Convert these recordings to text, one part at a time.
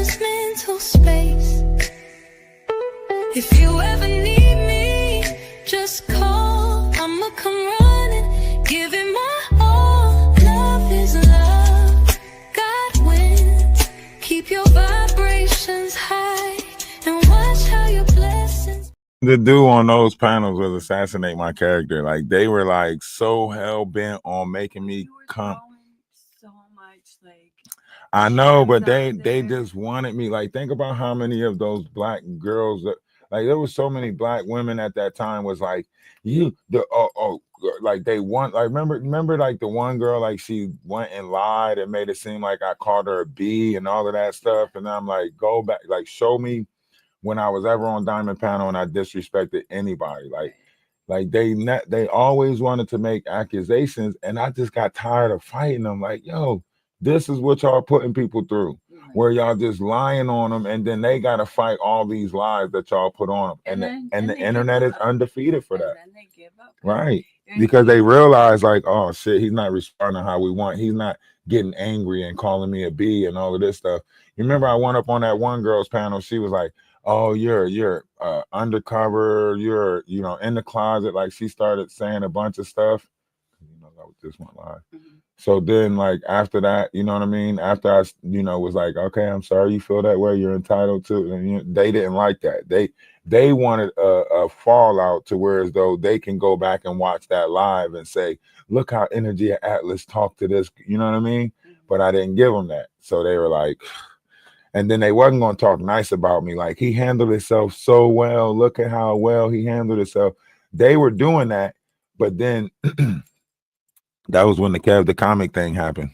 this mental space. If you ever need me, just call. I'ma come running, give it my all. Love is love, God wins. Keep your vibrations high and watch how your blessings. The dude on those panels was assassinate my character. Like they were like so hell bent on making me come. So much, like I know, but gems they out there. just wanted me. Like think about how many of those black girls that like there was so many black women at that time was like like they want like remember like the one girl like she went and lied and made it seem like I called her a B and all of that stuff, and I'm like go back, like show me when I was ever on Diamond Panel and I disrespected anybody. Like they always wanted to make accusations, and I just got tired of fighting them. Like, yo, this is what y'all putting people through, where y'all just lying on them, and then they got to fight all these lies that y'all put on them, and the internet is undefeated for that. And then they give up. Right. Because they realize like, oh shit, he's not responding how we want. He's not getting angry and calling me a B and all of this stuff. You remember I went up on that one girl's panel. She was like, oh, you're undercover, you're in the closet. Like she started saying a bunch of stuff. That was just one lie. So then like after that, you know what I mean? After I, was like, okay, I'm sorry you feel that way. You're entitled to, and they didn't like that. They wanted a fallout to where as though they can go back and watch that live and say, look how Energy Atlas talked to this, you know what I mean? But I didn't give them that. So they were like, and then they wasn't going to talk nice about me. Like he handled himself so well. Look at how well he handled himself. They were doing that. But then that was when the Kev the Comic thing happened.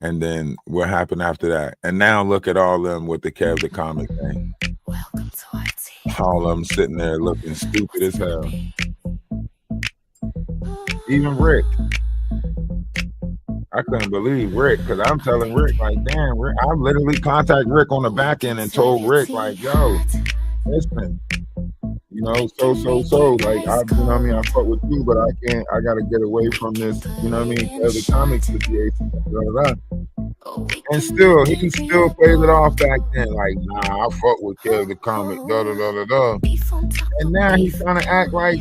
And then what happened after that? And now look at all of them with the Kev the Comic thing. Welcome to our team. All of them sitting there looking stupid as hell. Even Rick. I couldn't believe Rick, because I'm telling Rick, like, damn, Rick, I literally contacted Rick on the back end and told Rick, like, yo, listen, so, like, I fuck with you, but I gotta get away from this, the comic situation, And still, he still plays it off back then, like, nah, I fuck with Kev the Comic, And now he's trying to act like,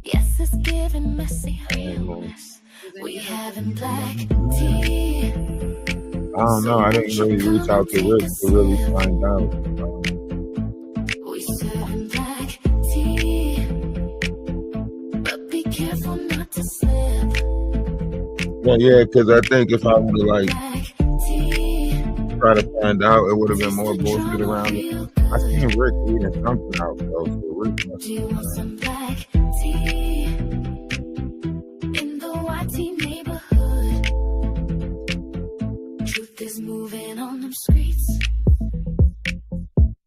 yes, it's giving messy. We having black tea. I don't know. I didn't really reach out to Rick to really find out. We serving black tea, but be careful not to slip. Yeah, because I think if I would have like try to find out, it would have been more bullshit around it. I seen Rick eating something out though, so Rick must Do you want some black tea? In the YT neighborhood, truth is moving on them streets,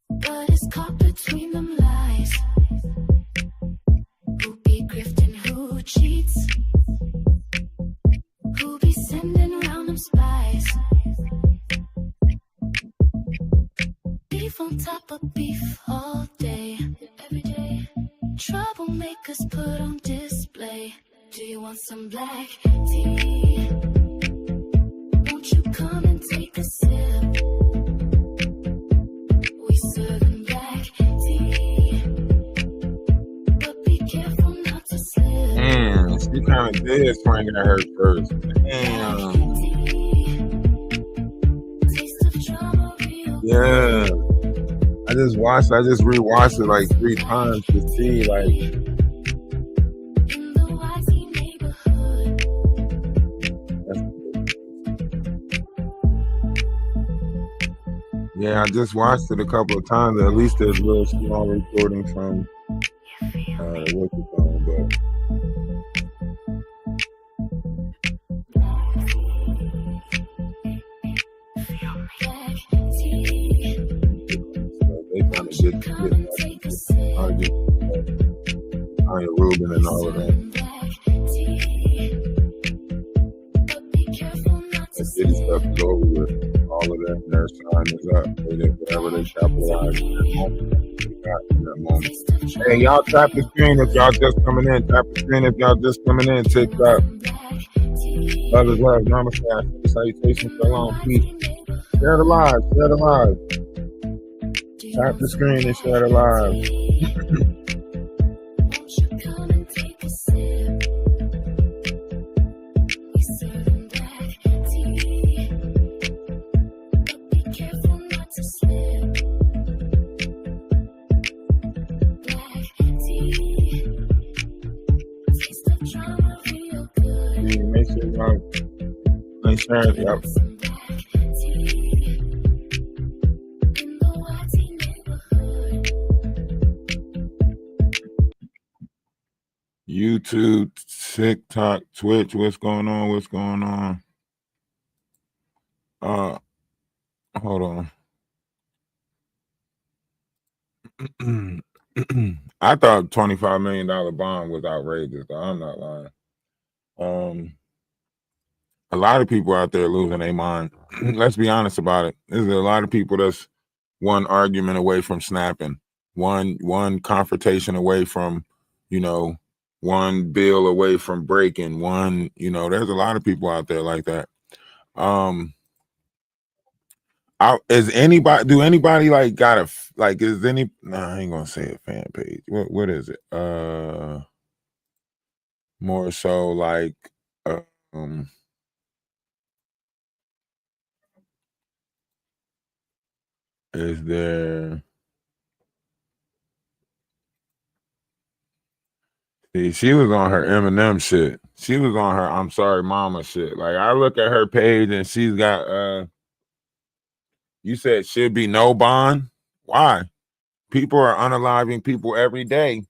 but it's caught between them lies. Who be grifting, who cheats, who be sending round them spies. Beef on top of beef all day, every day. Troublemakers put on display. Do you want some black tea? Won't you come and take a sip? We serving black tea, but be careful not to slip. She kind of did swing at her first. Damn. Taste of drama, real. Yeah. I just rewatched it like 3 times to see like. In the YT neighborhood, Yeah, I just watched it a couple of times. At least there's real small recording from what's it called, but black tea. they kind of get Come and take a sip. Anya Rubin and all of that. Black tea, but be careful not to That city stuff is over with. All of that, their sign is up. They did whatever they capitalized in that moment. They got in that moment. Hey, y'all tap the screen if y'all just coming in. Tap the screen if y'all just coming in. TikTok. Love is love. Namaste. Salutations. So long. Peace. Share the live. Share the live. Tap the screen and share the live. Won't you come and take a sip? We serving black tea, but be careful not to slip. Black tea, taste of drama real good. Make sure y'all share it. Yep. Some black tea in the whitey neighborhood. YouTube, TikTok, Twitch. What's going on? What's going on? Hold on. I thought $25 million bond was outrageous, though. I'm not lying. A lot of people out there losing their mind. Let's be honest about it. There's a lot of people that's one argument away from snapping, one confrontation away from, one bill away from breaking, there's a lot of people out there like that. Is anybody like got a like? Is any? Nah, I ain't gonna say a fan page. What is it? More so like, is there? See, she was on her Eminem shit. She was on her I'm sorry mama shit. Like I look at her page and she's got you said should be no bond. Why? People are unaliving people every day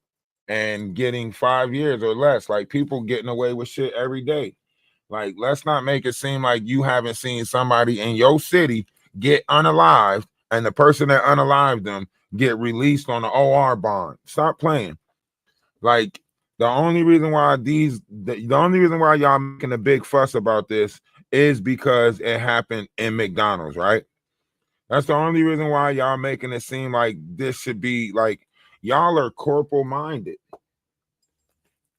and getting 5 years or less. Like people getting away with shit every day. Like let's not make it seem like you haven't seen somebody in your city get unalived and the person that unalived them get released on the OR bond. Stop playing. Like the only reason why y'all making a big fuss about this is because it happened in McDonald's, right? That's the only reason why y'all making it seem like this should be like y'all are corporal minded.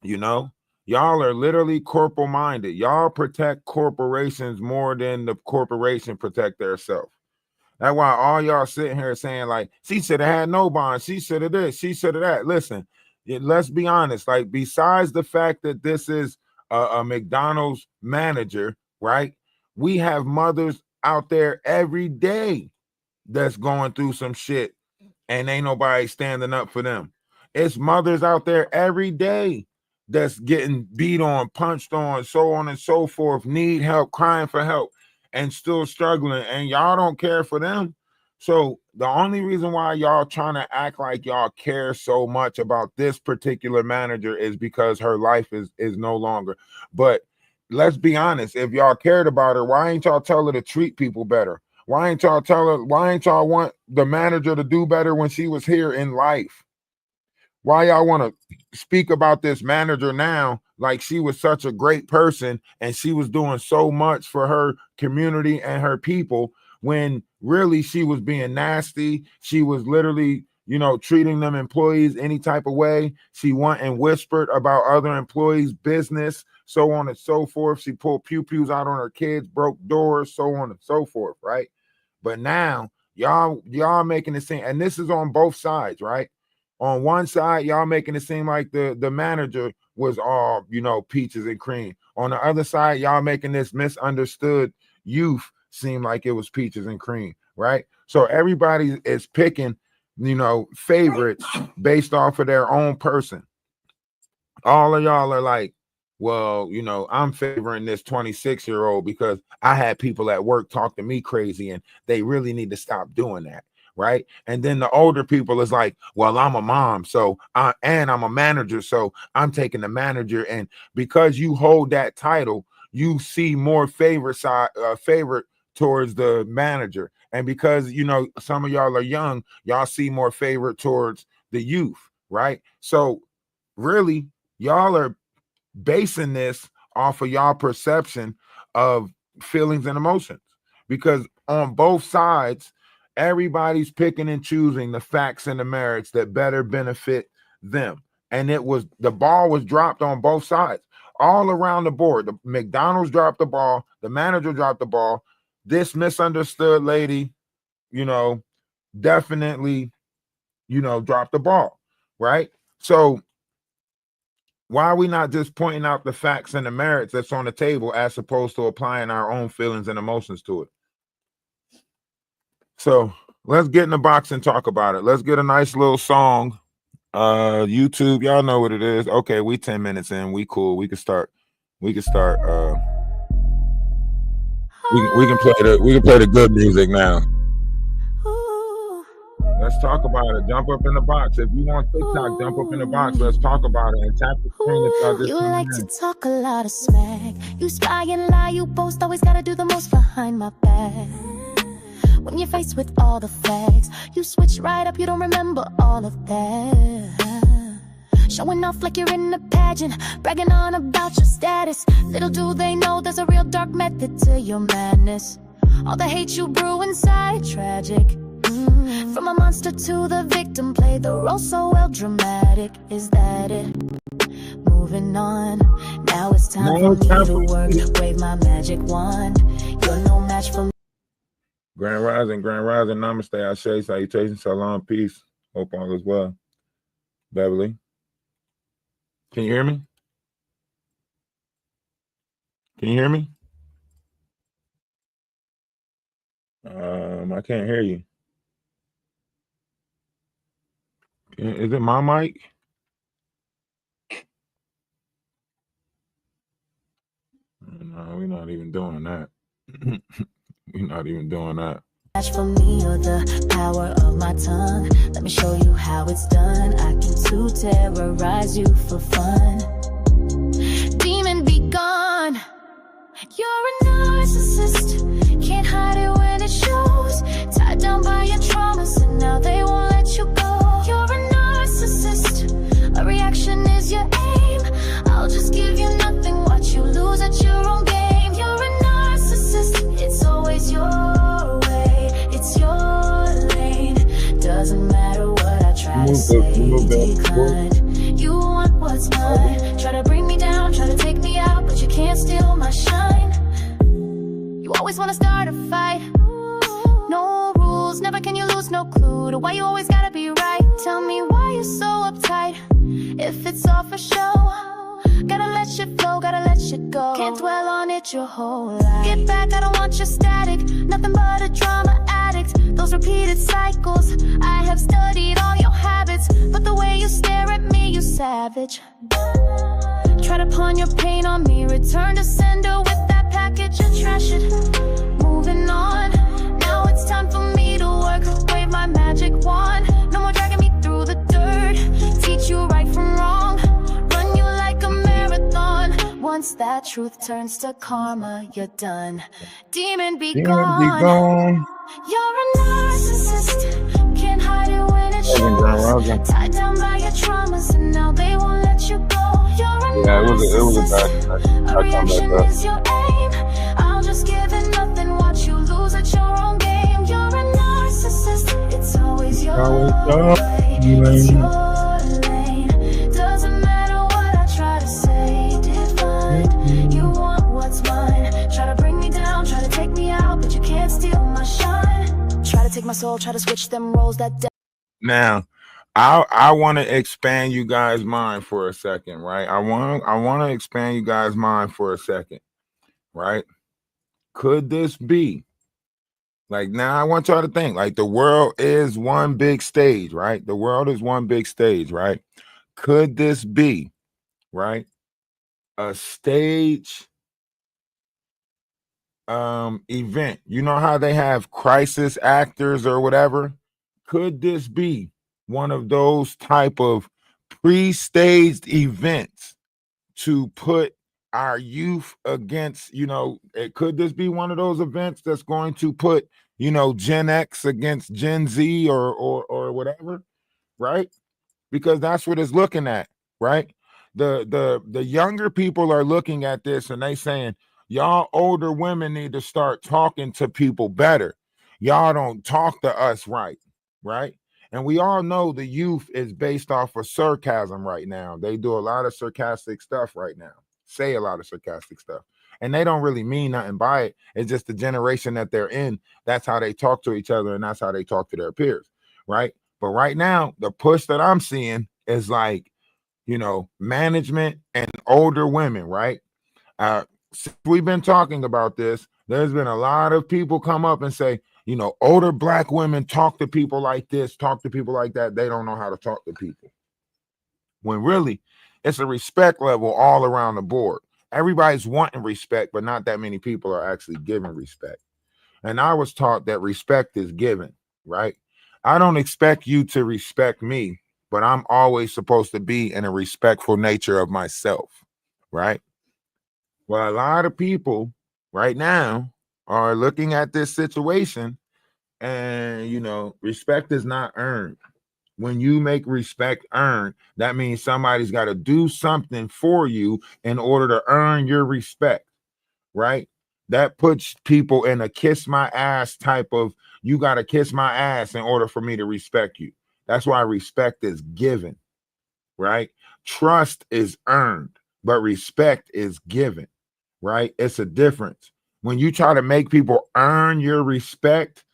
Y'all are literally corporal minded. Y'all protect corporations more than the corporation protect themselves. That's why all y'all sitting here saying like, she should have had no bond. She should have this. She should have that. Listen, let's be honest. Like, besides the fact that this is a McDonald's manager, right? We have mothers out there every day that's going through some shit and ain't nobody standing up for them. It's mothers out there every day that's getting beat on, punched on, so on and so forth, need help, crying for help, and still struggling, and y'all don't care for them. So the only reason why y'all trying to act like y'all care so much about this particular manager is because her life is no longer. But let's be honest, if y'all cared about her, why ain't y'all tell her to treat people better? Why ain't y'all tell her? Why ain't y'all want the manager to do better when she was here in life? Why y'all want to speak about this manager now like she was such a great person and she was doing so much for her community and her people when really she was being nasty? She was literally, treating them employees any type of way. She went and whispered about other employees' business, so on and so forth. She pulled pew-pews out on her kids, broke doors, so on and so forth, right? But now y'all making it seem, and this is on both sides, right? On one side, y'all making it seem like the manager was all, peaches and cream. On the other side, y'all making this misunderstood youth seem like it was peaches and cream, right? So everybody is picking, favorites based off of their own person. All of y'all are like, well, I'm favoring this 26-year-old because I had people at work talk to me crazy and they really need to stop doing that. Right. And then the older people is like, well, I'm a mom, and I'm a manager, so I'm taking the manager. And because you hold that title, you see more favorite towards the manager. And because, some of y'all are young, y'all see more favorite towards the youth. Right. So really, y'all are basing this off of y'all perception of feelings and emotions, because on both sides, everybody's picking and choosing the facts and the merits that better benefit them. And the ball was dropped on both sides, all around the board. The McDonald's dropped the ball, the manager dropped the ball, this misunderstood lady, you know, definitely, you know, dropped the ball, right? So why are we not just pointing out the facts and the merits that's on the table as opposed to applying our own feelings and emotions to it? So let's get in the box and talk about it. Let's get a nice little song. YouTube, y'all know what it is. Okay, we 10 minutes in. We cool. We can start. We can start. We can play the good music now. Let's talk about it. Jump up in the box. If you want TikTok, jump up in the box. Let's talk about it and tap the screen if y'all just You tuning like in. to talk a lot of smack. You spy and lie, you boast, always gotta do the most behind my back. When you're faced with all the facts, you switch right up, you don't remember all of that. Showing off like you're in a pageant, bragging on about your status. Little do they know there's a real dark method to your madness. All the hate you brew inside, tragic. From a monster to the victim, play the role so well, dramatic. Is that it? Moving on, now it's time for me to work. Wave my magic wand. You're no match for me. Grand Rising, Namaste, Ashe, salutations, salam, peace. Hope all is well. Beverly, can you hear me? Can you hear me? I can't hear you. Is it my mic? No, we're not even doing that. We're not even doing that. Match for me or the power of my tongue. Let me show you how it's done. I can too terrorize you for fun. Demon be gone. You're a narcissist. Can't hide it when it shows. Tied down by your traumas and now they won't let you go. You're a narcissist. A reaction is your aim. I'll just give you nothing. Watch you lose at your own game. You're a narcissist. It's always your way. It's your lane. Doesn't matter what I try to say. Decline. You want what's mine. Try to bring me down, try to take me out, but you can't steal my shine. You always want to start a fight. No rules, never can you lose, no clue to why you always gotta be right. Tell me why you're so uptight. If it's all for show, gotta let shit flow, gotta let shit go. Can't dwell on it your whole life. Get back, I don't want your static. Nothing but a drama addict. Those repeated cycles. I have studied all your habits, but the way you stare at me, you savage. Try to pawn your pain on me. Return to sender with that package and trash it. Moving on. Now it's time for me to work. Wave my magic wand. No more dragging me through the dirt. Teach you right from wrong. Run you like a marathon. Once that truth turns to karma, you're done. Demon be gone. You're a narcissist. Can't hide it when it shows. Tied down by your traumas and now they won't let you go. You're a narcissist. A reaction is your aim. I'll just give it nothing. Watch you lose at your own game. You're a narcissist. It's always your way. It's your lane. Doesn't matter what I try to say. Divine. You want what's mine. Try to bring me down, try to take me out, but you can't steal my shine. Try to take my soul, try to switch them roles. That Now, I want to expand you guys' mind for a second, right? I want to expand you guys' mind for a second, right? Could this be like, now I want y'all to think like the world is one big stage, right? The world is one big stage, right? Could this be, right, a stage event? You know how they have crisis actors or whatever? Could this be one of those type of pre-staged events to put our youth against, you know, could this be one of those events that's going to put, you know, Gen X against Gen Z or whatever, right? Because that's what it's looking at, right? The younger people are looking at this and they saying, y'all older women need to start talking to people better. Y'all don't talk to us right, right? And we all know the youth is based off of sarcasm right now. They do a lot of sarcastic stuff right now, say a lot of sarcastic stuff. And they don't really mean nothing by it. It's just the generation that they're in. That's how they talk to each other, and that's how they talk to their peers, right? But right now, the push that I'm seeing is like, management and older women, right? Since we've been talking about this, there's been a lot of people come up and say, older black women talk to people like this, talk to people like that. They don't know how to talk to people. When really, it's a respect level all around the board. Everybody's wanting respect, but not that many people are actually giving respect. And I was taught that respect is given, right? I don't expect you to respect me, but I'm always supposed to be in a respectful nature of myself, right? Well, a lot of people right now are looking at this situation and, respect is not earned. When you make respect earned, that means somebody's got to do something for you in order to earn your respect, right? That puts people in a kiss my ass type of, you got to kiss my ass in order for me to respect you. That's why respect is given, right? Trust is earned, but respect is given, right? It's a difference. When you try to make people earn your respect,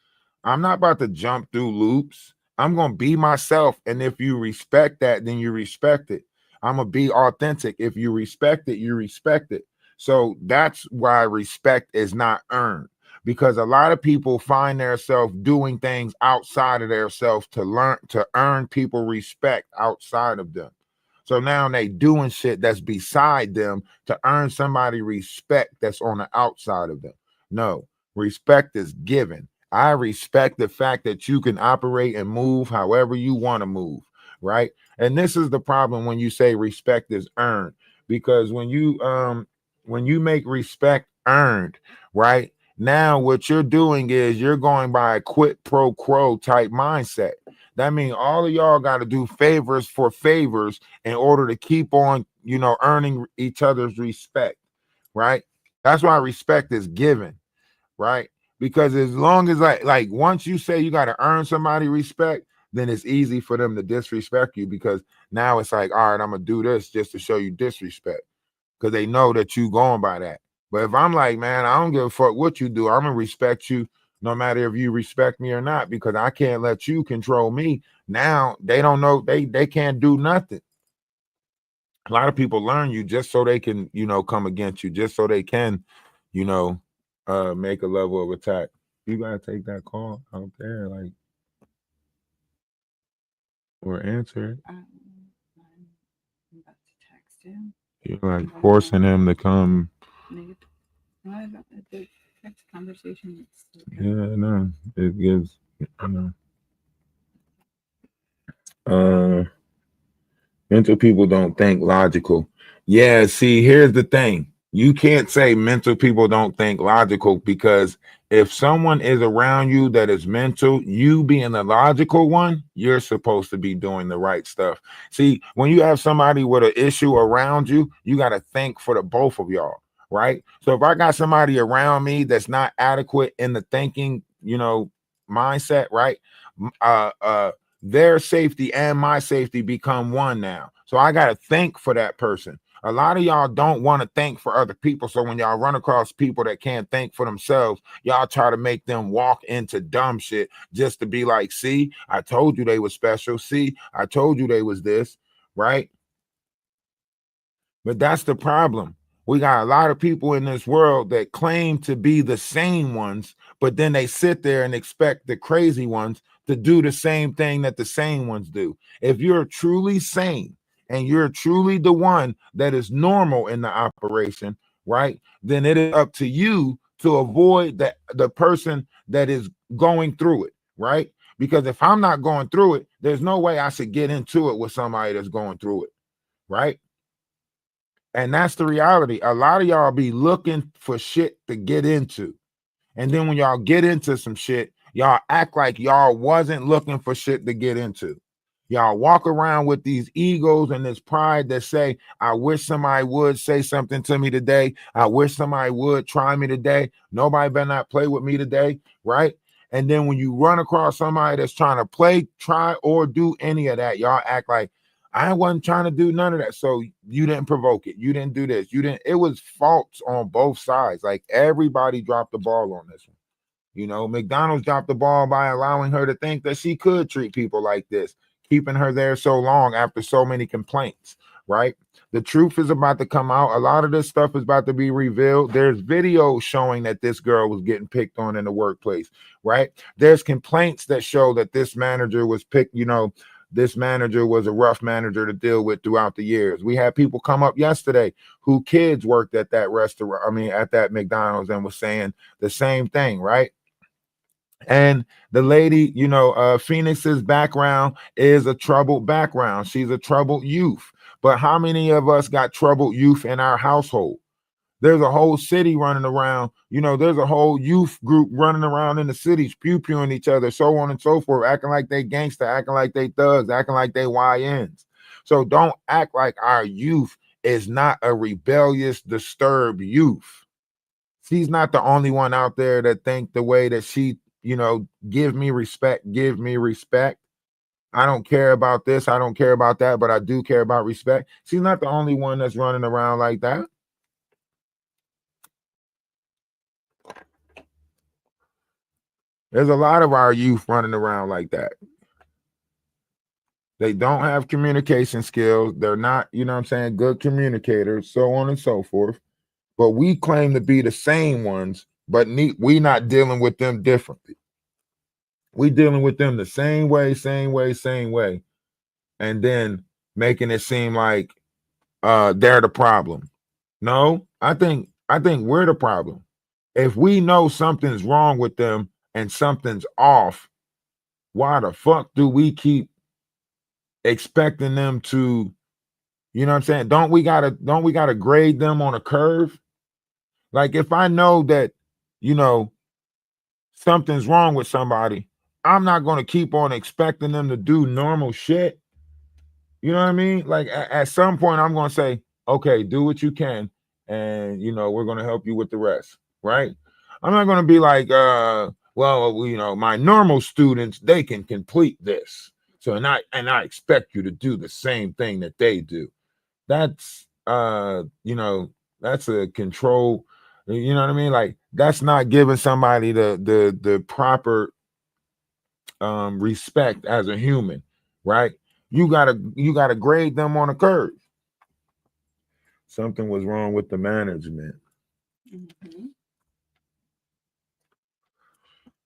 I'm not about to jump through loops. I'm going to be myself. And if you respect that, then you respect it. I'm going to be authentic. If you respect it, you respect it. So that's why respect is not earned, because a lot of people find themselves doing things outside of themselves to earn people respect outside of them. So now they doing shit that's beside them to earn somebody respect that's on the outside of them. No, respect is given. I respect the fact that you can operate and move however you want to move, right? And this is the problem when you say respect is earned, because when you make respect earned, right? Now what you're doing is you're going by a quid pro quo type mindset. That means all of y'all got to do favors for favors in order to keep on, earning each other's respect, right? That's why respect is given, right? Because as long as like once you say you got to earn somebody respect, then it's easy for them to disrespect you, because now it's like, all right, I'm gonna do this just to show you disrespect, because they know that you going by that. But if I'm like, man, I don't give a fuck what you do, I'm gonna respect you no matter if you respect me or not, because I can't let you control me. Now they don't know, they can't do nothing. A lot of people learn you just so they can, come against you, just so they can, make a level of attack. You gotta take that call out there, like, or answer it. I'm about to text him. You're like forcing him to come. The text conversation. Yeah, no, it gives, mental people don't think logical. Yeah, see, here's the thing. You can't say mental people don't think logical, because if someone is around you that is mental, you being the logical one, you're supposed to be doing the right stuff. See, when you have somebody with an issue around you, you got to think for the both of y'all, right? So if I got somebody around me that's not adequate in the thinking, mindset, right? Their safety and my safety become one now. So I got to think for that person. A lot of y'all don't want to think for other people. So when y'all run across people that can't think for themselves, y'all try to make them walk into dumb shit just to be like, see, I told you they was special. See, I told you they was this, right? But that's the problem. We got a lot of people in this world that claim to be the sane ones, but then they sit there and expect the crazy ones to do the same thing that the sane ones do. If you're truly sane and you're truly the one that is normal in the operation, right, then it is up to you to avoid the person that is going through it, right? Because if I'm not going through it, there's no way I should get into it with somebody that's going through it, right? And that's the reality. A lot of y'all be looking for shit to get into. And then when y'all get into some shit, y'all act like y'all wasn't looking for shit to get into. Y'all walk around with these egos and this pride that say, I wish somebody would say something to me today. I wish somebody would try me today. Nobody better not play with me today, right? And then when you run across somebody that's trying to play, try, or do any of that, y'all act like, I wasn't trying to do none of that. So you didn't provoke it. You didn't do this. You didn't. It was faults on both sides. Like everybody dropped the ball on this one. You know, McDonald's dropped the ball by allowing her to think that she could treat people like this, keeping her there so long after so many complaints, right? The truth is about to come out. A lot of this stuff is about to be revealed. There's videos showing that this girl was getting picked on in the workplace, right? There's complaints that show that this manager was picked, you know, this manager was a rough manager to deal with throughout the years. We had people come up yesterday who kids worked at that restaurant, I mean, at that McDonald's, and was saying the same thing, right? And the lady, you know, Phoenix's background is a troubled background. She's a troubled youth. But how many of us got troubled youth in our household? There's a whole city running around, you know, there's a whole youth group running around in the cities, pew-pewing each other, so on and so forth, acting like they gangster, acting like they thugs, acting like they YNs. So don't act like our youth is not a rebellious, disturbed youth. She's not the only one out there that think the way that she, you know, give me respect, give me respect. I don't care about this, I don't care about that, but I do care about respect. She's not the only one that's running around like that. There's a lot of our youth running around like that. They don't have communication skills. They're not, you know what I'm saying, good communicators, so on and so forth. But we claim to be the same ones, but we not dealing with them differently. We dealing with them the same way, same way, same way. And then making it seem like they're the problem. No, I think we're the problem. If we know something's wrong with them and something's off, why the fuck do we keep expecting them to, you know what I'm saying? Don't we gotta grade them on a curve? Like if I know that, you know, something's wrong with somebody, I'm not going to keep on expecting them to do normal shit. You know what I mean? Like at some point I'm going to say, okay, do what you can. And, you know, we're going to help you with the rest. Right. I'm not going to be like, well, you know, my normal students, they can complete this. So, and I expect you to do the same thing that they do. That's, you know, that's a control. You know what I mean? Like that's not giving somebody the proper respect as a human, right? You gotta grade them on a curve. Something was wrong with the management.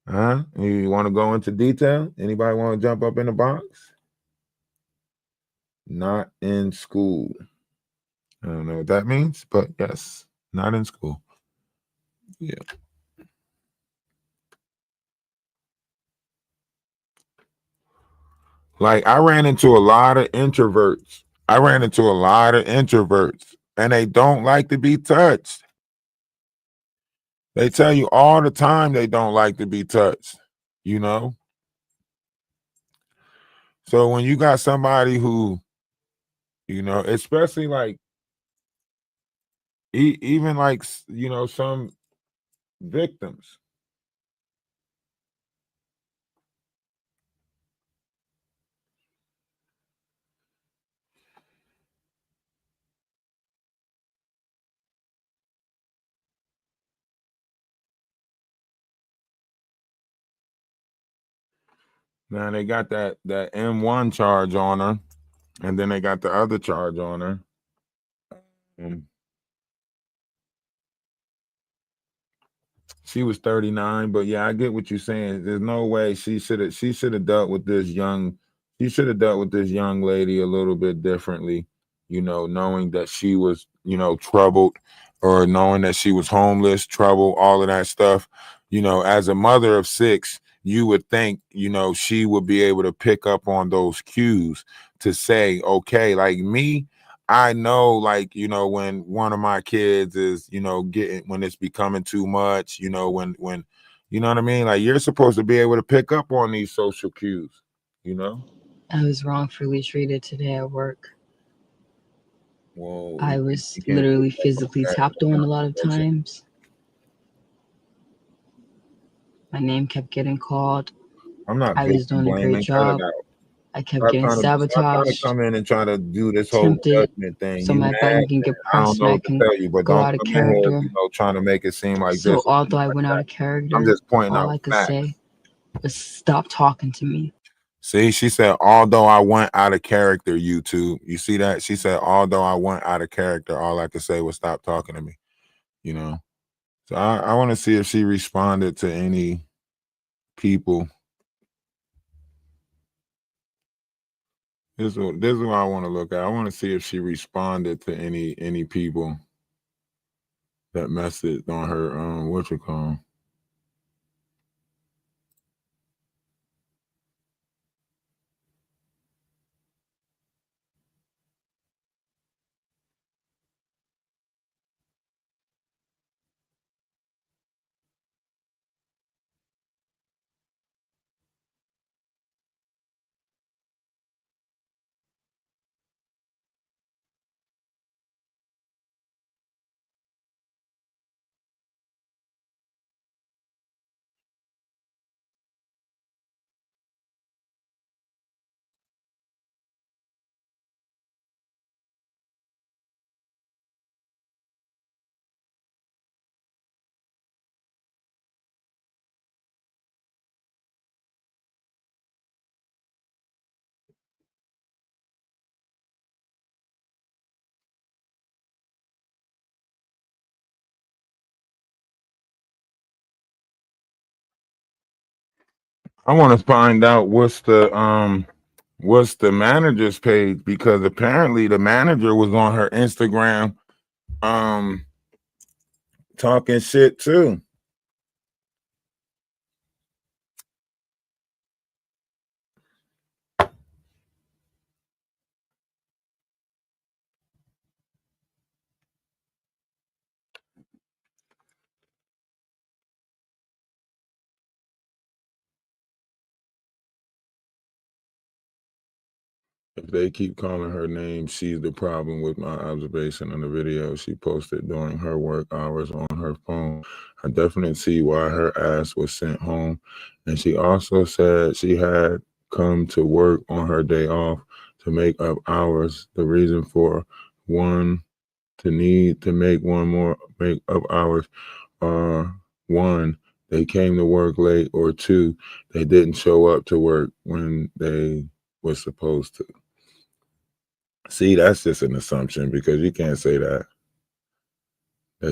Mm-hmm. You want to go into detail? Anybody want to jump up in the box? Not in school. I don't know what that means, but yes, not in school. Yeah. Like I ran into a lot of introverts. And they don't like to be touched. They tell you all the time they don't like to be touched, you know? So when you got somebody who, you know, especially like, even like, you know, some victims. Now they got that M1 charge on her, and then they got the other charge on her. She was 39, but yeah, I get what you're saying. There's no way she should have dealt with this young lady a little bit differently, you know, knowing that she was, you know, troubled, or knowing that she was homeless, trouble, all of that stuff. You know, as a mother of 6, you would think, you know, she would be able to pick up on those cues to say, okay, like me, I know, like, you know, when one of my kids is, you know, when it's becoming too much, you know, when, you know what I mean? Like, you're supposed to be able to pick up on these social cues, you know? I was wrongfully treated today at work. Whoa, I was literally physically tapped on a lot of times. My name kept getting called. I'm not. I was doing a great job. I kept Stop getting trying to sabotaged, come in and try to do this whole tempted, judgment thing. so You my mad, button can man. get I don't pressed and know I what to can tell you, but go don't out of come in here, character. trying to make it seem like So this or although I like went out that. of character, I'm just pointing all out I could facts. say was stop talking to me. See, she said, although I went out of character, YouTube. You see that? She said, although I went out of character, all I could say was stop talking to me. You know? So I want to see if she responded to any people. This is what I want to look at. I want to see if she responded to any people that messaged on her what you call 'em? I want to find out what's the manager's page, because apparently the manager was on her Instagram talking shit too. If they keep calling her name, she's the problem with my observation on the video she posted during her work hours on her phone. I definitely see why her ass was sent home. And she also said she had come to work on her day off to make up hours. The reason for one to need to make up hours are one, they came to work late, or two, they didn't show up to work when they were supposed to. See, that's just an assumption, because you can't say that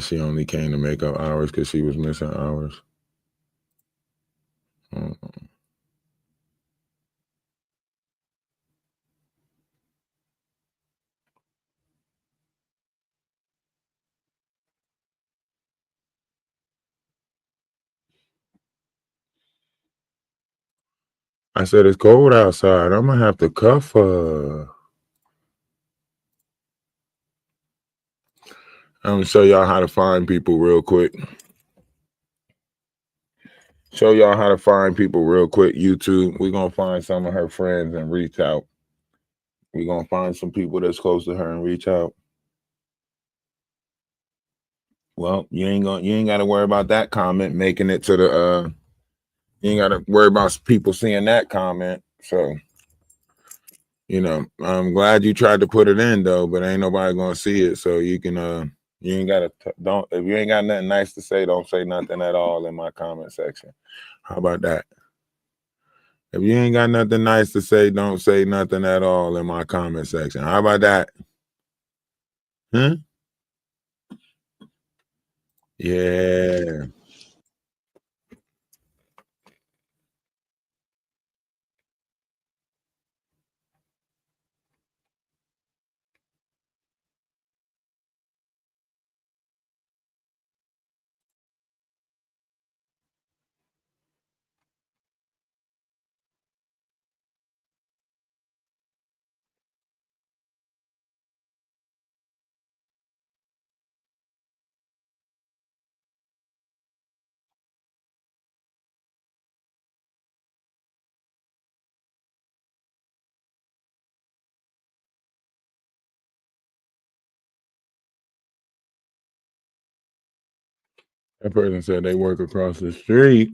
she only came to make up hours because she was missing hours. I said it's cold outside. I'm gonna have to cuff her. I'm gonna show y'all how to find people real quick. YouTube. We're gonna find some of her friends and reach out. We're gonna find some people that's close to her and reach out. Well, you ain't gotta worry about that comment making it to the you ain't gotta worry about people seeing that comment. So, I'm glad you tried to put it in though, but ain't nobody gonna see it. So you can you ain't gotta don't if you ain't got nothing nice to say, don't say nothing at all in my comment section. How about that? If you ain't got nothing nice to say, don't say nothing at all in my comment section. How about that? Huh? Yeah. That person said they work across the street.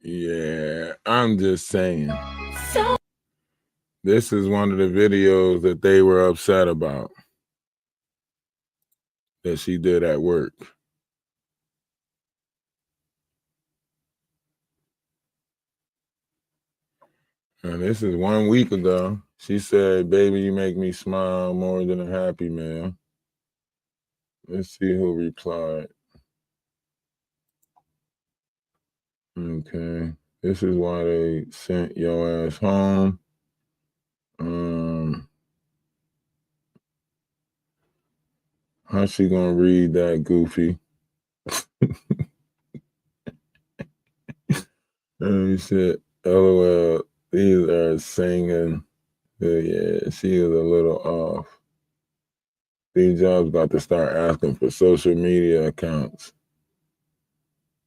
Yeah, I'm just saying. So This is one of the videos that they were upset about that she did at work. And this is 1 week ago. She said, "Baby, you make me smile more than a happy meal." Let's see who replied. Okay. This is why they sent your ass home. How's she gonna read that, Goofy? And he said, "LOL, these are singing." Yeah, she is a little off. Steve Jobs got to start asking for social media accounts.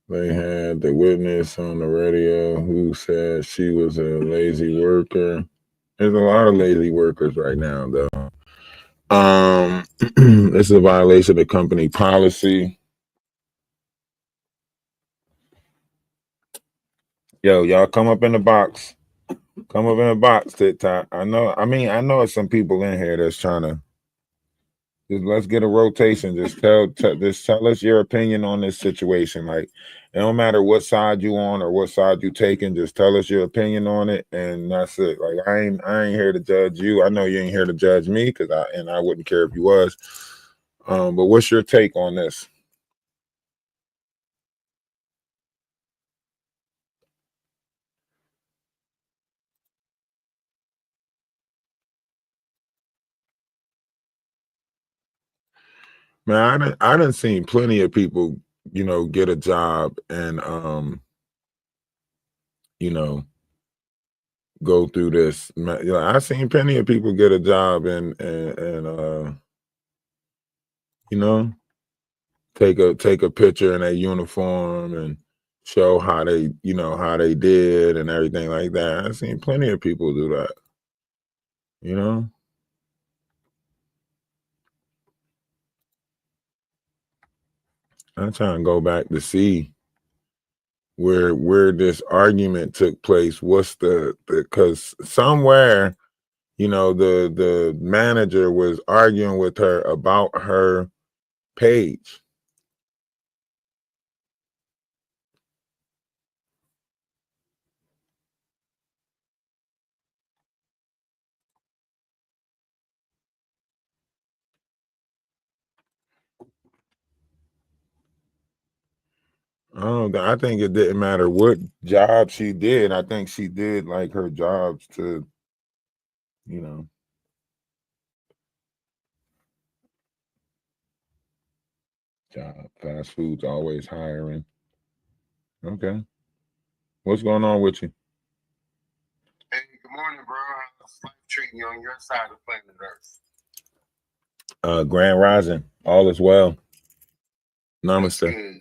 They had the witness on the radio who said she was a lazy worker. There's a lot of lazy workers right now, though. This is a violation of company policy. Yo, y'all come up in the box. Come up in the box, TikTok. I know it's some people in here that's trying to let's get a rotation. Just tell us your opinion on this situation. Like, it don't matter what side you on or what side you taking. Just tell us your opinion on it, and that's it. Like, I ain't here to judge you. I know you ain't here to judge me, because I wouldn't care if you was. But what's your take on this? Man, I done seen plenty of people, get a job and go through this. I've seen plenty of people get a job and take a picture in a uniform and show how they did and everything like that. I've seen plenty of people do that. I'm trying to go back to see where this argument took place. What's because somewhere, the manager was arguing with her about her page. I think it didn't matter what job she did. I think she did like her jobs to, job. Fast food's always hiring. Okay. What's going on with you? Hey, good morning, bro. How's life treating you on your side of planet Earth? Grand Rising. All is well. Namaste. Good.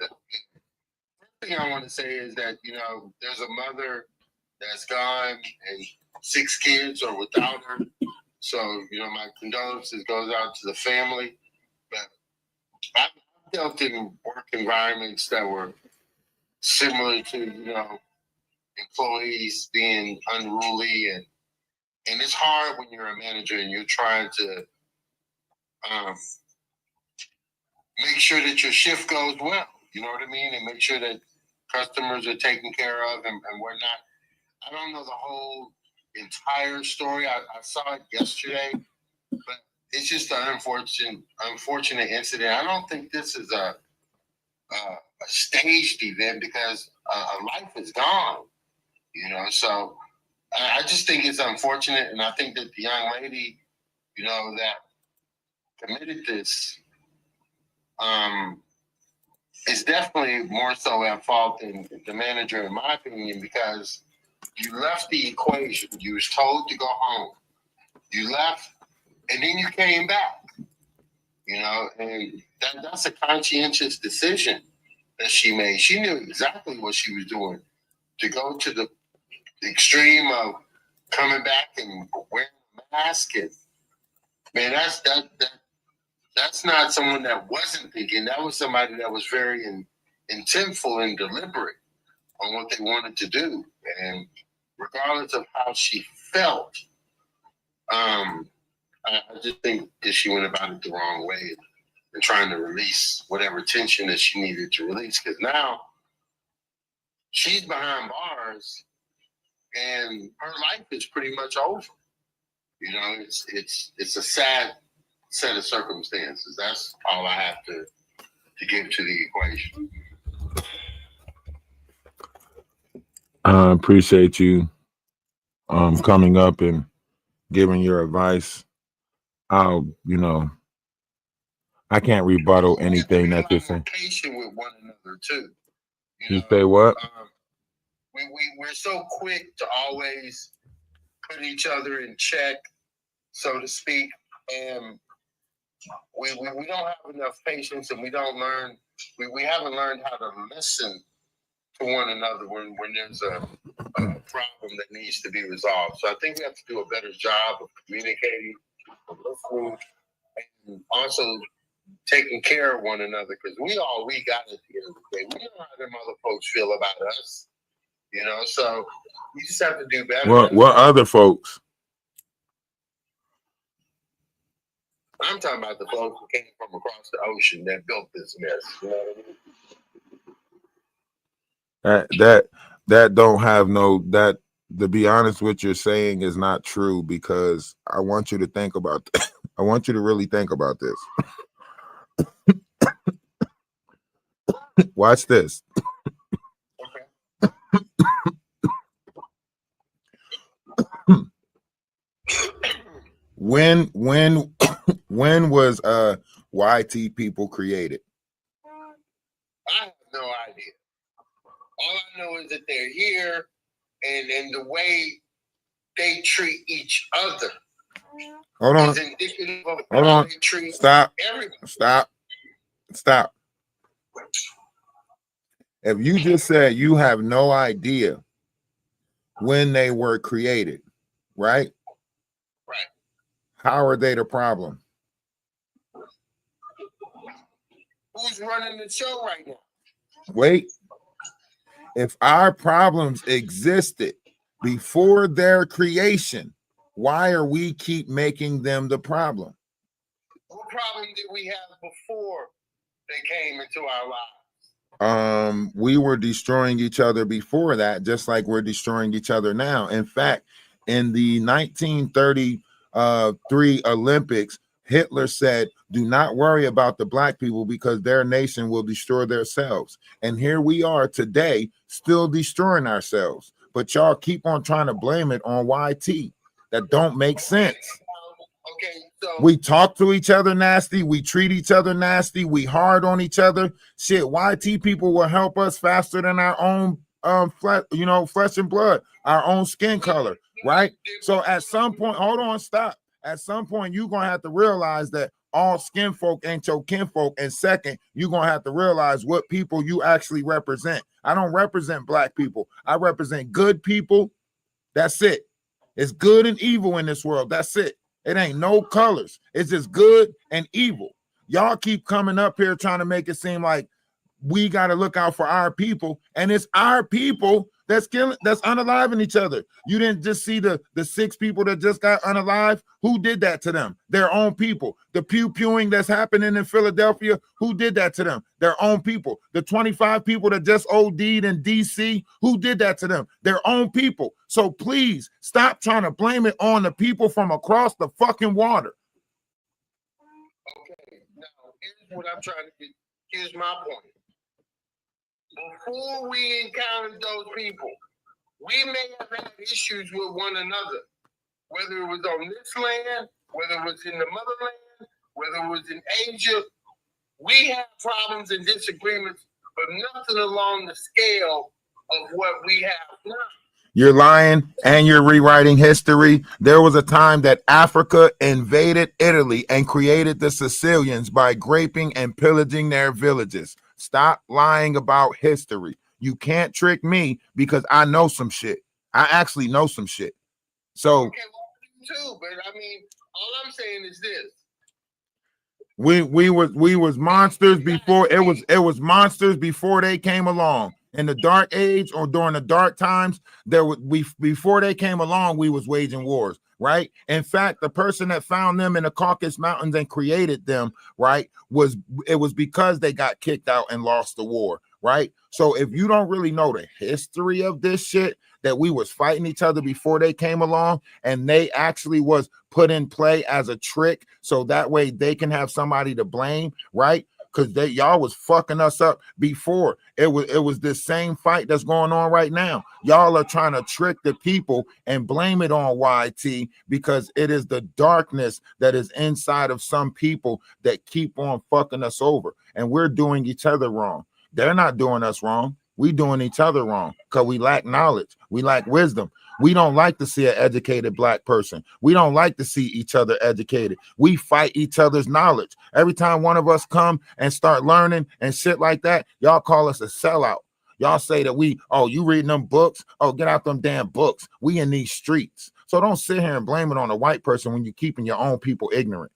The thing I want to say is that, there's a mother that's gone and 6 kids are without her. So, my condolences goes out to the family. But I've dealt in work environments that were similar to, employees being unruly, and it's hard when you're a manager and you're trying to make sure that your shift goes well, you know what I mean? And make sure that customers are taken care of and whatnot. I don't know the whole entire story. I saw it yesterday, but it's just an unfortunate incident. I don't think this is a staged event, because a life is gone, so I just think it's unfortunate. And I think that the young lady, that committed this, is definitely more so at fault than the manager, in my opinion, because you left the equation. You was told to go home. You left, and then you came back. And that's a conscientious decision that she made. She knew exactly what she was doing. To go to the extreme of coming back and wearing a mask, and man, that's not someone that wasn't thinking. That was somebody that was very intentful and deliberate on what they wanted to do. And regardless of how she felt, I just think that she went about it the wrong way and trying to release whatever tension that she needed to release. Because now she's behind bars and her life is pretty much over. You know, it's a sad set of circumstances. That's all I have to give to the equation. I appreciate you coming up and giving your advice. I can't rebuttal anything that you're saying. Patient with one another too. You say what? We're so quick to always put each other in check, so to speak, and we don't have enough patience, and we haven't learned how to listen to one another when there's a problem that needs to be resolved. So I think we have to do a better job of communicating, of listening, and also taking care of one another, because we got at the end of the day. We know how them other folks feel about us, you know, so we just have to do better. What other folks? I'm talking about the folks who came from across the ocean that built this mess. You know what I mean? That don't have that, to be honest, what you're saying is not true, because I want you to think about I want you to really think about this. Watch this. When was YT people created? I have no idea. All I know is that they're here, and the way they treat each other. Hold on. Is indicative of Hold how on. they treat Stop. everyone. Stop. If you just said you have no idea when they were created, right? Right. How are they the problem? Who's running the show right now? Wait. If our problems existed before their creation, why are we keep making them the problem? What problem did we have before they came into our lives? We were destroying each other before that, just like we're destroying each other now. In fact, in the 1933 Olympics, Hitler said, "Do not worry about the black people because their nation will destroy themselves." And here we are today, still destroying ourselves. But y'all keep on trying to blame it on YT. That don't make sense. Okay, so We talk to each other nasty. We treat each other nasty. We hard on each other. Shit, YT people will help us faster than our own flesh and blood, our own skin color, right? So at some point, hold on, stop. At some point, you're gonna have to realize that all skin folk ain't your kinfolk. And second, you're gonna have to realize what people you actually represent. I don't represent black people. I represent good people. That's it. It's good and evil in this world. That's it. It ain't no colors. It's just good and evil. Y'all keep coming up here trying to make it seem like we got to look out for our people, and it's our people that's unaliving each other. You didn't just see the 6 people that just got unalived. Who did that to them? Their own people. The pew-pewing that's happening in Philadelphia, who did that to them? Their own people. The 25 people that just OD'd in DC, who did that to them? Their own people. So please stop trying to blame it on the people from across the fucking water. okay, now here's what I'm trying to get. Here's my point. Before we encountered those people, we may have had issues with one another, whether it was on this land, whether it was in the motherland, whether it was in Asia. We have problems and disagreements, but nothing along the scale of what we have now. You're lying and you're rewriting history. There was a time that Africa invaded Italy and created the Sicilians by raping and pillaging their villages. Stop lying about history. You can't trick me because I know some shit. I actually know some shit. So Okay, well, you too, but I mean, all I'm saying is this. we was monsters before it was monsters before they came along. In the dark age or during the dark times, before they came along, we was waging wars, right? In fact, the person that found them in the Caucasus Mountains and created them, right, was because they got kicked out and lost the war, right? So if you don't really know the history of this shit, that we was fighting each other before they came along, and they actually was put in play as a trick, so that way they can have somebody to blame, right? Because y'all was fucking us up before. It was this same fight that's going on right now. Y'all are trying to trick the people and blame it on YT because it is the darkness that is inside of some people that keep on fucking us over, and we're doing each other wrong. They're not doing us wrong. We doing each other wrong because we lack knowledge. We lack wisdom. We don't like to see an educated black person. We don't like to see each other educated. We fight each other's knowledge. Every time one of us come and start learning and shit like that, y'all call us a sellout. Y'all say that you reading them books? Oh, get out them damn books. We in these streets. So don't sit here and blame it on a white person when you're keeping your own people ignorant.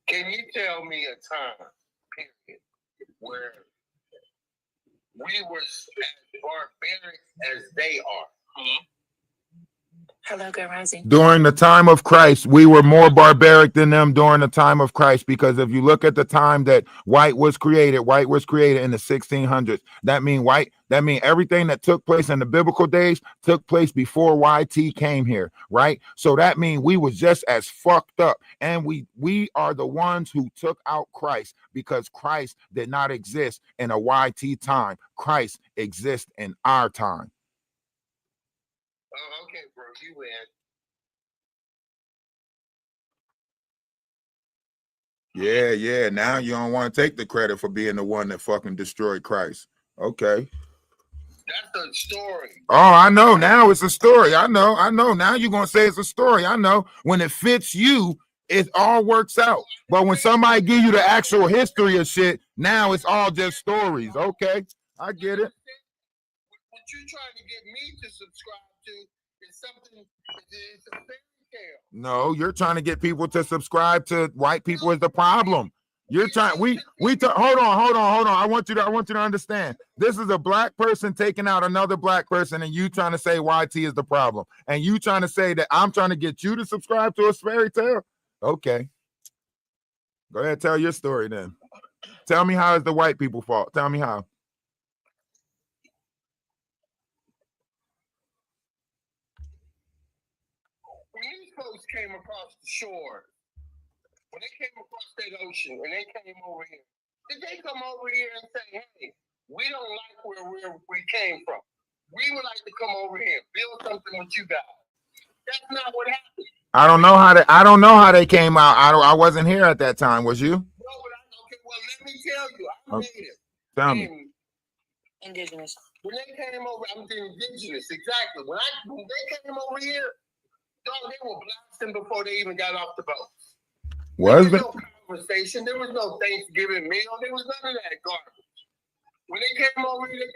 Can you tell me a time, period, where we were as barbaric as they are? Hello, Good Rising. During the time of Christ, we were more barbaric than them during the time of Christ, because if you look at the time that white was created in the 1600s. That mean everything that took place in the biblical days took place before YT came here, right? So that means we was just as fucked up, and we are the ones who took out Christ, because Christ did not exist in a YT time. Christ exists in our time. Oh, okay, bro, you win. Yeah. Now you don't want to take the credit for being the one that fucking destroyed Christ. Okay. That's a story. Oh, I know. Now it's a story. I know. Now you're going to say it's a story. I know. When it fits you, it all works out. But when somebody give you the actual history of shit, now it's all just stories. Okay. I get it. What you're trying to get me to subscribe to is something, it's a fairy tale. No, you're trying to get people to subscribe to white people is the problem. You're trying. Hold on. I want you to understand. This is a black person taking out another black person, and you trying to say YT is the problem, and you trying to say that I'm trying to get you to subscribe to a fairy tale. Okay, go ahead, tell your story then. Tell me how it's the white people's fault. Tell me how. When these folks came across the shore, when they came across that ocean and they came over here, did they come over here and say, hey, we don't like where we came from. We would like to come over here and build something with you guys. That's not what happened. I don't know how they came out. I wasn't here at that time. Was you? Okay, well, let me tell you. I'm native. Tell me. Indigenous. When they came over, I'm the indigenous, exactly. When they came over here, dog, they were blasting before they even got off the boat. Was there it? was no conversation. There was no Thanksgiving meal. There was none of that garbage. When they came over here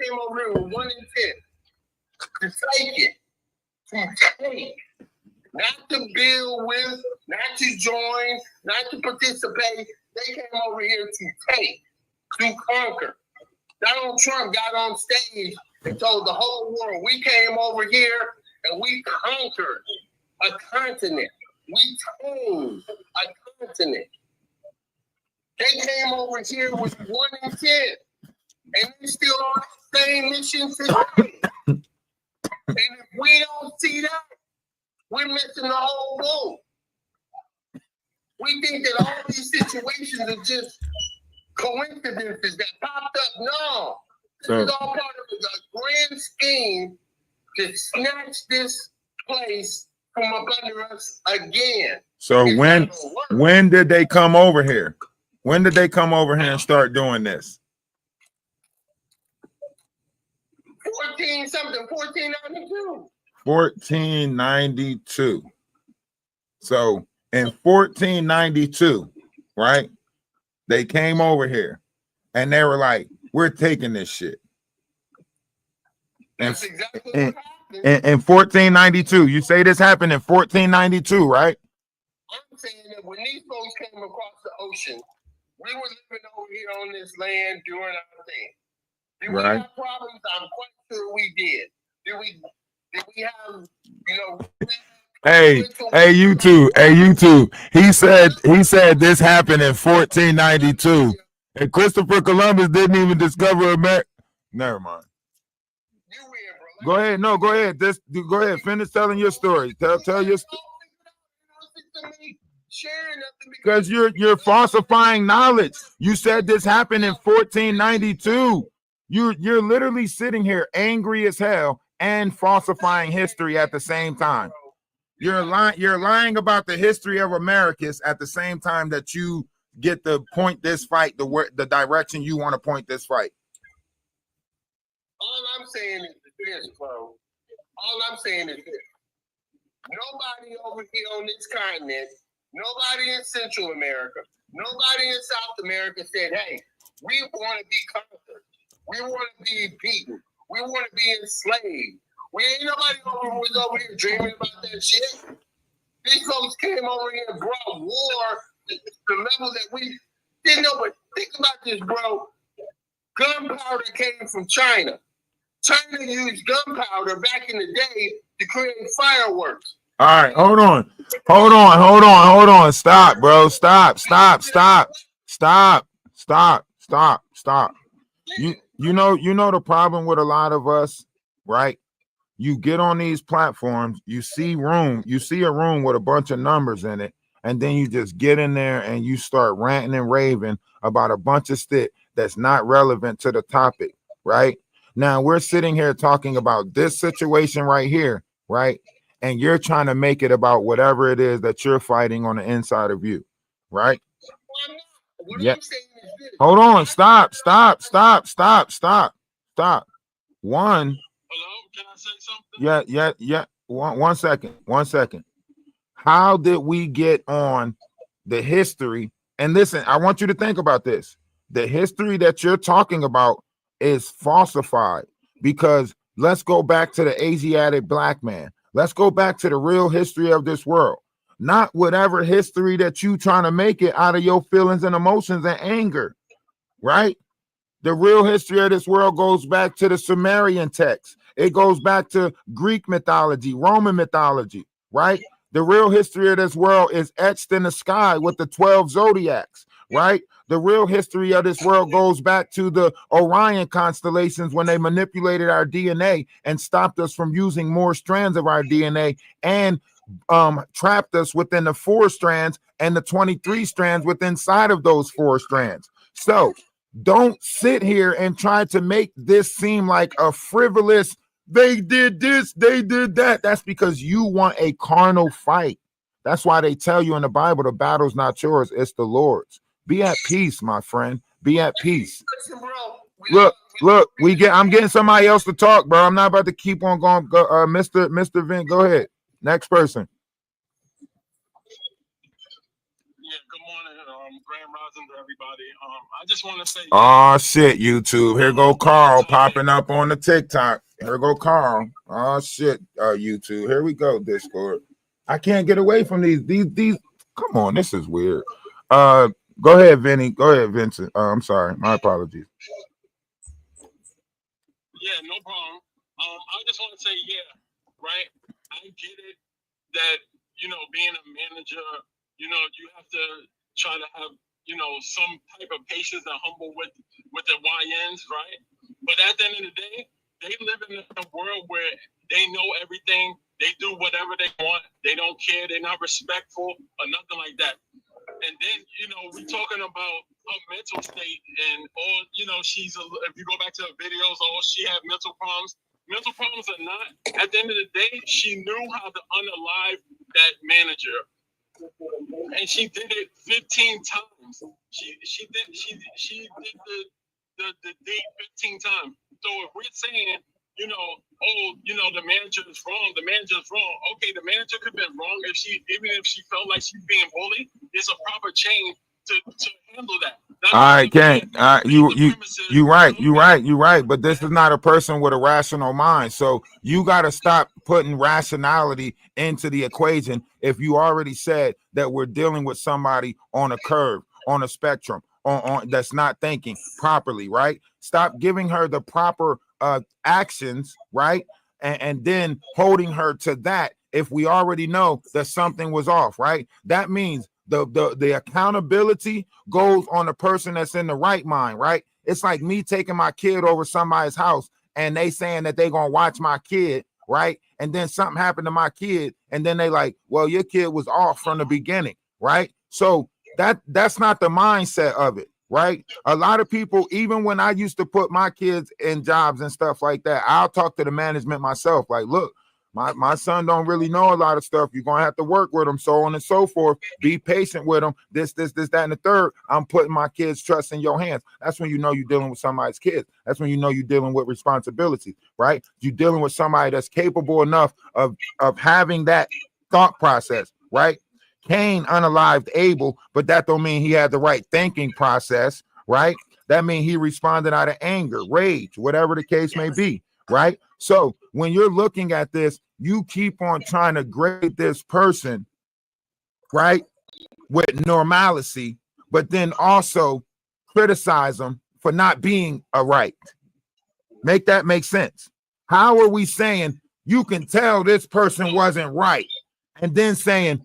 with one intent: to take it, to take, not to build with, not to join, not to participate. They came over here to take, to conquer. Donald Trump got on stage and told the whole world, we came over here and we conquered a continent. We tamed a continent. They came over here with one intent, and they're still on the same mission today. And if we don't see that, we're missing the whole boat. We think that all these situations are just coincidences that popped up. No, this is all part of a grand scheme to snatch this place from up under us again. So when did they come over here? When did they come over here and start doing this? 1492. 1492. So in 1492, right? They came over here and they were like, we're taking this shit. That's exactly what happened. In 1492, you say this happened in 1492, right? I'm saying that when these folks came across the ocean We were living over here on this land doing our thing. Did Right. we have problems? I'm quite sure we did. Did we have, you know, Hey, YouTube. He said this happened in 1492. And Christopher Columbus didn't even discover America. Never mind. You win, bro. Go ahead. No, go ahead. Go ahead. Finish telling your story. Tell your story. Because you're falsifying knowledge. You said this happened in 1492. You're literally sitting here angry as hell and falsifying history at the same time. You're lying about the history of Americas at the same time that you get to point this fight the direction you want to point this fight. All I'm saying is this, bro. All I'm saying is this. Nobody over here on this continent, nobody in Central America, nobody in South America said, hey, we want to be conquered. We want to be beaten. We want to be enslaved. We ain't nobody was over here dreaming about that shit. These folks came over here and brought war to the level that we didn't know. But think about this, bro. Gunpowder came from China. China used gunpowder back in the day to create fireworks. All right, hold on. Stop, bro. Stop. You know the problem with a lot of us, right? You get on these platforms, you see a room with a bunch of numbers in it, and then you just get in there and you start ranting and raving about a bunch of shit that's not relevant to the topic, right? Now we're sitting here talking about this situation right here, right? And you're trying to make it about whatever it is that you're fighting on the inside of you, right? Yeah. Hold on. Stop. One. Hello, can I say something? Yeah. One second. How did we get on the history? And listen, I want you to think about this. The history that you're talking about is falsified, because let's go back to the Asiatic black man. Let's go back to the real history of this world, not whatever history that you trying to make it out of your feelings and emotions and anger, right? The real history of this world goes back to the Sumerian text. It goes back to Greek mythology, Roman mythology, right? The real history of this world is etched in the sky with the 12 zodiacs, right? The real history of this world goes back to the Orion constellations when they manipulated our DNA and stopped us from using more strands of our DNA and trapped us within the 4 strands and the 23 strands within inside of those 4 strands. So don't sit here and try to make this seem like a frivolous, they did this, they did that. That's because you want a carnal fight. That's why they tell you in the Bible, the battle's not yours, it's the Lord's. Be at peace, my friend. Be at peace. Look, I'm getting somebody else to talk, bro. I'm not about to keep on going. Mr. Vin, go ahead. Next person. Yeah, good morning. Grand rising to everybody. I just want to say. Oh shit, YouTube. Here go Carl popping up on the TikTok. Here go Carl. Oh shit, YouTube. Here we go, Discord. I can't get away from these. Come on, this is weird. Go ahead, Vinny. Go ahead, Vincent. I'm sorry. My apologies. Yeah, no problem. I just want to say, yeah, right. I get it that, being a manager, you have to try to have, some type of patience and humble with the YNs, right? But at the end of the day, they live in a world where they know everything. They do whatever they want. They don't care. They're not respectful or nothing like that. And then, we talking about her mental state and all, if you go back to her videos, she had mental problems. Mental problems are not. At the end of the day, she knew how to unalive that manager. And she did it 15 times. She did the deed 15 times. So if we're saying, the manager is wrong. The manager is wrong. Okay, the manager could have been wrong even if she felt like she's being bullied. There's a proper chain to handle that. All right, Ken. You're right. But this is not a person with a rational mind. So you got to stop putting rationality into the equation. If you already said that we're dealing with somebody on a curve, on a spectrum, on that's not thinking properly, right? Stop giving her the proper actions, right? And then holding her to that if we already know that something was off, right? That means the accountability goes on the person that's in the right mind, right? It's like me taking my kid over somebody's house and they saying that they're gonna watch my kid, right? And then something happened to my kid, and then they like, well, your kid was off from the beginning, right? So that's not the mindset of it, right? A lot of people, even when I used to put my kids in jobs and stuff like that, I'll talk to the management myself, like, look, my son don't really know a lot of stuff. You're gonna have to work with him, so on and so forth. Be patient with him. This, that, and the third. I'm putting my kids' trust in your hands. That's when you know you're dealing with somebody's kids. That's when you know you're dealing with responsibilities, right? You're dealing with somebody that's capable enough of having that thought process, right? Cain unalived Abel, but that don't mean he had the right thinking process, right? That means he responded out of anger, rage, whatever the case may be, right? So when you're looking at this, you keep on trying to grade this person, right, with normalcy, but then also criticize them for not being a right. Make that make sense? How are we saying you can tell this person wasn't right, and then saying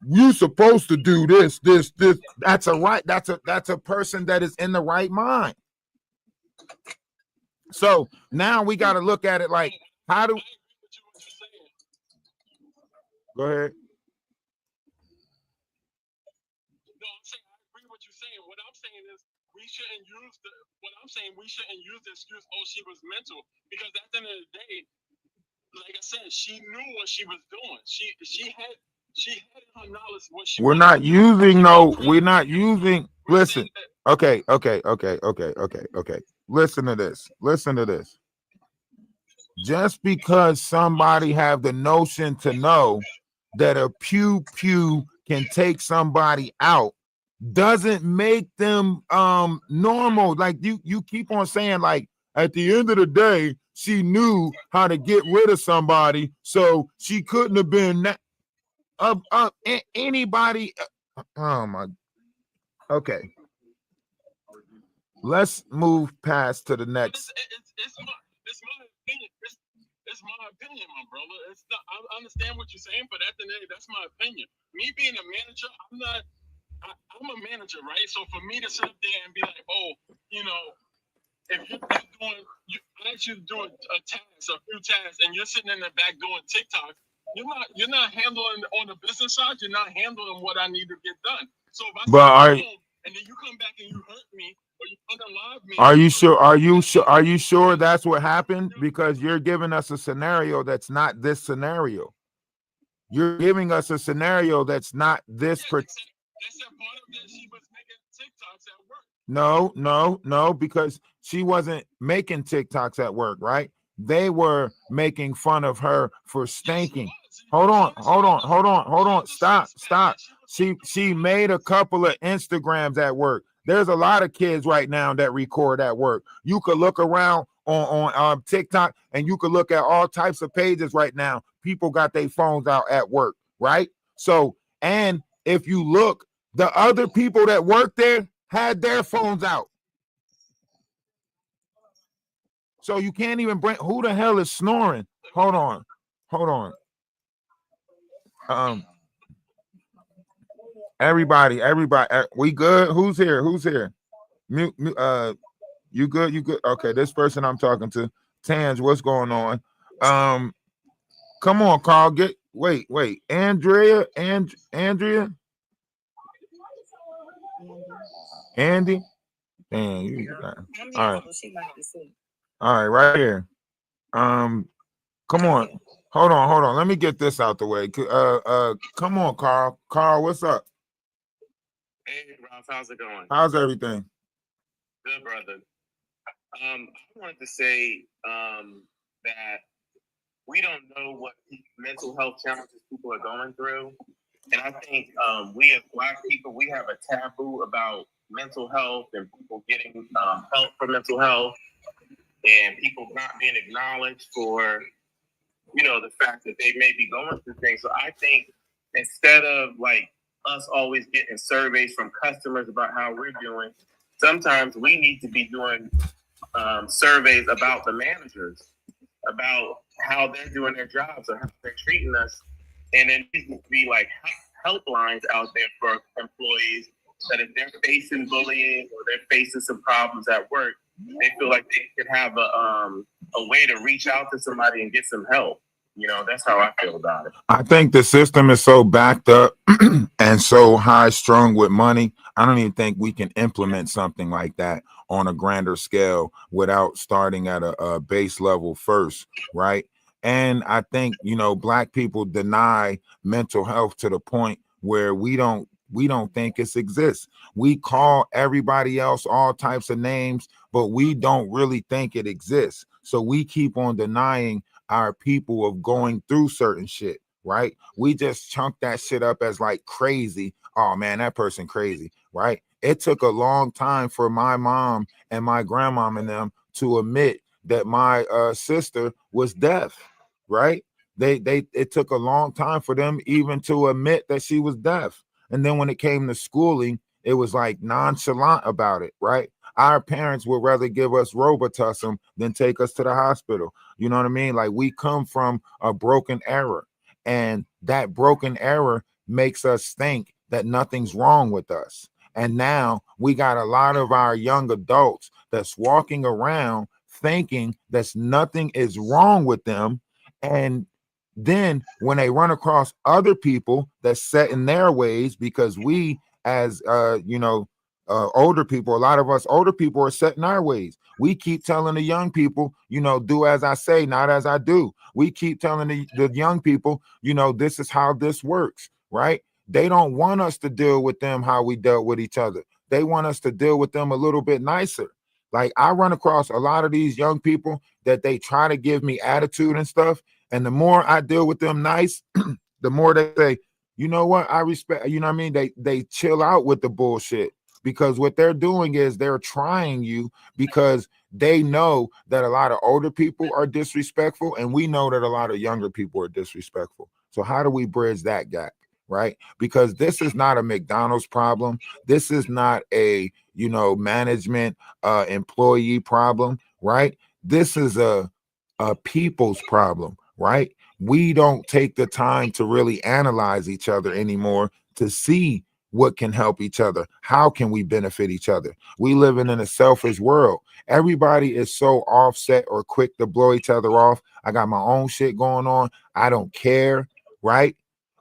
you supposed to do this? That's a right. That's a person that is in the right mind. So now we got to look at it like, how do? Go ahead. No, I'm saying I agree with what you're saying. What I'm saying is we shouldn't use the excuse, oh, she was mental, because at the end of the day, like I said, she knew what she was doing. She had her knowledge what she. We're not using no. We're not using. Listen. Okay. Listen to this. Listen to this. Just because somebody have the notion to know that a pew can take somebody out doesn't make them normal. Like you keep on saying, like, at the end of the day, she knew how to get rid of somebody, so she couldn't have been anybody. Oh my. Okay. Let's move past to the next. It's my opinion. It's my opinion, my brother. It's not, I understand what you're saying, but at the end of the day, that's my opinion. Me being a manager, I'm a manager, right? So for me to sit up there and be like, oh, you know, if you're doing, I ask you to do a few tasks, and you're sitting in the back doing TikTok, you're not handling on the business side. You're not handling what I need to get done. So if I sit home and then you come back and you hurt me, or you unalive me, are you sure? Are you sure that's what happened? Because you're giving us a scenario that's not this scenario. You're giving us a scenario that's not this. They said part of that she was making TikToks at work. No, because she wasn't making TikToks at work, right? They were making fun of her for stinking. Hold on. Stop. She made a couple of Instagrams at work. There's a lot of kids right now that record at work. You could look around on TikTok, and you could look at all types of pages right now. People got their phones out at work, right? So, and if you look, the other people that work there had their phones out. So you can't even bring. Who the hell is snoring? Hold on. Everybody, we good? Who's here? You good? Okay, this person I'm talking to, Tans, what's going on? Come on, Carl. Wait, Andrea. Andy. Damn, you. All right. All right, right here. Come on. Hold on. Let me get this out the way. Come on, Carl. Carl, what's up? Hey, Ralph, how's it going? How's everything? Good, brother. I wanted to say that we don't know what mental health challenges people are going through. And I think we as Black people, we have a taboo about mental health and people getting help for mental health, and people not being acknowledged for, you know, the fact that they may be going through things. So I think instead of like us always getting surveys from customers about how we're doing, sometimes we need to be doing surveys about the managers, about how they're doing their jobs or how they're treating us. And then these would be like helplines out there for employees that if they're facing bullying or they're facing some problems at work, they feel like they could have a way to reach out to somebody and get some help. You know, that's how I feel about it. I think the system is so backed up and so high strung with money. I don't even think we can implement something like that on a grander scale without starting at a base level first, right? And I think, you know, Black people deny mental health to the point where we don't think it exists. We call everybody else all types of names, but we don't really think it exists. So we keep on denying our people of going through certain shit, right? We just chunk that shit up as like crazy. Oh man, that person crazy, right? It took a long time for my mom and my grandmom and them to admit that my sister was deaf, right? It took a long time for them even to admit that she was deaf. And then when it came to schooling, it was like nonchalant about it, right? Our parents would rather give us Robitussin than take us to the hospital. You know what I mean? Like we come from a broken era, and that broken era makes us think that nothing's wrong with us. And now we got a lot of our young adults that's walking around thinking that nothing is wrong with them. And then when they run across other people that's set in their ways, because we as older people, a lot of us older people are set in our ways. We keep telling the young people, you know, do as I say, not as I do. We keep telling the young people, you know, this is how this works, right? They don't want us to deal with them how we dealt with each other. They want us to deal with them a little bit nicer. Like I run across a lot of these young people that they try to give me attitude and stuff. And the more I deal with them nice, the more they say, you know what, I respect, you know what I mean? They chill out with the bullshit, because what they're doing is they're trying you, because they know that a lot of older people are disrespectful, and we know that a lot of younger people are disrespectful. So how do we bridge that gap, right? Because this is not a McDonald's problem. This is not a, you know, management employee problem, right? This is a people's problem, right? We don't take the time to really analyze each other anymore to see what can help each other. How can we benefit each other? We live in a selfish world. Everybody is so offset or quick to blow each other off. I got my own shit going on. I don't care, right?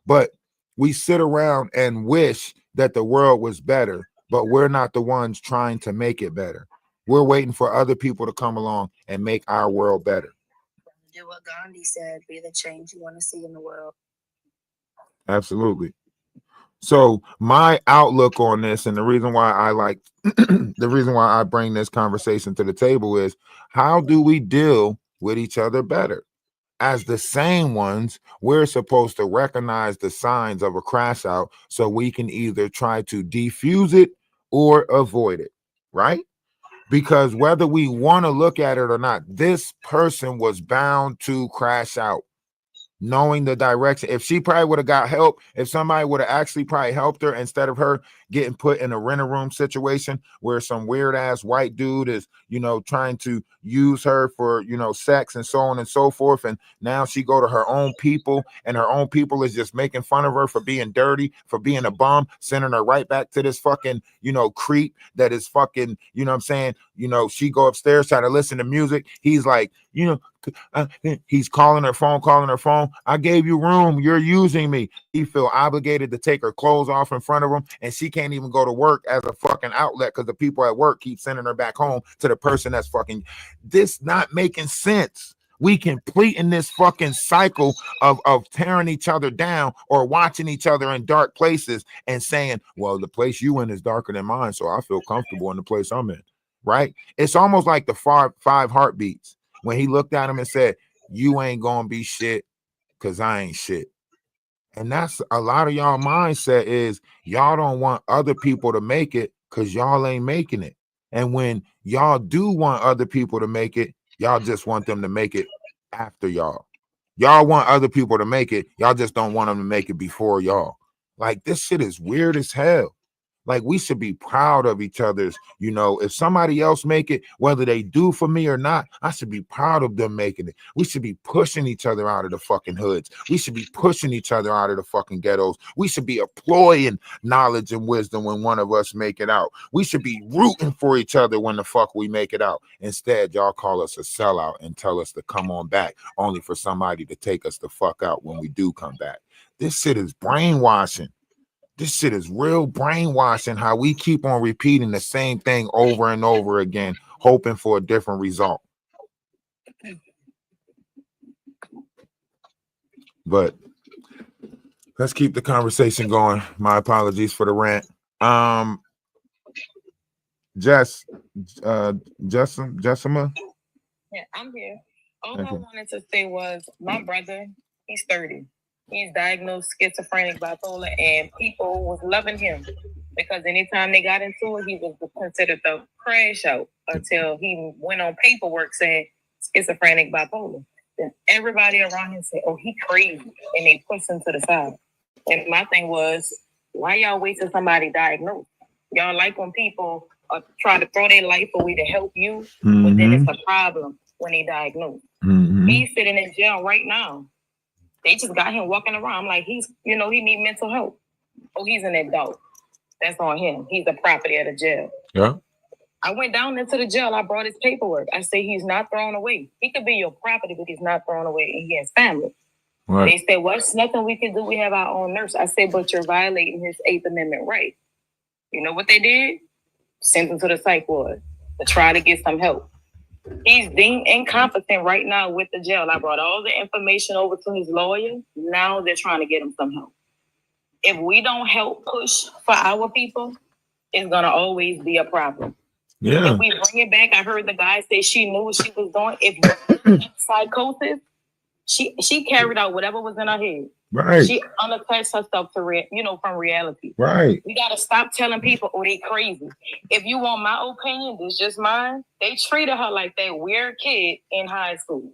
But we sit around and wish that the world was better, but we're not the ones trying to make it better. We're waiting for other people to come along and make our world better. Do what Gandhi said, be the change you want to see in the world. Absolutely. So my outlook on this, and the reason why I like the reason why I bring this conversation to the table is, how do we deal with each other better? As the same ones, we're supposed to recognize the signs of a crash out so we can either try to defuse it or avoid it, right? Because whether we want to look at it or not, this person was bound to crash out, knowing the direction. If she probably would have got help, if somebody would have actually probably helped her instead of her getting put in a rent a room situation where some weird ass white dude is, you know, trying to use her for, you know, sex and so on and so forth. And now she go to her own people, and her own people is just making fun of her for being dirty, for being a bum, sending her right back to this fucking, you know, creep that is fucking, you know what I'm saying? You know, she go upstairs, try to listen to music. He's like, you know, he's calling her phone. I gave you room. You're using me. He feel obligated to take her clothes off in front of him, and she can't even go to work as a fucking outlet because the people at work keep sending her back home to the person that's fucking. This not making sense. We completing this fucking cycle of tearing each other down or watching each other in dark places and saying, well, the place you in is darker than mine, so I feel comfortable in the place I'm in, right? It's almost like the five heartbeats when he looked at him and said, you ain't gonna be shit because I ain't shit. And that's a lot of y'all mindset, is y'all don't want other people to make it because y'all ain't making it. And when y'all do want other people to make it, y'all just want them to make it after y'all. Y'all want other people to make it. Y'all just don't want them to make it before y'all. Like, this shit is weird as hell. Like, we should be proud of each other's, you know, if somebody else make it, whether they do for me or not, I should be proud of them making it. We should be pushing each other out of the fucking hoods. We should be pushing each other out of the fucking ghettos. We should be employing knowledge and wisdom when one of us make it out. We should be rooting for each other when the fuck we make it out. Instead, y'all call us a sellout and tell us to come on back, only for somebody to take us the fuck out when we do come back. This shit is brainwashing. This shit is real brainwashing, how we keep on repeating the same thing over and over again, hoping for a different result. But let's keep the conversation going. My apologies for the rant. Jessima? Yeah, I'm here. All I wanted to say was my brother, he's 30. He's diagnosed schizophrenic, bipolar, and people was loving him because anytime they got into it, he was considered the crash out until he went on paperwork saying schizophrenic, bipolar. Then everybody around him said, oh, he crazy, and they pushed him to the side. And my thing was, why y'all wait till somebody diagnosed? Y'all like when people try to throw their life away to help you, but then it's a problem when they diagnosed. He's sitting in jail right now. They just got him walking around. I'm like, he need mental health. Oh, he's an adult. That's on him. He's a property of the jail. Yeah. I went down into the jail. I brought his paperwork. I say he's not thrown away. He could be your property, but he's not thrown away, and he has family. Right. They said, well, there's nothing we can do. We have our own nurse. I said, but you're violating his 8th Amendment right. You know what they did? Sent him to the psych ward to try to get some help. He's deemed incompetent right now with the jail. I brought all the information over to his lawyer. Now they're trying to get him some help. If we don't help push for our people, it's going to always be a problem. Yeah. If we bring it back, I heard the guy say she knew what she was doing. If psychosis, she carried out whatever was in her head. Right. She unattached herself to from reality. Right. We gotta stop telling people, oh, they crazy. If you want my opinion, this is just mine. They treated her like that weird kid in high school.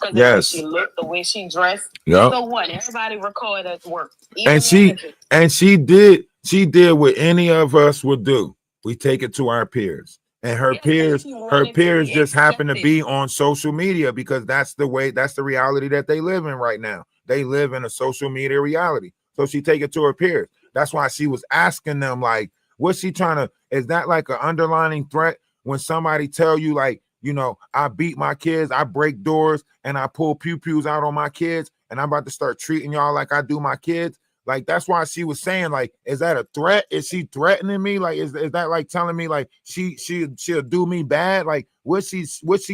Because the way she looked, the way she dressed. Yep. So what? Everybody recorded at work. And she did what any of us would do. We take it to our peers. And her peers just happen to be on social media because that's the reality that they live in right now. They live in a social media reality. So she take it to her peers. That's why she was asking them, like, what's she trying to, is that like an underlining threat when somebody tell you, like, you know, I beat my kids, I break doors, and I pull pew-pews out on my kids, and I'm about to start treating y'all like I do my kids? Like, that's why she was saying, like, is that a threat? Is she threatening me? Like, is that like telling me, like, she'll do me bad? Like, what she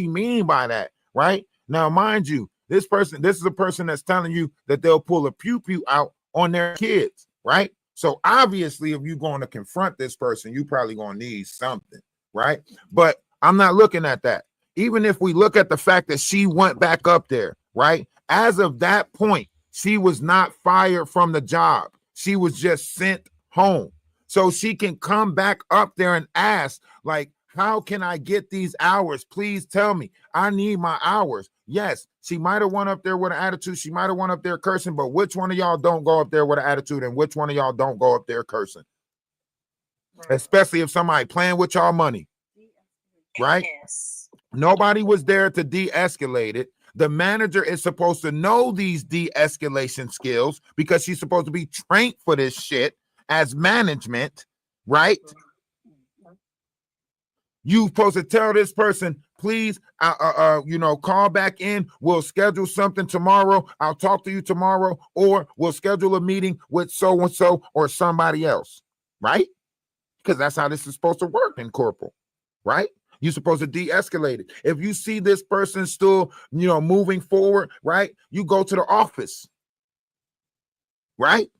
mean by that, right? Now, mind you, this is a person that's telling you that they'll pull a pew-pew out on their kids, right? So obviously, if you're going to confront this person, you probably going to need something, right? But I'm not looking at that. Even if we look at the fact that she went back up there, right? As of that point, she was not fired from the job. She was just sent home. So she can come back up there and ask, like, how can I get these hours? Please tell me. I need my hours. Yes, she might have went up there with an attitude. She might have went up there cursing, but which one of y'all don't go up there with an attitude and which one of y'all don't go up there cursing? Especially if somebody playing with y'all money, right? Yes. Nobody was there to de-escalate it. The manager is supposed to know these de-escalation skills because she's supposed to be trained for this shit as management, right? You're supposed to tell this person, please, call back in. We'll schedule something tomorrow. I'll talk to you tomorrow, or we'll schedule a meeting with so-and-so or somebody else, right? Because that's how this is supposed to work in corporal, right? You're supposed to de-escalate it. If you see this person still, moving forward, right? You go to the office, right?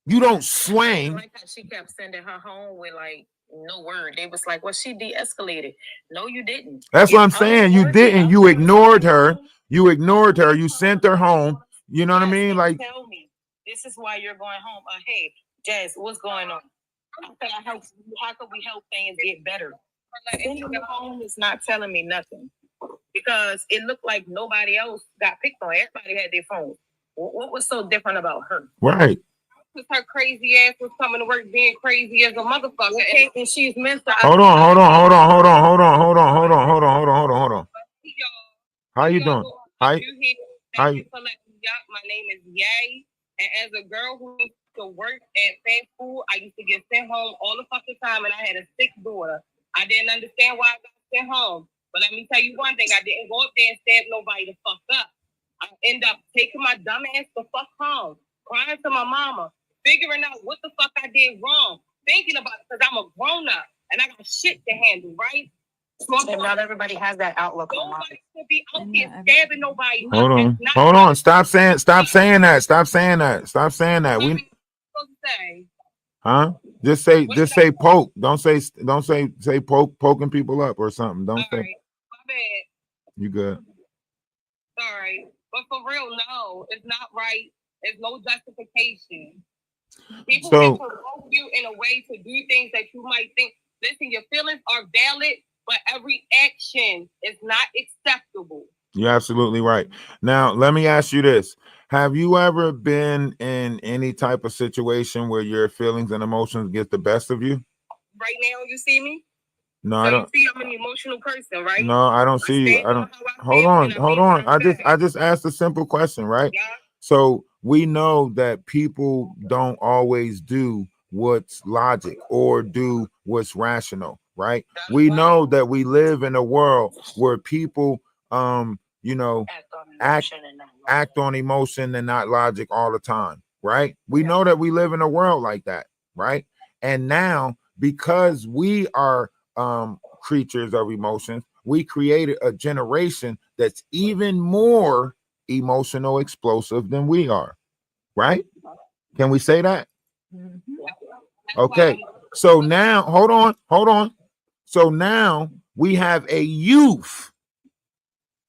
You don't swing. Like how she kept sending her home with like no word. They was like, well, she de-escalated. No, you didn't. That's what I'm saying. You didn't. You ignored her. You ignored her. You sent her home. You know what I mean? Like, tell me, this is why you're going home. Hey, Jazz, what's going on? How can we help things get better? Sending her home is not telling me nothing because it looked like nobody else got picked on. Everybody had their phone. What was so different about her? Right. because her crazy ass was coming to work being crazy as a motherfucker, and she's mental. Hold on. How you doing? How Thank you? you for letting me up. My name is Yay, and as a girl who used to work at fast food, I used to get sent home all the fucking time, and I had a sick daughter. I didn't understand why I got sent home, but let me tell you one thing: I didn't go up there and stab nobody the fuck up. I end up taking my dumb ass the fuck home, crying to my mama, figuring out what the fuck I did wrong, thinking about it because I'm a grown up and I got shit to handle, right? And not everybody has that outlook on life. Nobody should be out here stabbing nobody. Hold on. Stop saying that. We Say. huh? Just say poke. Don't say poking people up or something. Don't say. Right. My bad. You good. Sorry. But for real, no, it's not right. There's no justification. People can provoke you in a way to do things that you might think, listen, your feelings are valid, but every action is not acceptable. You're absolutely right. Now, let me ask you this. Have you ever been in any type of situation where your feelings and emotions get the best of you? Right now, you see me? No, So I don't. You see, I'm an emotional person, right? No, I don't see you. I don't. Hold on. I just asked a simple question, right? Yeah. So we know that people don't always do what's logic or do what's rational, right? We know that we live in a world where people, act on emotion and not logic all the time, right? We know that we live in a world like that, right? And now, because we are creatures of emotions, we created a generation that's even more emotional explosive than we are, right? Can we say that? Okay, so now hold on. So now we have a youth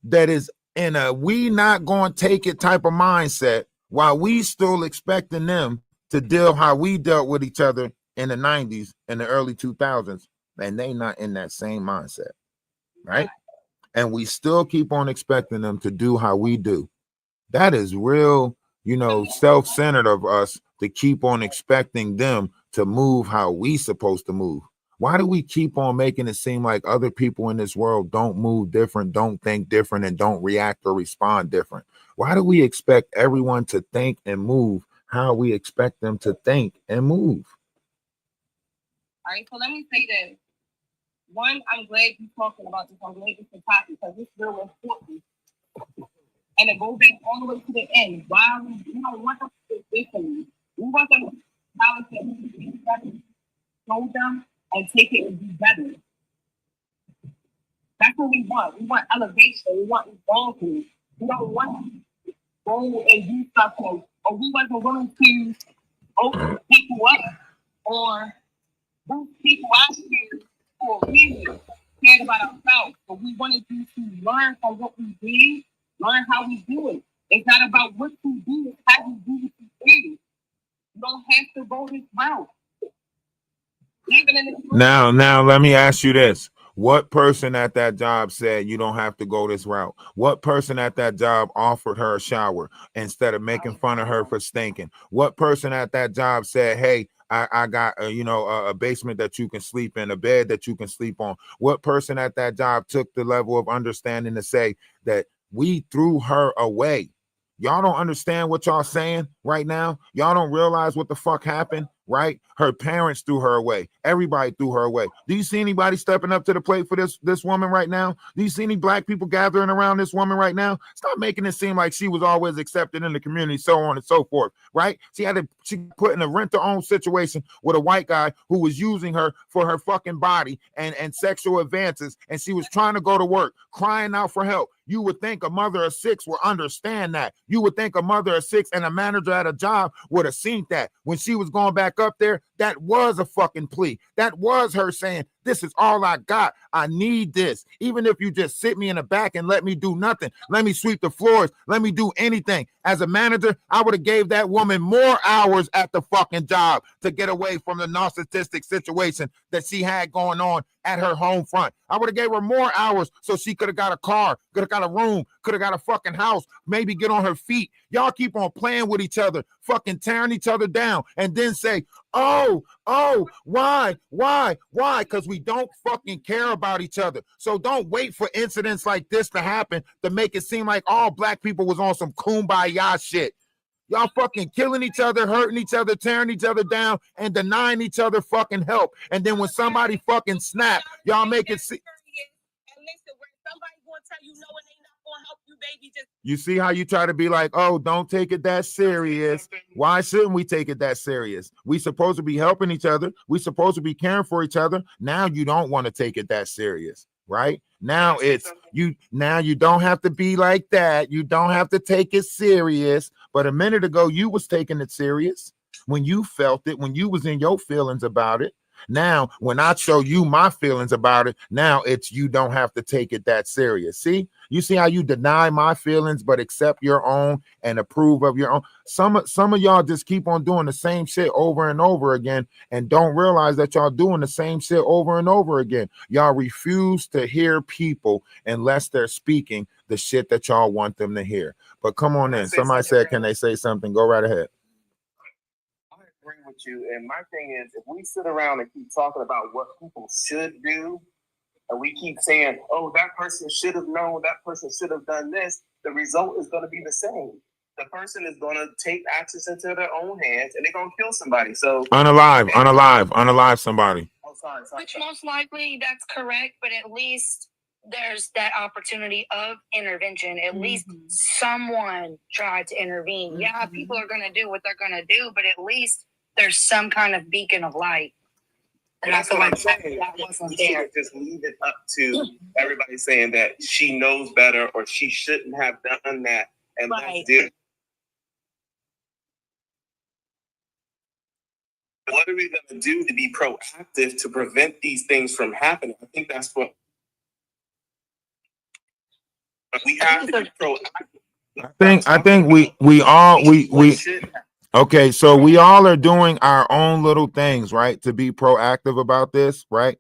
that is in a we not going to take it type of mindset, while we still expecting them to deal how we dealt with each other in the 90s and the early 2000s, and they not in that same mindset, right? And we still keep on expecting them to do how we do. That is real, self-centered of us to keep on expecting them to move how we supposed to move. Why do we keep on making it seem like other people in this world don't move different, don't think different, and don't react or respond different? Why do we expect everyone to think and move how we expect them to think and move? All right, so let me say this. One, I'm glad you're talking about this. I'm glad it's a topic because it's real important. And it goes back all the way to the end. Why we don't want them to think differently. We want them to balance it, show them, and take it and do better. That's what we want. We want elevation. We want evolvement. We don't want to go and do something, or we wasn't willing to open people up or boost people out here for a reason. Cared about ourselves, but we wanted you to learn from what we did, learn how we do it. It's not about what you do, it's how you do what you do. You don't have to go this route. Now, let me ask you this. What person at that job said you don't have to go this route? What person at that job offered her a shower instead of making fun of her for stinking? What person at that job said, hey, I got a basement that you can sleep in, a bed that you can sleep on? What person at that job took the level of understanding to say that we threw her away? Y'all don't understand what y'all saying right now. Y'all don't realize what the fuck happened, right? Her parents threw her away. Everybody threw her away. Do you see anybody stepping up to the plate for this woman right now? Do you see any black people gathering around this woman right now? Stop making it seem like she was always accepted in the community, so on and so forth, right? She put in a rent-to-own situation with a white guy who was using her for her fucking body and sexual advances, and she was trying to go to work, crying out for help. You would think a mother of six would understand that. You would think a mother of six and a manager at a job would have seen that. When she was going back up there, that was a fucking plea. That was her saying, this is all I got. I need this. Even if you just sit me in the back and let me do nothing, let me sweep the floors, let me do anything. As a manager, I would have gave that woman more hours at the fucking job to get away from the narcissistic situation that she had going on at her home front. I would have gave her more hours so she could have got a car, could have got a room, could have got a fucking house, maybe get on her feet. Y'all keep on playing with each other, fucking tearing each other down, and then say, oh, why? Because we don't fucking care about each other. So don't wait for incidents like this to happen to make it seem like all black people was on some kumbaya shit. Y'all fucking killing each other, hurting each other, tearing each other down, and denying each other fucking help. And then when somebody fucking snap, y'all make it see. You see how you try to be like, oh, don't take it that serious. Why shouldn't we take it that serious? We supposed to be helping each other. We supposed to be caring for each other. Now you don't want to take it that serious, right? Now it's you. Now you don't have to be like that. You don't have to take it serious. But a minute ago, you was taking it serious when you felt it, when you was in your feelings about it. Now, when I show you my feelings about it, now it's you don't have to take it that serious. See, you see how you deny my feelings but accept your own and approve of your own. Some of y'all just keep on doing the same shit over and over again and don't realize that y'all doing the same shit over and over again. Y'all refuse to hear people unless they're speaking the shit that y'all want them to hear. But come on in. Somebody said, can they say something? Go right ahead. Agree with you, and my thing is, if we sit around and keep talking about what people should do, and we keep saying, oh, that person should have known, that person should have done this, the result is going to be the same. The person is going to take actions into their own hands, and they're going to kill somebody. So unalive somebody. Oh, sorry. Which most likely that's correct, but at least there's that opportunity of intervention. At least someone tried to intervene. Yeah, people are going to do what they're going to do, but at least there's some kind of beacon of light. And that's what I'm saying. That wasn't there. Just leave it up to everybody saying that she knows better or she shouldn't have done that. And let's do. What are we going to do to be proactive to prevent these things from happening? I think that's what we have to be proactive. I think we okay, so we all are doing our own little things, right, to be proactive about this, right?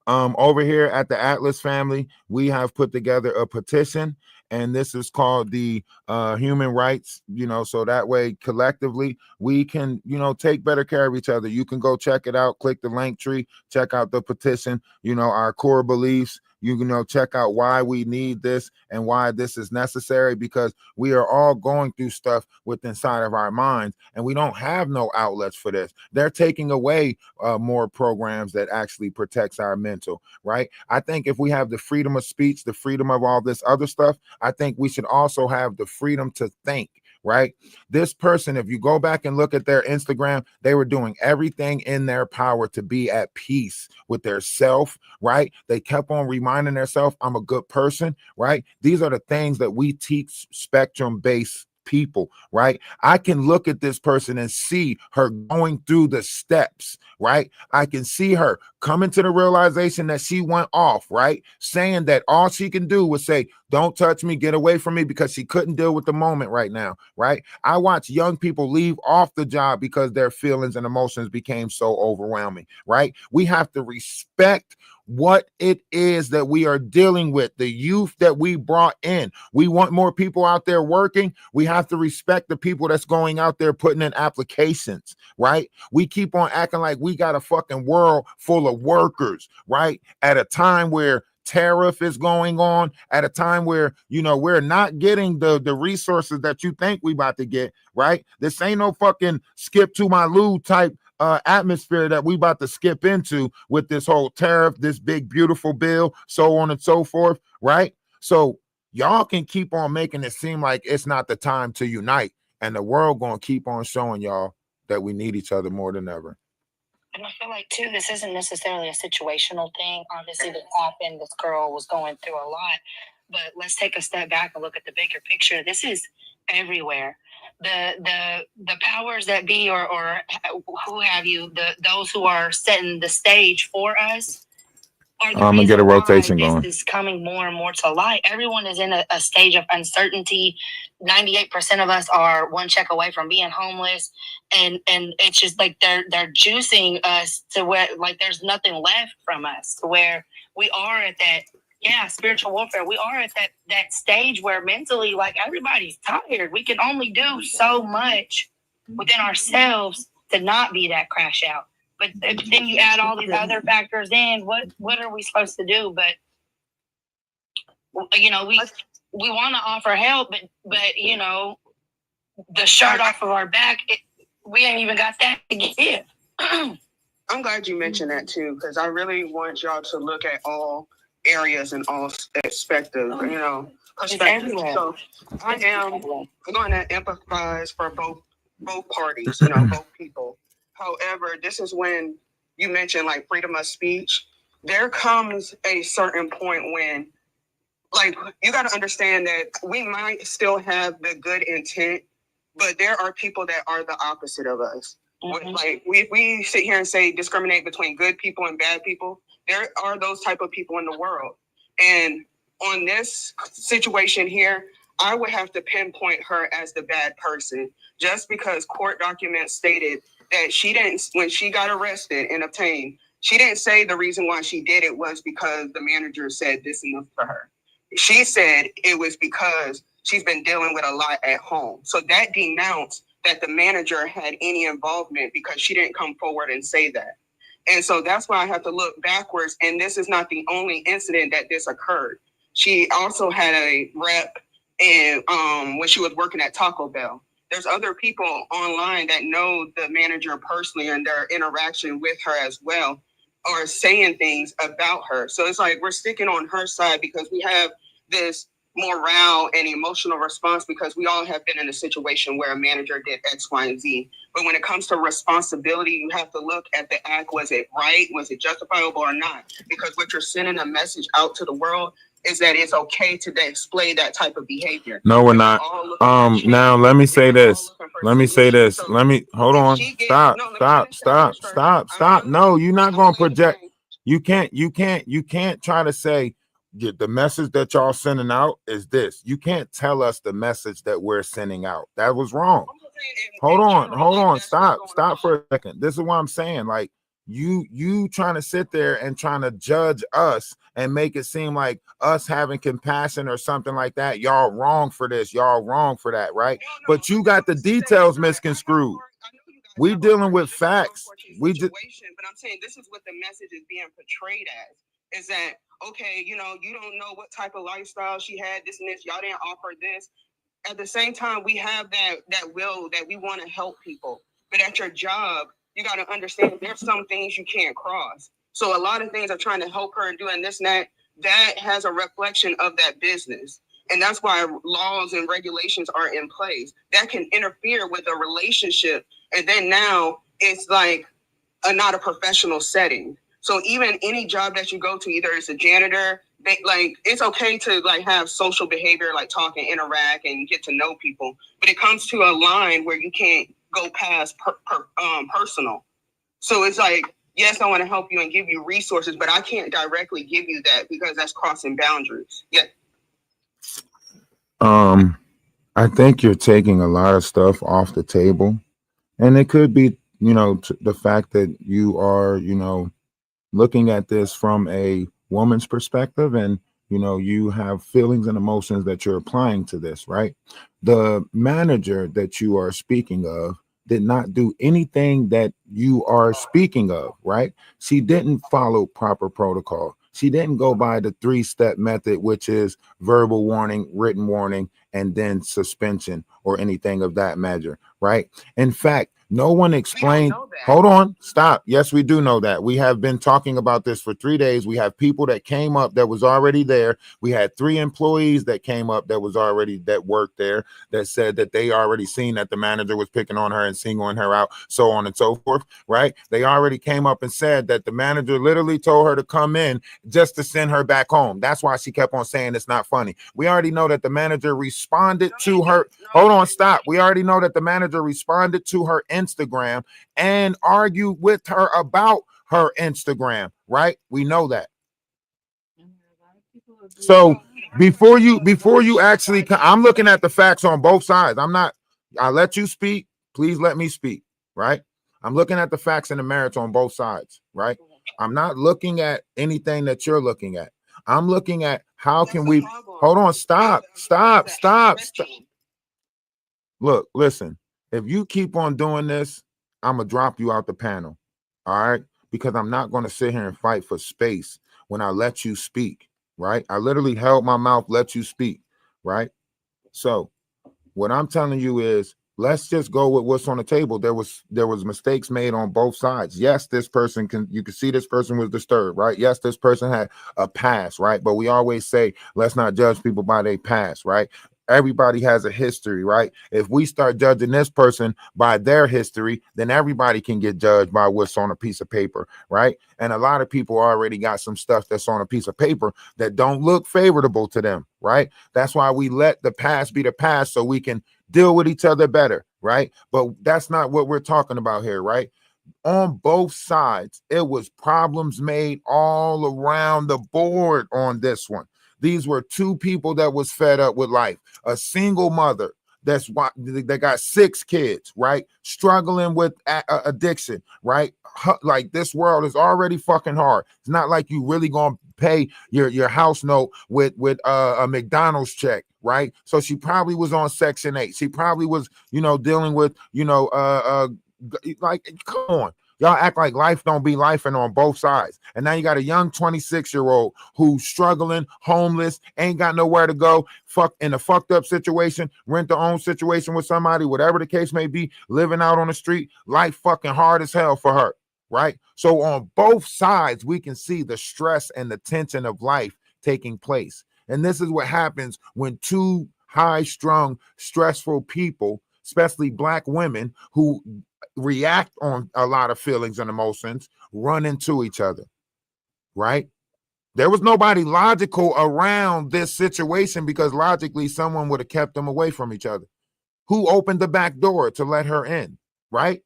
Over here at the Atlas family, we have put together a petition, and this is called the human rights, so that way collectively we can, take better care of each other. You can go check it out, click the link tree, check out the petition, our core beliefs. You can check out why we need this and why this is necessary, because we are all going through stuff within inside of our minds, and we don't have no outlets for this. They're taking away more programs that actually protects our mental, right? I think if we have the freedom of speech, the freedom of all this other stuff, I think we should also have the freedom to think. Right? This person, if you go back and look at their Instagram, they were doing everything in their power to be at peace with their self, right? They kept on reminding themselves, I'm a good person, right? These are the things that we teach spectrum-based people, right? I can look at this person and see her going through the steps, right? I can see her coming to the realization that she went off, right? Saying that all she can do was say, don't touch me, get away from me, because she couldn't deal with the moment right now, right? I watch young people leave off the job because their feelings and emotions became so overwhelming, right? We have to respect what it is that we are dealing with, the youth that we brought in. We want more people out there working. We have to respect the people that's going out there putting in applications, right? We keep on acting like we got a fucking world full of workers, right? At a time where tariff is going on, at a time where we're not getting the resources that you think we about to get, right? This ain't no fucking skip to my loo type atmosphere that we about to skip into with this whole tariff, this big beautiful bill, so on and so forth, right? So y'all can keep on making it seem like it's not the time to unite, and the world gonna keep on showing y'all that we need each other more than ever. And I feel like, too, this isn't necessarily a situational thing. Obviously, this happened. This girl was going through a lot. But let's take a step back and look at the bigger picture. This is everywhere. The powers that be, or who have you, those who are setting the stage for us, are the I'm gonna get a rotation going. This is coming more and more to light. Everyone is in a stage of uncertainty. 98% of us are one check away from being homeless, and it's just like they're juicing us to where like there's nothing left from us, to where we are at that yeah, spiritual warfare. We are at that stage where mentally, like, everybody's tired. We can only do so much within ourselves to not be that crash out. But then you add all these other factors in. What are we supposed to do? But you know, we want to offer help, but you know, the shirt off of our back, we ain't even got that to give. I'm glad you mentioned that too, because I really want y'all to look at all areas and all perspectives, you know, perspectives. So I'm going to empathize for both parties, you know, both people. However, this is when you mentioned like freedom of speech. There comes a certain point when, like, you got to understand that we might still have the good intent, but there are people that are the opposite of us. Like, we sit here and say discriminate between good people and bad people. There are those type of people in the world. And on this situation here, I would have to pinpoint her as the bad person, just because court documents stated that she didn't, when she got arrested and obtained, she didn't say the reason why she did it was because the manager said this enough for her. She said it was because she's been dealing with a lot at home. So that denounced that the manager had any involvement, because she didn't come forward and say that. And so that's why I have to look backwards. And this is not the only incident that this occurred. She also had a rep and when she was working at Taco Bell. There's other people online that know the manager personally, and their interaction with her as well are saying things about her. So it's like we're sticking on her side because we have this morale and emotional response, because we all have been in a situation where a manager did X, Y, and Z. But when it comes to responsibility, you have to look at the act. Was it right? Was it justifiable or not? Because what you're sending a message out to the world is that it's okay to display that type of behavior. No, we're not. Now let me say this. Let me say this. Let me hold on. Stop. No, you're not gonna project. You can't try to say the message that y'all sending out is this. You can't tell us the message that we're sending out. That was wrong. Hold on. Stop for a second. This is what I'm saying. Like, you trying to sit there and trying to judge us and make it seem like us having compassion or something like that. Y'all wrong for this. Y'all wrong for that, right? But you got the details misconstrued. We dealing with facts. We just. But I'm saying this is what the message is being portrayed as. Is that okay? You know, you don't know what type of lifestyle she had. This and this. Y'all didn't offer this. At the same time, we have that will that we want to help people. But at your job, you got to understand there's some things you can't cross. So a lot of things are trying to help her and doing this and that has a reflection of that business. And that's why laws and regulations are in place that can interfere with a relationship. And then now it's like not a professional setting. So even any job that you go to, either it's a janitor, like it's okay to like have social behavior, like talk and interact and get to know people. But it comes to a line where you can't go past personal. So it's like, yes, I want to help you and give you resources, but I can't directly give you that because that's crossing boundaries. Yeah. I think you're taking a lot of stuff off the table, and it could be, you know, the fact that you are, you know, looking at this from a woman's perspective, and you know, you have feelings and emotions that you're applying to this, right? The manager that you are speaking of did not do anything that you are speaking of, right? She didn't follow proper protocol. She didn't go by the 3-step method, which is verbal warning, written warning, and then suspension or anything of that measure, right? In fact, no one explained. Hold on, stop. Yes, we do know that. We have been talking about this for 3 days. We have people that came up that was already there. We had 3 employees that came up that worked there, that said that they already seen that the manager was picking on her and singling her out, so on and so forth, right? They already came up and said that the manager literally told her to come in just to send her back home. That's why she kept on saying it's not funny. We already know that the manager responded to her. Hold on, stop. We already know that the manager responded to her Instagram and argued with her about her Instagram, right? We know that. So before you actually, I'm looking at the facts on both sides. I'll let you speak. Please let me speak, right? I'm looking at the facts and the merits on both sides, right? I'm not looking at anything that you're looking at. I'm looking at how That's can the we problem. hold on, stop. Stretching. Look, listen, if you keep on doing this, I'm gonna drop you out the panel. All right, because I'm not gonna sit here and fight for space when I let you speak, right? I literally held my mouth, let you speak, right? So what I'm telling you is let's just go with what's on the table. There was mistakes made on both sides. Yes, this person you can see this person was disturbed, right? Yes, this person had a past, right? But we always say let's not judge people by their past, right? Everybody has a history, right? If we start judging this person by their history, then everybody can get judged by what's on a piece of paper, right? And a lot of people already got some stuff that's on a piece of paper that don't look favorable to them, right? That's why we let the past be the past so we can deal with each other better, right? But that's not what we're talking about here, right? On both sides, it was problems made all around the board on this one. These were two people that was fed up with life, a single mother that got 6 kids, right? Struggling with addiction, right? Like this world is already fucking hard. It's not like you really gonna pay your house note with a McDonald's check, right? So she probably was on Section 8. She probably was, dealing with, like, come on. Y'all act like life don't be lifing on both sides. And now you got a young 26-year-old who's struggling, homeless, ain't got nowhere to go, in a fucked up situation, rent their own situation with somebody, whatever the case may be, living out on the street, life fucking hard as hell for her, right? So on both sides, we can see the stress and the tension of life taking place. And this is what happens when two high-strung, stressful people, especially Black women who react on a lot of feelings and emotions, run into each other, right? There was nobody logical around this situation because logically someone would have kept them away from each other. Who opened the back door to let her in, right?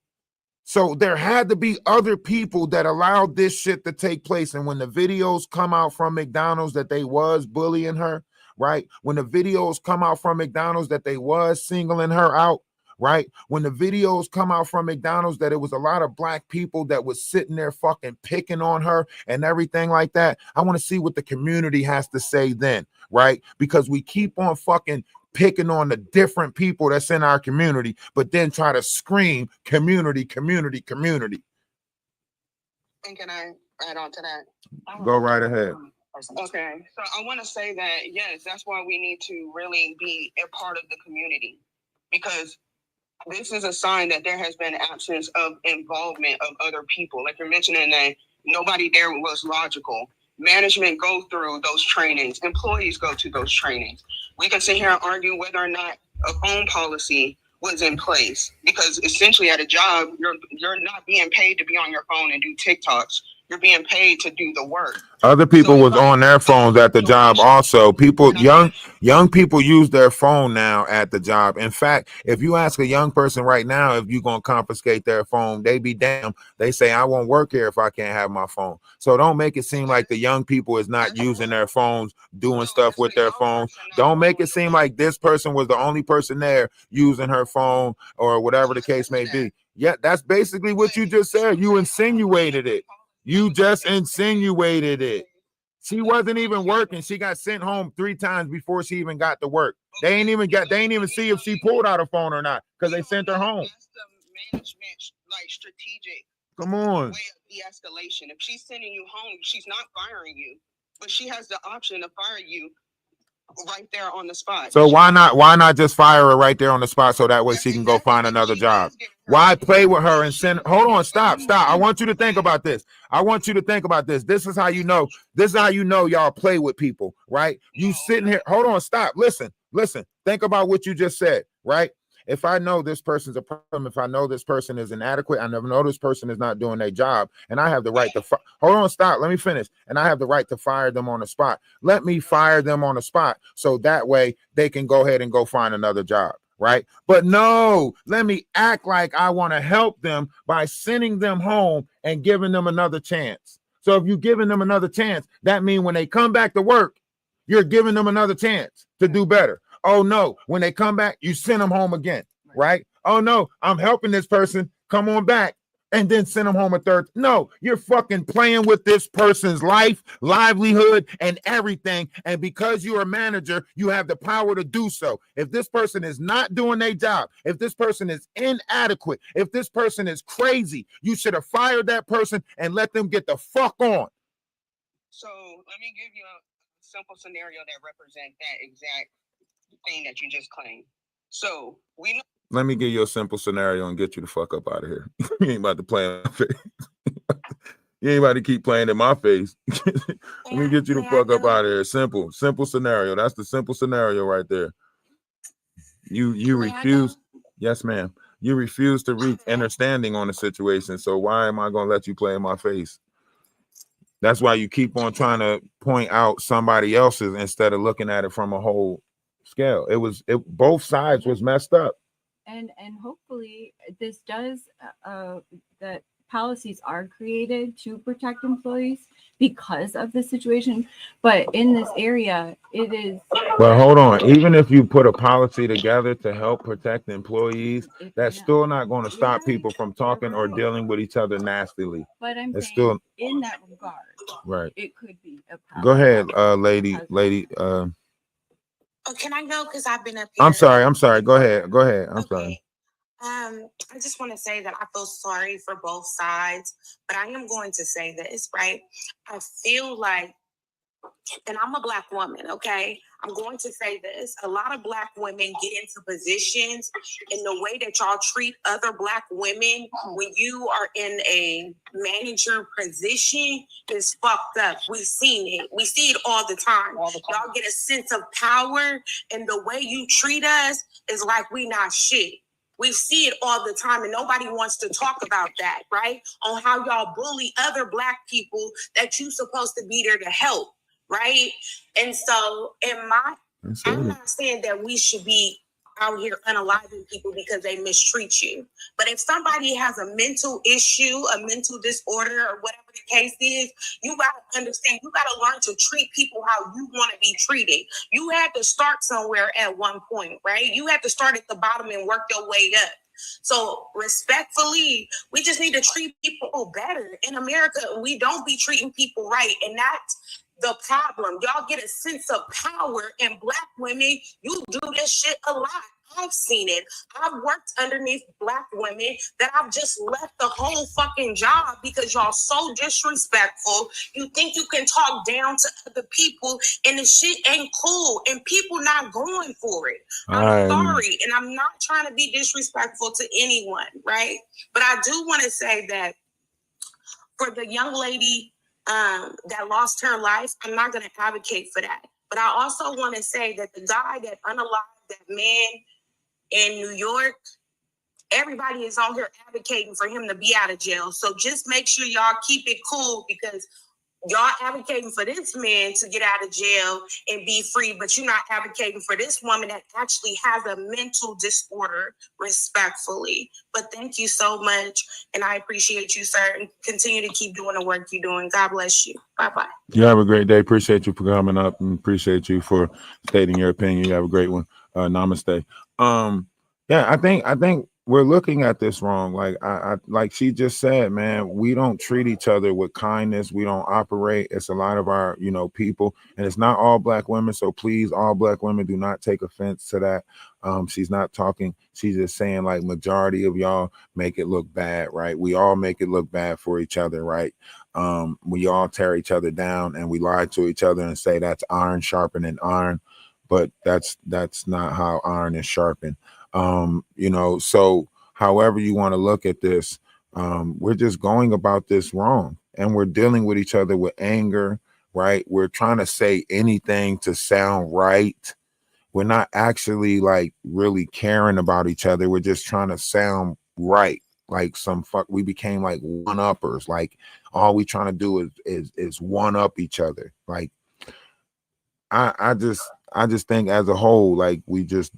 So there had to be other people that allowed this shit to take place. And when the videos come out from McDonald's that they was bullying her, right? When the videos come out from McDonald's that they was singling her out, right? When the videos come out from McDonald's that it was a lot of Black people that was sitting there fucking picking on her and everything like that, I want to see what the community has to say then, right? Because we keep on fucking picking on the different people that's in our community, but then try to scream community, community, community. And can I add on to that? Go right ahead. Okay, so I want to say that, yes, that's why we need to really be a part of the community, because this is a sign that there has been absence of involvement of other people. Like you're mentioning that nobody there was logical. Management go through those trainings. Employees go to those trainings. We can sit here and argue whether or not a phone policy was in place, because essentially at a job, you're not being paid to be on your phone and do TikToks. You're being paid to do the work. Other people was on their phones at the job also. Young people use their phone now at the job. In fact, if you ask a young person right now if you're going to confiscate their phone, they be damned. They say, I won't work here if I can't have my phone. So don't make it seem like the young people is not using their phones, doing stuff with their phones. Don't make it seem like this person was the only person there using her phone or whatever the case may be. Yeah, that's basically what you just said. You insinuated it. You just insinuated it. She wasn't even working. She got sent home 3 times before she even got to work. They ain't even see if she pulled out a phone or not because they sent her home. That's the management, like, strategic Come on. way of de-escalation. If she's sending you home, she's not firing you, but she has the option to fire you right there on the spot. So why not just fire her right there on the spot so that way she can go find another job? Why play with her and send? Hold on, stop. I want you to think about this. This is how you know. Y'all play with people, right? You sitting here. Hold on, stop. Listen. Think about what you just said, right? If I know this person's a problem, if I know this person is inadequate, I never know this person is not doing their job, and I have the right to hold on, stop. Let me finish. And I have the right to fire them on the spot. Let me fire them on the spot so that way they can go ahead and go find another job, right? But no, let me act like I want to help them by sending them home and giving them another chance. So if you're giving them another chance, that means when they come back to work, you're giving them another chance to do better. Oh no, when they come back, you send them home again, right? Oh no, I'm helping this person. Come on back. and then send them home a third. No, you're fucking playing with this person's life, livelihood, and everything. And because you're a manager, you have the power to do so. If this person is not doing their job, if this person is inadequate, if this person is crazy, you should have fired that person and let them get the fuck on. So let me give you a simple scenario that represents that exact thing that you just claimed. So we know. Let me give you a simple scenario and get you the fuck up out of here. You ain't about to play in my face. You ain't about to keep playing in my face. Let me get you the fuck up out of here. Simple scenario. That's the simple scenario right there. You refuse. Yes, ma'am. You refuse to reach understanding on the situation. So why am I gonna let you play in my face? That's why you keep on trying to point out somebody else's instead of looking at it from a whole scale. Both sides was messed up. And hopefully this does that policies are created to protect employees because of the situation. But in this area, it is. But hold on, even if you put a policy together to help protect employees, that's still not going to stop people from talking or dealing with each other nastily. But I'm it's saying still in that regard, right. It could be a policy. Go ahead, lady. Oh, can I go? Because I've been up here. I'm sorry. Go ahead. I'm sorry. I just want to say that I feel sorry for both sides, but I am going to say this, right? I feel like, and I'm a Black woman, okay? I'm going to say this. A lot of Black women get into positions in the way that y'all treat other Black women when you are in a manager position is fucked up. We've seen it. We see it all the time. Y'all get a sense of power, and the way you treat us is like we not shit. We see it all the time, and nobody wants to talk about that, right? On how y'all bully other Black people that you supposed to be there to help. Right. And so I'm not saying that we should be out here unaliving people because they mistreat you. But if somebody has a mental issue, a mental disorder, or whatever the case is, you got to understand, you got to learn to treat people how you want to be treated. You had to start somewhere at one point, right? You had to start at the bottom and work your way up. So respectfully, we just need to treat people better. In America, we don't be treating people right. And that's the problem. Y'all get a sense of power, and Black women, you do this shit a lot. I've seen it. I've worked underneath Black women that I've just left the whole fucking job because y'all so disrespectful. You think you can talk down to other people, and the shit ain't cool, and people not going for it. I'm sorry, and I'm not trying to be disrespectful to anyone, right? But I do want to say that for the young lady that lost her life, I'm not going to advocate for that. But I also want to say that the guy that unalived that man in New York, everybody is on here advocating for him to be out of jail. So just make sure y'all keep it cool, because y'all advocating for this man to get out of jail and be free, but you're not advocating for this woman that actually has a mental disorder, respectfully. But thank you so much, and I appreciate you, sir, and continue to keep doing the work you're doing. God bless you. Bye-bye. You have a great day. Appreciate you for coming up, and appreciate you for stating your opinion. You have a great one. Namaste. Yeah, I think we're looking at this wrong. Like I like she just said, man, we don't treat each other with kindness. We don't operate. It's a lot of our, people, and it's not all Black women. So please, all Black women, do not take offense to that. She's not talking. She's just saying, like, majority of y'all make it look bad, right? We all make it look bad for each other, right? We all tear each other down, and we lie to each other and say that's iron sharpening iron, but that's not how iron is sharpened. So however you want to look at this, we're just going about this wrong, and we're dealing with each other with anger, right? We're trying to say anything to sound right. We're not actually like really caring about each other. We're just trying to sound right. Like we became like one-uppers. Like all we trying to do is one up each other. Like I just think as a whole, like we just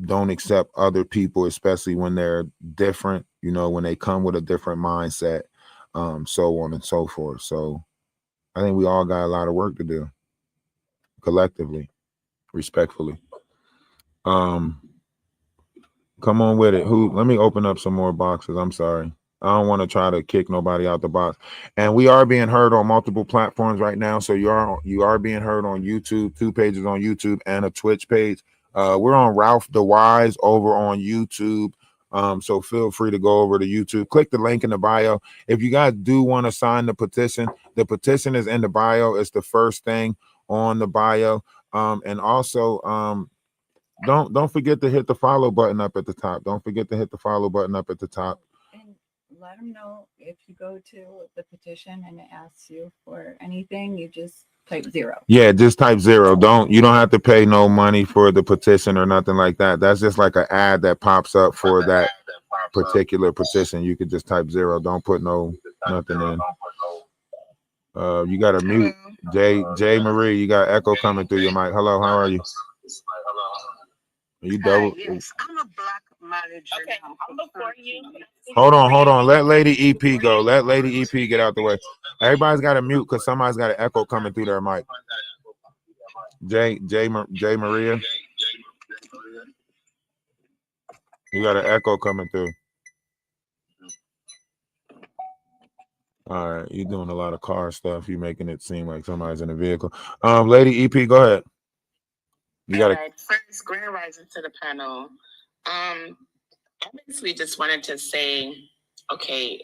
don't accept other people, especially when they're different, when they come with a different mindset, so on and so forth. So I think we all got a lot of work to do collectively, respectfully. Come on with it. Let me open up some more boxes. I'm sorry. I don't want to try to kick nobody out the box. And we are being heard on multiple platforms right now. So you are being heard on YouTube, 2 pages on YouTube and a Twitch page. We're on Ralph the Wise over on YouTube. So feel free to go over to YouTube. Click the link in the bio. If you guys do want to sign the petition is in the bio. It's the first thing on the bio. And also don't forget to hit the follow button up at the top. Don't forget to hit the follow button up at the top. And let them know if you go to the petition and it asks you for anything, you just type 0. Yeah, just type 0. You don't have to pay no money for the petition or nothing like that. That's just like an ad that pops up for that particular petition. You could just type 0. Don't put nothing in. You got to mute. Jay Marie, you got echo coming through your mic. Hello, how are you? Are you double? Yes, I'm a black manager. Okay, I'll look for you. Hold on. Let Lady EP go. Let Lady EP get out the way. Everybody's got to mute because somebody's got an echo coming through their mic. Jay Maria. You got an echo coming through. All right, you're doing a lot of car stuff. You're making it seem like somebody's in a vehicle. Lady EP, go ahead. You got to first grand rising to the panel. I basically just wanted to say, okay,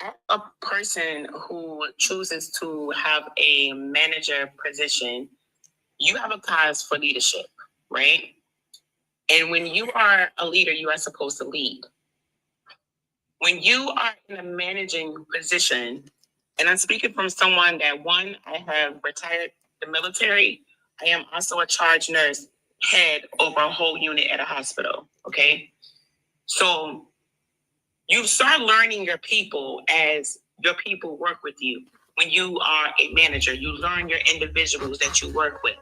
as a person who chooses to have a manager position, you have a cause for leadership, right? And when you are a leader, you are supposed to lead. When you are in a managing position, and I'm speaking from someone that, one, I have retired the military. I am also a charge nurse, head over a whole unit at a hospital, okay? So you start learning your people as your people work with you. When you are a manager, you learn your individuals that you work with.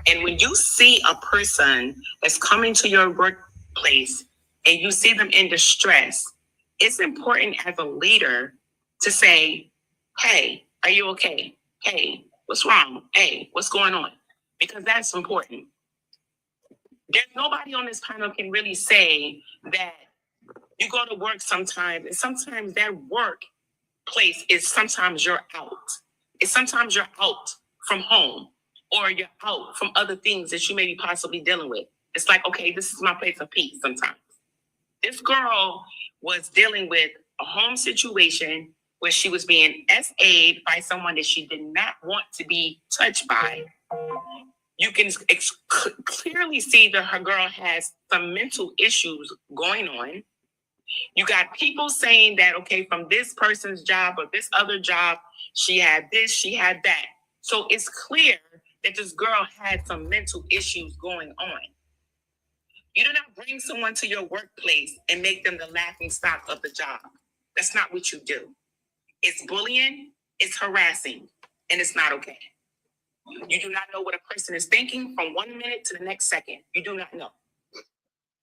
And when you see a person that's coming to your workplace and you see them in distress, it's important as a leader to say, hey, are you okay? Hey, what's wrong? Hey, what's going on? Because that's important. There's nobody on this panel can really say that you go to work sometimes, and sometimes that workplace is sometimes you're out. It's sometimes you're out from home, or you're out from other things that you may be possibly dealing with. It's like, okay, this is my place of peace sometimes. This girl was dealing with a home situation where she was being SA'd by someone that she did not want to be touched by. You can clearly see that her girl has some mental issues going on. You got people saying that, okay, from this person's job or this other job, she had this, she had that. So it's clear that this girl had some mental issues going on. You do not bring someone to your workplace and make them the laughing stock of the job. That's not what you do. It's bullying, it's harassing, and it's not okay. You do not know what a person is thinking from 1 minute to the next second. You do not know.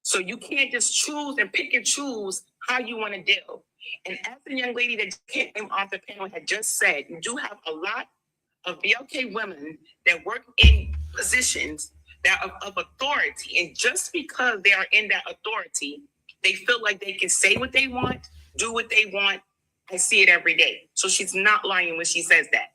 So you can't just choose and pick and choose how you want to deal. And as the young lady that came off the panel had just said, you do have a lot of BLK women that work in positions that of authority. And just because they are in that authority, they feel like they can say what they want, do what they want. I see it every day. So she's not lying when she says that.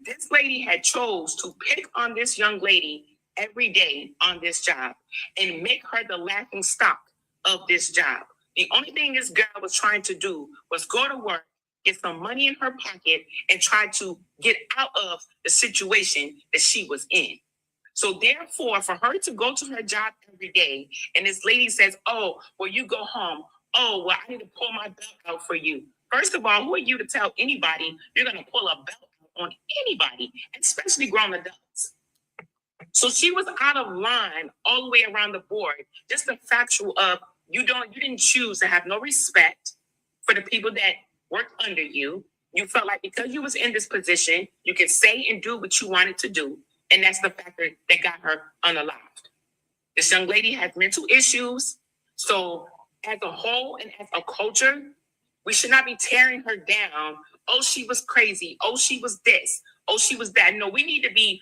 This lady had chose to pick on this young lady every day on this job and make her the laughing stock of this job. The only thing this girl was trying to do was go to work, get some money in her pocket, and try to get out of the situation that she was in. So therefore, for her to go to her job every day, and this lady says, oh, well, you go home. Oh, well, I need to pull my belt out for you. First of all, who are you to tell anybody you're going to pull a belt on anybody, especially grown adults? So she was out of line all the way around the board. Just the factual of you didn't choose to have no respect for the people that worked under you. You felt like because you was in this position, you could say and do what you wanted to do. And that's the factor that got her unalived. This young lady has mental issues. So as a whole and as a culture, we should not be tearing her down. Oh, she was crazy. Oh, she was this. Oh, she was that. No, we need to be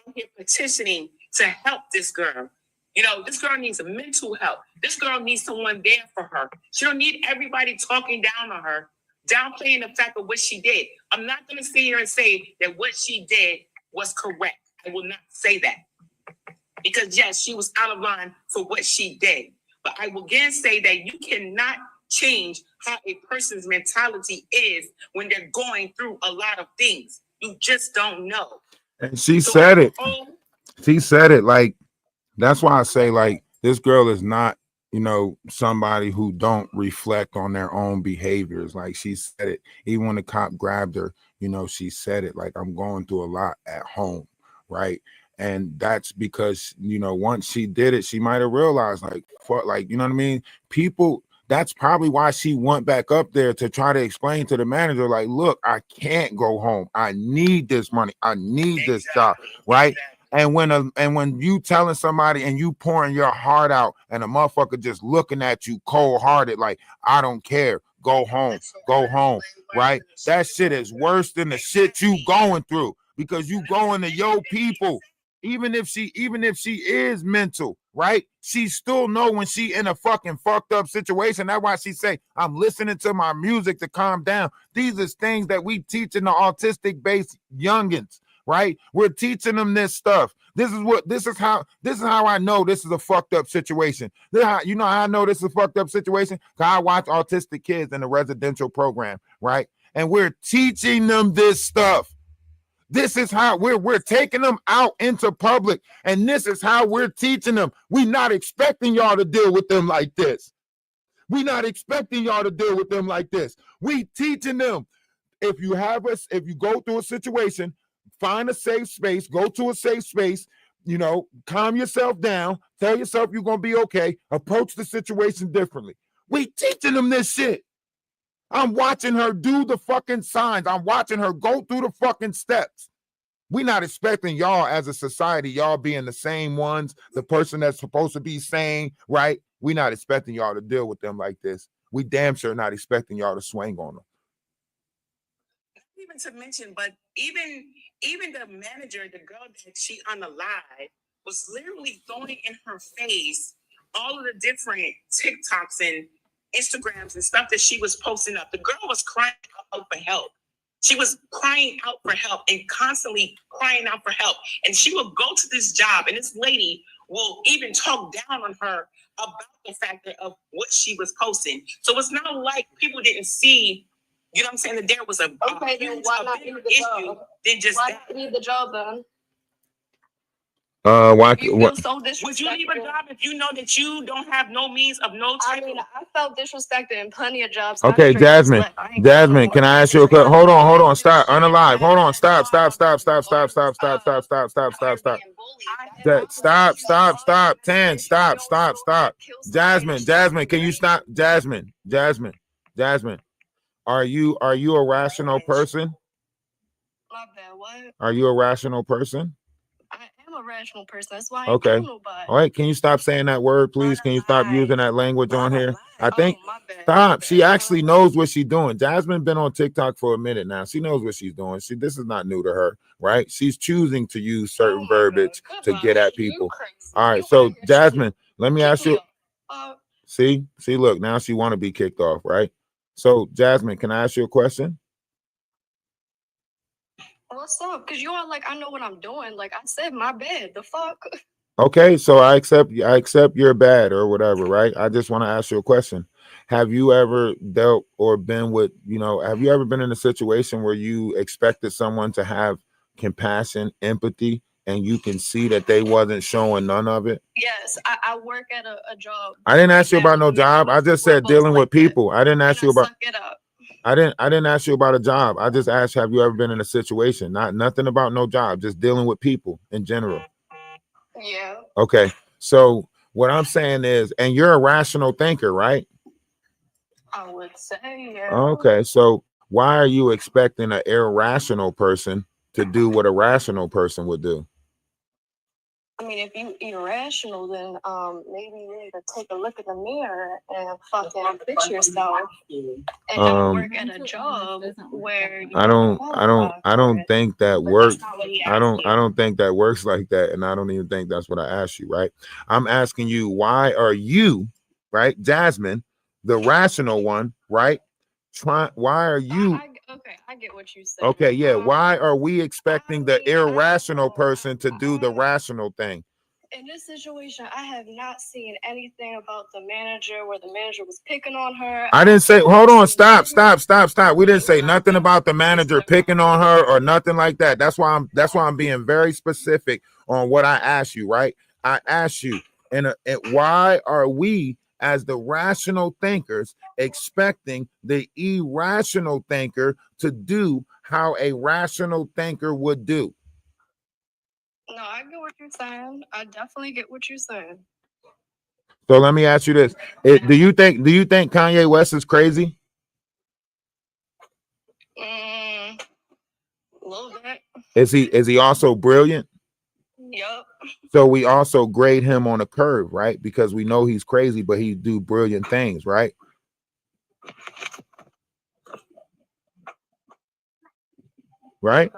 out here petitioning to help this girl. You know, this girl needs mental help. This girl needs someone there for her. She don't need everybody talking down on her, downplaying the fact of what she did. I'm not going to sit here and say that what she did was correct. I will not say that. Because yes, she was out of line for what she did. But I will again say that you cannot change how a person's mentality is when they're going through a lot of things. You just don't know. And she said it. She said it. Like, that's why I say, like, this girl is not, you know, somebody who don't reflect on their own behaviors. Like, she said it. Even when the cop grabbed her, you know, she said it. Like, I'm going through a lot at home, right? And that's because, you know, once she did it, she might have realized, like, fuck, like, you know what I mean? People, that's probably why she went back up there to try to explain to the manager, like, look, I can't go home. I need this money. I need this job, right? And when you telling somebody and you pouring your heart out and a motherfucker just looking at you cold-hearted, like, I don't care, go home, right? That shit is worse than the shit you going through, because you going to your people. Even if she is mental, right? She still know when she in a fucking fucked up situation. That's why she say, I'm listening to my music to calm down. These are things that we teaching the autistic based youngins, right? We're teaching them this stuff. This is how I know this is a fucked up situation. You know how I know this is a fucked up situation? Because I watch autistic kids in the residential program, right? And we're teaching them this stuff. This is how we're taking them out into public, and this is how we're teaching them. We're not expecting y'all to deal with them like this. We're not expecting y'all to deal with them like this. We teaching them. If you go through a situation, find a safe space, go to a safe space, you know, calm yourself down, tell yourself you're gonna be okay, approach the situation differently. We teaching them this shit. I'm watching her do the fucking signs. I'm watching her go through the fucking steps. We're not expecting y'all as a society, y'all being the same ones, the person that's supposed to be sane, right? We're not expecting y'all to deal with them like this. We damn sure not expecting y'all to swing on them. Even to mention, but even the manager, the girl that she unalived, was literally throwing in her face all of the different TikToks and Instagrams and stuff that she was posting up. The girl was crying out for help. She was crying out for help and constantly crying out for help. And she would go to this job, and this lady will even talk down on her about the fact of what she was posting. So it's not like people didn't see, you know what I'm saying, that there was a bigger issue than just that. Why leave the job then? Why? You feel so disrespected. Would you leave a job if you know that you don't have no means of no type? I mean, I felt disrespected in plenty of jobs. Okay, Jasmine, can I ask you a question? Hold on, stop, unalive. Hold on, stop. Jasmine, can you stop? Jasmine, are you a rational person? My bad, what? Are you a rational person? I am a rational person. That's why I Okay. ain't nobody. All right. Can you stop saying that word, please? Can you stop using that language on here? I think stop. She actually knows what she's doing. Jasmine been on TikTok for a minute now. She knows what she's doing. This is not new to her, right? She's choosing to use certain verbiage to get at people. All right. So Jasmine, let me ask you. See, look, now she want to be kicked off, right? So Jasmine, can I ask you a question? What's up? Because you are like, I know what I'm doing. Like I said, my bad. The fuck? Okay, so I accept you're bad or whatever, right? I just want to ask you a question. Have you ever dealt or been with, have you ever been in a situation where you expected someone to have compassion, empathy, and you can see that they wasn't showing none of it? Yes, I work at a job. I didn't ask you about no job. I just said dealing with people. I didn't ask you about. Suck it up. I didn't ask you about a job. I just asked, have you ever been in a situation? Nothing about no job, just dealing with people in general. Yeah. Okay. So what I'm saying is, and you're a rational thinker, right? I would say, yeah. Okay. So why are you expecting an irrational person to do what a rational person would do? I mean, if you irrational, then maybe you need to take a look in the mirror and fucking fix yourself and don't work at a job where you I don't think that works. That's not what he I asked you. don't think that works like that. And I don't even think that's what I asked you, right? I'm asking you, why are you, right, Jasmine, the rational one, right? Why are you okay, I get what you said. okay? Yeah, why are we expecting the irrational person to do the rational thing? In this situation, I have not seen anything about the manager where the manager was picking on her. I didn't say, hold on, stop. We didn't say nothing about the manager picking on her or nothing like that. That's why I'm being very specific on what I asked you, right? I asked you, and why are we as the rational thinkers expecting the irrational thinker to do how a rational thinker would do? No, I get what you're saying. I definitely get what you're saying. So let me ask you this: do you think Kanye West is crazy? A little bit. Is he also brilliant? Yep. So we also grade him on a curve, right? Because we know he's crazy, but he do brilliant things, right? Right?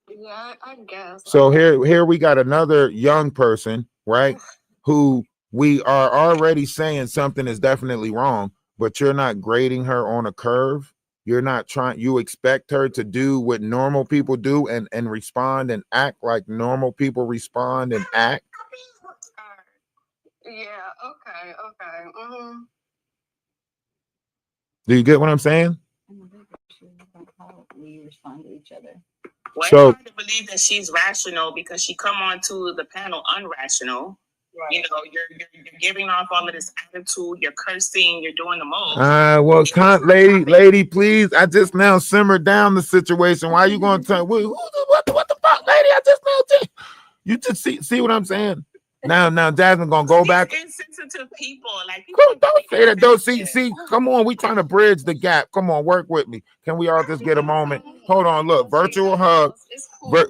Yeah, I guess. So here we got another young person, right? Who we are already saying something is definitely wrong, but you're not grading her on a curve. You're not trying, you expect her to do what normal people do and respond and act like normal people respond and act. Yeah, okay. Do you get what I'm saying? How we respond to each other. Well, So- it's hard to believe that she's rational because she come on to the panel unrational. Right. You know, you're giving off all of this attitude. You're cursing. You're doing the most. Well, lady, please. I just now simmered down the situation. Why are you going to tell what the fuck, lady? I just now you just see what I'm saying. Now Jasmine gonna go back. Insensitive people, like Don't say that. Don't see. Come on, we trying to bridge the gap. Come on, work with me. Can we all just get a moment? Hold on. Look, virtual hug,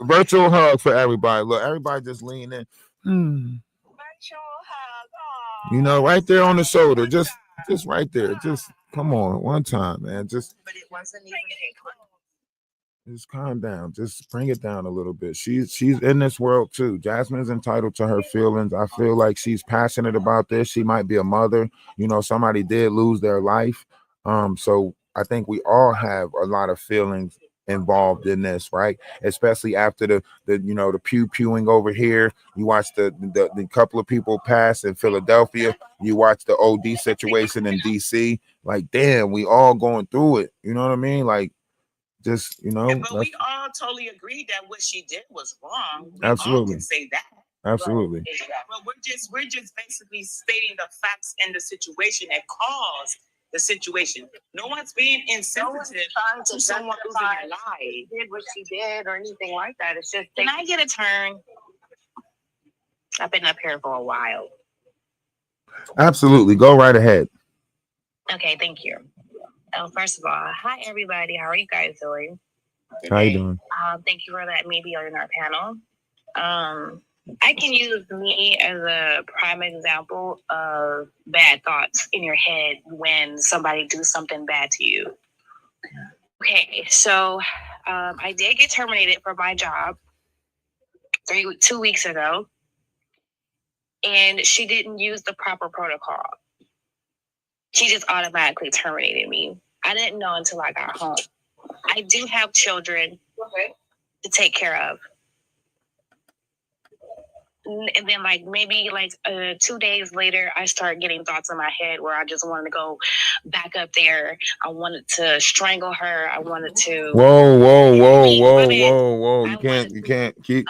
virtual hug for everybody. Look, everybody just lean in. You know, right there on the shoulder, just right there. Just come on, one time, man. Just calm down. Just bring it down a little bit. She's in this world too. Jasmine is entitled to her feelings. I feel like she's passionate about this. She might be a mother. You know, somebody did lose their life. So I think we all have a lot of feelings involved in this, right? Especially after the pew-pewing over here. You watch the couple of people pass in Philadelphia. You watch the OD situation in DC. Like, damn, we all going through it. You know what I mean? Like, just, you know. Yeah, but we all totally agreed that what she did was wrong. We Absolutely. all can say that. Absolutely. But we're just basically stating the facts in the situation that caused the situation. No one's being insensitive to someone losing their life. Did what she did or anything like that. It's just. Can I get a turn? I've been up here for a while. Absolutely. Go right ahead. Okay, thank you. First of all, hi everybody. How are you guys doing? How you doing? Thank you for letting me be on our panel. I can use me as a prime example of bad thoughts in your head when somebody do something bad to you. Okay, so I did get terminated from my job 2 weeks ago, and she didn't use the proper protocol. She just automatically terminated me. I didn't know until I got home. I do have children to take care of. And then maybe 2 days later, I start getting thoughts in my head where I just wanted to go back up there. I wanted to strangle her. I wanted to. Whoa. You can't keep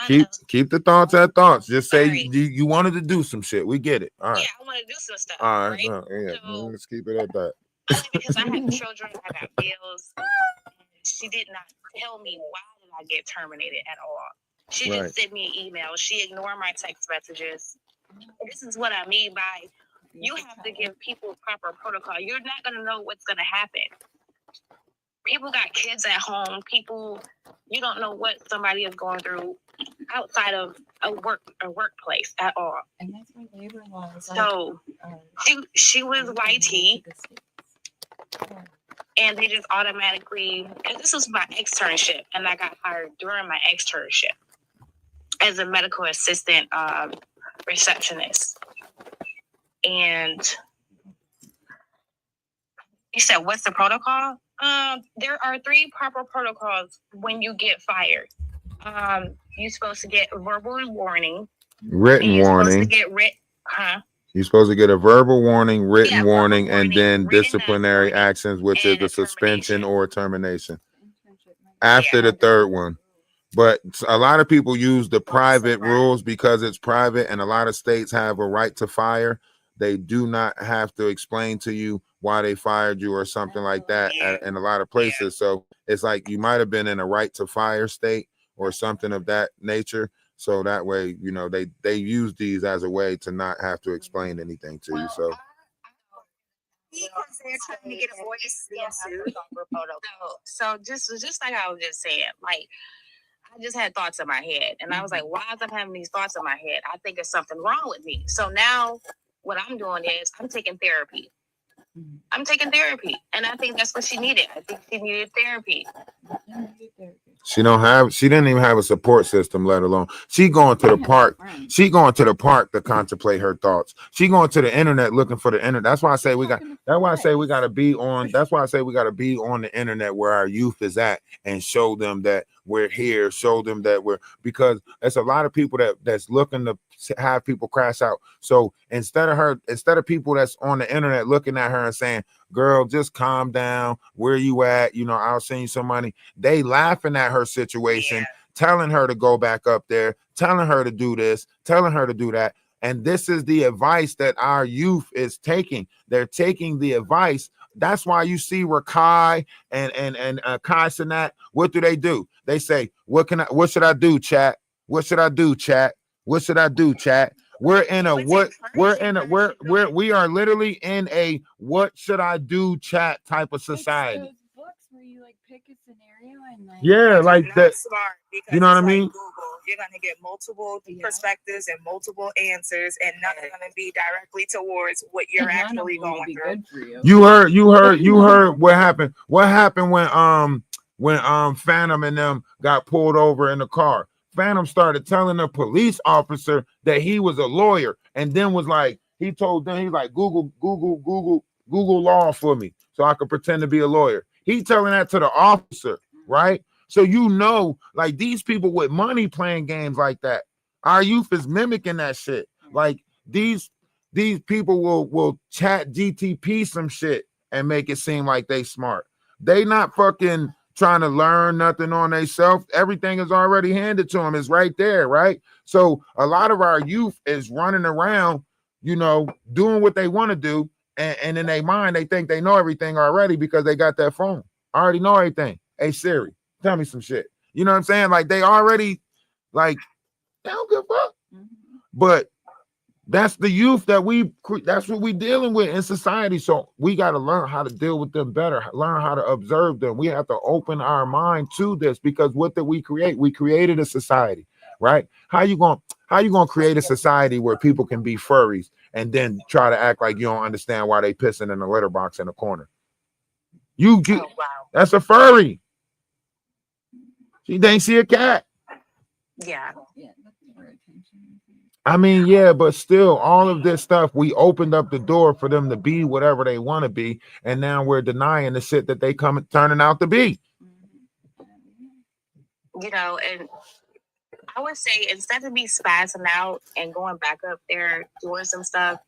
the thoughts at thoughts. Just say you wanted to do some shit. We get it. All right. Yeah, I want to do some stuff. All right. Right? So, let's keep it at that. Only because I have children, I got bills. She did not tell me why did I get terminated at all. She just sent me an email. She ignored my text messages. This is what I mean by you have to give people proper protocol. You're not going to know what's going to happen. People got kids at home. You don't know what somebody is going through. outside of a workplace at all. And that's why labor laws. So she was YT, and they just automatically. And this was my externship, and I got hired during my externship as a medical assistant receptionist. And you said, what's the protocol? There are 3 proper protocols when you get fired. You're supposed to get a verbal warning. Written warning. You're supposed to get a verbal warning, written warning, and then disciplinary actions, which is the suspension or termination. After the third one. But a lot of people use the private rules because it's private, and a lot of states have a right to fire. They do not have to explain to you why they fired you or something like that in a lot of places. So it's like you might have been in a right to fire state or something of that nature. So that way, you know, they use these as a way to not have to explain anything to you. So Because they're trying to get avoidance being sued. So just like I was just saying, like I just had thoughts in my head, and I was like, why am I having these thoughts in my head? I think there's something wrong with me. So now what I'm doing is I'm taking therapy. I'm taking therapy, and I think that's what she needed. I think she needed therapy. she didn't even have a support system, let alone she going to the park. She going to the park to contemplate her thoughts. She going to the internet looking for the internet. That's why I say we got to be on the internet where our youth is at and show them that we're here, show them that because there's a lot of people that's looking to have people crash out. So instead of people that's on the internet looking at her and saying, girl, just calm down, where you at, you know, I'll send you some money, they laughing at her situation, telling her to go back up there, telling her to do this, telling her to do that. And this is the advice that our youth is taking. They're taking the advice. That's why you see Rakai and Kai Cenat. What do? They say, what should I do, chat? What should I do, chat? What should I do, chat? We are literally in a what should I do chat type of society. Those books where you like pick a scenario and like like that. Smart, because you know what I it's mean? like Google. You're gonna get multiple perspectives and multiple answers, and none are gonna be directly towards what you're actually going through. You heard what happened. What happened when Phantom and them got pulled over in the car? Phantom started telling the police officer that he was a lawyer, and then was like, he told them, he's like, Google law for me so I could pretend to be a lawyer. He telling that to the officer, right? So you know, like these people with money playing games like that. Our youth is mimicking that shit. Like these people will chat GTP some shit and make it seem like they smart. They not fucking trying to learn nothing on themselves. Everything is already handed to them. It's right there, right? So a lot of our youth is running around, you know, doing what they want to do, and in their mind they think they know everything already because they got that phone. I already know everything. Hey Siri, tell me some shit. You know what I'm saying? Like they already, like, they don't give a fuck. But that's the youth that's what we dealing with in society. So we got to learn how to deal with them better, learn how to observe them. We have to open our mind to this, because what did we create? We created a society, right? How you gonna create a society where people can be furries and then try to act like you don't understand why they pissing in the litter box in the corner? That's a furry. She ain't see a cat. Yeah. I mean, yeah, but still, all of this stuff, we opened up the door for them to be whatever they want to be, and now we're denying the shit that they turning out to be. You know, and I would say instead of me spazzing out and going back up there doing some stuff,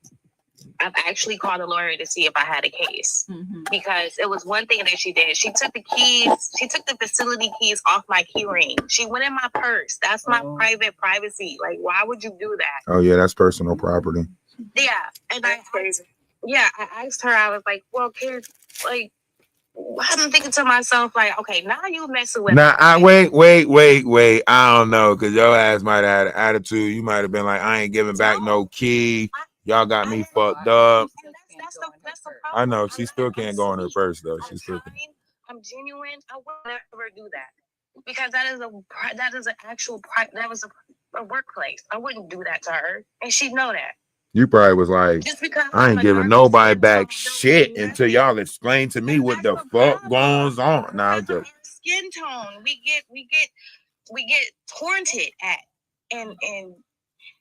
I've actually called a lawyer to see if I had a case, because it was one thing that she did. She took the keys, she took the facility keys off my key ring. She went in my purse. That's my private privacy. Like, why would you do that? Oh yeah, that's personal property. Yeah, and that's crazy. Yeah, I asked her. I was like, "Well, kid, like, I'm thinking to myself, like, okay, now you messing with." Now, wait. I don't know, because your ass might have had an attitude. You might have been like, I ain't giving back no key. Y'all got me fucked up. That's the problem. I know she still can't go in her purse though. She still can't. I'm genuine. I would never do that, because that is an actual that was a a workplace. I wouldn't do that to her, and she'd know that. You probably was like, Just because I ain't I'm a giving nurse nobody and back don't shit mean until nothing. y'all explain to me what the fuck goes on. Now, Because of our skin tone, we get taunted at and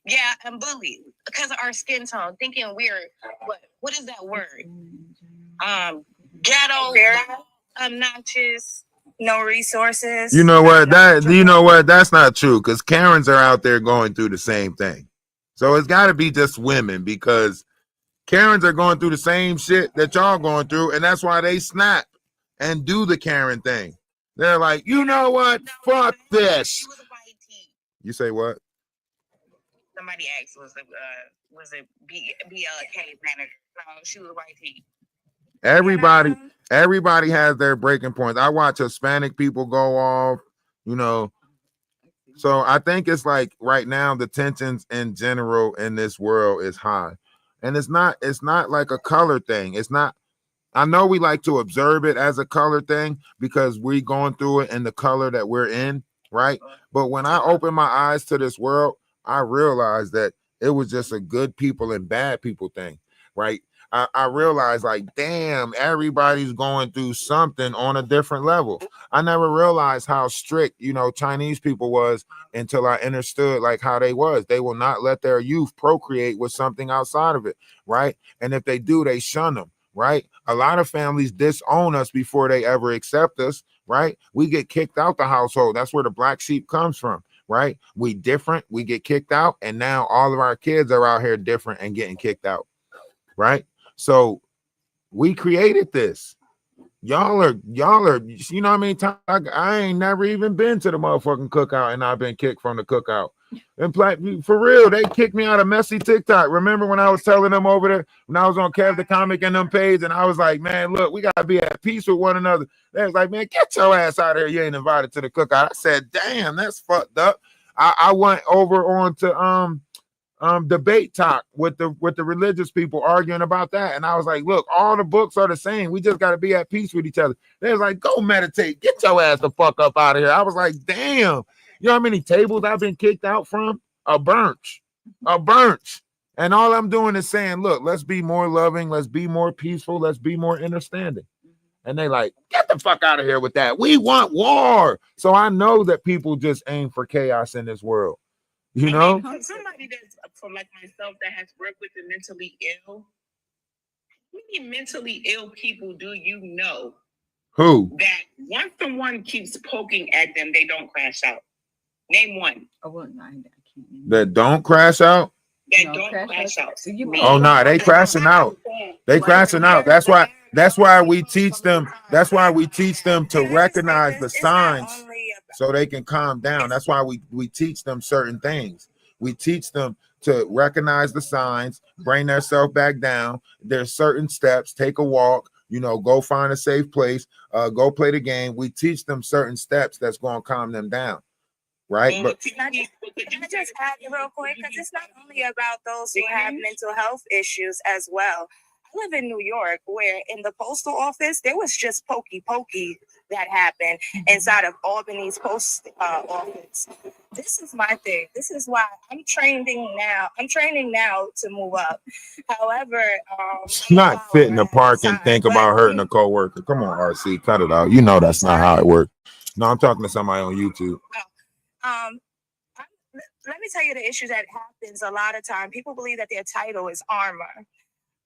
yeah, and bullied because of our skin tone, thinking we're what is that word? Ghetto, obnoxious, no resources. you know what? That's not true, because Karens are out there going through the same thing. So it's got to be just women, because Karens are going through the same shit that y'all going through, and that's why they snap and do the Karen thing. They're like, you know what? Fuck this. You say what? Somebody asked was it BLK manager? No, she was white tea. Everybody has their breaking points. I watch Hispanic people go off, you know. So I think it's like right now the tensions in general in this world is high. And it's not like a color thing. It's not. I know we like to observe it as a color thing because we going through it in the color that we're in, right? But when I open my eyes to this world, I realized that it was just a good people and bad people thing, right? I realized, like, damn, everybody's going through something on a different level. I never realized how strict, you know, Chinese people was until I understood like how they was. They will not let their youth procreate with something outside of it, right? And if they do, they shun them, right? A lot of families disown us before they ever accept us, right? We get kicked out the household. That's where the black sheep comes from, right? We different, we get kicked out, and now all of our kids are out here different and getting kicked out, right? So we created this. Y'all are, you know what I mean? I ain't never even been to the motherfucking cookout, and I've been kicked from the cookout. And for real, they kicked me out of Messy TikTok. Remember when I was telling them over there, when I was on Kev the Comic and them page, and I was like, man, look, we gotta be at peace with one another. They was like, man, get your ass out of here. You ain't invited to the cookout. I said, damn, that's fucked up. I went over on to debate talk with the religious people arguing about that, and I was like, look, all the books are the same. We just got to be at peace with each other. They was like, go meditate, get your ass the fuck up out of here. I was like, damn, you know how many tables I've been kicked out from? A bunch. And all I'm doing is saying, look, let's be more loving, let's be more peaceful, let's be more understanding. And they like, get the fuck out of here with that. We want war. So I know that people just aim for chaos in this world. You know, for somebody that's from like myself that has worked with the mentally ill, how many mentally ill people do you know who that once someone keeps poking at them, they don't crash out? Name one. That don't crash out. That don't crash out. Oh no, they crashing out. They crashing out. That's why we teach them. That's why we teach them to recognize the signs so they can calm down. That's why we teach them certain things. We teach them to recognize the signs, bring themselves back down. There's certain steps. Take a walk. You know, go find a safe place. Go play the game. We teach them certain steps that's going to calm them down. Right. But Can I just add real quick? Because it's not only about those who have mental health issues as well. I live in New York, where in the postal office, there was just pokey that happened inside of Albany's post office. This is my thing. This is why I'm training now. I'm training now to move up. However, it's not fit in the park and think about hurting a coworker. Come on, RC, cut it out. You know that's not how it works. No, I'm talking to somebody on YouTube. Let me tell you the issue that happens a lot of time. People believe that their title is armor.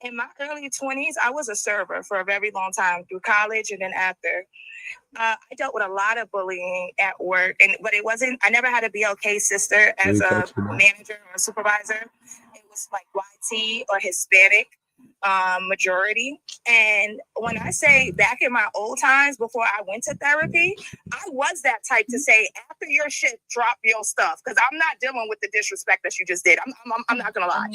In my early 20s, I was a server for a very long time through college and then after. I dealt with a lot of bullying at work, but it wasn't, I never had a BLK sister as a manager or a supervisor. It was like YT or Hispanic majority. And when I say back in my old times before I went to therapy, I was that type to say, after your shit, drop your stuff, because I'm not dealing with the disrespect that you just did. I'm not gonna lie,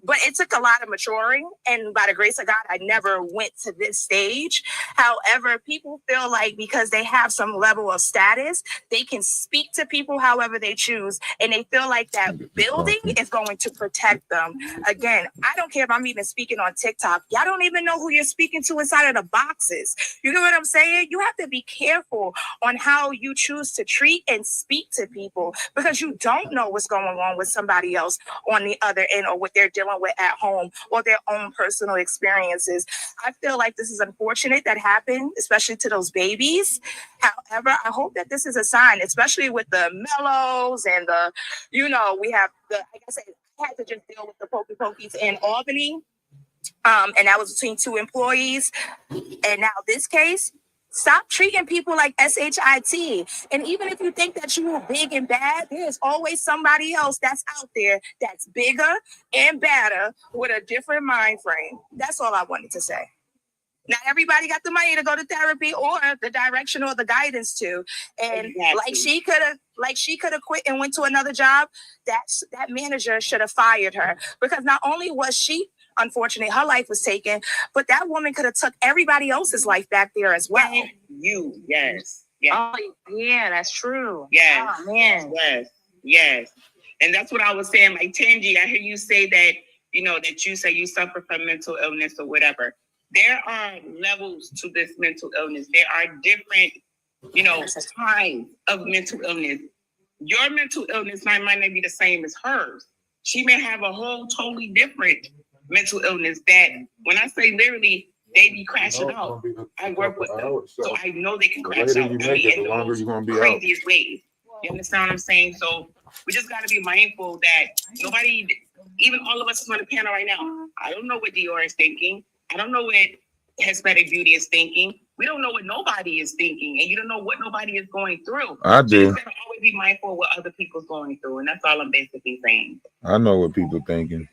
but it took a lot of maturing, and by the grace of God, I never went to this stage. However, people feel like because they have some level of status, they can speak to people however they choose, and they feel like that building is going to protect them. Again, I don't care if I'm even speaking on TikTok TikTok. Y'all don't even know who you're speaking to inside of the boxes. You know what I'm saying? You have to be careful on how you choose to treat and speak to people, because you don't know what's going on with somebody else on the other end, or what they're dealing with at home, or their own personal experiences. I feel like this is unfortunate that happened, especially to those babies. However, I hope that this is a sign, especially with the mellows and the, we have the, like I said, I had to just deal with the pokey pokies in Albany. And that was between 2 employees. And now this case, stop treating people like SHIT. And even if you think that you are big and bad, there's always somebody else that's out there that's bigger and badder with a different mind frame. That's all I wanted to say. Not everybody got the money to go to therapy or the direction or the guidance to. And like she could have quit and went to another job, that manager should have fired her, because not only was she unfortunate, her life was taken, but that woman could have took everybody else's life back there as well. Yes. Oh, yeah, that's true. Yes. Oh, man. Yes. And that's what I was saying. Like, Tangi, I hear you say that, that you say you suffer from mental illness or whatever. There are levels to this mental illness. There are different, kinds of mental illness. Your mental illness might not be the same as hers. She may have a whole totally different mental illness that, when I say literally, they be crashing out. I work with them, so I know they can crash out. In the craziest ways. You understand what I'm saying? So we just got to be mindful that nobody, even all of us on the panel right now, I don't know what Dior is thinking. I don't know what Hispanic Beauty is thinking. We don't know what nobody is thinking, and you don't know what nobody is going through. I do. You just gotta always be mindful of what other people's going through, and that's all I'm basically saying. I know what people thinking.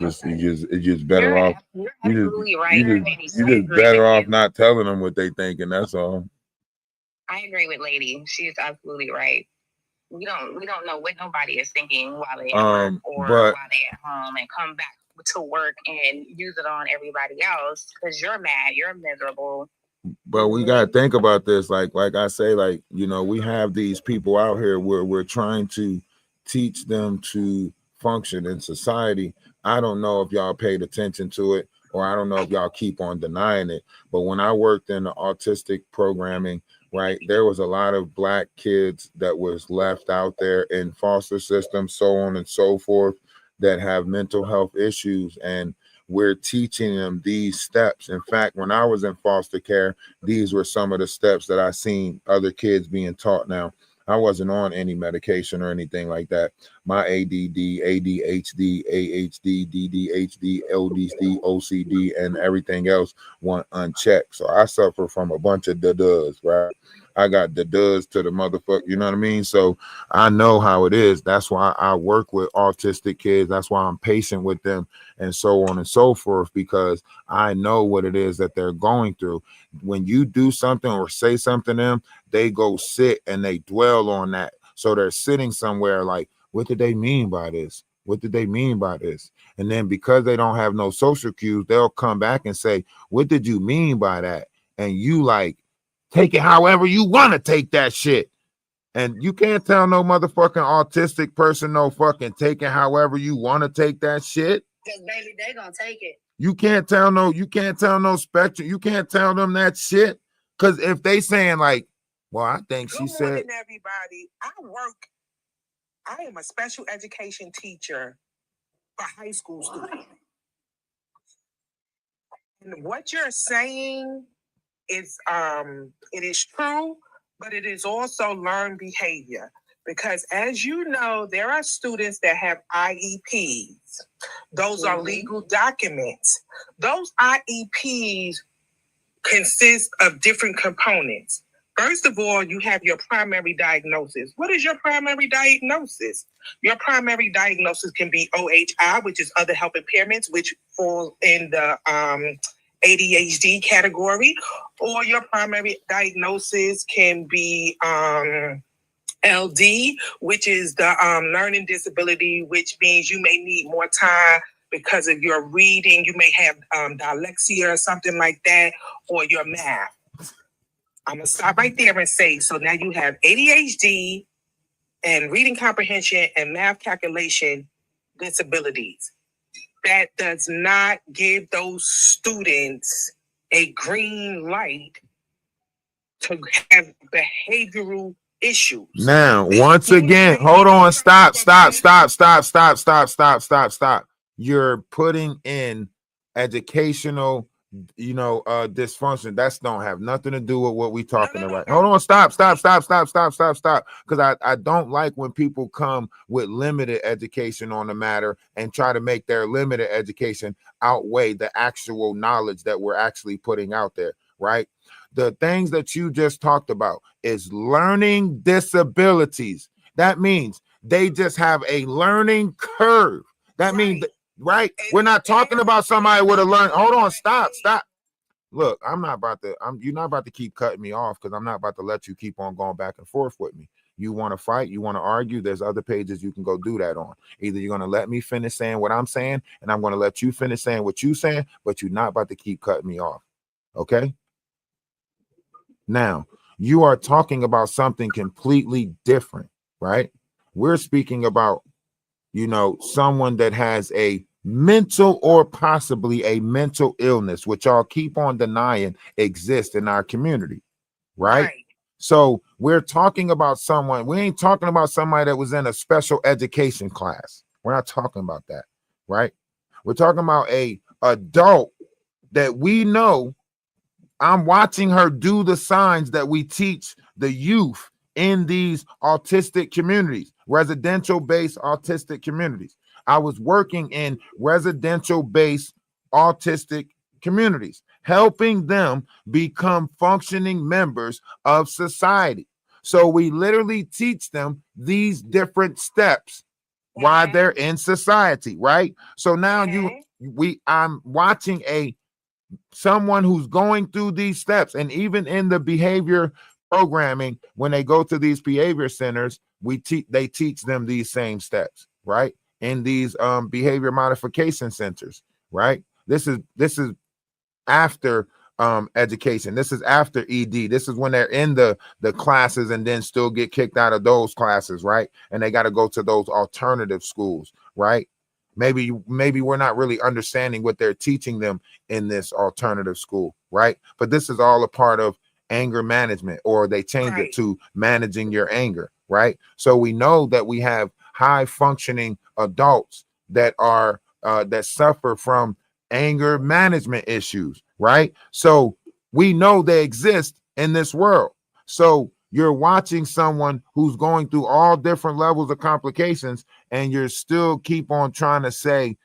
It's just better off. You're absolutely right. You just better off not telling them what they thinking. That's all. I agree with Lady. She is absolutely right. We don't know what nobody is thinking while they at work or while they at home, and come back to work and use it on everybody else because you're mad, you're miserable. But we gotta think about this. Like I say, we have these people out here where we're trying to teach them to function in society. I don't know if y'all paid attention to it, or I don't know if y'all keep on denying it. But when I worked in the autistic programming, right, there was a lot of Black kids that was left out there in foster systems, so on and so forth, that have mental health issues, and we're teaching them these steps. In fact, when I was in foster care, these were some of the steps that I seen other kids being taught. Now, I wasn't on any medication or anything like that. My ADD, ADHD, AHD, DDHD, LDD, OCD, and everything else went unchecked. So I suffer from a bunch of da-das, right? I got the does to the motherfucker, you know what I mean? So I know how it is. That's why I work with autistic kids. That's why I'm patient with them, and so on and so forth, because I know what it is that they're going through. When you do something or say something to them, they go sit and they dwell on that. So they're sitting somewhere like, what did they mean by this? What did they mean by this? And then because they don't have no social cues, they'll come back and say, what did you mean by that? And you take it however you want to take that shit. And you can't tell no motherfucking autistic person no fucking take it however you want to take that shit. Because baby, they gonna take it. You can't tell no spectrum. You can't tell them that shit. Because if they saying well, I think she said. Good morning, everybody. I am a special education teacher for high school students. And what you're saying is it is true, but it is also learned behavior. Because as you know, there are students that have IEPs. Those are legal documents. Those IEPs consist of different components. First of all, you have your primary diagnosis. What is your primary diagnosis? Your primary diagnosis can be OHI, which is other health impairments, which fall in the ADHD category, or your primary diagnosis can be LD, which is the learning disability, which means you may need more time because of your reading. You may have dyslexia or something like that, or your math. I'm going to stop right there and say, so now you have ADHD and reading comprehension and math calculation disabilities. that does not give those students a green light to have behavioral issues. Now, once again, hold on, stop. You're putting in educational, dysfunction. That's don't have nothing to do with what we talking about. Hold on, stop. Because I don't like when people come with limited education on the matter and try to make their limited education outweigh the actual knowledge that we're actually putting out there, right? The things that you just talked about is learning disabilities. That means they just have a learning curve. That means, right? We're not talking about somebody with a learn. Hold on, stop. Look, you're not about to keep cutting me off because I'm not about to let you keep on going back and forth with me. You want to fight, you want to argue, there's other pages you can go do that on. Either you're going to let me finish saying what I'm saying, and I'm going to let you finish saying what you're saying, but you're not about to keep cutting me off. Okay? Now, you are talking about something completely different, right? We're speaking about, someone that has a mental or possibly a mental illness, which y'all keep on denying exists in our community, right? So we're talking about someone, we ain't talking about somebody that was in a special education class. We're not talking about that, right? We're talking about a adult that we know. I'm watching her do the signs that we teach the youth in these autistic communities, residential-based autistic communities. I was working in residential-based autistic communities, helping them become functioning members of society. So we literally teach them these different steps while they're in society, right? So now I'm watching someone who's going through these steps, and even in the behavior programming, when they go to these behavior centers, they teach them these same steps, right? In these behavior modification centers, right? This is after education. This is after ED. This is when they're in the classes and then still get kicked out of those classes, right? And they got to go to those alternative schools, right? Maybe we're not really understanding what they're teaching them in this alternative school, right? But this is all a part of anger management, or they change it to managing your anger, right? So we know that we have high functioning adults that are that suffer from anger management issues, right? So we know they exist in this world. So you're watching someone who's going through all different levels of complications, and you're still keep on trying to say,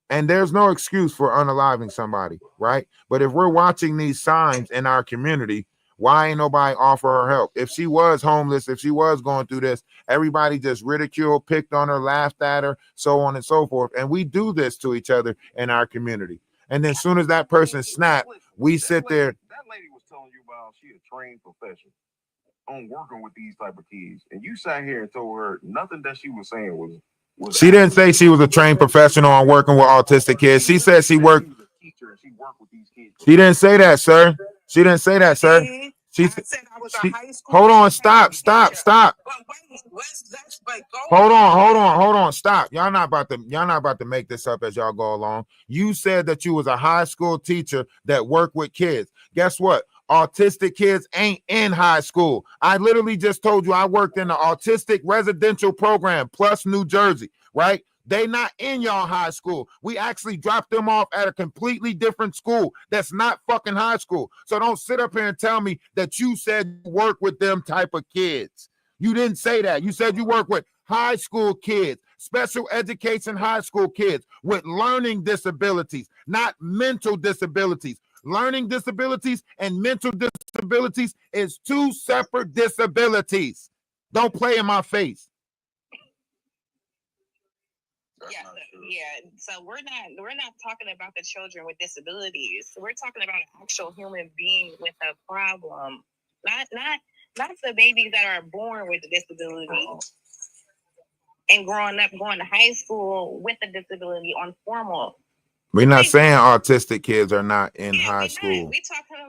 and there's no excuse for unaliving somebody, right? But if we're watching these signs in our community, why ain't nobody offer her help? If she was homeless, if she was going through this, everybody just ridiculed, picked on her, laughed at her, so on and so forth. And we do this to each other in our community. And then as soon as that person snapped, we sit there. That lady was telling you about she a trained professional on working with these type of kids, and you sat here and told her nothing that she was saying was she didn't say she was a trained professional on working with autistic kids. She said she worked. She didn't say that, sir. She didn't say that, sir. Hold on, stop. Hold on, stop. Y'all not about to make this up as y'all go along. You said that you was a high school teacher that worked with kids. Guess what? Autistic kids ain't in high school. I literally just told you I worked in the autistic residential program plus New Jersey, right? They not in y'all high school. We actually dropped them off at a completely different school that's not fucking high school. So don't sit up here and tell me that you said you work with them type of kids. You didn't say that. You said you work with high school kids, special education high school kids with learning disabilities, not mental disabilities. Learning disabilities and mental disabilities is two separate disabilities. Don't play in my face. Yeah. So we're not talking about the children with disabilities. We're talking about an actual human being with a problem. Not the babies that are born with a disability and growing up, going to high school with a disability on formal. We're not saying autistic kids are not in high school. We talking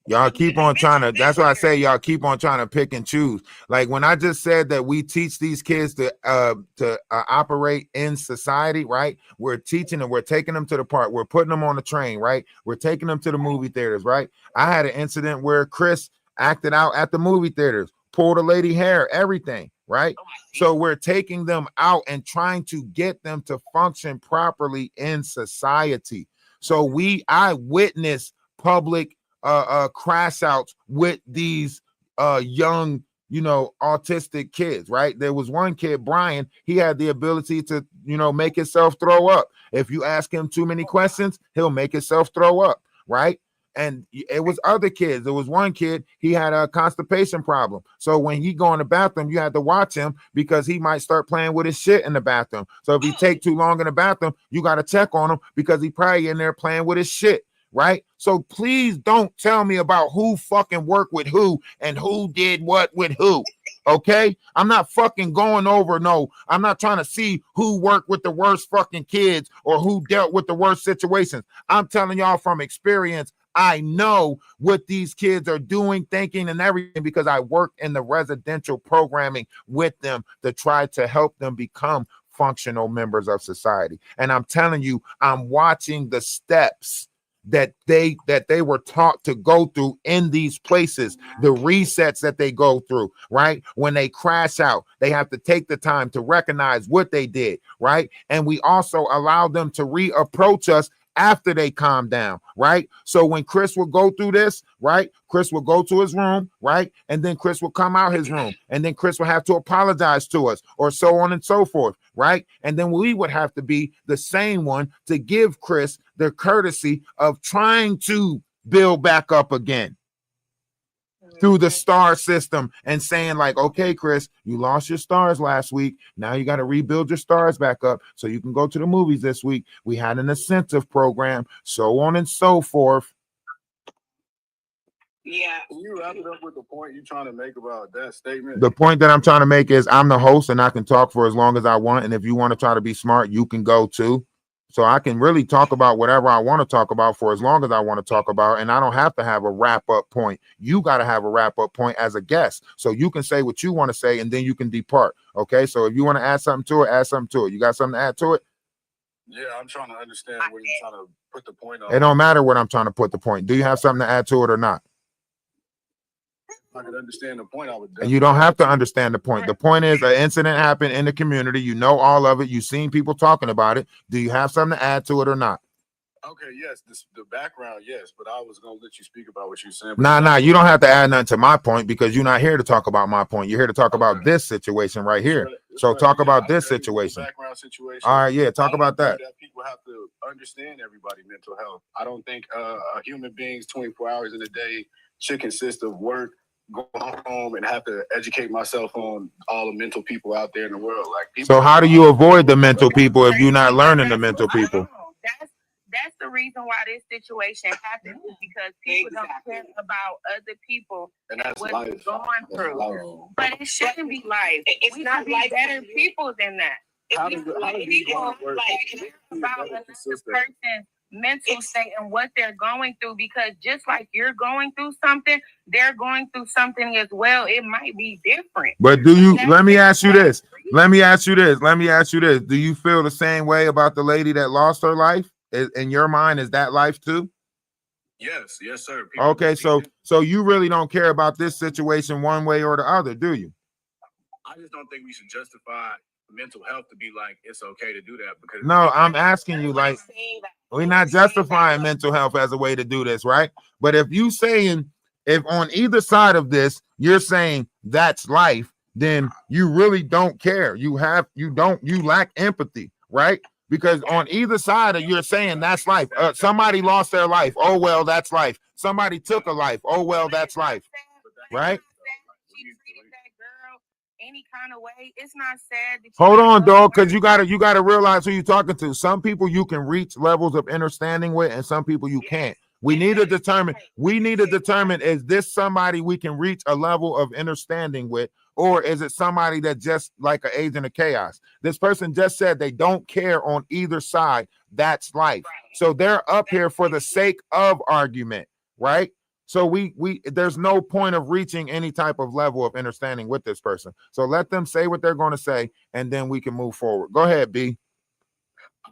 Y'all keep on trying to, that's why I say y'all keep on trying to pick and choose. Like when I just said that we teach these kids to operate in society, right? We're teaching them, we're taking them to the park, we're putting them on the train, right? We're taking them to the movie theaters, right? I had an incident where Chris acted out at the movie theaters, pulled a lady hair, everything, right? So we're taking them out and trying to get them to function properly in society. So I witnessed public crash outs with these young, autistic kids, right? There was one kid, Brian, he had the ability to, make himself throw up. If you ask him too many questions, he'll make himself throw up, right? And it was other kids. There was one kid, he had a constipation problem. So when he go in the bathroom, you had to watch him because he might start playing with his shit in the bathroom. So if he take too long in the bathroom, you got to check on him because he probably in there playing with his shit. Right? So please don't tell me about who fucking worked with who and who did what with who. Okay? I'm not fucking going over. No, I'm not trying to see who worked with the worst fucking kids or who dealt with the worst situations. I'm telling y'all from experience. I know what these kids are doing, thinking, and everything because I worked in the residential programming with them to try to help them become functional members of society. And I'm telling you, I'm watching the steps that they were taught to go through in these places, the resets that they go through, right? When they crash out, they have to take the time to recognize what they did, right? And we also allow them to reapproach us after they calm down, right? So when Chris will go through this, right? Chris will go to his room, right? And then Chris will come out his room, and then Chris will have to apologize to us, or so on and so forth, right? And then we would have to be the same one to give Chris the courtesy of trying to build back up again through the star system and saying like, okay, Chris, you lost your stars last week. Now you got to rebuild your stars back up so you can go to the movies this week. We had an incentive program, so on and so forth. Yeah. Can you wrap it up with the point you're trying to make about that statement? The point that I'm trying to make is I'm the host and I can talk for as long as I want. And if you want to try to be smart, you can go too. So I can really talk about whatever I want to talk about for as long as I want to talk about. And I don't have to have a wrap-up point. You got to have a wrap-up point as a guest. So you can say what you want to say and then you can depart. Okay, so if you want to add something to it, add something to it. You got something to add to it? Yeah, I'm trying to understand what you're trying to put the point on. It don't matter what I'm trying to put the point. Do you have something to add to it or not? I can understand the point. I would. You don't have to understand the point. The point is an incident happened in the community. You know all of it. You've seen people talking about it. Do you have something to add to it or not? Okay, yes, the background, yes, but I was gonna let you speak about what you're saying. Nah, you don't have to add nothing to my point because you're not here to talk about my point. You're here to talk about this situation right here. So talk about this situation. Background situation. All right, yeah, talk about that. People have to understand everybody's mental health. I don't think a human being's 24 hours in a day should consist of work, go home, and have to educate myself on all the mental people out there in the world. Like, people, so how do you avoid the mental people if you're not learning the mental people? That's the reason why this situation happened, is because people don't care about other people and that's what life. they're going through. But it shouldn't be life. It's we not should be life better people than that. How If do we you people work? like about another person's mental state and what they're going through, because just like you're going through something, they're going through something as well. It might be different. But do you, let me ask you this. Let me ask you this. Do you feel the same way about the lady that lost her life? In your mind, is that life too? Yes, sir. Okay, so you really don't care about this situation one way or the other, do you? I just don't think we should justify mental health to be like it's okay to do that because no, I'm asking you, like, we're not justifying mental health as a way to do this, right? But if you saying, if on either side of this you're saying that's life, then you really don't care. You lack empathy, right? Because on either side of you're saying that's life. Somebody lost their life. Oh, well, that's life. Somebody took a life. Oh, well, that's life. Right? Any kind of way, it's not sad. Hold on, dog, because you gotta realize who you're talking to. Some people you can reach levels of understanding with, and some people you can't. We need to determine, is this somebody we can reach a level of understanding with, or is it somebody that just like an agent of chaos? This person just said they don't care on either side. That's life. So they're up here for the sake of argument, right? So we there's no point of reaching any type of level of understanding with this person. So let them say what they're going to say, and then we can move forward. Go ahead, B.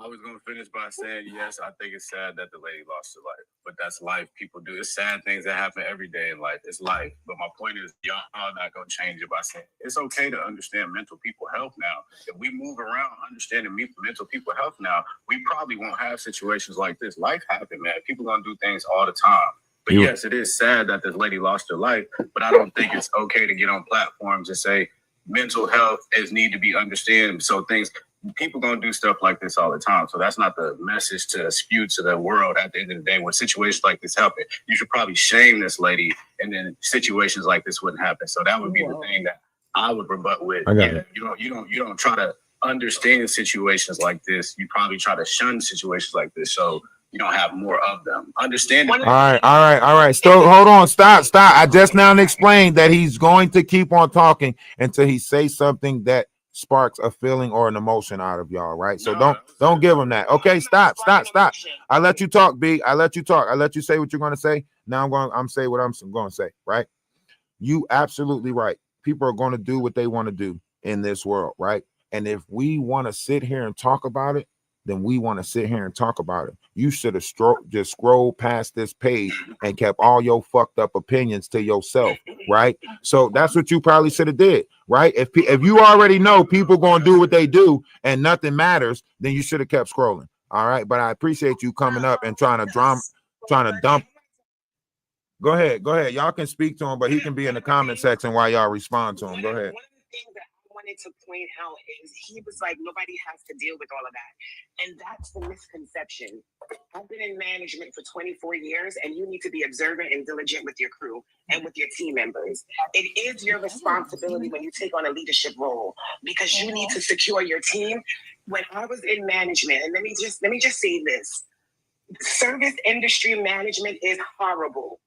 I was gonna finish by saying yes, I think it's sad that the lady lost her life, but that's life. People do. It's sad things that happen every day in life. It's life. But my point is, y'all are not gonna change it by saying it's okay to understand mental people health now. If we move around understanding mental people health now, we probably won't have situations like this. Life happens, man. People gonna do things all the time. But yes, it is sad that this lady lost her life. But I don't think it's okay to get on platforms and say mental health need to be understood. So people gonna do stuff like this all the time. So that's not the message to spew to the world at the end of the day. When situations like this happen, you should probably shame this lady, and then situations like this wouldn't happen. So that would be the thing that I would rebut with. You don't try to understand situations like this. You probably try to shun situations like this so you don't have more of them. Understand? All right. So hold on, stop. I just now explained that he's going to keep on talking until he says something that sparks a feeling or an emotion out of y'all, right? So don't give him that. Okay, stop. I let you talk, B. I let you talk. I let you say what you're going to say. Now I'm saying what I'm going to say, right? You absolutely right. People are going to do what they want to do in this world, right? And if we want to sit here and talk about it, then we want to sit here and talk about it. You should have just scrolled past this page and kept all your fucked up opinions to yourself, right? So that's what you probably should have did, right? If you already know people gonna do what they do and nothing matters, then you should have kept scrolling. All right, but I appreciate you coming up and trying to dump. Go ahead. Y'all can speak to him, but he can be in the comment section while y'all respond to him. Go ahead. Wanted to point out is he was like, nobody has to deal with all of that. And that's the misconception. I've been in management for 24 years, and you need to be observant and diligent with your crew and with your team members. It is your responsibility when you take on a leadership role, because you need to secure your team. When I was in management, and let me just say this, service industry management is horrible.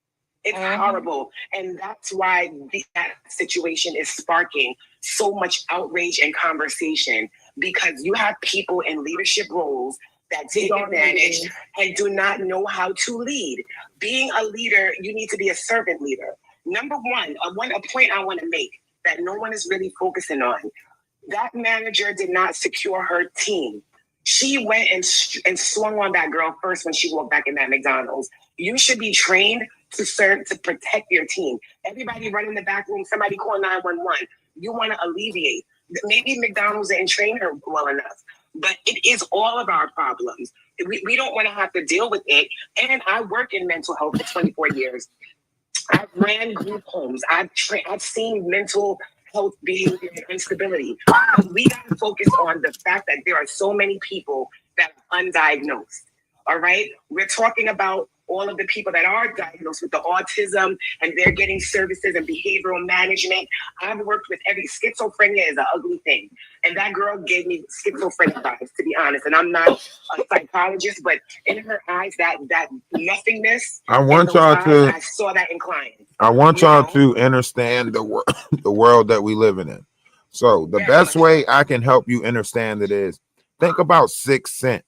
It's horrible. And that's why that situation is sparking so much outrage and conversation, because you have people in leadership roles that take advantage and do not know how to lead. Being a leader, you need to be a servant leader. Number one, a point I want to make that no one is really focusing on. That manager did not secure her team. She went and swung on that girl first when she walked back in that McDonald's. You should be trained to serve, to protect your team. Everybody run in the back room, somebody call 911. You want to alleviate. Maybe McDonald's didn't train her well enough, but it is all of our problems. We don't want to have to deal with it. And I work in mental health for 24 years. I've ran group homes. I've seen mental health behavior and instability. We got to focus on the fact that there are so many people that are undiagnosed. All right. We're talking about all of the people that are diagnosed with the autism, and they're getting services and behavioral management. I've worked with schizophrenia is an ugly thing. And that girl gave me schizophrenic vibes, to be honest. And I'm not a psychologist, but in her eyes, that nothingness. I saw that in clients. I want y'all to understand the world that we living in. So the best way I can help you understand it is, think about 6 Cent,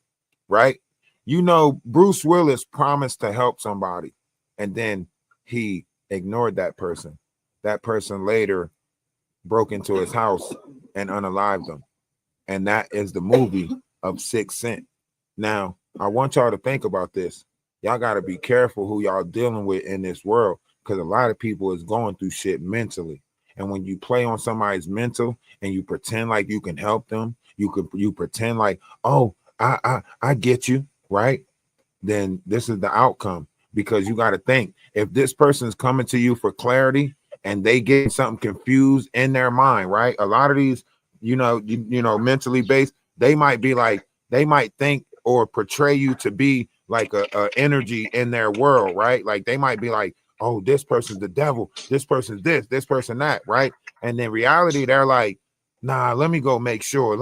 right? You know, Bruce Willis promised to help somebody, and then he ignored that person. That person later broke into his house and unalived him. And that is the movie of 6 Cent. Now, I want y'all to think about this. Y'all got to be careful who y'all dealing with in this world, because a lot of people is going through shit mentally. And when you play on somebody's mental and you pretend like you can help them, you pretend like, oh, I get you. Right? Then this is the outcome, because you got to think, if this person's coming to you for clarity and they get something confused in their mind, right? A lot of these, you know, mentally based, they might think or portray you to be like a energy in their world, right? Like they might be like, oh, this person's the devil, this person's this person that, right? And in reality, they're like, nah, let me go make sure.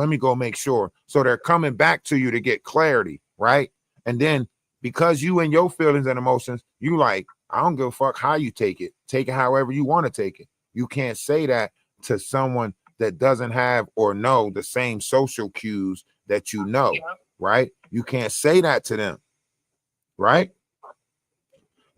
So they're coming back to you to get clarity, right? And then because you and your feelings and emotions, you like, I don't give a fuck how you take it. Take it however you want to take it. You can't say that to someone that doesn't have or know the same social cues that you know, right? You can't say that to them, right?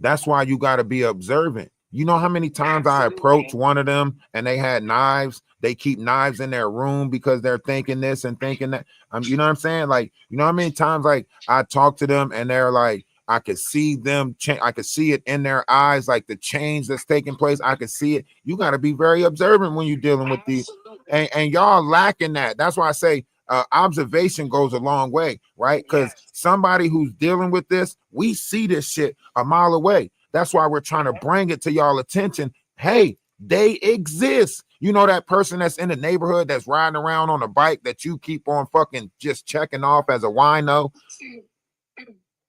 That's why you got to be observant. You know how many times I approached one of them and they had knives? They keep knives in their room because they're thinking this and thinking that. You know what I'm saying? Like, you know how many times like I talk to them and they're like, I could see them change. I could see it in their eyes, like the change that's taking place. I could see it. You got to be very observant when you're dealing with these, and y'all lacking that. That's why I say observation goes a long way, right? Because somebody who's dealing with this, we see this shit a mile away. That's why we're trying to bring it to y'all attention. Hey, they exist. You know that person that's in the neighborhood that's riding around on a bike that you keep on fucking just checking off as a wino.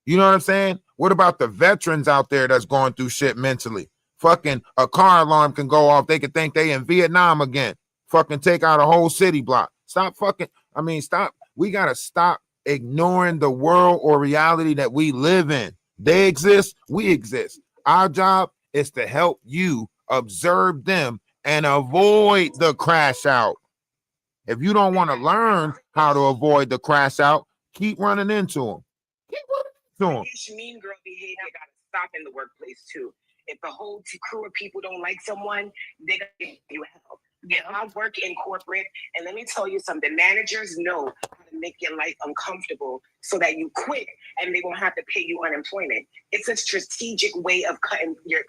You know what I'm saying? What about the veterans out there that's going through shit mentally? Fucking a car alarm can go off. They could think they in Vietnam again. Fucking take out a whole city block. Stop. We got to stop ignoring the world or reality that we live in. They exist. We exist. Our job is to help you observe them and avoid the crash out. If you don't want to learn how to avoid the crash out, keep running into them. This mean girl behavior got to stop in the workplace too. If the whole crew of people don't like someone, they got to give you help. Yeah, I work in corporate, and let me tell you something. Managers know how to make your life uncomfortable so that you quit and they won't have to pay you unemployment. It's a strategic way of cutting your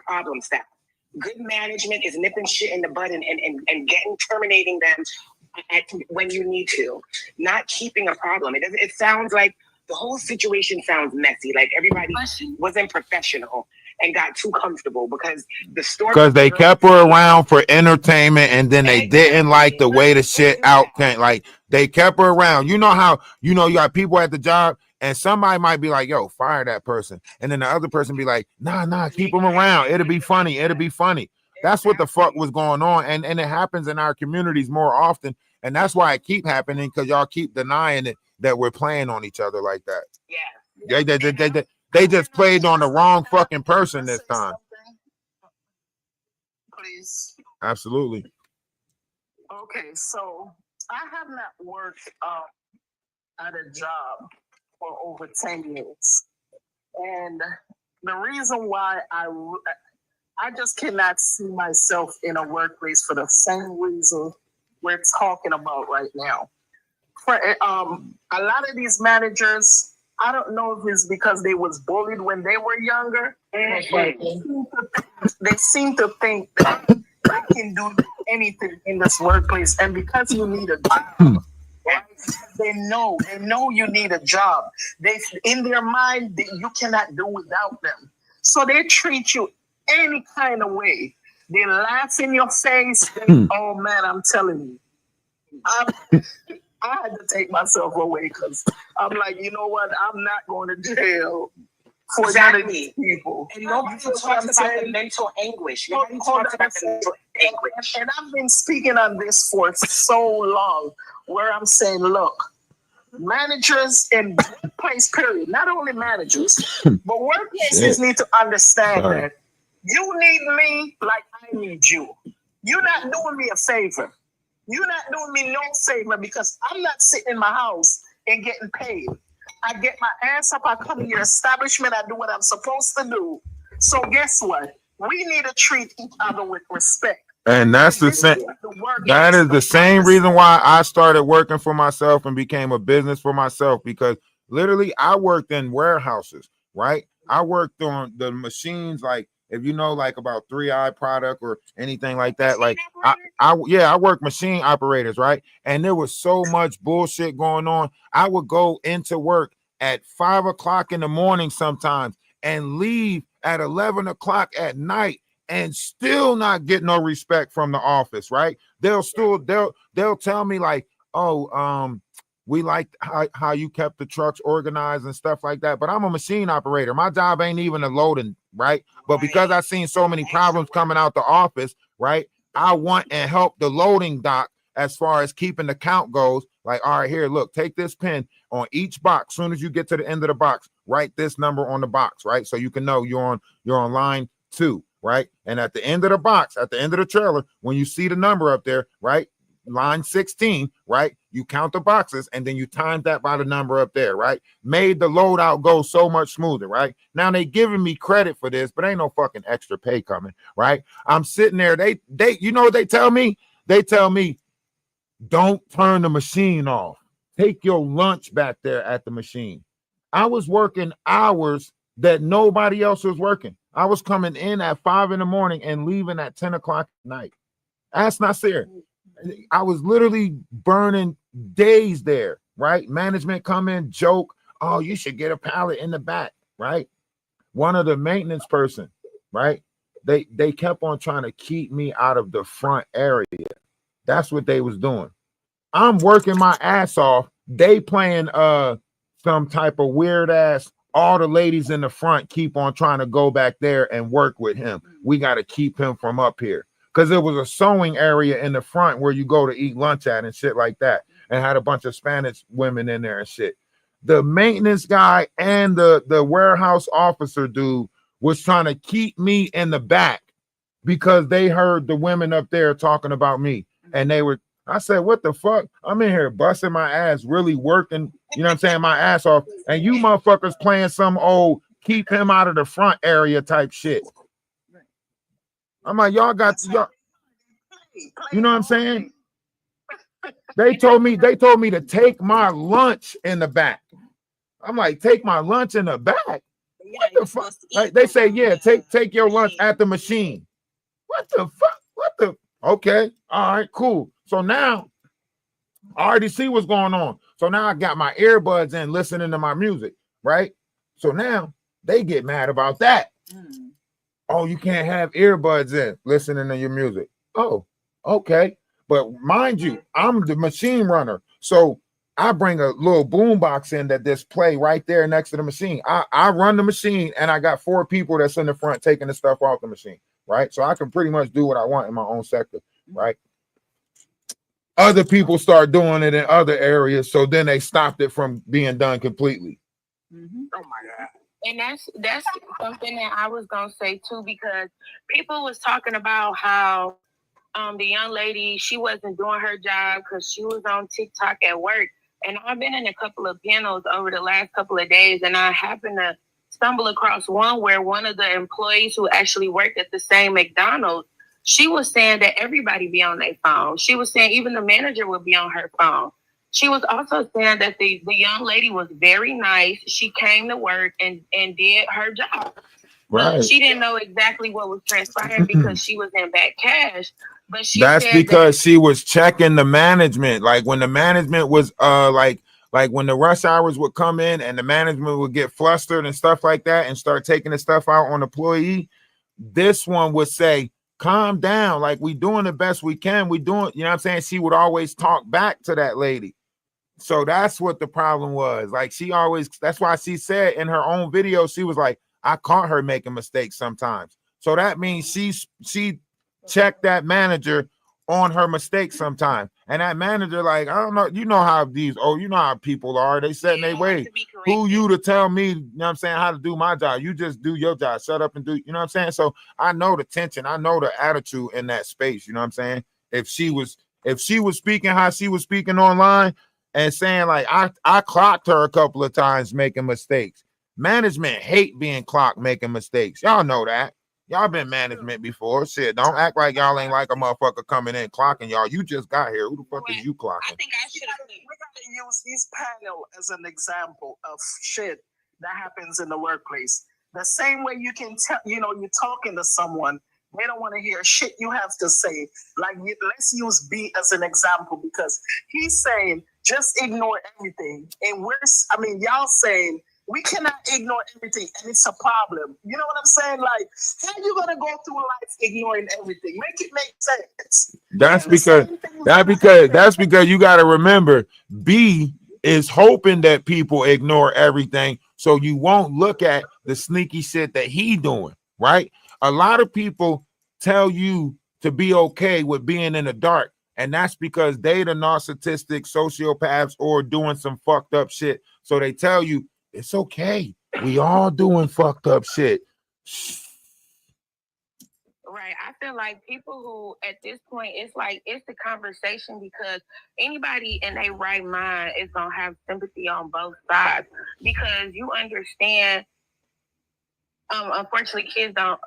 problem staff. Good management is nipping shit in the bud and terminating them when you need to, not keeping a problem. It sounds like the whole situation sounds messy. Like everybody wasn't professional and got too comfortable because the story. Because they kept her around for entertainment, and then they didn't like the way the shit out came. Like they kept her around. You know how you got people at the job, and somebody might be like, "Yo, fire that person," and then the other person be like, "Nah, keep them around. It'll be funny. It'll be funny." That's what the fuck was going on, and it happens in our communities more often, and that's why it keep happening because y'all keep denying it that we're playing on each other like that. Yeah. They just played on the wrong fucking person this time. Please. Absolutely. Okay, so I have not worked at a job for over 10 years. And the reason why I just cannot see myself in a workplace for the same reason we're talking about right now. For a lot of these managers, I don't know if it's because they was bullied when they were younger. They seem to think that they can do anything in this workplace, and because you need a job, right? They know you need a job. They in their mind you cannot do without them, so they treat you any kind of way. They laugh in your face. Oh man, I'm telling you, I had to take myself away because I'm like, you know what? I'm not going to jail for none of these people. And nobody talks about the mental anguish. Nobody talks about the mental anguish. And I've been speaking on this for so long, where I'm saying, look, managers in workplace, period, not only managers, but workplaces need to understand that you need me like I need you. You're not doing me a favor. You're not doing me no favor because I'm not sitting in my house and getting paid. I get my ass up, I come to your establishment, I do what I'm supposed to do. So guess what? We need to treat each other with respect. And that's the same. That is the same reason why I started working for myself and became a business for myself, because literally I worked in warehouses, right? I worked on the machines, like if you know, like about 3i product or anything like that. Like I work machine operators, right? And there was so much bullshit going on. I would go into work at 5 o'clock in the morning sometimes and leave at 11 o'clock at night and still not get no respect from the office, right? They'll tell me like, oh, we like how you kept the trucks organized and stuff like that. But I'm a machine operator. My job ain't even a loading, right? But because I've seen so many problems coming out the office, right? I want and help the loading dock as far as keeping the count goes. Like, all right, here, look, take this pen on each box. Soon as you get to the end of the box, write this number on the box, right? So you can know you're on line 2, right? And at the end of the box, at the end of the trailer, when you see the number up there, right? line 16, right? You count the boxes and then you times that by the number up there, right? Made the loadout go so much smoother, right? Now they giving me credit for this, but ain't no fucking extra pay coming, right? I'm sitting there. They you know what they tell me? They tell me, don't turn the machine off. Take your lunch back there at the machine. I was working hours that nobody else was working. I was coming in at 5 a.m. and leaving at 10 o'clock at night. That's not fair. I was literally burning days there, right? Management come in, joke, oh, you should get a pallet in the back, right? One of the maintenance person, right? They kept on trying to keep me out of the front area. That's what they was doing. I'm working my ass off. They playing some type of weird ass, all the ladies in the front keep on trying to go back there and work with him. We got to keep him from up here. Because there was a sewing area in the front where you go to eat lunch at and shit like that. And had a bunch of Spanish women in there and shit. The maintenance guy and the warehouse officer dude was trying to keep me in the back because they heard the women up there talking about me. And I said, what the fuck? I'm in here busting my ass, really working, you know what I'm saying, my ass off. And you motherfuckers playing some old keep him out of the front area type shit. I'm like, y'all, you know what I'm saying? They told me to take my lunch in the back. I'm like, take my lunch in the back? What the fuck? Like, they say, yeah, take your lunch at the machine. What the fuck? Okay, all right, cool. So now I already see what's going on. So now I got my earbuds in listening to my music, right? So now they get mad about that. Oh, you can't have earbuds in listening to your music. Oh, okay. But mind you, I'm the machine runner. So I bring a little boom box in that display right there next to the machine. I run the machine and I got 4 people that's in the front taking the stuff off the machine, right? So I can pretty much do what I want in my own sector, right? Other people start doing it in other areas, so then they stopped it from being done completely. Oh my God. And that's something that I was gonna say too, because people was talking about how the young lady, she wasn't doing her job because she was on TikTok at work. And I've been in a couple of panels over the last couple of days, and I happened to stumble across one where one of the employees who actually worked at the same McDonald's, she was saying that everybody be on their phone. She was saying even the manager would be on her phone. She was also saying that the young lady was very nice. She came to work and did her job. Right. She didn't know exactly what was transpiring because she was in back cash. But That's because she was checking the management. Like when the management was like when the rush hours would come in and the management would get flustered and stuff like that and start taking the stuff out on the employee, this one would say, calm down, like we doing the best we can. We doing, you know what I'm saying? She would always talk back to that lady. So that's what the problem was. Like she always, that's why she said in her own video, she was like, I caught her making mistakes sometimes. So that means she checked that manager on her mistakes sometimes. And that manager, like, I don't know, you know how you know how people are. They set in their way. Who you to tell me, you know what I'm saying, how to do my job? You just do your job. Shut up and do, you know what I'm saying? So I know the tension. I know the attitude in that space. You know what I'm saying? If she was speaking how she was speaking online and saying like, I clocked her a couple of times making mistakes. Management hate being clocked making mistakes. Y'all know that. Y'all been management before. Shit, don't act like y'all ain't like a motherfucker coming in clocking y'all. You just got here. Who the fuck is you clocking? We gotta use this panel as an example of shit that happens in the workplace. The same way you can tell, you're talking to someone, they don't want to hear shit you have to say. Like, let's use B as an example because he's saying just ignore everything, and y'all saying we cannot ignore everything, and it's a problem. You know what I'm saying? Like, how are you gonna go through life ignoring everything? Make it make sense. That's because you got to remember, B is hoping that people ignore everything, so you won't look at the sneaky shit that he doing. Right? A lot of people tell you to be okay with being in the dark, and that's because they the narcissistic sociopaths or doing some fucked up shit. So they tell you, it's okay. We all doing fucked up shit. Right. I feel like people who at this point, it's like it's the conversation, because anybody in their right mind is gonna have sympathy on both sides, because you understand. Unfortunately, kids don't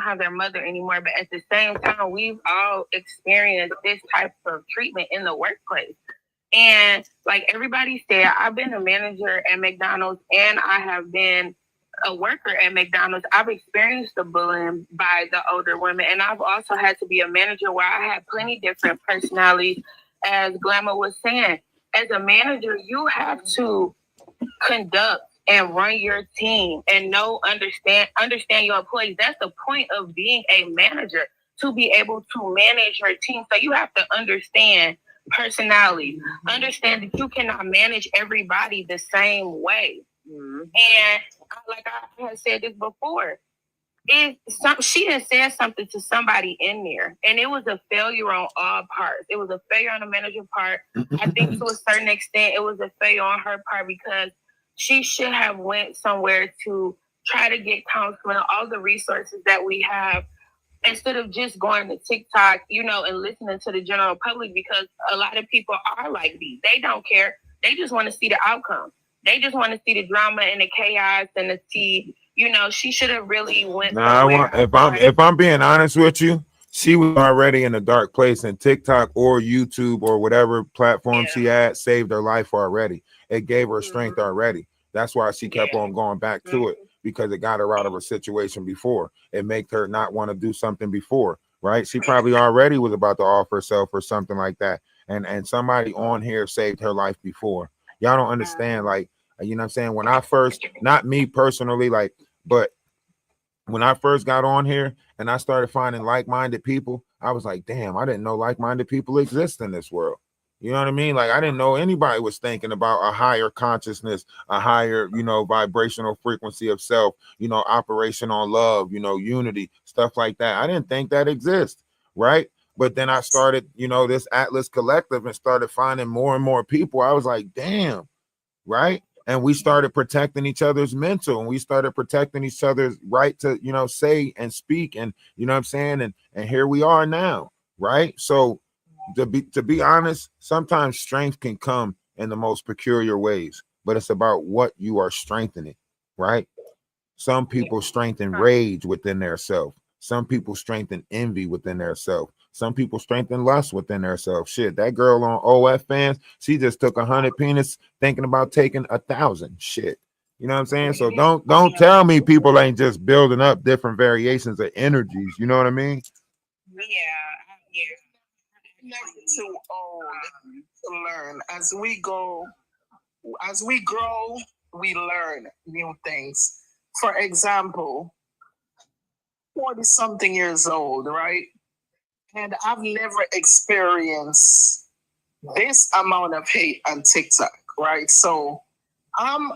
have their mother anymore, but at the same time, we've all experienced this type of treatment in the workplace. And like everybody said, I've been a manager at McDonald's and I have been a worker at McDonald's. I've experienced the bullying by the older women, and I've also had to be a manager where I had plenty different personalities. As Glamour was saying, as a manager, you have to conduct and run your team and understand your employees. That's the point of being a manager, to be able to manage your team. So you have to understand personality, understand that you cannot manage everybody the same way. And like I had said this before, she had said something to somebody in there, and it was a failure on all parts. It was a failure on the manager part. I think to a certain extent, it was a failure on her part, because she should have went somewhere to try to get counseling, all the resources that we have, instead of just going to TikTok, and listening to the general public, because a lot of people are like these. They don't care. They just want to see the outcome. They just want to see the drama and the chaos and the tea. She should have really went. If I'm being honest with you, she was already in a dark place, and TikTok or YouTube or whatever platform she had saved her life already. It gave her strength already. That's why she kept on going back to it, because it got her out of a situation before. It made her not want to do something before, right? She probably already was about to off herself or something like that. And somebody on here saved her life before. Y'all don't understand, like, you know what I'm saying? When I first, not me personally, like, but when I first got on here and I started finding like-minded people, I was like, damn, I didn't know like-minded people exist in this world. You know what I mean? Like, I didn't know anybody was thinking about a higher consciousness, a higher, vibrational frequency of self, operation on love, unity, stuff like that. I didn't think that exists, right? But then I started, this Atlas Collective, and started finding more and more people. I was like, damn, right? And we started protecting each other's mental, and we started protecting each other's right to, say and speak, and you know what I'm saying? And here we are now, right? So to be honest, sometimes strength can come in the most peculiar ways, but it's about what you are strengthening, right? Some people strengthen rage within their self. Some people strengthen envy within their self. Some people strengthen lust within their self. Shit, that girl on OF Fans, she just took 100 penis thinking about taking 1,000. Shit. You know what I'm saying? So don't tell me people ain't just building up different variations of energies. You know what I mean? Never too old to learn. As we grow, we learn new things. For example, 40-something years old, right? And I've never experienced this amount of hate on TikTok, right? So I'm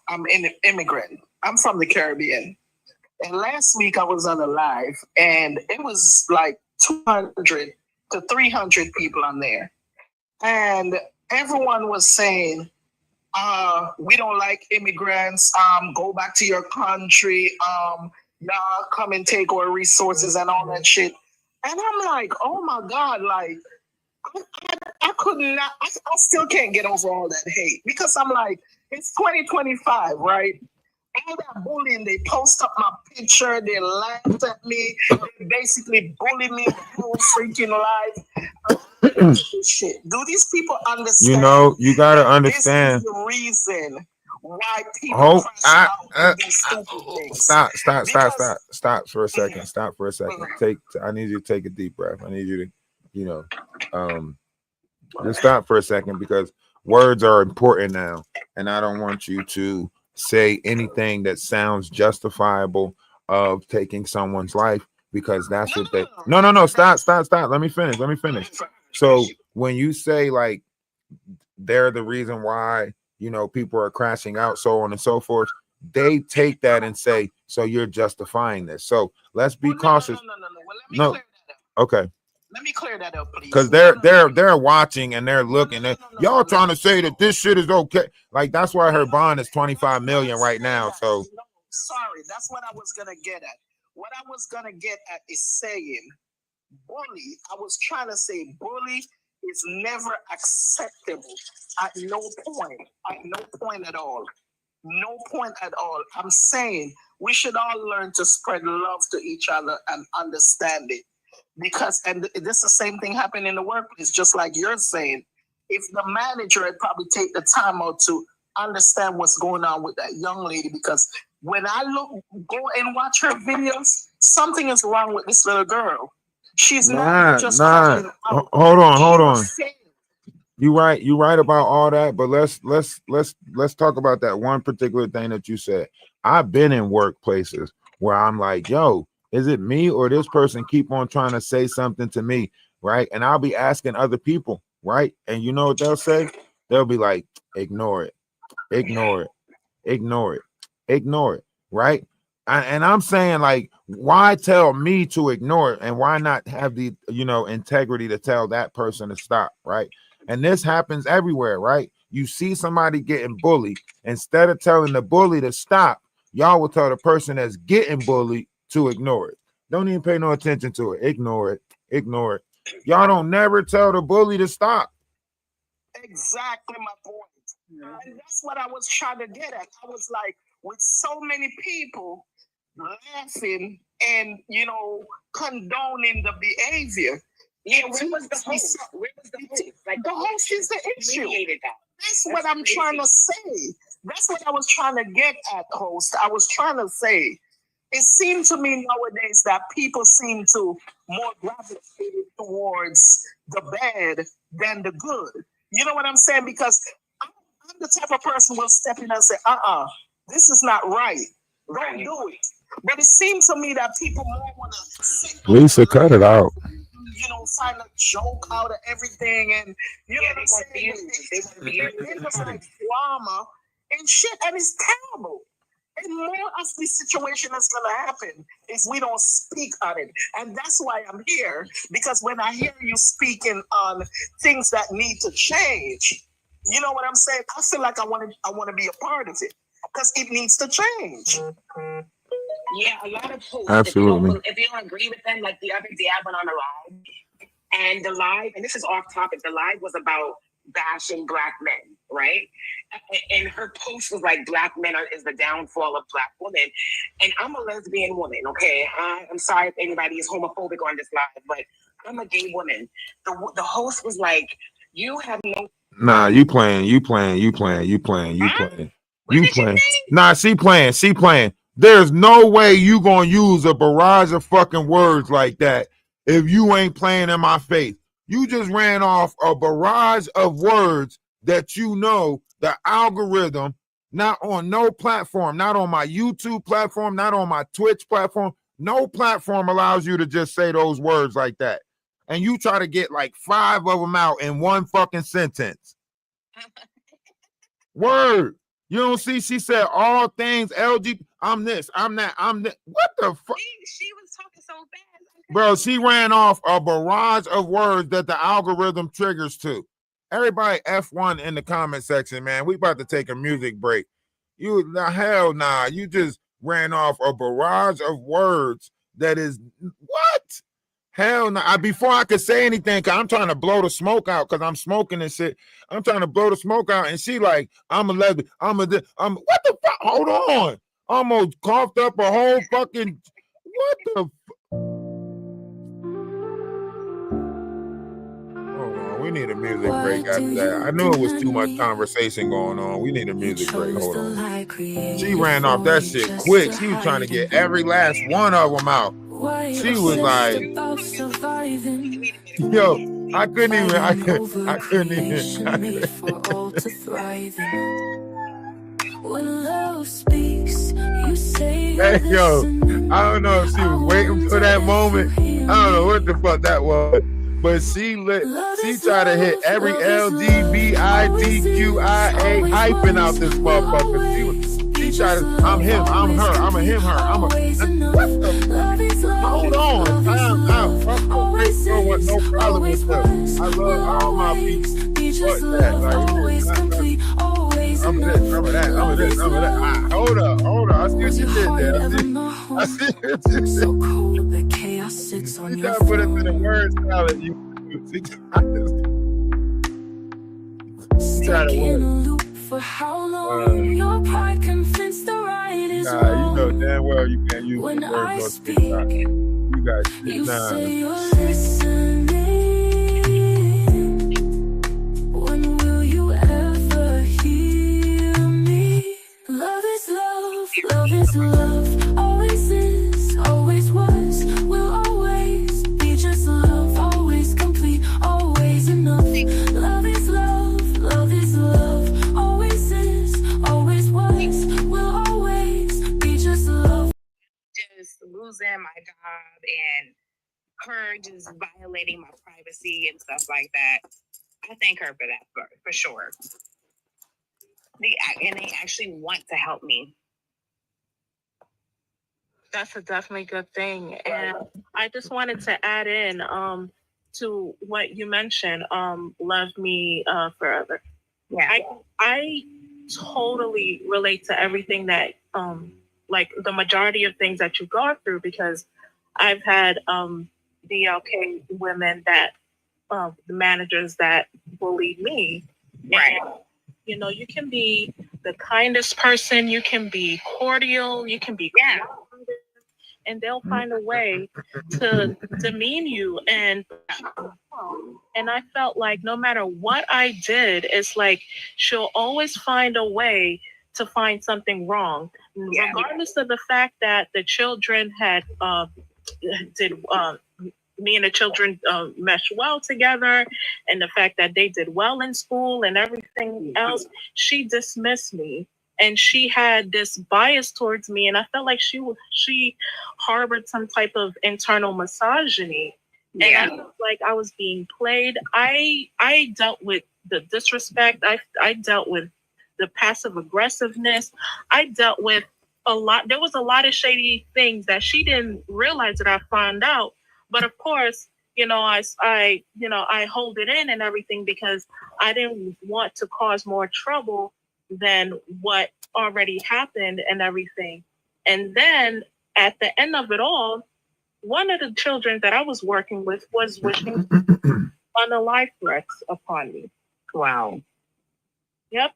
an immigrant. I'm from the Caribbean. And last week I was on a live, and it was like 200 to 300 people on there. And everyone was saying, we don't like immigrants, go back to your country, y'all come and take our resources and all that shit. And I'm like, oh my God, like, I could not, I still can't get over all that hate, because I'm like, it's 2025, right? All that bullying, they post up my picture, they laughed at me, they basically bully me the whole freaking life. Shit. Do these people understand? You gotta understand. This is the reason why people Stop for a second. Stop for a second. I need you to take a deep breath. I need you to, just stop for a second, because words are important now, and I don't want you to say anything that sounds justifiable of taking someone's life, because that's what they no stop let me finish. So when you say like they're the reason why people are crashing out, so on and so forth, they take that and say, so you're justifying this. So let's be cautious. No. Okay. Let me clear that up, please. Because they're watching and they're looking. Y'all trying to say that this shit is okay. Like, that's why her bond is 25 million right now. So sorry, that's what I was gonna get at. what I was gonna get at is saying bully. I was trying to say bully is never acceptable at no point at all. No point at all. I'm saying we should all learn to spread love to each other and understand it. Because, and this is the same thing happened in the workplace, just like you're saying. If the manager had probably take the time out to understand what's going on with that young lady, because when I go and watch her videos, something is wrong with this little girl. She's not just coming out. Hold on. You right about all that, but let's talk about that one particular thing that you said. I've been in workplaces where I'm like, yo, is it me or this person keep on trying to say something to me, right? And I'll be asking other people, right? And you know what they'll say? They'll be like, ignore it, right? And I'm saying, like, why tell me to ignore it, and why not have the integrity to tell that person to stop, right? And this happens everywhere, right? You see somebody getting bullied, instead of telling the bully to stop, y'all will tell the person that's getting bullied to ignore it. Don't even pay no attention to it. Ignore it. Y'all don't never tell the bully to stop. Exactly my point. And that's what I was trying to get at. I was like, with so many people laughing and condoning the behavior. Yeah, where was the host? Like, the host is the issue. That's what I'm trying to say. That's what I was trying to get at, host. I was trying to say, it seems to me nowadays that people seem to more gravitate towards the bad than the good. You know what I'm saying? Because I'm the type of person who will step in and say, this is not right. Don't do it. But it seems to me that people more want to Lisa, cut it out. Find a joke out of everything, and you know what I'm saying? It was like drama and shit, and it's terrible. And more of this situation that's gonna happen if we don't speak on it. And that's why I'm here, because when I hear you speaking on things that need to change, you know what I'm saying? I feel like I want to be a part of it because it needs to change. Yeah, a lot of hosts. Absolutely. If you don't agree with them, like the other day I went on a live, and the live, and this is off topic, the live was about bashing black men, right? And her post was like, black men is the downfall of black women. And I'm a lesbian woman, okay? I'm sorry if anybody is homophobic on this live, but I'm a gay woman. The host was like, you have no... Nah, you playing. Nah, she playing. There's no way you gonna use a barrage of fucking words like that if you ain't playing in my face. You just ran off a barrage of words that the algorithm, not on no platform, not on my YouTube platform, not on my Twitch platform, no platform allows you to just say those words like that. And you try to get like 5 of them out in one fucking sentence. Word. You don't see, she said all things LGBT. I'm this, I'm that, I'm that. What the fuck? She was talking so fast. Bro, she ran off a barrage of words that the algorithm triggers to. Everybody F1 in the comment section, man. We about to take a music break. You just ran off a barrage of words that is what? Hell no. Before I could say anything, cause I'm trying to blow the smoke out because I'm smoking and shit. I'm trying to blow the smoke out, and she like, I'm a lesbian. I'm what the fuck? Hold on. Almost coughed up a whole fucking what the Hold on. We need a music break after that. I knew it was too much conversation going on. We need a music break. Hold on. She ran off that shit quick. She was trying to get every last one of them out. She was like, yo, I couldn't even. When love speaks, you say, hey, yo, I don't know if she was waiting for that moment. I don't know what the fuck that was. But she tried to hit every LGBTQIA hyphen out this motherfucker. She tried to, I'm him, I'm her, I'm a him, her, I'm a. What the? Hold on. No problem with that. I love all my people. Fuck that. Like, I'm this, some of that, some of this, some of that. Ah, hold up. I see what you did there. I see what you did. So cold, the chaos sits on You your gotta put it to the throne. word salad. You try to Stuck in a win. loop for how long? Your pride convinced the right is Nah, you know wrong. damn well you can't use When these I words on speak, TikTok. You got you nah. say you're listening. When will you ever hear me? Love is love, love is love. Always is, always was, will always be just love. Always complete, always enough. Love is love, love is love. Always is, always was, will always be just love. Just losing my job and her just violating my privacy and stuff like that. I thank her for that for sure. They actually want to help me. That's a definitely good thing. And I just wanted to add in to what you mentioned, love me forever. Yeah. I totally relate to everything that like the majority of things that you've gone through, because I've had DLK women that the managers that bullied me. Right. And, you know, you can be the kindest person, you can be cordial, you can be and they'll find a way to demean you. And I felt like no matter what I did, it's like she'll always find a way to find something wrong, regardless of the fact that the children had me and the children meshed well together, and the fact that they did well in school and everything else. She dismissed me, and she had this bias towards me, and I felt like she harbored some type of internal misogyny. And I felt like I was being played. I dealt with the disrespect. I dealt with the passive aggressiveness. I dealt with a lot. There was a lot of shady things that she didn't realize that I found out. But of course, you know, I hold it in and everything because I didn't want to cause more trouble than what already happened and everything. And then at the end of it all, one of the children that I was working with was wishing on a life threats upon me. Wow. Yep.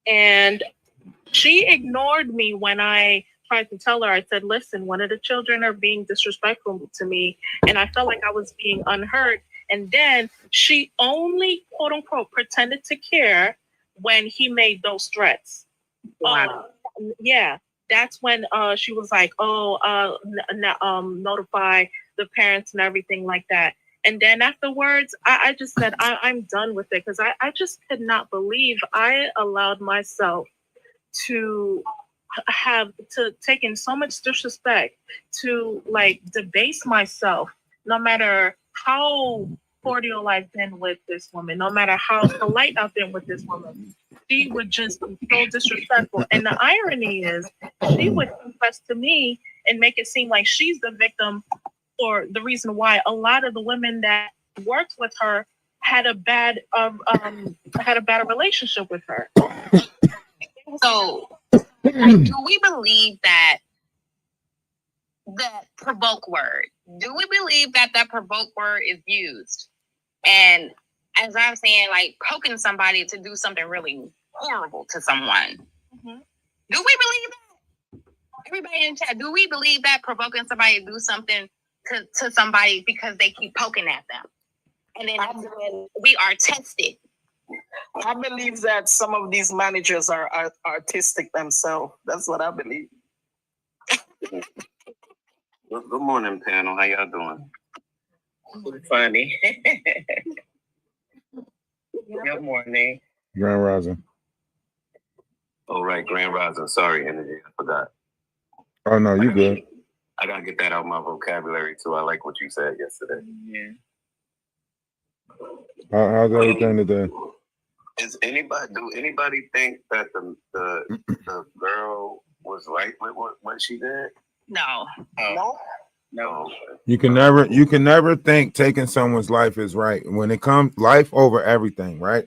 And she ignored me when I tried to tell her. I said, listen, one of the children are being disrespectful to me, and I felt like I was being unheard. And then she only, quote unquote, pretended to care when he made those threats. Wow. Yeah. That's when she was like, notify the parents and everything like that. And then afterwards, I just said, I'm done with it, because I just could not believe I allowed myself to take in so much disrespect, to like debase myself, no matter how cordial I've been with this woman, no matter how polite I've been with this woman. She would just be so disrespectful. And the irony is, she would confess to me and make it seem like she's the victim, or the reason why a lot of the women that worked with her had a bad relationship with her. So, do we believe that provoke word? Do we believe that provoke word is used? And as I'm saying, like poking somebody to do something really horrible to someone. Mm-hmm. Do we believe that? Everybody in chat, do we believe that provoking somebody to do something to somebody because they keep poking at them? And then we are tested. I believe that some of these managers are artistic themselves. That's what I believe. Good morning, panel. How y'all doing? Funny. Good morning. Grand Rising. Oh, right, Grand Rising. Sorry, Energy. I forgot. Oh no, you good. I gotta get that out of my vocabulary too. I like what you said yesterday. Yeah. How's everything today? Do anybody think that the girl was right with what she did? No. No. You can never think taking someone's life is right. When it comes life over everything, right?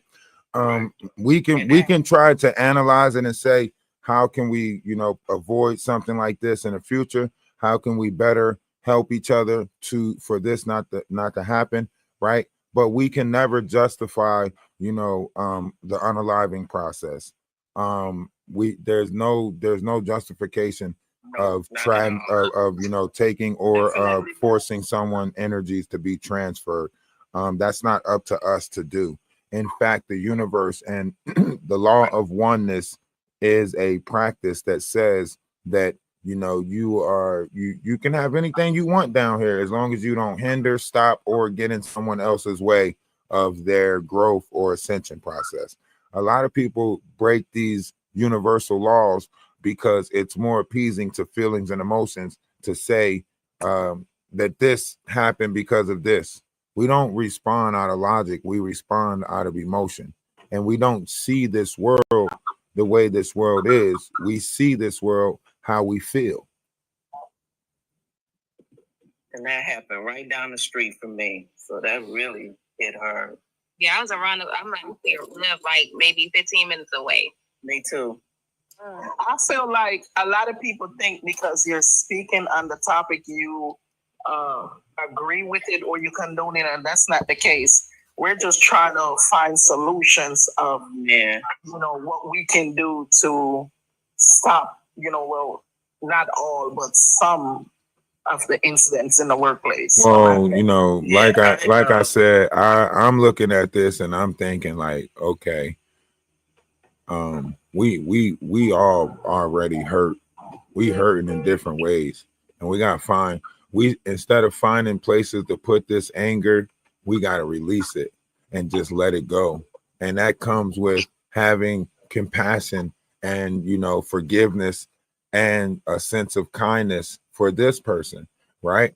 we can try to analyze it and say, how can we, you know, avoid something like this in the future? How can we better help each other for this not to happen, right? But we can never justify, you know, the unaliving process. There's no justification of trying of you know, taking or forcing someone energies to be transferred. That's not up to us to do. In fact, the universe and the law of oneness is a practice that says that, you know, you can have anything you want down here as long as you don't hinder, stop, or get in someone else's way of their growth or ascension process. A lot of people break these universal laws because it's more appeasing to feelings and emotions to say that this happened because of this. We don't respond out of logic, we respond out of emotion. And we don't see this world the way this world is. We see this world how we feel. And that happened right down the street from me. So that really hit her. Yeah, I was around. I'm live like maybe 15 minutes away. Me too. I feel like a lot of people think because you're speaking on the topic, you agree with it or you condone it, and that's not the case. We're just trying to find solutions of, you know, what we can do to stop, you know, well, not all, but some of the incidents in the workplace. Well, you know, like I said, I'm looking at this and I'm thinking like, okay, we all already hurt. We hurting in different ways, and we gotta find. Instead of finding places to put this anger, we got to release it and just let it go. And that comes with having compassion and, you know, forgiveness and a sense of kindness for this person, right?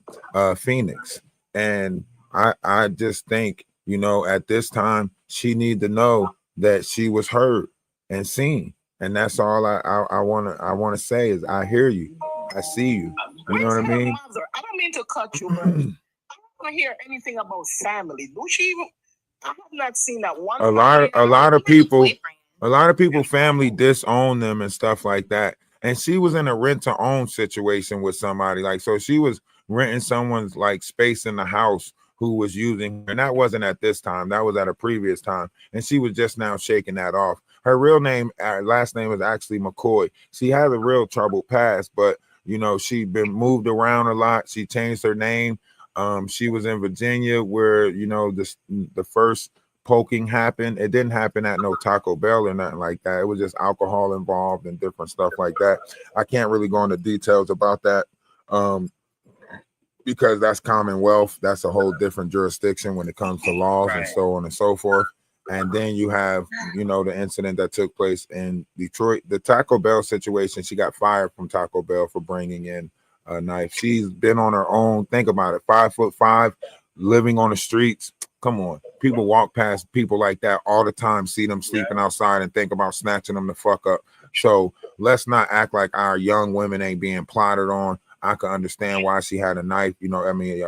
Phoenix. And I just think, you know, at this time, she need to know that she was heard and seen. And that's all I want to say is I hear you. I see you. You know what I mean? I don't mean to cut you, but I don't want to hear anything about family. Do she even? I have not seen that one. A lot of people family disown them and stuff like that. And she was in a rent to own situation with somebody. Like, so she was renting someone's like space in the house who was using, and that wasn't at this time, that was at a previous time. And she was just now shaking that off. Her real name, last name is actually McCoy. She has a real troubled past, but you know, she'd been moved around a lot. She changed her name. She was in Virginia where, you know, the first poking happened. It didn't happen at no Taco Bell or nothing like that. It was just alcohol involved and different stuff like that. I can't really go into details about that because that's Commonwealth. That's a whole different jurisdiction when it comes to laws and so on and so forth. And then you have, you know, the incident that took place in Detroit, the Taco Bell situation. She got fired from Taco Bell for bringing in a knife. She's been on her own. Think about it. 5'5", living on the streets. Come on. People walk past people like that all the time, see them sleeping outside and think about snatching them the fuck up. So let's not act like our young women ain't being plotted on. I can understand why she had a knife, you know, I mean,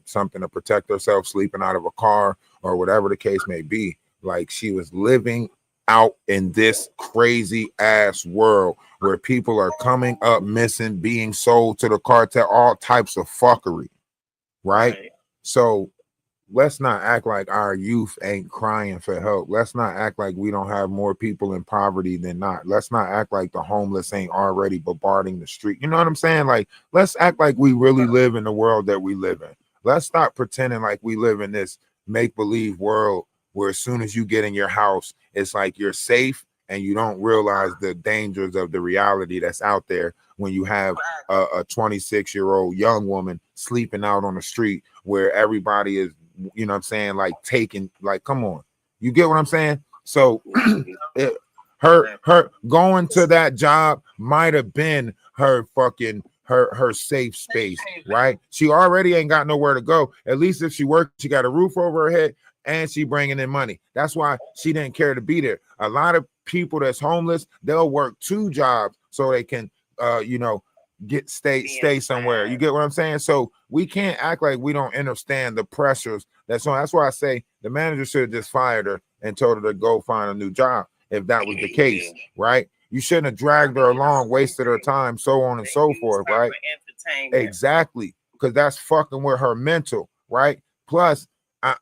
something to protect herself, sleeping out of a car or whatever the case may be. Like, she was living out in this crazy ass world where people are coming up missing, being sold to the cartel, all types of fuckery, right? So let's not act like our youth ain't crying for help. Let's not act like we don't have more people in poverty than not. Let's not act like the homeless ain't already bombarding the street. You know what I'm saying? Like, let's act like we really live in the world that we live in. Let's stop pretending like we live in this make-believe world where as soon as you get in your house, it's like you're safe and you don't realize the dangers of the reality that's out there when you have a 26-year-old young woman sleeping out on the street where everybody is, you know what I'm saying, like taking, like, come on, you get what I'm saying? So her going to that job might have been her fucking her safe space, right? She already ain't got nowhere to go. At least if she worked, she got a roof over her head and she bringing in money. That's why she didn't care to be there. A lot of people that's homeless, they'll work 2 jobs so they can you know, stay somewhere. You get what I'm saying? So we can't act like we don't understand the pressures That's why I say the manager should have just fired her and told her to go find a new job if that was the case, right? You shouldn't have dragged her along, wasted her time, so on and so forth, right? Exactly, because that's fucking with her mental, right? Plus,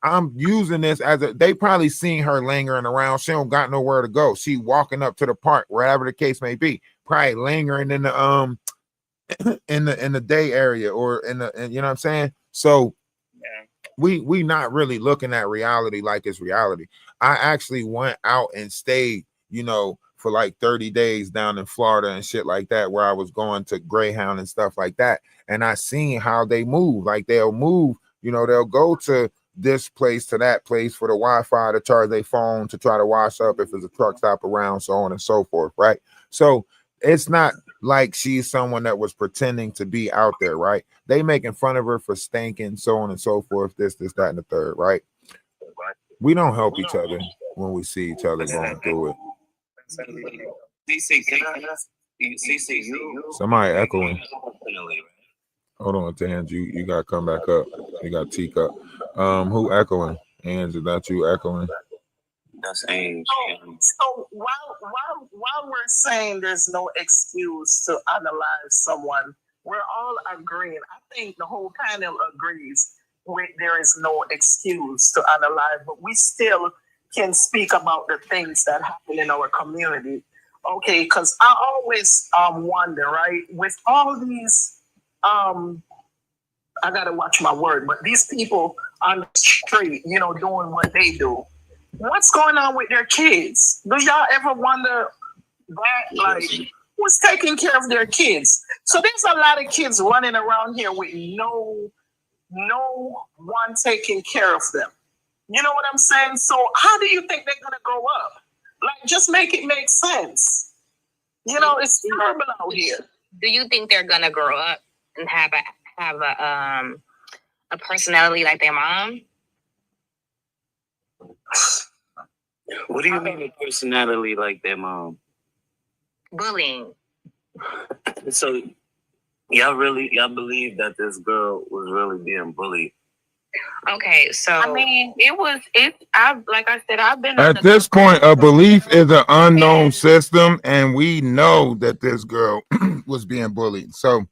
I'm using this as they probably seen her lingering around. She don't got nowhere to go. She walking up to the park, wherever the case may be, probably lingering in the in the day area or in you know what I'm saying? So we not really looking at reality like it's reality. I actually went out and stayed, you know, for like 30 days down in Florida and shit like that, where I was going to Greyhound and stuff like that. And I seen how they move. Like they'll move, you know, they'll go to this place to that place for the Wi-Fi to charge their phone to try to wash up if there's a truck stop around, so on and so forth, right? So it's not like she's someone that was pretending to be out there, right? They making fun of her for stinking, so on and so forth, this, that, and the third, right? We don't help each other when we see each other going through it. Somebody echoing. Hold on, Tans. You gotta come back up. You got teacup. Who echoing? Ange, is that you echoing? That's Ange. So while we're saying there's no excuse to analyze someone, we're all agreeing. I think the whole panel agrees there is no excuse to analyze, but we still can speak about the things that happen in our community. Okay, because I always wonder, right, with all these I gotta watch my word, but these people on the street, you know, doing what they do, what's going on with their kids? Do y'all ever wonder that, like, who's taking care of their kids? So there's a lot of kids running around here with no one taking care of them. You know what I'm saying? So how do you think they're gonna grow up? Like, just make it make sense. You know, it's terrible out here. Do you think they're gonna grow up and have a personality like their mom? What do you mean a personality like their mom? Bullying. So y'all believe that this girl was really being bullied? Okay, so I mean, I've been at this point, a belief is an unknown system, and we know that this girl was being bullied. So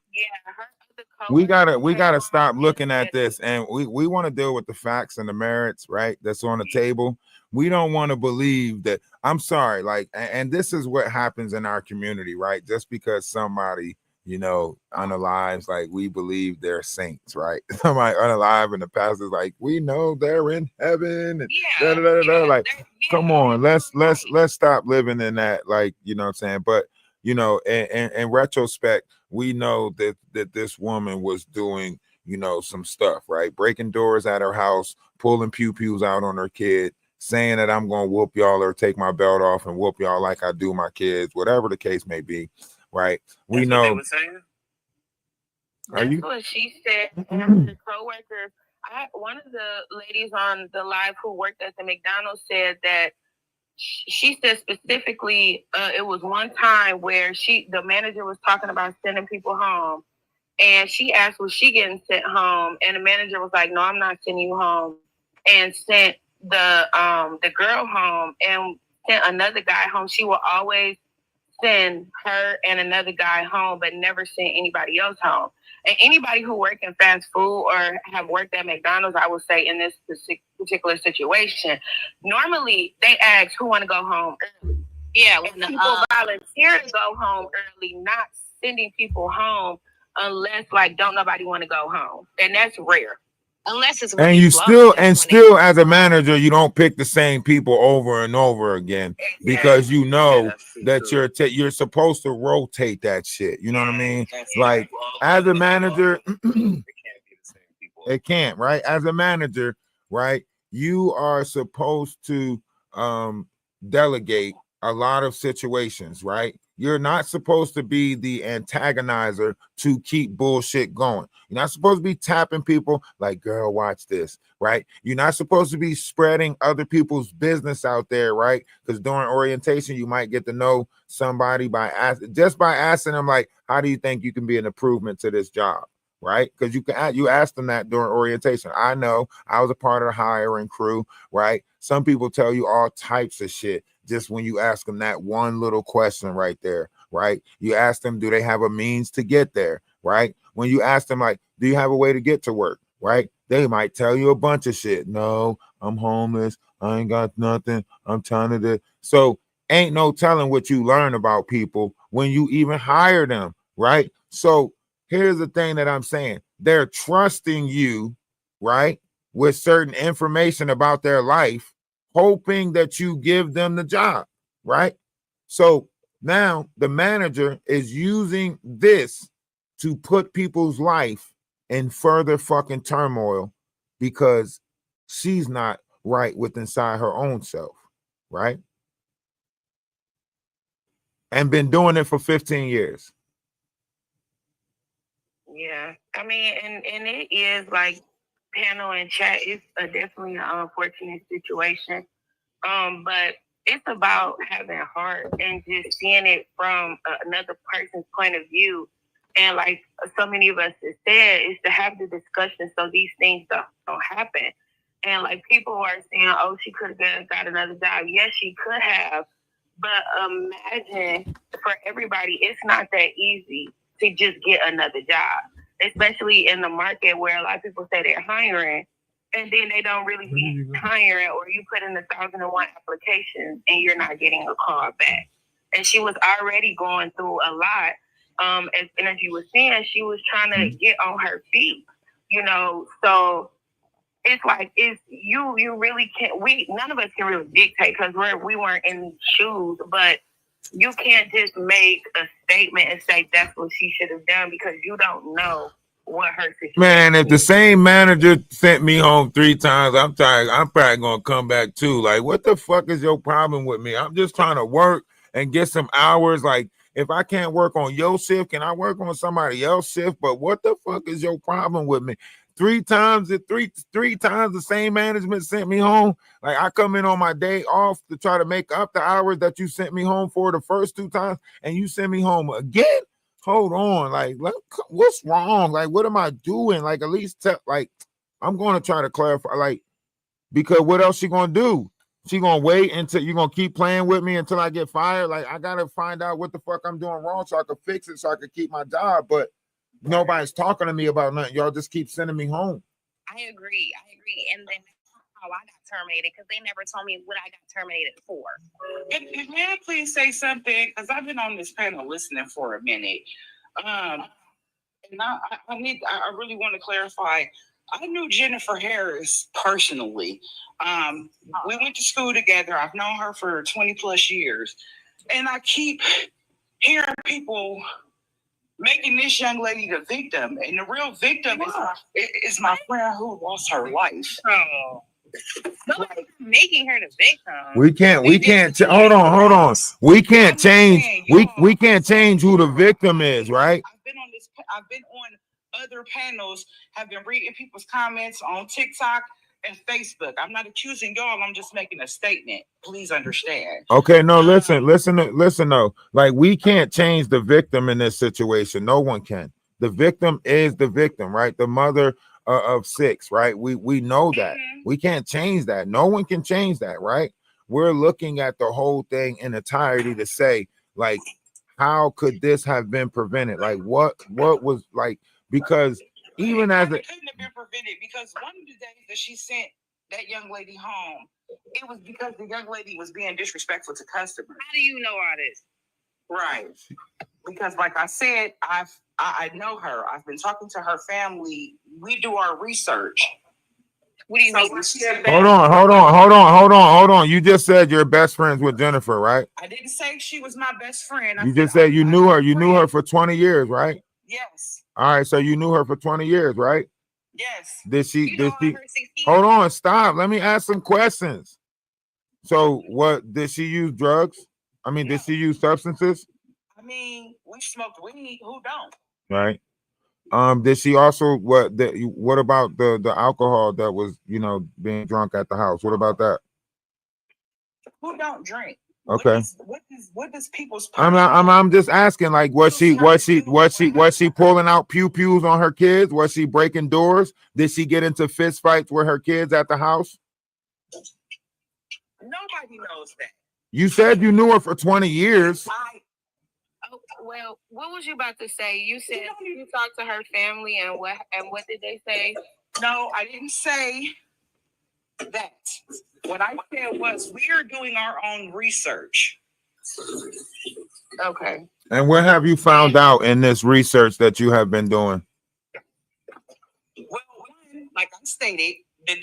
we gotta stop looking at this, and we want to deal with the facts and the merits, right? That's on the table. We don't want to believe that. I'm sorry, like, and this is what happens in our community, right? Just because somebody, you know, unalives, like, we believe they're saints, right? Somebody unalive and the pastor's like, we know they're in heaven, and like, come on, let's stop living in that, like, you know what I'm saying? But you know, in retrospect, we know that this woman was doing, you know, some stuff, right? Breaking doors at her house, pulling pew-pews out on her kid, saying that I'm gonna whoop y'all or take my belt off and whoop y'all like I do my kids, whatever the case may be, right? We That's know. what they were saying? Are you? That's what she said. And the coworker, one of the ladies on the live who worked at the McDonald's said that she said specifically, it was one time where the manager was talking about sending people home, and she asked, was she getting sent home? And the manager was like, no, I'm not sending you home, and sent the girl home and sent another guy home. She will always send her and another guy home, but never send anybody else home. And anybody who work in fast food or have worked at McDonald's, I would say in this particular situation, normally they ask who want to go home early. Yeah, when people volunteer to go home early, not sending people home unless don't nobody want to go home, and that's rare. Unless it's And you still as a manager, you don't pick the same people over and over again, because you know that you're supposed to rotate that shit. You know what I mean? Like, as a manager, it can't, right? As a manager, right? You are supposed to delegate a lot of situations, right? You're not supposed to be the antagonizer to keep bullshit going. You're not supposed to be tapping people like, girl, watch this, right? You're not supposed to be spreading other people's business out there, right? Because during orientation, you might get to know somebody by asking them, like, how do you think you can be an improvement to this job? right? Because you asked them that during orientation. I know I was a part of the hiring crew, right? Some people tell you all types of shit just when you ask them that one little question right there, right? You ask them, do they have a means to get there, right? When you ask them, like, do you have a way to get to work, right? They might tell you a bunch of shit. No, I'm homeless. I ain't got nothing. I'm trying to do. So ain't no telling what you learn about people when you even hire them, right? So here's the thing that I'm saying. They're trusting you, right, with certain information about their life, hoping that you give them the job, right? So now the manager is using this to put people's life in further fucking turmoil because she's not right with inside her own self, right? And been doing it for 15 years. Yeah, I mean, and it is like panel and chat. It's definitely an unfortunate situation. But it's about having heart and just seeing it from another person's point of view. And like so many of us have said, is to have the discussion so these things don't happen. And like people are saying, oh, she could have got another job. Yes, she could have. But imagine for everybody, it's not that easy to just get another job, especially in the market where a lot of people say they're hiring and then they don't really be hiring, or you put in 1,001 applications and you're not getting a call back. And she was already going through a lot. And as you were saying, she was trying to get on her feet, you know, so it's like, it's you really can't, none of us can really dictate because we weren't in these shoes, but you can't just make a statement and say that's what she should have done because you don't know what her situation is. Man, if the same manager sent me home 3 times, I'm tired. I'm probably gonna come back too. Like, what the fuck is your problem with me? I'm just trying to work and get some hours. Like, if I can't work on your shift, can I work on somebody else's shift? But what the fuck is your problem with me? 3 times, three times the same management sent me home. Like, I come in on my day off to try to make up the hours that you sent me home for the first 2 times, and you send me home again. Hold on, like, what's wrong? Like, what am I doing? Like, at least like, I'm going to try to clarify, like, because what else she gonna do? She gonna wait until you gonna keep playing with me until I get fired? Like, I gotta find out what the fuck I'm doing wrong so I can fix it, so I can keep my job. But nobody's talking to me about nothing. Y'all just keep sending me home. I agree. And then how I got terminated because they never told me what I got terminated for. And may I please say something? Because I've been on this panel listening for a minute. And I really want to clarify. I knew Jennifer Harris personally. We went to school together. I've known her for 20 plus years. And I keep hearing people making this young lady the victim. And the real victim is my friend who lost her life. Oh. Nobody's making her the victim. We can't hold on. We can't change. We can't change who the victim is, right? I've been on other panels, have been reading people's comments on TikTok and Facebook. I'm not accusing y'all. I'm just making a statement. Please understand. Okay, no, listen though. Like, we can't change the victim in this situation. No one can. The victim is the victim, right? The mother of 6, right? We know that. We can't change that. No one can change that, right? We're looking at the whole thing in entirety to say, like, how could this have been prevented? Like, what was, like, because even as it couldn't have been prevented, because one of the days that she sent that young lady home, it was because the young lady was being disrespectful to customers. How do you know all this? Right. Because like I said, I know her. I've been talking to her family. We do our research. What do you mean? Hold on. You just said you're best friends with Jennifer, right? I didn't say she was my best friend. You just said you knew her. You knew her for 20 years, right? Yes. All right, so you knew her for 20 years, right? Yes. Did she hold on, stop. Let me ask some questions. So what, did she use drugs? I mean, did she use substances? I mean, we smoked weed. Who don't? Right. Did she also what about the alcohol that was, being drunk at the house? What about that? Who don't drink? Okay. What does people's I'm just asking, like, was she pulling out pews on her kids? Was she breaking doors? Did she get into fist fights with her kids at the house? Nobody knows that. You said you knew her for 20 years. Oh, well, what was you about to say? You said you talked to her family, and what did they say? No, I didn't say that. What I said was we are doing our own research. Okay. And what have you found out in this research that you have been doing? Well, like I stated, the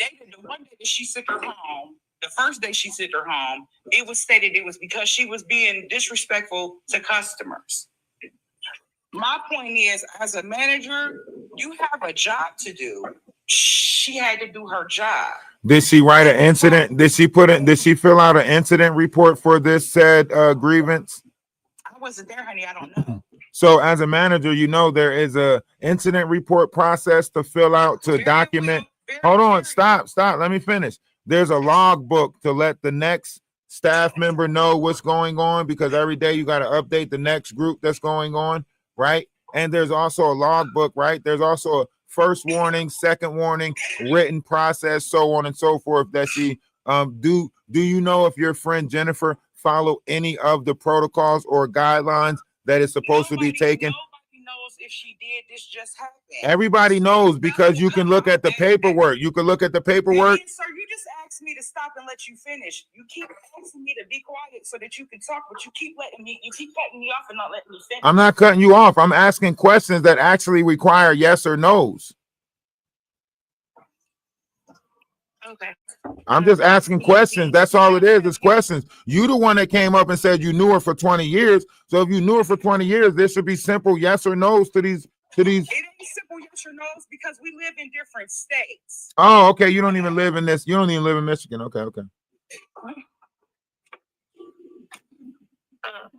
one day that she sent her home, the first day she sent her home, it was stated it was because she was being disrespectful to customers. My point is, as a manager, you have a job to do. She had to do her job. Did she write an incident? Did she fill out an incident report for this said grievance? I wasn't there, honey. I don't know. So as a manager, you know there is a incident report process to fill out to document. Hold on, stop. Let me finish. There's a log book to let the next staff member know what's going on, because every day you got to update the next group that's going on, right? And there's also a log book, right? There's also a first warning, second warning, written process, so on and so forth. That she do you know if your friend Jennifer follow any of the protocols or guidelines that is supposed to be taken? Nobody knows if she did this just happen. Everybody knows, because you can look at the paperwork. You can look at the paperwork. Sir, you just asked me to stop and let you finish. You keep asking me to be quiet so that you can talk, but you keep cutting me off and not letting me finish. I'm not cutting you off. I'm asking questions that actually require yes or no's. Okay. I'm just asking questions. That's all it is. It's questions. You the one that came up and said you knew her for 20 years. So if you knew her for 20 years, there should be simple yes or no's to these. It ain't simple yes or no's because we live in different states. Oh, okay. You don't even live in this. You don't even live in Michigan. Okay.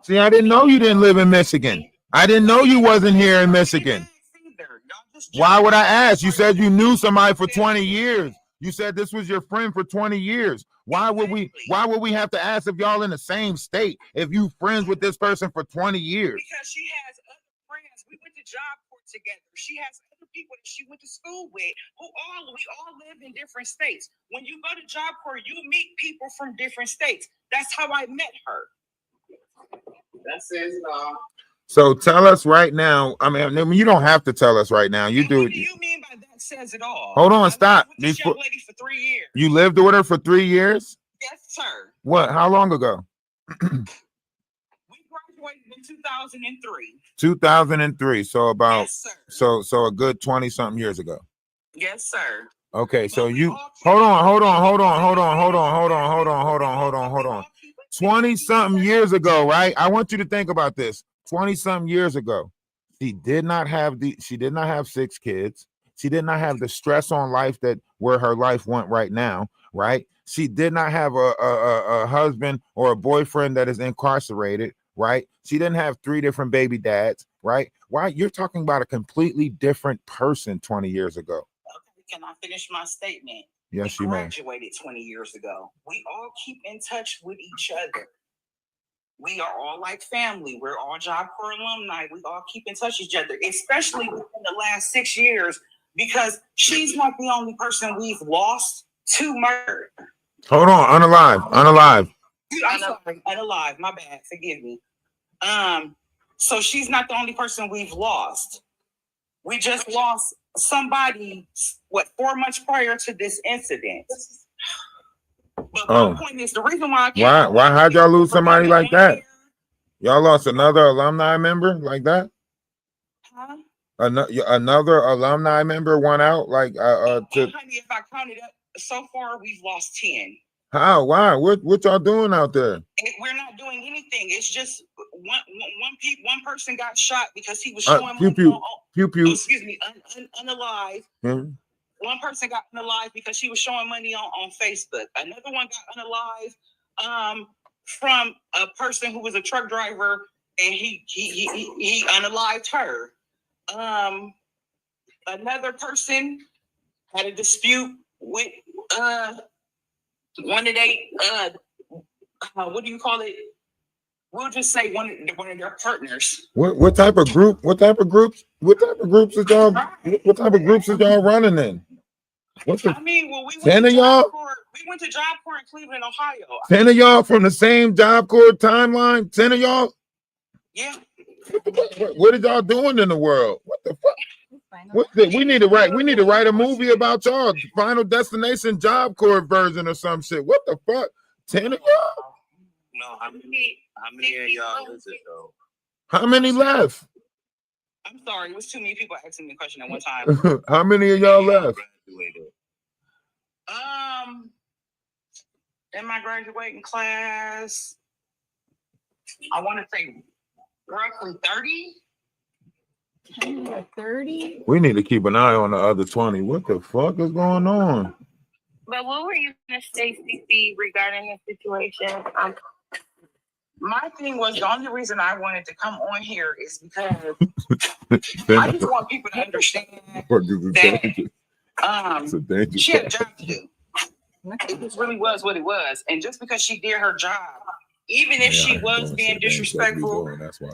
See, I didn't know you didn't live in Michigan. I didn't know you wasn't here in Michigan. Why would I ask? You said you knew somebody for 20 years. You said this was your friend for 20 years. Why would we have to ask if y'all in the same state if you friends with this person for 20 years? Because she has other friends. We went to Job Corps together. She has other people that she went to school with we all live in different states. When you go to Job Corps, you meet people from different states. That's how I met her. That says it all. So tell us right now. I mean, you don't have to tell us right now. You do. What do you mean by that says it all? Hold on, stop. This young lady for 3 years. You lived with her for 3 years? Yes, sir. What? How long ago? We graduated in 2003. 2003. So about yes, sir. So a good 20-something years ago. Yes, sir. Okay, so you hold on. 20-something years ago, right? I want you to think about this. 20-something years ago, she did not have 6 kids. She did not have the stress on life where her life went right now, right? She did not have a husband or a boyfriend that is incarcerated, right? She didn't have 3 different baby dads, right? Why? You're talking about a completely different person 20 years ago. Okay, can I finish my statement? Yes, we you may. Graduated 20 years ago. We all keep in touch with each other. We are all like family. We're all Job Corps alumni. We all keep in touch with each other, especially within the last 6 years, because she's not the only person we've lost to murder. Hold on, unalive. I'm sorry, unalive. My bad. Forgive me. So she's not the only person we've lost. We just lost somebody, 4 months prior to this incident. But my point is, the reason why how'd y'all lose somebody like that? Y'all lost another alumni member like that? Huh? Another alumni member went out honey, if I counted up, so far we've lost 10. How? Why? What y'all doing out there? We're not doing anything. It's just one person got shot because he was showing excuse me, unalive. Mm-hmm. One person got unalive because she was showing money on Facebook. Another one got unalive from a person who was a truck driver, and he unalived her. Another person had a dispute with one of they what do you call it? we'll just say one of their partners. What type of group? What type of groups? What type of groups is y'all? What type of groups is y'all running in? What's the, I mean, well, we 10 went of to y'all? Job Corps. We went to Job Corps in Cleveland, Ohio. 10 of y'all from the same Job Corps timeline? 10 of y'all? Yeah. What are y'all doing in the world? What the fuck? We need to write a movie about y'all. Final Destination Job Corps version or some shit. What the fuck? 10 of y'all? No, how many of y'all is it though? How many left? I'm sorry, it was too many people asking me a question at one time. How many of y'all left? In my graduating class, I want to say roughly 30. 30? We need to keep an eye on the other 20. What the fuck is going on? But what were you gonna say, CC, regarding this situation? My thing was the only reason I wanted to come on here is because I just want people to understand that she had a job to do. It just really was what it was. And just because she did her job, even if she was being disrespectful, that's why.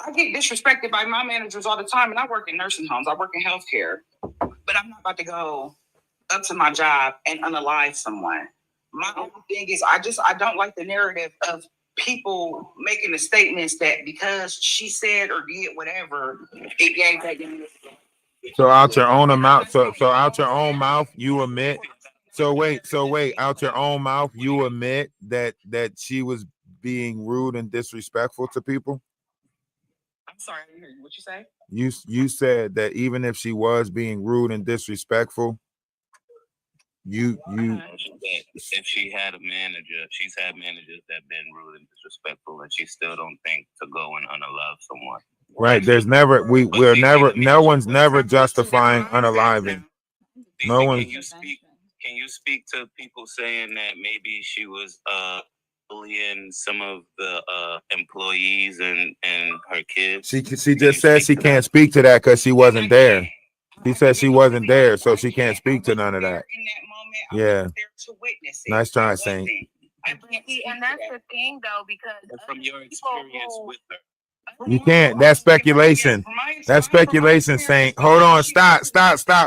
I get disrespected by my managers all the time, and I work in nursing homes. I work in healthcare, but I'm not about to go up to my job and unalive someone. My only thing is I don't like the narrative of people making the statements that because she said or did whatever, it gave that. So out your own mouth, so out your own mouth, you admit. So wait, out your own mouth, you admit that she was being rude and disrespectful to people. I'm sorry, I didn't hear you. What you say? You said that even if she was being rude and disrespectful, you if she had a manager, she's had managers that have been rude and disrespectful, and she still don't think to go and unalive someone. right. There's never no one's never justifying unaliving. No one. Can you speak to people saying that maybe she was bullying some of the employees and her kids? She just said she can't speak to that because she wasn't there. She said she wasn't there, so she can't speak to none of that. Yeah. Nice try, Saint. And that's the thing, though, because from your experience with her. You can't. That's speculation. That's speculation, Saint. Hold on. Stop.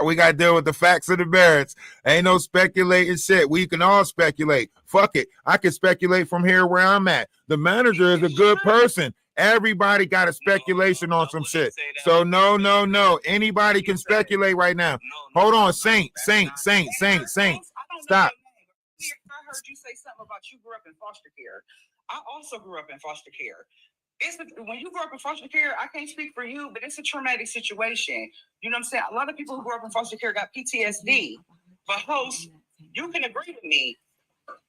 We got to deal with the facts of the merits. Ain't no speculating shit. We can all speculate. Fuck it. I can speculate from here where I'm at. The manager is a good person. Everybody got a speculation on some shit. So no. Anybody can speculate right now. Hold on. Saint. Stop. I heard you say something about you grew up in foster care. I also grew up in foster care. When you grew up in foster care, I can't speak for you, but it's a traumatic situation. You know what I'm saying? A lot of people who grew up in foster care got PTSD. But host, you can agree with me.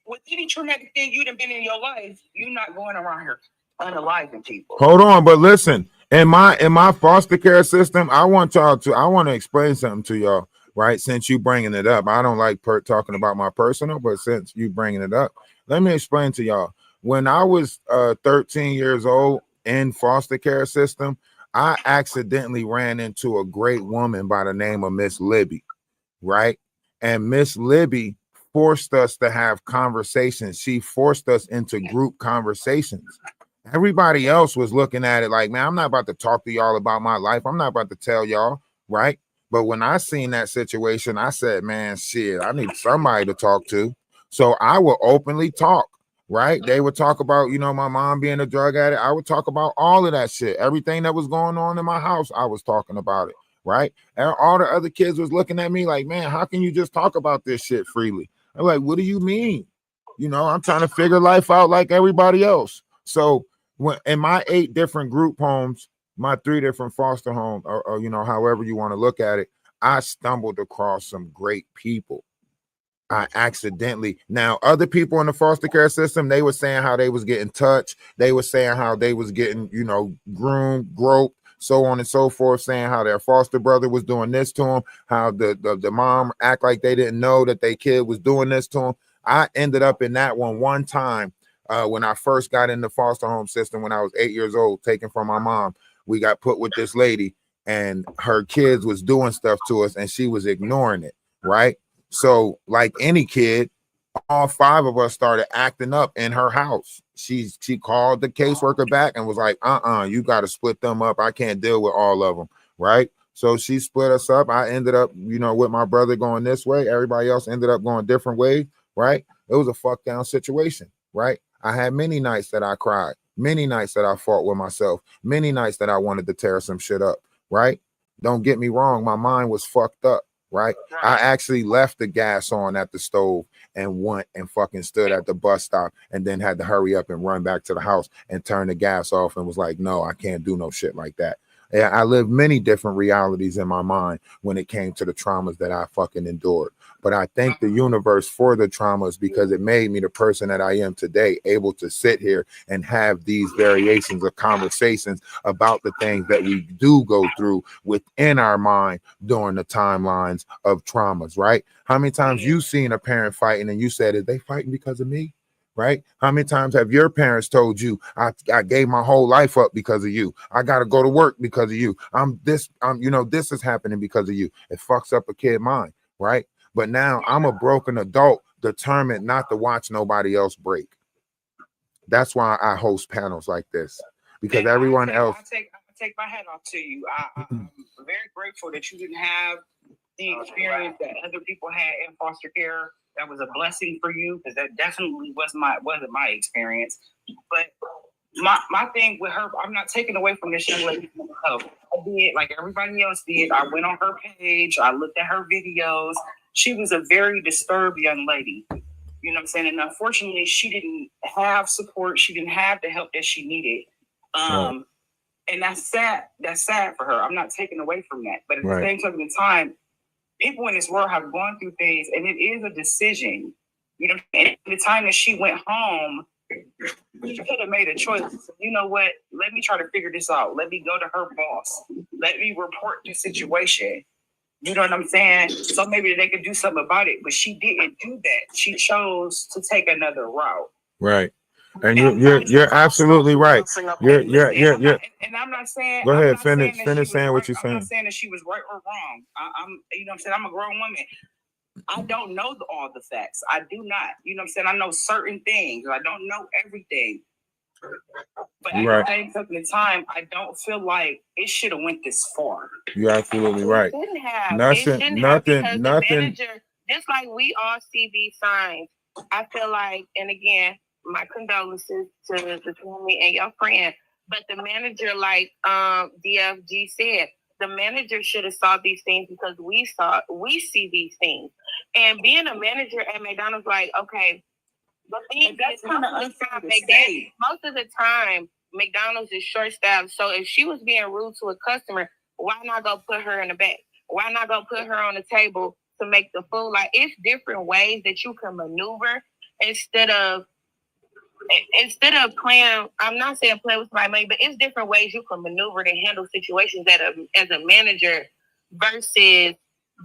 With any traumatic thing you've been in your life, you're not going around here unaliving people. Hold on, but listen. In my foster care system, I want to explain something to y'all. Right, since you bringing it up, I don't like talking about my personal, but since you bringing it up, let me explain to y'all. When I was 13 years old in foster care system, I accidentally ran into a great woman by the name of Miss Libby, right? And Miss Libby forced us to have conversations. She forced us into group conversations. Everybody else was looking at it like, man, I'm not about to talk to y'all about my life. I'm not about to tell y'all, right? But when I seen that situation, I said, man, shit, I need somebody to talk to. So I will openly talk. Right? They would talk about, my mom being a drug addict. I would talk about all of that shit. Everything that was going on in my house, I was talking about it. Right? And all the other kids was looking at me like, man, how can you just talk about this shit freely? I'm like, what do you mean? I'm trying to figure life out like everybody else. So when in my 8 different group homes, my 3 different foster homes, or however you want to look at it, I stumbled across some great people. I accidentally. Now, other people in the foster care system, they were saying how they was getting touched. They were saying how they was getting, groomed, groped, so on and so forth, saying how their foster brother was doing this to them, how the mom act like they didn't know that their kid was doing this to them. I ended up in that one time when I first got in the foster home system when I was 8 years old, taken from my mom. We got put with this lady and her kids was doing stuff to us and she was ignoring it, right? So like any kid, all 5 of us started acting up in her house. she called the caseworker back and was like, you got to split them up. I can't deal with all of them, right? So she split us up. I ended up, with my brother going this way. Everybody else ended up going different ways, right? It was a fuck down situation, right? I had many nights that I cried, many nights that I fought with myself, many nights that I wanted to tear some shit up, right? Don't get me wrong. My mind was fucked up, right? I actually left the gas on at the stove and went and fucking stood at the bus stop and then had to hurry up and run back to the house and turn the gas off and was like, no, I can't do no shit like that. Yeah, I lived many different realities in my mind when it came to the traumas that I fucking endured. But I thank the universe for the traumas because it made me the person that I am today, able to sit here and have these variations of conversations about the things that we do go through within our mind during the timelines of traumas, right? How many times you seen a parent fighting and you said, is they fighting because of me? Right? How many times have your parents told you, I gave my whole life up because of you. I got to go to work because of you. This is happening because of you. It fucks up a kid's mind, right? But now I'm a broken adult determined not to watch nobody else break. That's why I host panels like this, because everyone else. I take my hat off to you. I'm very grateful that you didn't have the experience that other people had in foster care. That was a blessing for you, because that definitely wasn't my experience. But my thing with her, I'm not taking away from this young lady. I did like everybody else did. I went on her page. I looked at her videos. She was a very disturbed young lady. You know what I'm saying? And unfortunately, she didn't have support. She didn't have the help that she needed. And that's sad. That's sad for her. I'm not taking away from that. But at the same token of time, people in this world have gone through things, and it is a decision. You know, and at the time that she went home, she could have made a choice. You know what? Let me try to figure this out. Let me go to her boss. Let me report the situation. You know what I'm saying? So maybe they could do something about it. But she didn't do that. She chose to take another route. Right. And you're absolutely right. You're And I'm not saying. Go ahead, I'm not finish saying what you're saying. I'm not saying that she was right or wrong. I'm you know what I'm saying? I'm a grown woman. I don't know all the facts. I do not. You know what I'm saying? I know certain things. I don't know everything. But at the same token of time, I don't feel like it should have went this far. You're absolutely right. It shouldn't have. Nothing. The manager, just like we all see these signs, I feel like, and again, my condolences to the family and your friend. But the manager, like DFG said, the manager should have saw these things because we see these things. And being a manager at McDonald's, like, okay, the thing is, most of the time, McDonald's is short staffed. So if she was being rude to a customer, why not go put her in the back? Why not go put her on the table to make the food? Like, it's different ways that you can maneuver instead of playing. I'm not saying play with my money, but it's different ways you can maneuver to handle situations as a manager versus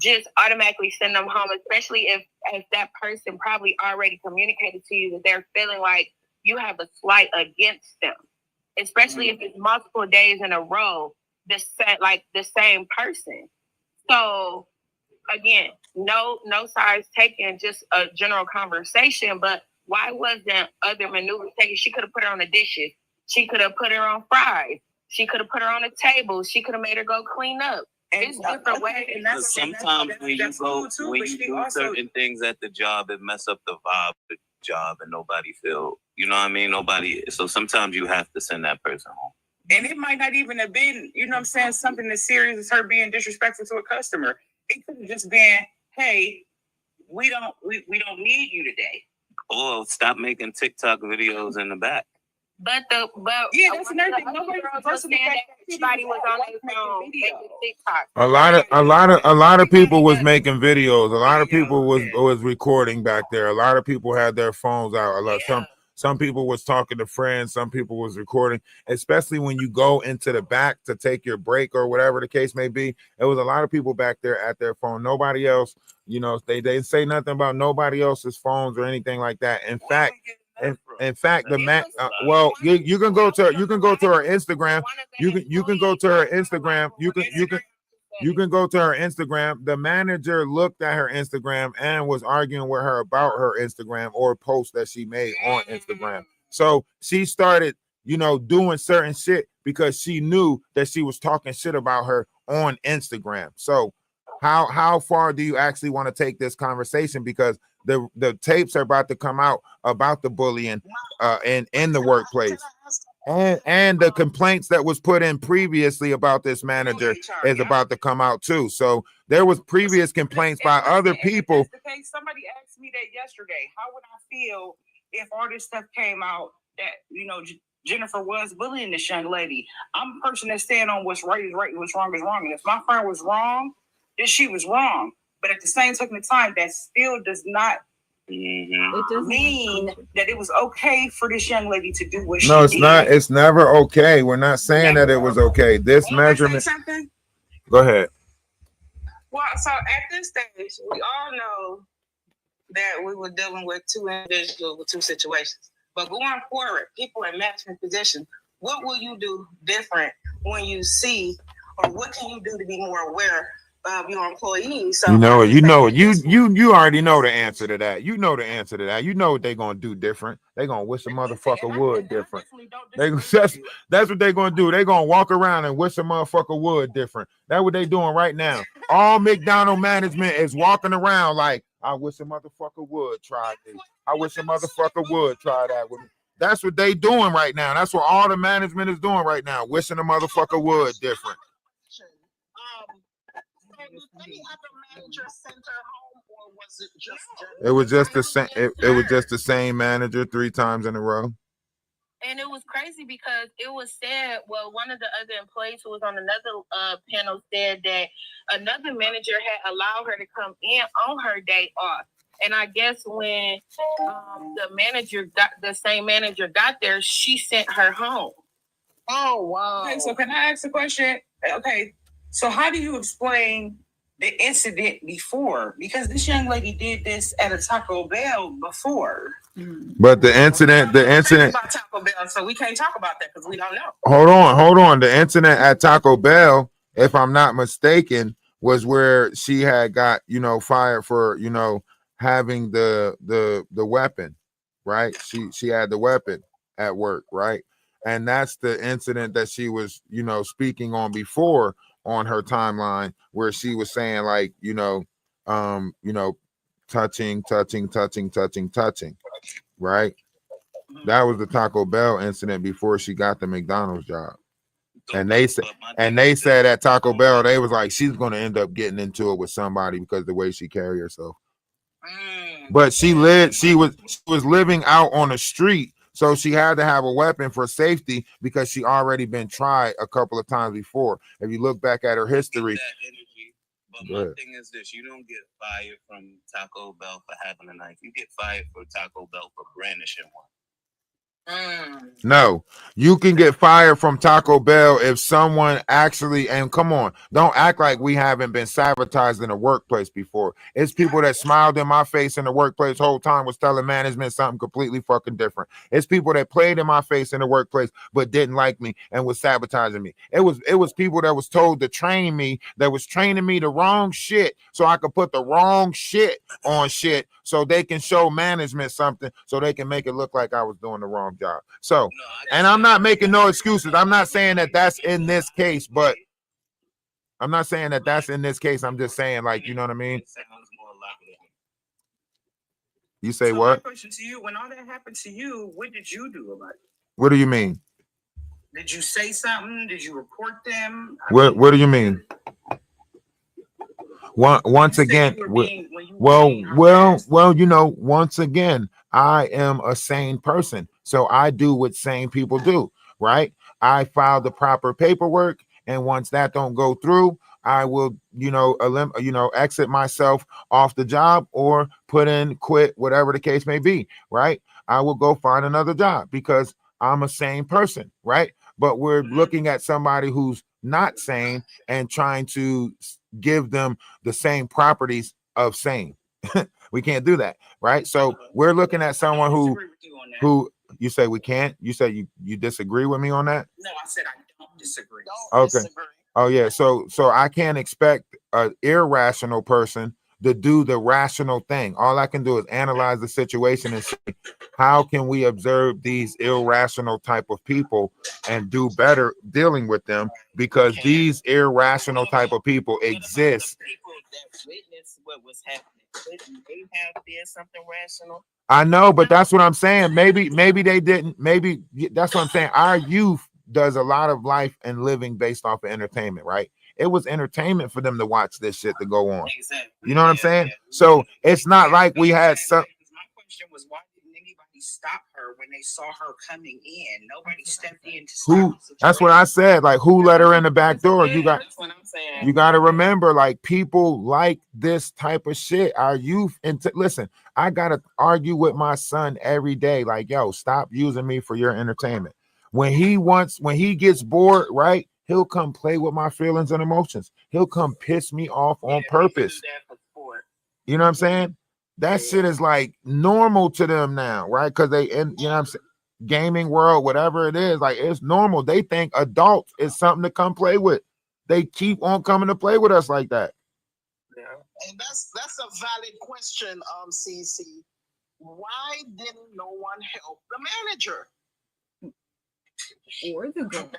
just automatically send them home, especially if that person probably already communicated to you that they're feeling like you have a slight against them, especially if it's multiple days in a row, the same person. So again, no sides taken, just a general conversation. But why wasn't other maneuvers taken? She could have put her on the dishes. She could have put her on fries. She could have put her on the table. She could have made her go clean up. It's different ways. Sometimes when you do certain things at the job, it mess up the vibe of the job, and nobody feel. You know what I mean? So sometimes you have to send that person home. And it might not even have been, you know what I'm saying, something as serious as her being disrespectful to a customer. It could have just been, hey, we don't need you today. Or stop making TikTok videos in the back. But yeah, that's another thing. Everybody was on their phone making TikTok. A lot of people was making videos. A lot of people was recording back there. A lot of people had their phones out. Some people was talking to friends. Some people was recording, especially when you go into the back to take your break or whatever the case may be. There was a lot of people back there at their phone. Nobody else, they didn't say nothing about nobody else's phones or anything like that. In fact, you can go to her Instagram. You can go to her Instagram. You can go to her Instagram. The manager looked at her Instagram and was arguing with her about her Instagram or post that she made on Instagram. So she started, you know, doing certain shit because she knew that she was talking shit about her on Instagram. So how far do you actually want to take this conversation? Because the tapes are about to come out about the bullying in the workplace. And the complaints that was put in previously about this manager is about to come out too. So there was previous complaints by other people. If that's the case, somebody asked me that yesterday. How would I feel if all this stuff came out that, you know, Jennifer was bullying this young lady? I'm a person that stand on what's right is right and what's wrong is wrong. And if my friend was wrong, then she was wrong. But at the same token of time, that still does not mean that it was okay for this young lady to do what she did. No, it's not. It's never okay. We're not saying that it was okay. This measurement. Something? Go ahead. Well, so at this stage, we all know that we were dealing with two individuals with two situations. But going forward, people in management positions, what will you do different when you see, or what can you do to be more aware of your employees? So you already know the answer to that. You know the answer to that. You know what they're gonna do different. They're gonna wish a motherfucker would different. That's what they're gonna do. They're gonna walk around and wish a motherfucker would different. That's what they're doing right now. All McDonald management is walking around like, I wish a motherfucker would try this. I wish a motherfucker would try that with me. That's what they doing right now. That's what all the management is doing right now, wishing a motherfucker would different. Any other manager sent her home, or was it just It was just the same. It was just the same manager 3 times in a row. And it was crazy because it was said, well, one of the other employees who was on another panel said that another manager had allowed her to come in on her day off. And I guess when the same manager got there, she sent her home. Oh, wow. Okay, so can I ask a question? Okay, so how do you explain the incident before? Because this young lady did this at a Taco Bell before. But the incident. About Taco Bell, so we can't talk about that because we don't know. Hold on. The incident at Taco Bell, if I'm not mistaken, was where she had got, you know, fired for, you know, having the weapon, right? She had the weapon at work, right? And that's the incident that she was, you know, speaking on before on her timeline, where she was saying like, touching, right? That was the Taco Bell incident before she got the McDonald's job. And they said at Taco Bell, they was like, she's going to end up getting into it with somebody because of the way she carried herself. But she was living out on the street, so she had to have a weapon for safety because she already been tried a couple of times before. If you look back at her history. But my thing is this: you don't get fired from Taco Bell for having a knife. You get fired for Taco Bell for brandishing one. No, you can get fired from Taco Bell if someone actually, and come on, don't act like we haven't been sabotaged in the workplace before. It's people that smiled in my face in the workplace whole time was telling management something completely fucking different. It's people that played in my face in the workplace but didn't like me and was sabotaging me. It was people that was told to train me, that was training me the wrong shit so I could put the wrong shit on shit so they can show management something so they can make it look like I was doing the wrong job. So, and I'm not making no excuses. I'm not saying that that's in this case, but I'm not saying that that's in this case. I'm just saying, like, you know what I mean? You say So what? my question to you: when all that happened to you, what did you do about it? What do you mean? Did you say something? Did you report them? What do you mean? Once again, well, you know, once again, I am a sane person, so I do what sane people do, right? I file the proper paperwork, and once that don't go through, I will, exit myself off the job or quit, whatever the case may be, right? I will go find another job because I'm a sane person, right? But we're looking at somebody who's not sane and trying to give them the same properties of sane. We can't do that, right? So we're looking at someone who you say we can't. You say you disagree with me on that? No, I said I don't disagree. Okay. Oh yeah. So I can't expect an irrational person to do the rational thing. All I can do is analyze the situation and say, how can we observe these irrational type of people and do better dealing with them? Because these irrational type of people exist. People that witnessed what was happening, couldn't they have did something rational? I know, but that's what I'm saying. Maybe they didn't. Maybe that's what I'm saying. Our youth does a lot of life and living based off of entertainment, right? It was entertainment for them to watch this shit to go on. Exactly. You know what I'm saying? So it's not like we had some. My question was, why didn't anybody stop her when they saw her coming in? Nobody stepped in to stop Who? the That's what I said. Like, who let her in the back door? You got. That's what I'm saying. You got to remember, like, people like this type of shit. Our youth, and listen, I gotta argue with my son every day. Like, yo, stop using me for your entertainment. When he gets bored, right? He'll come play with my feelings and emotions. He'll come piss me off on purpose. You know what I'm saying? That shit is like normal to them now, right? Because they, you know what I'm saying? Gaming world, whatever it is, like it's normal. They think adults is something to come play with. They keep on coming to play with us like that. Yeah. And that's a valid question, CC. Why didn't no one help the manager? Or the girl.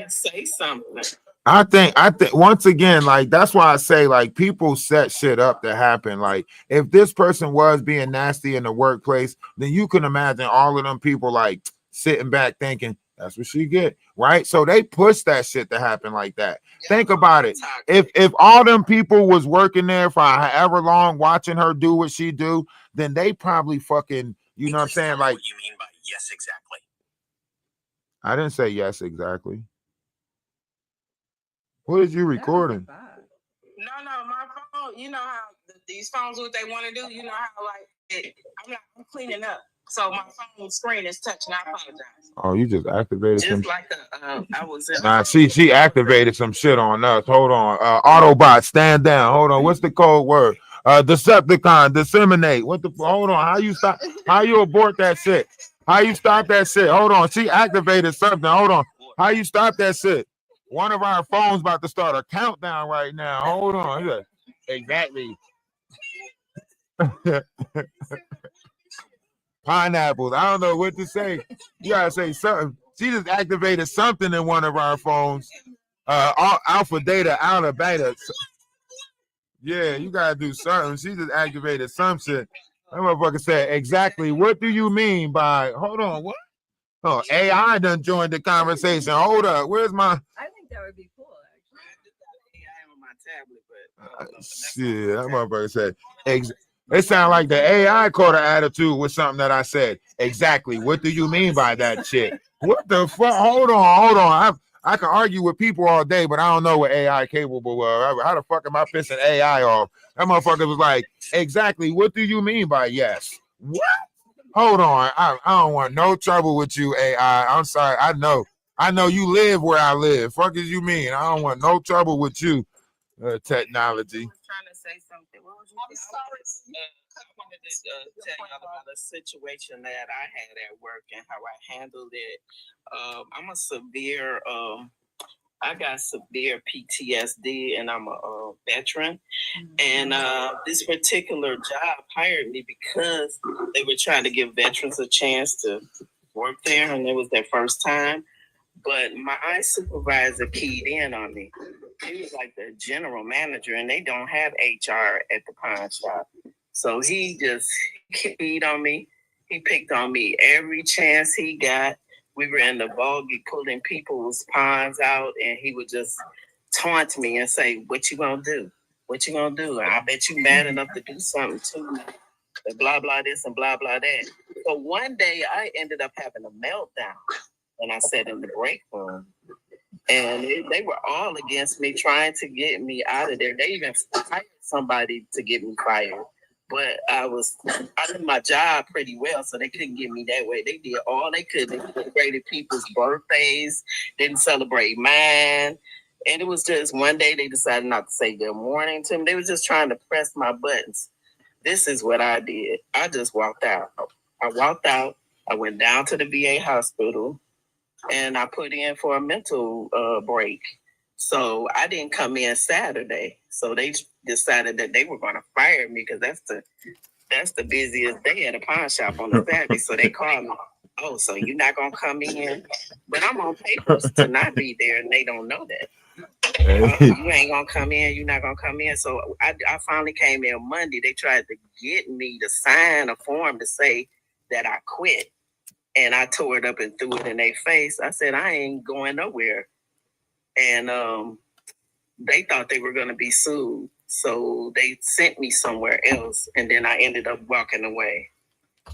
Say something. I think once again, like that's why I say, like, people set shit up to happen. Like, if this person was being nasty in the workplace, then you can imagine all of them people like sitting back thinking that's what she get, right? So they push that shit to happen like that. Think about it. If all them people was working there for however long watching her do what she do, then they probably fucking, you know what I'm saying? Like, What you mean by yes, exactly? I didn't say yes exactly. What is you recording? No, my phone. You know how these phones, what they want to do. You know how I'm cleaning up, so my phone screen is touching. I apologize. Oh, you just activated some. Just like I was in. Nah, she activated some shit on us. Hold on. Autobot, stand down. Hold on. What's the code word? Decepticon, disseminate. What the? Hold on. How you stop? How you abort that shit? How you stop that shit? Hold on. She activated something. Hold on. How you stop that shit? One of our phones about to start a countdown right now. Hold on. Yeah. Exactly. Pineapples. I don't know what to say. You gotta say something. She just activated something in one of our phones. Alpha, data, alpha, beta. Yeah, you gotta do something. She just activated some shit. That motherfucker said, exactly. What do you mean by? Hold on. What? Oh, AI done joined the conversation. Hold up. Where's my? I think that would be cool. Shit, that motherfucker said. It sounded like the AI caught an attitude with something that I said. Exactly. What do you mean by that shit? What the fuck? Hold on. I can argue with people all day, but I don't know what AI capable of. How the fuck am I pissing AI off? That motherfucker was like, exactly. What do you mean by yes? What? Hold on. I don't want no trouble with you, AI. I'm sorry. I know you live where I live. Fuck as you mean? I don't want no trouble with you, technology. I was trying to say something. What was you? I'm sorry. I wanted to tell y'all about a situation that I had at work and how I handled it. I'm a severe. I got severe PTSD, and I'm a veteran. And this particular job hired me because they were trying to give veterans a chance to work there, and it was their first time. But my supervisor keyed in on me. He was like the general manager, and they don't have HR at the pawn shop. So he just keyed on me. He picked on me every chance he got. We were in the bogey pulling people's pawns out, and he would just taunt me and say, "What you gonna do? What you gonna do? I bet you mad enough to do something to me." And blah, blah this and blah, blah that. So one day I ended up having a meltdown. And I sat in the break room, and they were all against me, trying to get me out of there. They even hired somebody to get me fired, but I did my job pretty well, so they couldn't get me that way. They did all they could. They celebrated people's birthdays, didn't celebrate mine, and it was just one day they decided not to say good morning to me. They were just trying to press my buttons. This is what I did. I just walked out. I walked out. I went down to the VA hospital. And I put in for a mental break. So I didn't come in Saturday. So they decided that they were going to fire me because that's the busiest day at a pawn shop on a Saturday. So they called me. Oh, so you're not going to come in? But I'm on papers to not be there, and they don't know that. You ain't going to come in. You're not going to come in. So I finally came in Monday. They tried to get me to sign a form to say that I quit. And I tore it up and threw it in their face. I said, I ain't going nowhere. And they thought they were going to be sued. So they sent me somewhere else. And then I ended up walking away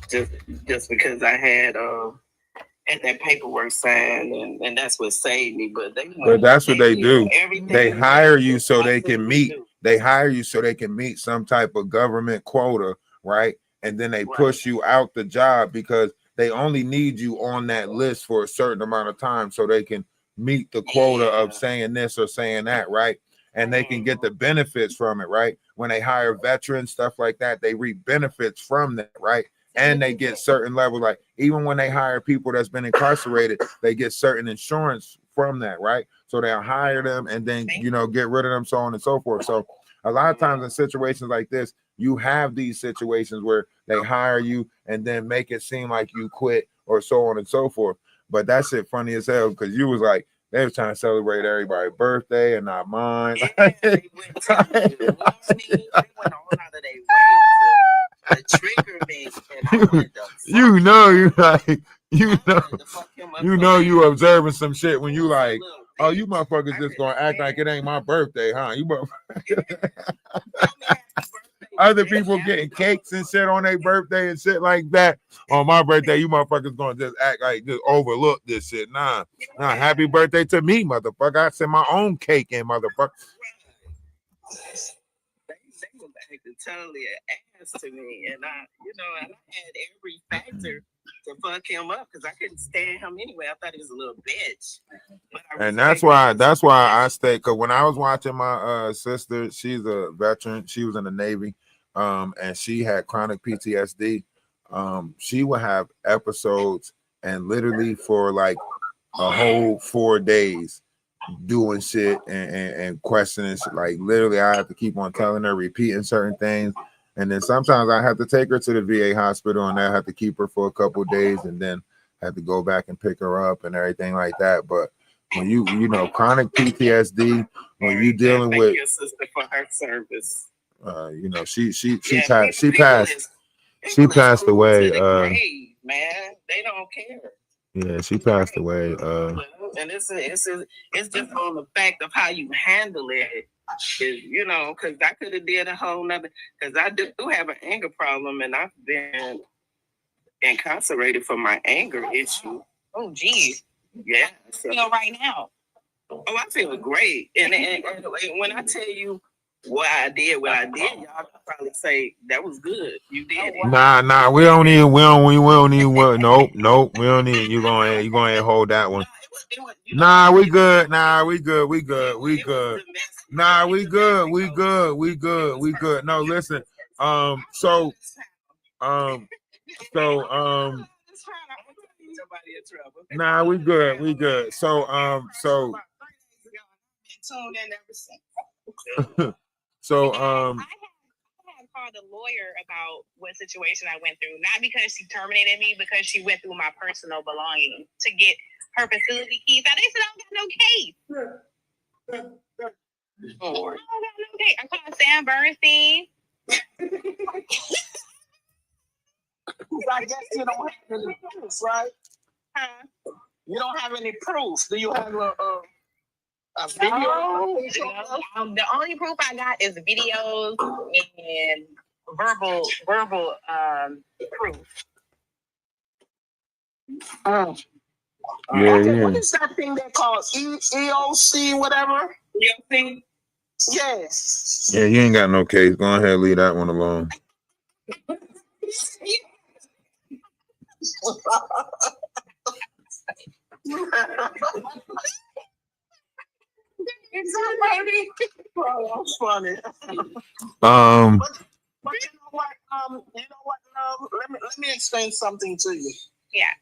just because I had that paperwork signed. And that's what saved me. But that's what they do. Everything. They hire you so they can meet. They hire you so they can meet some type of government quota, right? And then they push you out the job because they only need you on that list for a certain amount of time so they can meet the quota of saying this or saying that, right? And they can get the benefits from it, right? When they hire veterans, stuff like that, they reap benefits from that, right? And they get certain levels, like even when they hire people that's been incarcerated, they get certain insurance from that, right? So they'll hire them and then, get rid of them, so on and so forth. So a lot of times in situations like this, you have these situations where they hire you and then make it seem like you quit or so on and so forth. But that shit funny as hell because you was like, they was trying to celebrate everybody's birthday and not mine. They went all out of their way to trigger me. And I wanted to you observing some shit when you like, oh, you motherfuckers just gonna act like it ain't my birthday, huh? You other people getting cakes and shit on their birthday and shit like that. On my birthday, you motherfuckers gonna just act like just overlook this shit. Nah, happy birthday to me, motherfucker. I sent my own cake in, motherfucker. They was acting totally an ass to me, and I had every factor to fuck him up because I couldn't stand him anyway. I thought he was a little bitch. And that's why I stayed. Because when I was watching my sister, she's a veteran. She was in the Navy, and she had chronic PTSD. She would have episodes, and literally for like a whole 4 days, doing shit and questioning shit. Like literally, I have to keep on telling her, repeating certain things. And then sometimes I have to take her to the VA hospital and I have to keep her for a couple of days and then have to go back and pick her up and everything like that. But when you chronic PTSD, when you dealing with your sister for her service, she passed away. Man, they don't care. Yeah, she passed away. And it's just on the fact of how you handle it. Because I could have did a whole nother. Because I do have an anger problem, and I've been incarcerated for my anger issue. Oh, geez. Yeah. So, right now. Oh, I feel great. And when I tell you what I did, y'all probably say that was good. You did it. Nah, we don't need. Nope. We don't need. You gonna hold that one. Nah, we good. Nah, we good. Nah, we good. No, listen. Nah, we good. So called a lawyer about what situation I went through, not because she terminated me, because she went through my personal belongings to get her facility keys. Now they said I don't got no case. I don't got no case. I called Sam Bernstein. I guess you don't have any proof, right? Huh? You don't have any proof. Do you have a video? No. The only proof I got is videos and verbal proof. Yeah. What is that thing they call EOC, whatever? EOC? Yes. Yeah, you ain't got no case. Go ahead, leave that one alone. That's funny. But you know what? Let me explain something to you. Yeah.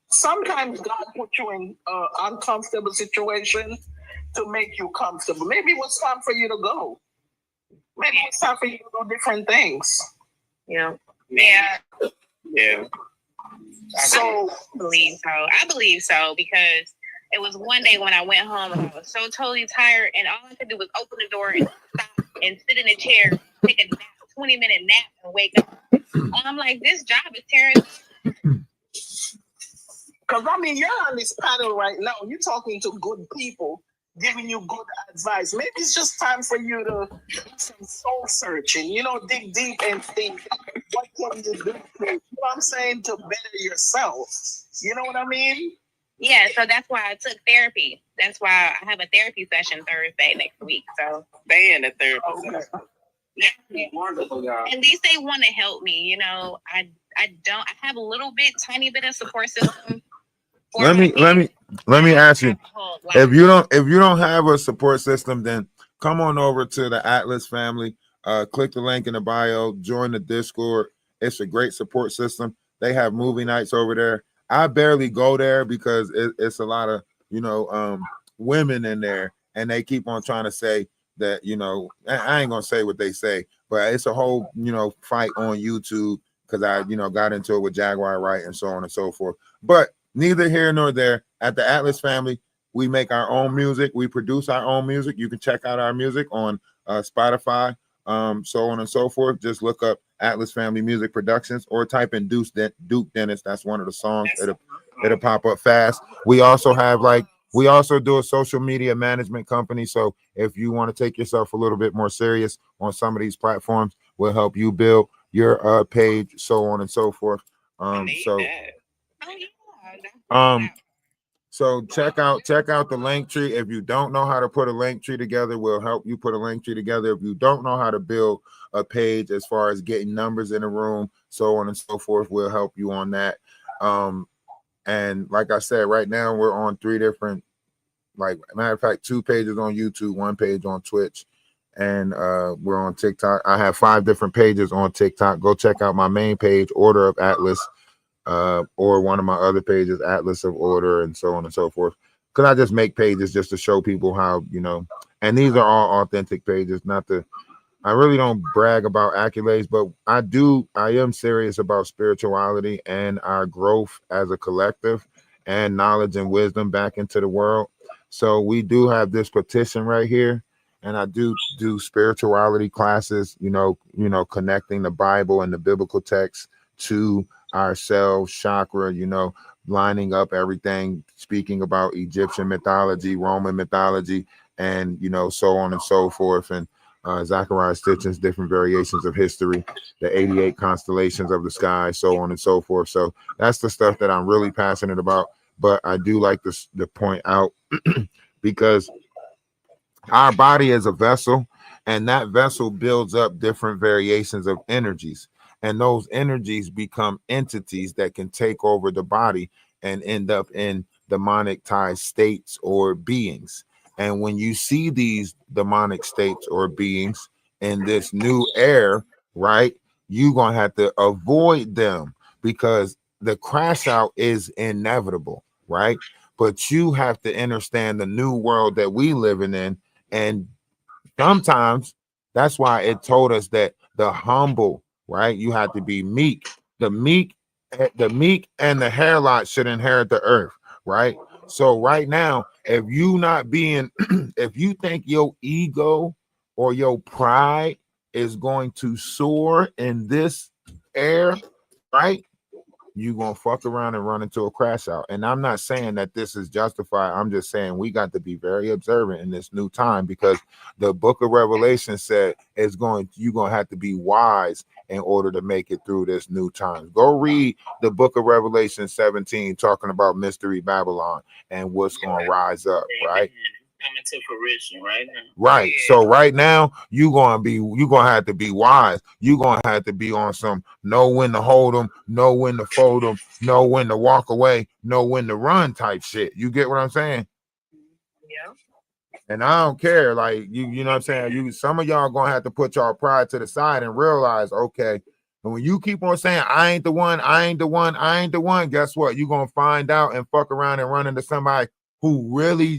Sometimes God put you in an uncomfortable situation to make you comfortable. Maybe it was time for you to go. Maybe it's time for you to do different things. Yeah. Yeah. So I believe so because it was one day when I went home and I was so totally tired, and all I could do was open the door and stop and sit in a chair, take a nap, 20-minute nap, and wake up. And I'm like, this job is tearing. Because I mean, you're on this panel right now. You're talking to good people, giving you good advice. Maybe it's just time for you to do some soul searching. Dig deep and think, what can you do? You know what I'm saying? To better yourself. You know what I mean? Yeah, so that's why I took therapy. That's why I have a therapy session Thursday next week. So Stay in the therapy. yeah. Wonderful, y'all. At least they want to help me. I have a little bit, tiny bit of support system. Let me ask you, if you don't have a support system, then come on over to the Atlas family. Click the link in the bio, join the Discord. It's a great support system. They have movie nights over there. I barely go there because it's a lot of women in there, and they keep on trying to say that I ain't gonna say what they say, but it's a whole fight on YouTube because I got into it with Jaguar Wright and so on and so forth. But neither here nor there. At the Atlas family, we make our own music. We produce our own music. You can check out our music on Spotify, so on and so forth. Just look up Atlas Family Music Productions or type in Duke Dennis. That's one of the songs. It'll pop up fast. We also do a social media management company. So if you want to take yourself a little bit more serious on some of these platforms, we'll help you build your page, so on and so forth. So check out the link tree. If you don't know how to put a link tree together, we'll help you put a link tree together. If you don't know how to build a page as far as getting numbers in a room, so on and so forth, we'll help you on that. And like I said, right now we're on 3 different, matter of fact, 2 pages on YouTube, 1 page on Twitch, and we're on TikTok. I have 5 different pages on TikTok. Go check out my main page, Order of Atlas. Or one of my other pages, Atlas of Order, and so on and so forth. Because I just make pages just to show people how, and these are all authentic pages. I really don't brag about accolades, but I am serious about spirituality and our growth as a collective and knowledge and wisdom back into the world. So we do have this petition right here, and I do spirituality classes, connecting the Bible and the biblical text to ourselves, chakra, lining up everything, speaking about Egyptian mythology, Roman mythology, and so on and so forth, and Zachariah Stitchen's different variations of history, the 88 constellations of the sky, so on and so forth. So that's the stuff that I'm really passionate about. But I do like to point out because our body is a vessel, and that vessel builds up different variations of energies. And those energies become entities that can take over the body and end up in demonic tied states or beings. And when you see these demonic states or beings in this new air, right, you're going to have to avoid them because the crash out is inevitable, right? But you have to understand the new world that we living in. And sometimes that's why it told us that the humble, right? You have to be meek. The meek and the hair lot should inherit the earth, right? So right now, if you think your ego or your pride is going to soar in this air, right? You're going to fuck around and run into a crash out. And I'm not saying that this is justified. I'm just saying we got to be very observant in this new time because the book of Revelation said you're going to have to be wise in order to make it through this new time. Go read the book of Revelation 17, talking about Mystery Babylon and what's going to rise up, right? Coming to fruition right now. Right. So right now you're gonna have to be wise. You're gonna have to be on some know when to hold them, know when to fold them, know when to walk away, know when to run type shit. You get what I'm saying? Yeah. And I don't care. Like you know what I'm saying? Some of y'all gonna have to put y'all pride to the side and realize, okay, and when you keep on saying I ain't the one, guess what? You're gonna find out and fuck around and run into somebody who really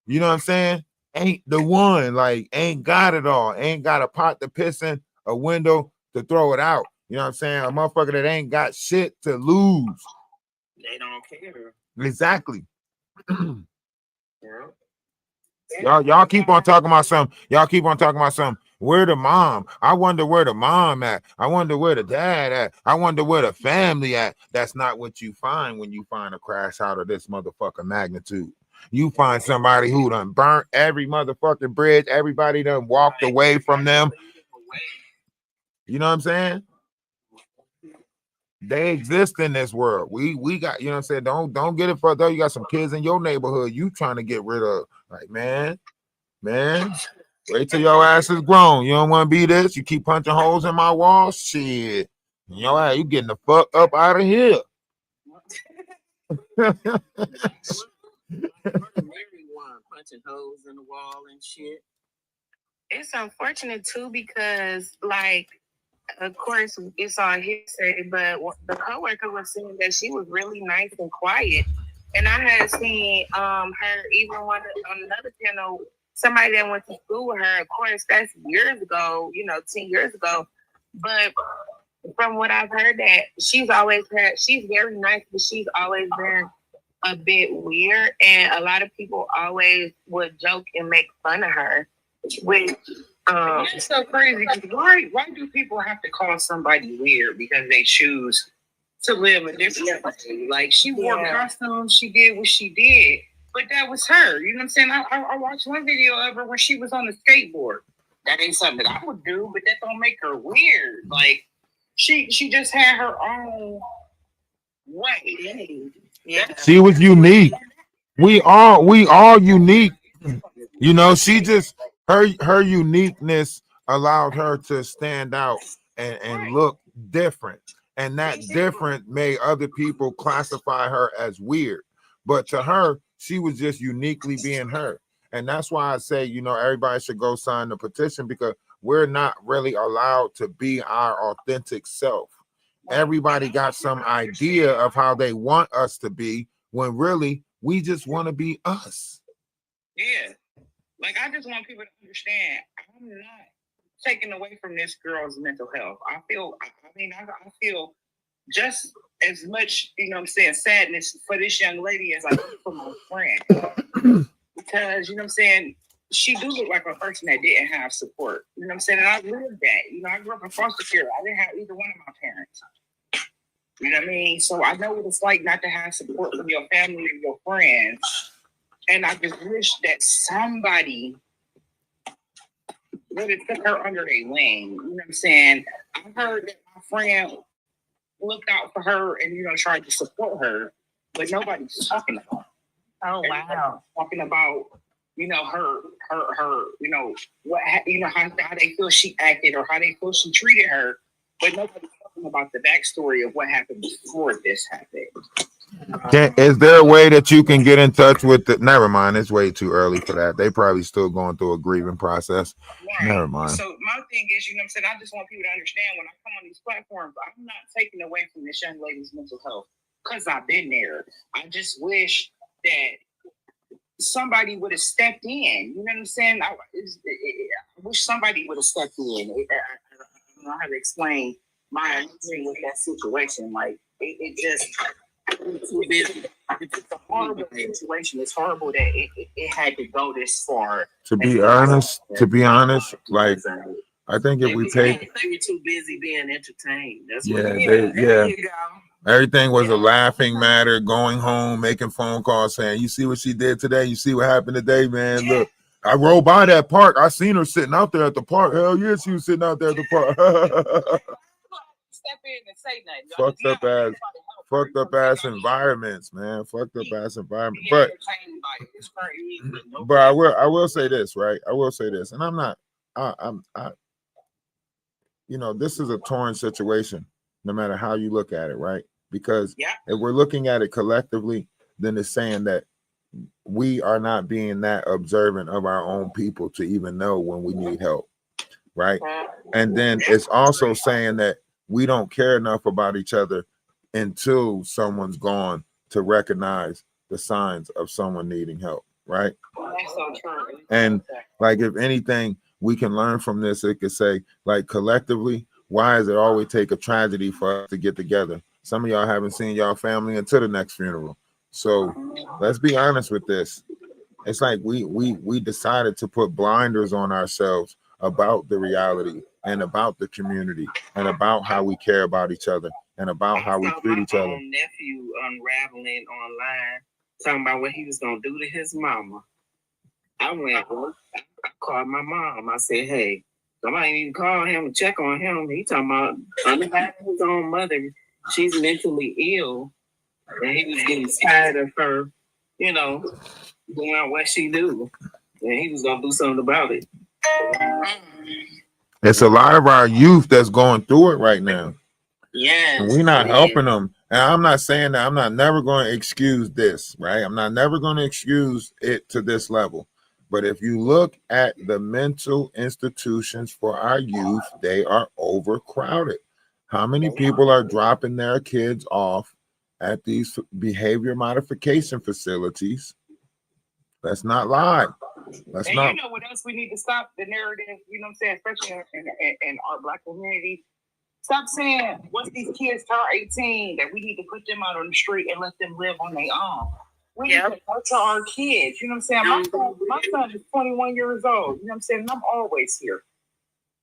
you know what I'm saying, ain't the one, like ain't got it all, ain't got a pot to piss in, a window to throw it out. You know what I'm saying? A motherfucker that ain't got shit to lose. They don't care. Exactly. Yeah. Y'all keep on talking about something. Y'all keep on talking about something. Where the mom? I wonder where the mom at. I wonder where the dad at. I wonder where the family at. That's not what you find when you find a crash out of this motherfucking magnitude. You find somebody who done burnt every motherfucking bridge. Everybody done walked away from them. You know what I'm saying? They exist in this world. We got, you know what I'm saying? Don't get it fucked up. You got some kids in your neighborhood you trying to get rid of. Like, man, wait till your ass is grown. You don't want to be this. You keep punching holes in my wall. Shit. Yo, ass, you getting the fuck up out of here. Punching holes in the wall and shit. It's unfortunate too because, like, of course, it's all hearsay, but the coworker was saying that she was really nice and quiet. And I had seen her even on another channel, somebody that went to school with her. Of course, that's years ago, 10 years ago. But from what I've heard, that she's very nice, but she's always been a bit weird. And a lot of people always would joke and make fun of her. Which it's so crazy. Why do people have to call somebody weird because they choose to live a different life? Like, she wore costumes, she did what she did, but that was her. You know what I'm saying? I watched one video of her where she was on a skateboard. That ain't something that I would do, but that don't make her weird. Like, she just had her own way. Yeah. She was unique. We all unique. You know, she just her uniqueness allowed her to stand out and look different. And that different made other people classify her as weird. But to her, she was just uniquely being her. And that's why I say, everybody should go sign the petition, because we're not really allowed to be our authentic self. Everybody got some idea of how they want us to be, when really we just want to be us. Yeah. Like, I just want people to understand, I'm not taking away from this girl's mental health. I feel just as much, sadness for this young lady as I do for my friend. Because, she do look like a person that didn't have support. You know what I'm saying? And I lived that. I grew up in foster care. I didn't have either one of my parents. You know what I mean? So I know what it's like not to have support from your family or your friends. And I just wish that somebody would have took her under their wing. You know what I'm saying? I heard that my friend looked out for her and, tried to support her, but nobody's talking about her. Oh, wow. Talking about, her, how they feel she acted or how they feel she treated her, but nobody's talking about the backstory of what happened before this happened. Is there a way that you can get in touch with the? Never mind, it's way too early for that. They probably still going through a grieving process. Right. Never mind. So my thing is, I just want people to understand, when I come on these platforms, I'm not taking away from this young lady's mental health, because I've been there. I just wish that somebody would have stepped in. You know what I'm saying? I wish somebody would have stepped in. I don't know how to explain my thing with that situation. Like, it just... It's a horrible situation. It's horrible that it had to go this far. To be honest, like, I think if we take, You're too busy being entertained. That's what yeah. Everything was a laughing matter, going home, making phone calls, saying, you see what she did today? You see what happened today, man? Look, I rode by that park. I seen her sitting out there at the park. Hell yeah, she was sitting out there at the park. Step in and say nothing. Fucked up ass environments, man. Fucked up ass environment. But I will say this, right? I will say this, and I'm not. This is a torn situation, no matter how you look at it, right? Because if we're looking at it collectively, then it's saying that we are not being that observant of our own people to even know when we need help, right? And then it's also saying that we don't care enough about each other until someone's gone to recognize the signs of someone needing help, right? That's so true. And like, if anything, we can learn from this. It could say, like, collectively, why does it always take a tragedy for us to get together? Some of y'all haven't seen y'all family until the next funeral. So let's be honest with this. It's like we decided to put blinders on ourselves about the reality and about the community and about how we care about each other and about how we treat each other. Nephew unraveling online, talking about what he was gonna do to his mama. I went, I called my mom. I said, hey, somebody need to call him and check on him. He talking about unaliving his own mother. She's mentally ill. And he was getting tired of her, doing what she do. And he was gonna do something about it. It's a lot of our youth that's going through it right now. Yeah. And we're not helping them. And I'm not saying that I'm not never going to excuse this, right? I'm not never going to excuse it to this level. But if you look at the mental institutions for our youth, they are overcrowded. How many people are dropping their kids off at these behavior modification facilities? Let's not lie. Let's And not. you know what else we need to stop the narrative, you know what I'm saying, especially in our Black community. Stop saying once these kids turn 18 that we need to put them out on the street and let them live on their own. We need to nurture our kids. You know what I'm saying? My son is 21 years old. You know what I'm saying? And I'm always here.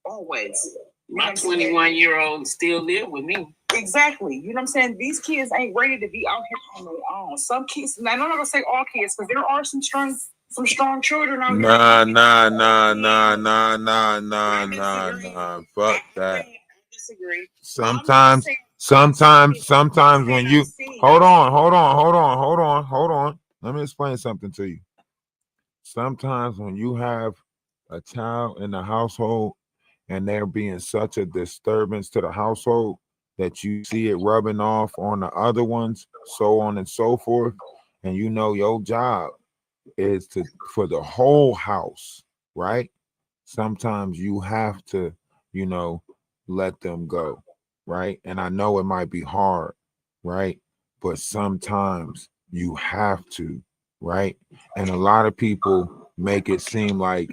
Always. My 21-year-old still live with me. Exactly. You know what I'm saying? These kids ain't ready to be out here on their own. Some kids, and I'm not gonna say all kids, because there are some strong children out here. Nah. Fuck that. Disagree. Sometimes when you hold on. Let me explain something to you. Sometimes when you have a child in the household and there being such a disturbance to the household that you see it rubbing off on the other ones, so on and so forth, and you know your job is for the whole house, right? Sometimes you have to, let them go, right? And I know it might be hard, right? But sometimes you have to, right? And a lot of people make it seem like,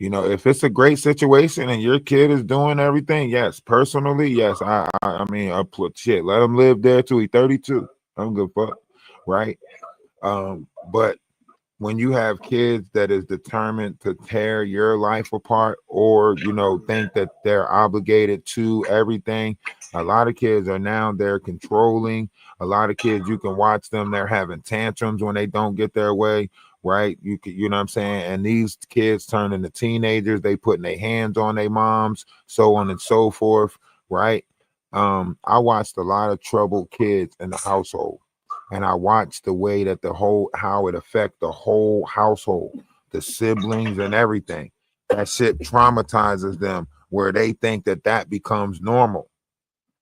if it's a great situation and your kid is doing everything, yes, personally, yes, I mean, shit, let him live there till he's 32. I don't give a fuck, right? But when you have kids that is determined to tear your life apart or, think that they're obligated to everything, a lot of kids are now, they're controlling. A lot of kids, you can watch them, they're having tantrums when they don't get their way, right? You know what I'm saying? And these kids turn into teenagers, they putting their hands on their moms, so on and so forth, right? I watched a lot of troubled kids in the household. And I watched the way that how it affect the whole household, the siblings and everything. That shit traumatizes them where they think that becomes normal.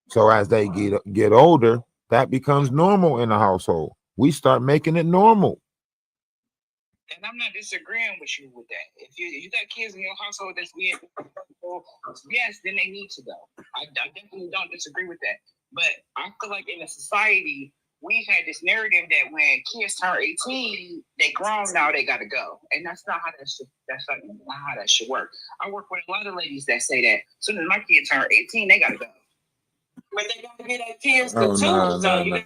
So as they get older, that becomes normal in the household. We start making it normal. And I'm not disagreeing with you with that. If you got kids in your household that's being, yes, then they need to go. I definitely don't disagree with that. But I feel like in a society, we've had this narrative that when kids turn 18, they grown now, they gotta go. And that's not how not how that should work. I work with a lot of ladies that say that as soon as my kids turn 18, they gotta go. But they gotta get their kids to too.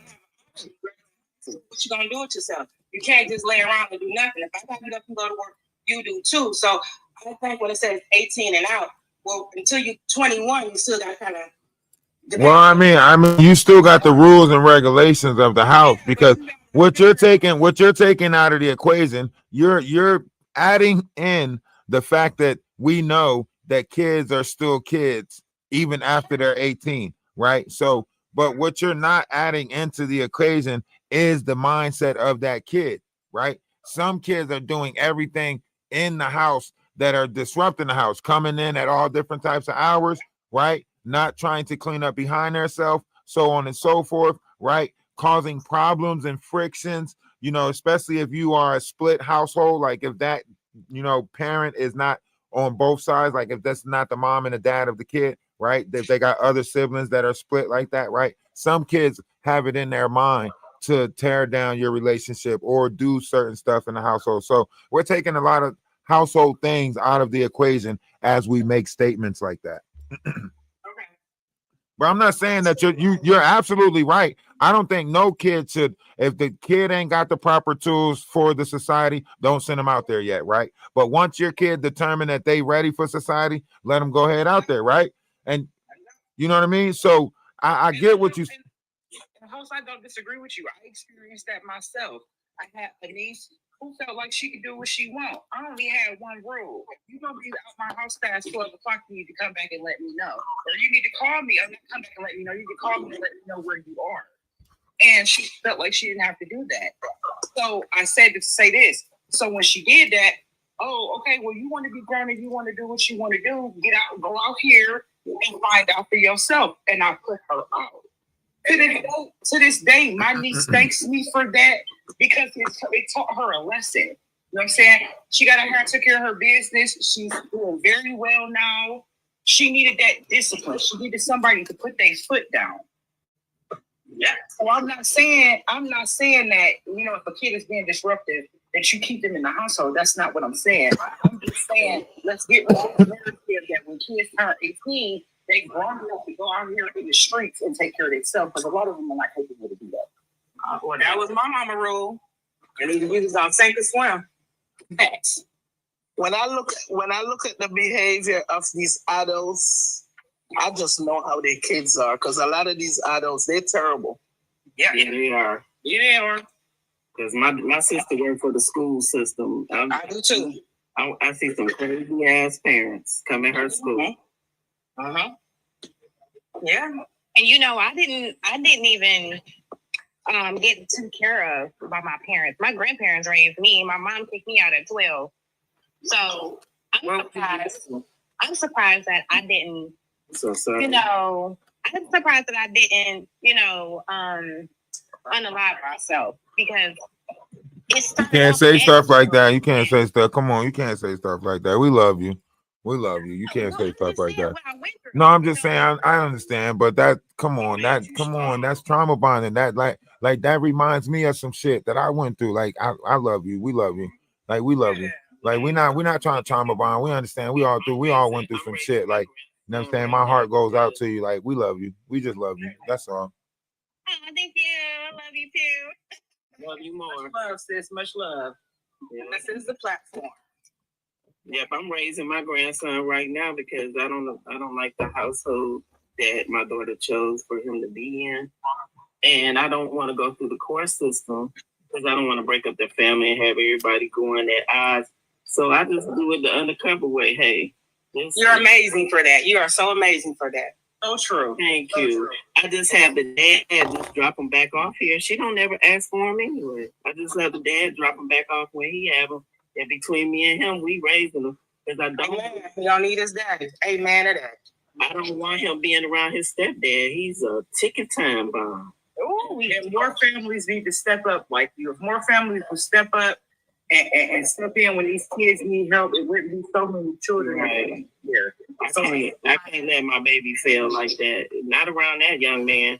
What you gonna do with yourself? You can't just lay around and do nothing. If I gotta get up and go to work, you do too. So I think when it says 18 and out, well, until you're 21, you still gotta kind of. Well, I mean, you still got the rules and regulations of the house, because what you're taking out of the equation, you're adding in the fact that we know that kids are still kids even after they're 18, right? So, but what you're not adding into the equation is the mindset of that kid, right? Some kids are doing everything in the house that are disrupting the house, coming in at all different types of hours, right? Not trying to clean up behind themselves, so on and so forth, right? Causing problems and frictions, especially if you are a split household, like if that, parent is not on both sides, like if that's not the mom and the dad of the kid, right? If they got other siblings that are split like that, right? Some kids have it in their mind to tear down your relationship or do certain stuff in the household. So we're taking a lot of household things out of the equation as we make statements like that. But I'm not saying that you're absolutely right. I don't think no kid should, if the kid ain't got the proper tools for the society, don't send them out there yet, right? But once your kid determine that they ready for society, let them go ahead out there, right? And you know what I mean? So I get what you. And host, I don't disagree with you. I experienced that myself. I had a niece who felt like she could do what she want. I only had one rule. If you're gonna be out my house past 12 o'clock, you need to come back and let me know. Or you need to call me and come back and let me know. You can call me and let me know where you are. And she felt like she didn't have to do that. So I said to say this. So when she did that, oh, okay, well, you want to be grown and you want to do what you want to do, get out, go out here and find out for yourself. And I put her out. To this day, my niece thanks me for that because it taught her a lesson. You know what I'm saying? She got out here and took care of her business. She's doing very well now. She needed that discipline. She needed somebody to put their foot down. Yeah. So I'm not saying that, you know, if a kid is being disruptive, that you keep them in the household. That's not what I'm saying. I'm just saying, let's get rid of the narrative that when kids turn 18, they grown enough to go out here in the streets and take care of themselves, because a lot of them are not capable to do that. Well, that was my mama rule. And we was on sink or swim. Facts. When I look at the behavior of these adults, I just know how their kids are, because a lot of these adults, they're terrible. Yeah, they are. Yeah, they are. Because my sister worked for the school system. I do too. I see some crazy ass parents come in her school. Yeah. And you know, I didn't even get taken care of by my parents. My grandparents raised me. My mom kicked me out at 12. So I'm surprised that I didn't. So sorry. You know, I'm surprised that I didn't, you know, unalive myself, because it's. You can't say stuff like that. You can't say stuff. Come on, you can't say stuff like that. We love you. We love you. You can't say stuff like that. No, I'm just saying I understand, but come on, that's trauma bonding. That like that reminds me of some shit that I went through. Like I love you. We love you. Like we love you. Like we're not trying to trauma bond. We understand. We all went through some shit. Like, you know what I'm saying? My heart goes out to you. Like we love you. We just love you. That's all. Oh, thank you. I love you too. Love you more. Much love, sis. Much love. Yeah. This is the platform. Yep, I'm raising my grandson right now because I don't like the household that my daughter chose for him to be in, and I don't want to go through the court system because I don't want to break up their family and have everybody going at odds. So I just do it the undercover way. Hey, you're amazing for that. You are so amazing for that. So true. Thank you. I just have the dad just drop him back off here. She don't ever ask for him anyway. I just have the dad drop him back off where he have him. And between me and him, we raising him. Because I don't need his daddy. Amen to that. I don't want him being around his stepdad. He's a ticking time bomb. Ooh, and more families need to step up like you. If more families will step up and step in when these kids need help, it wouldn't be so many children right here. I can't let my baby fail like that. Not around that young man.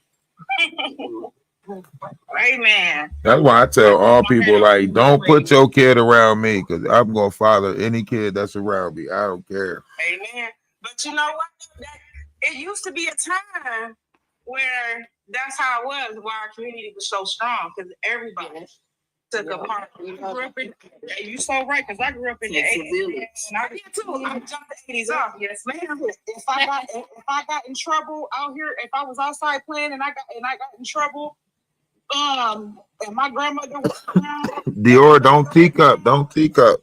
Amen. That's why I tell all people, like, don't put your kid around me, because I'm gonna follow any kid that's around me. I don't care. Amen. But you know what? It used to be a time where that's how it was, where our community was so strong, because everybody took a part. You so right, because I grew up in the 80s. I did too. I jumped the 80s off. Yes, ma'am. If I got in trouble out here, if I was outside playing and I got in trouble, and my grandmother was around, Dior, don't teak up. Don't teak up.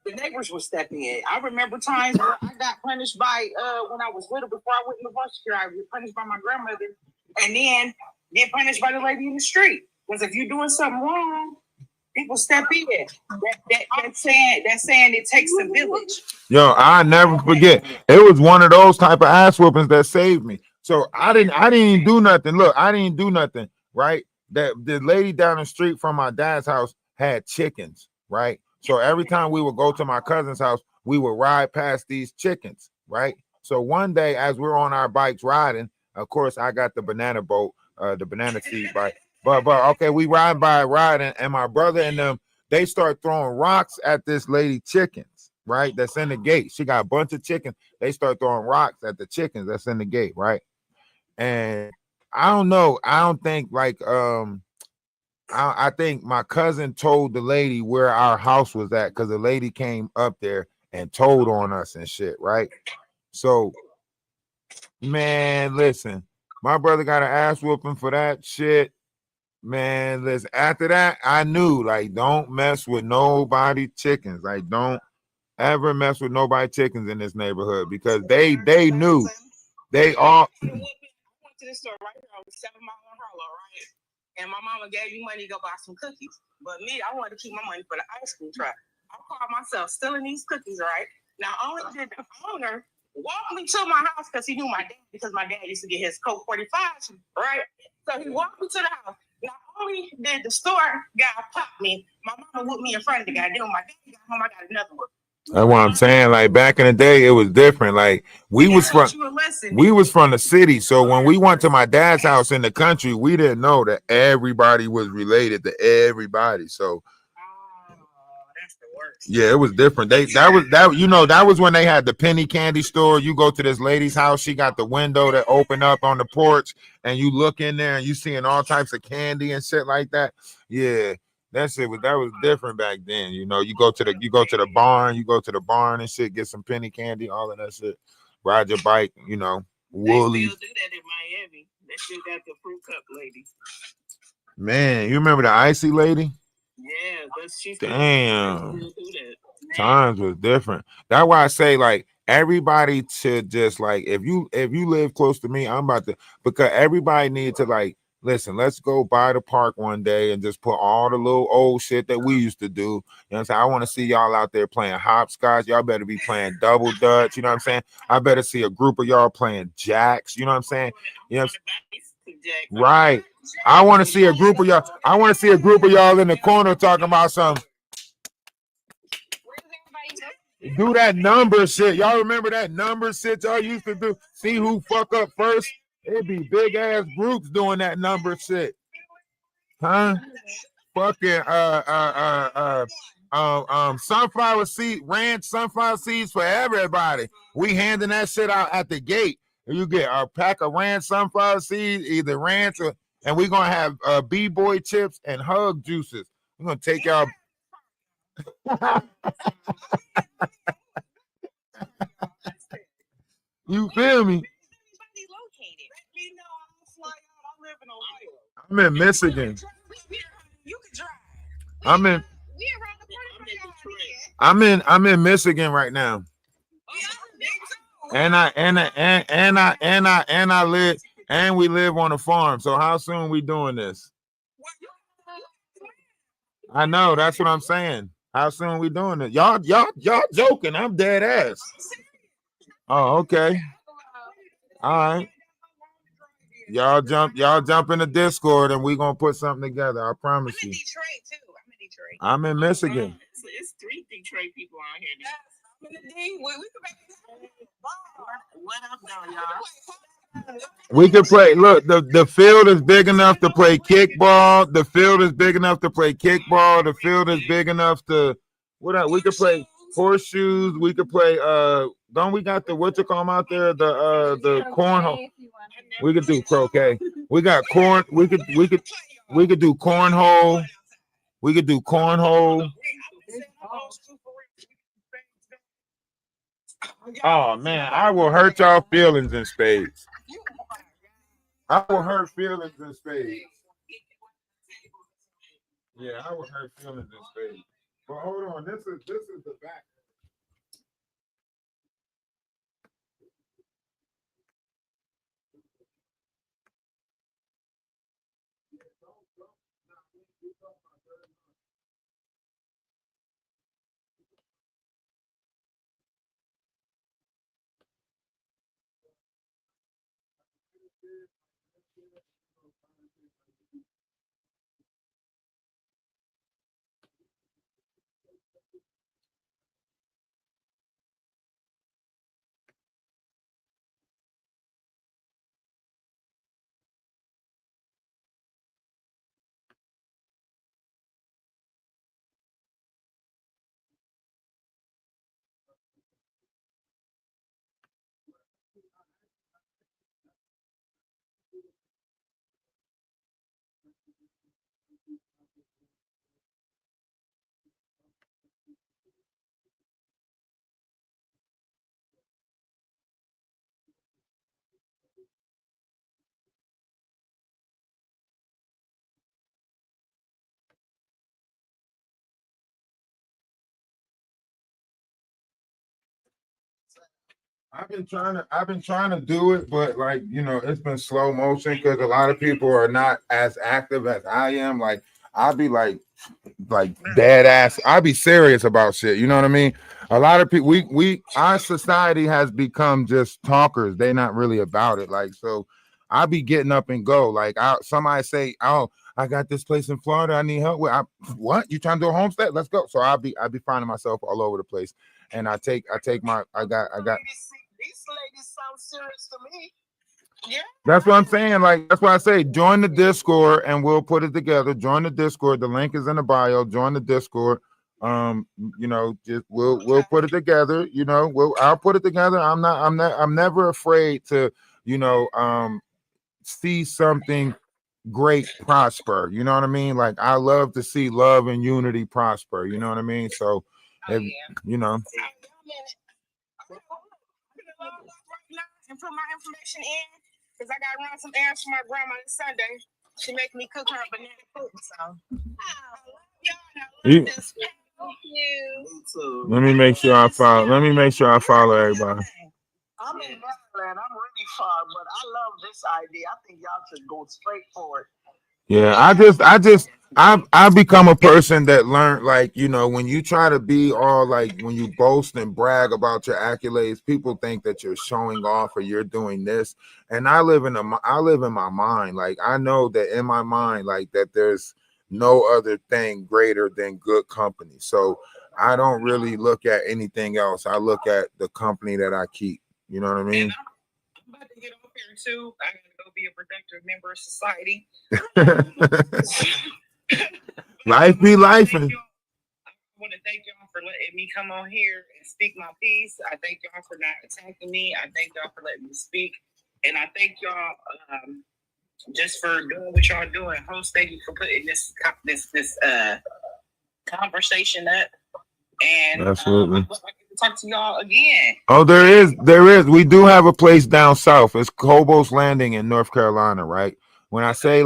the neighbors would step in. I remember times where I got punished by when I was little, before I went to foster care, I was punished by my grandmother, and then get punished by the lady in the street. Because if you're doing something wrong, people step in. That's saying it takes a village. Yo, I never forget. It was one of those type of ass whoopings that saved me. So I didn't even do nothing. Look, I didn't do nothing, right? That the lady down the street from my dad's house had chickens, right? So every time we would go to my cousin's house, we would ride past these chickens, right? So one day, as we're on our bikes riding, of course, I got the banana boat, the banana seat bike, But okay, we ride, and my brother and them, they start throwing rocks at this lady chickens, right? That's in the gate. She got a bunch of chickens. They start throwing rocks at the chickens that's in the gate, right? And I don't know. I don't think like I think my cousin told the lady where our house was at because the lady came up there and told on us and shit, right? So, man, listen, my brother got an ass whooping for that shit. Man, listen, after that, I knew, like, don't mess with nobody chickens. Like, don't ever mess with nobody chickens in this neighborhood because they knew. They all I went to the store right here on 7 Mile on Harlow, right? And my mama gave me money to go buy some cookies. But me, I wanted to keep my money for the ice cream truck. I called myself stealing these cookies, right? Now, only did the owner walk me to my house because he knew my dad, because my dad used to get his Coke 45s, right? So he walked me to the house. Not only did the store guy pop me, my mama whooped me in front of the guy. Then when my dad got home, I got another one. that's what I'm saying. Like back in the day, it was different. Like we was from the city. So when we went to my dad's house in the country, we didn't know that everybody was related to everybody. So yeah, it was different. That was when they had the penny candy store. You go to this lady's house, she got the window that open up on the porch, and you look in there and you seeing all types of candy and shit like that. Yeah. That was different back then. You know, you go to the barn and shit, get some penny candy, all of that shit. Ride your bike, you know, Woolies. They still do that in Miami. They still got the fruit cup lady. Man, you remember the icy lady? Yeah, she's Damn. still do that. Times was different. That's why I say like everybody should just like if you live close to me, I'm about to, because everybody needs to like listen, let's go by the park one day and just put all the little old shit that we used to do. You know what I'm saying? I want to see y'all out there playing hopscotch. Y'all better be playing double dutch. You know what I'm saying? I better see a group of y'all playing jacks. You know what I'm saying? You know, right. I want to see a group of y'all. I want to see a group of y'all in the corner talking about something. Do that number shit. Y'all remember that number shit y'all used to do? See who fuck up first? It'd be big ass groups doing that number shit. Huh? Fucking sunflower seed, ranch sunflower seeds for everybody. We handing that shit out at the gate. You get a pack of ranch sunflower seeds, either ranch or, and we're gonna have B-boy chips and hug juices. We're gonna take y'all. You feel me? I'm in Michigan. I'm in Michigan right now. And we live on a farm. So how soon we doing this? I know, that's what I'm saying. How soon we doing it? Y'all joking. I'm dead ass. Oh, okay. All right. Y'all jump in the Discord and we gonna put something together. I promise you. I'm in Michigan. It's 3 Detroit people out here. What up, though, y'all? We can play. Look, the field is big enough to play kickball. The field is big enough to play kickball. The field is big enough to what else? We could play horseshoes. We could play don't we got the what you call them out there? The cornhole. We could do croquet. We got corn. We could do cornhole. We could do cornhole. Oh man, I will hurt y'all feelings in spades. I will hurt feelings in spades. Yeah, I will hurt feelings in spades. But hold on, this is the back. I've been trying to do it, but like, you know, it's been slow motion because a lot of people are not as active as I am. Like I'll be like dead ass. I'll be serious about shit. You know what I mean? A lot of people, our society has become just talkers. They're not really about it. Like, so I'll be getting up and go. Like somebody say, "Oh, I got this place in Florida I need help with." What? You trying to do a homestead? Let's go. So I'll be finding myself all over the place. And I got These ladies sound serious to me. Yeah. That's what I'm saying. Like, that's why I say join the Discord and we'll put it together. Join the Discord. The link is in the bio. Join the Discord. You know, just we'll put it together. You know, I'll put it together. I'm never afraid to, you know, see something great prosper. You know what I mean? Like I love to see love and unity prosper. You know what I mean? So, if, you know. And put my information in because I gotta run some errands for my grandma this Sunday. She make me cook her a banana pudding. So Let me make sure I follow. Let me make sure I follow everybody. I'm in Maryland. I'm really far, but I love this idea. I think y'all should go straight for it. Yeah, I've become a person that learned, like, you know, when you try to be all like, when you boast and brag about your accolades, people think that you're showing off or you're doing this. And I live in my mind. Like, I know that in my mind, like that there's no other thing greater than good company. So I don't really look at anything else. I look at the company that I keep. You know what I mean? I'm about to get off here too. I gotta go be a productive member of society. Life be life. I want to thank y'all for letting me come on here and speak my piece. I thank y'all for not attacking me. I thank y'all for letting me speak. And I thank y'all just for doing what y'all doing. Host, thank you for putting this conversation up. And Absolutely. I get to talk to y'all again. Oh, there is. We do have a place down south. It's Cobos Landing in North Carolina, right? When I say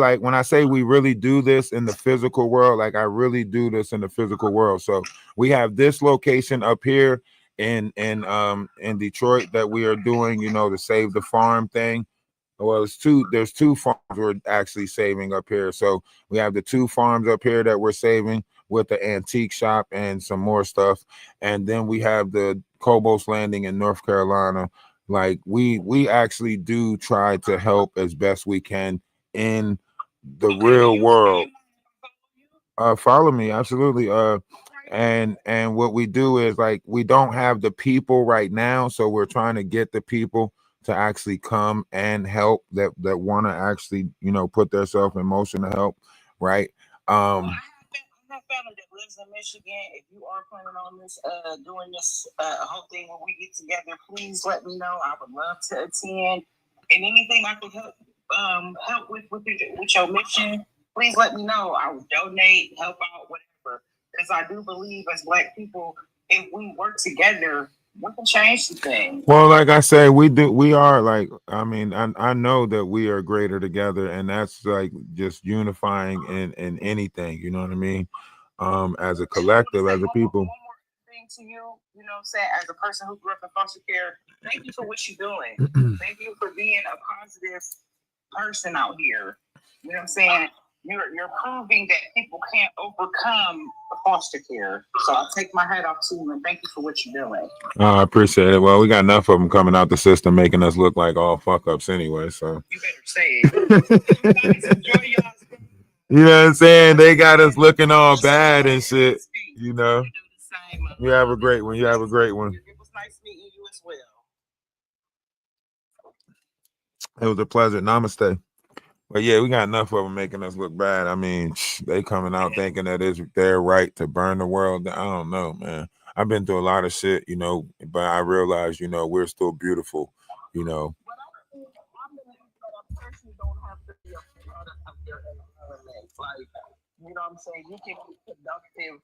we really do this in the physical world, like I really do this in the physical world. So we have this location up here in Detroit that we are doing, you know, the Save the Farm thing. Well, there's two farms we're actually saving up here. So we have the 2 farms up here that we're saving with the antique shop and some more stuff. And then we have the Cobos Landing in North Carolina. Like we actually do try to help as best we can in the real world. Follow me, absolutely. And what we do is, like, we don't have the people right now, so we're trying to get the people to actually come and help that want to actually, you know, put themselves in motion to help, right? I have family that lives in Michigan. If you are planning on this, doing this whole thing when we get together, please let me know. I would love to attend. And anything I can help with your mission, please let me know. I will donate, help out, whatever. Because I do believe as Black people, if we work together, we can change the thing. Well, like I say, we are like, I mean, I know that we are greater together, and that's like just unifying in anything, you know what I mean? As a collective, as a people. One more thing to you, you know what I'm saying, as a person who grew up in foster care, thank you for what you're doing. Thank you for being a positive person out here. You know what I'm saying? You're proving that people can't overcome foster care. So I'll take my hat off to you and thank you for what you're doing. I appreciate it. Well, we got enough of them coming out the system, making us look like all fuck ups anyway. So You better say it. Enjoy y'all. you know what I'm saying? They got us looking all bad and shit. You know. You have a great one. You have a great one. It was nice meeting you as well. It was a pleasure. Namaste. But yeah, we got enough of them making us look bad. I mean, they coming out thinking that it's their right to burn the world down. I don't know, man. I've been through a lot of shit, you know, but I realize, you know, we're still beautiful, you know. I believe that a person don't have to be a product of their environment. Like, you know what I'm saying? You can be productive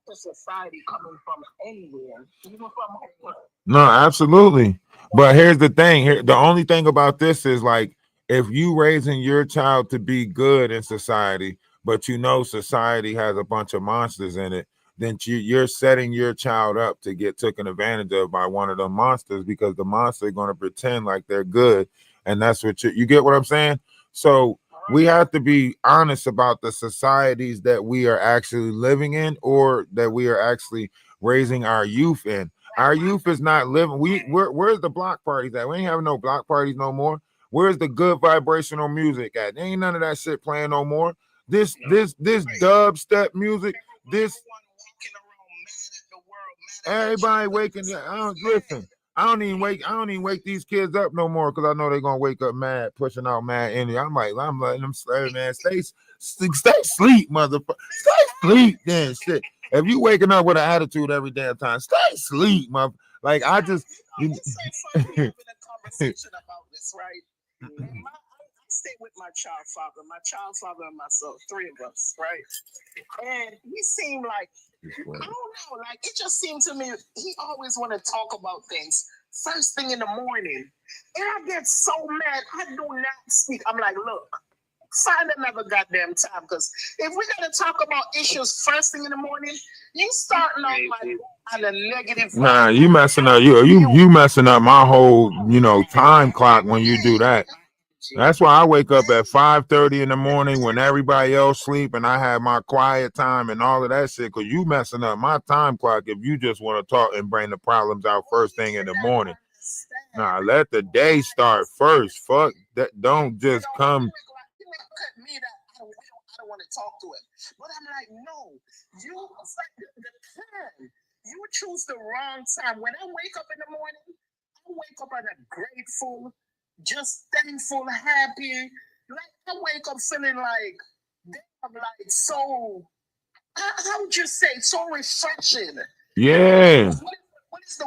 to society coming from anywhere, even from home. No, absolutely. But here's the thing. Here, the only thing about this is, like, if you raising your child to be good in society, but you know society has a bunch of monsters in it, then you're setting your child up to get taken advantage of by one of the monsters, because the monster is going to pretend like they're good. And that's what you get what I'm saying? So we have to be honest about the societies that we are actually living in, or that we are actually raising our youth in. Our youth is not living. Where's the block parties at? We ain't having no block parties no more. Where's the good vibrational music at? There ain't none of that shit playing no more. This dubstep music, this everybody waking up. Listen, I don't even wake these kids up no more, because I know they're gonna wake up mad, pushing out mad energy. I'm letting them slay, man. Stay sleep, motherfucker. Stay sleep, then shit. If you waking up with an attitude every damn time, stay sleep, mother. Like I just having a conversation about this, right? I stay with my child father and myself, three of us, right? And he seemed like, I don't know, like it just seemed to me he always want to talk about things first thing in the morning. And I get so mad, I do not speak. I'm like, look, find another goddamn time, because if we're gonna talk about issues first thing in the morning, you starting off like on a negative. Nah, you messing up. You messing up my whole, time clock when you do that. That's why I wake up at 5:30 in the morning when everybody else sleep, and I have my quiet time and all of that shit. Because you messing up my time clock if you just want to talk and bring the problems out first thing in the morning. Nah, let the day start first. Fuck that. Don't just come. I don't want to talk to it, but I'm like, no, it's like the time. You choose the wrong time. When I wake up in the morning, I wake up on a grateful, just thankful, happy. Like I wake up feeling like, damn, like so. How would you say, so refreshing? Yeah. What does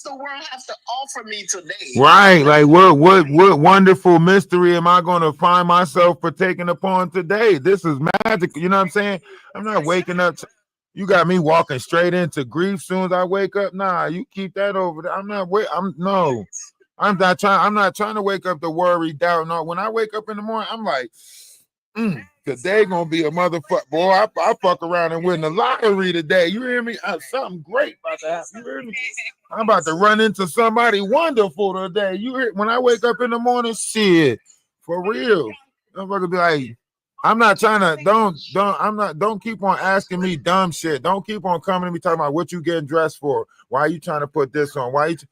the world have to offer me today? Right. Like what wonderful mystery am I going to find myself partaking upon today? This is magic. You know what I'm saying? I'm not waking up. You got me walking straight into grief soon as I wake up. Nah, you keep that over there. I'm not trying to wake up to worry, doubt. No, when I wake up in the morning, I'm like, today gonna be a motherfucker. Boy, I fuck around and win the lottery today. You hear me? Something great about to happen. You hear me? I'm about to run into somebody wonderful today. You hear? When I wake up in the morning, shit, for real. I'm gonna be like, I'm not trying to. Don't keep on asking me dumb shit. Don't keep on coming to me talking about what you getting dressed for. Why are you trying to put this on? What the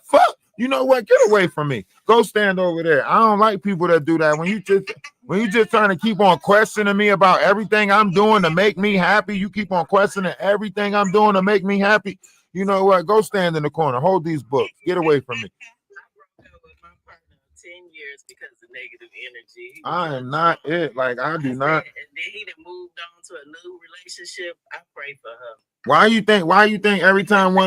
fuck? You know what? Get away from me. Go stand over there. I don't like people that do that. When you just trying to keep on questioning me about everything I'm doing to make me happy, you keep on questioning everything I'm doing to make me happy. You know what? Go stand in the corner. Hold these books. Get away from me. 10 years because of negative energy. I am not it. Like I do not. And then he done moved on to a new relationship. I pray for her. Why you think every time I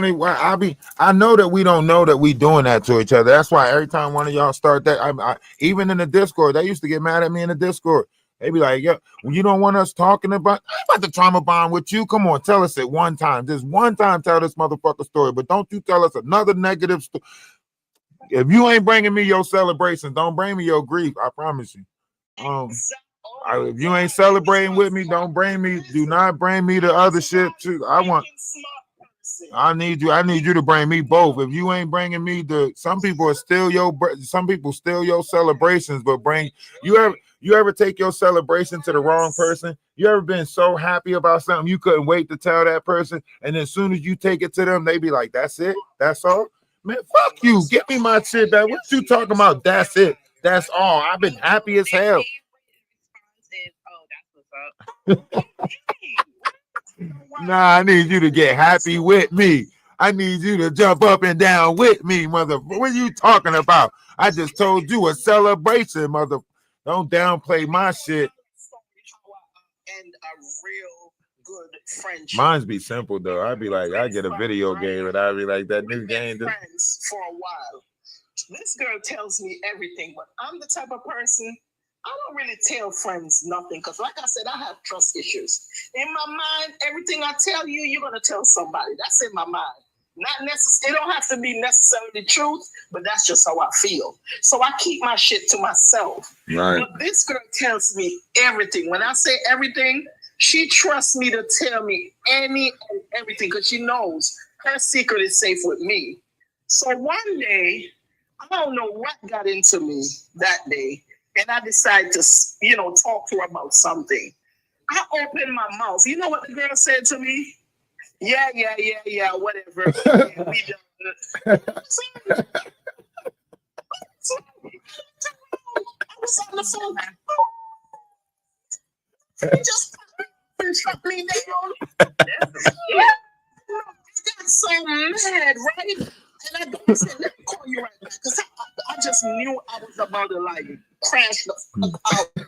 know that we don't know that we doing that to each other. That's why every time one of y'all start that, even in the Discord, they used to get mad at me in the Discord. They be like, "Yo, you don't want us talking about the trauma bond with you. Come on, tell us it one time. Just one time, tell this motherfucker story. But don't you tell us another negative story. If you ain't bringing me your celebration, don't bring me your grief. I promise you. If you ain't celebrating with me, don't bring me. Do not bring me the other shit too. I need you to bring me both. If you ain't bringing me some people steal your celebrations, but you ever take your celebration to the wrong person? You ever been so happy about something you couldn't wait to tell that person, and as soon as you take it to them, they be like, "That's it? That's all?" Man, fuck you. Get me my shit back. What you talking about? That's it. That's all. I've been happy as hell. Nah, I need you to get happy with me. I need you to jump up and down with me, motherfucker. What are you talking about? I just told you a celebration, mother. Don't downplay my shit. And a real good friendship. Mine's be simple though. I'd be like, I get a video game and I'd be like, that new game. Friends for a while. This girl tells me everything, but I'm the type of person, I don't really tell friends nothing because, like I said, I have trust issues. In my mind, everything I tell you, you're gonna tell somebody. That's in my mind. Not necessarily. It don't have to be necessarily the truth, but that's just how I feel. So I keep my shit to myself. Right. But this girl tells me everything. When I say everything, She trusts me to tell me any and everything because she knows her secret is safe with me. So one day, I don't know what got into me that day, and I decided to, talk to her about something. I opened my mouth. You know what the girl said to me? Yeah, whatever. We done. I was on the phone. He just shut me down. Yeah. I got so mad, right? And I said, let me call you right back. Because I just knew I was about to crash the fuck out. And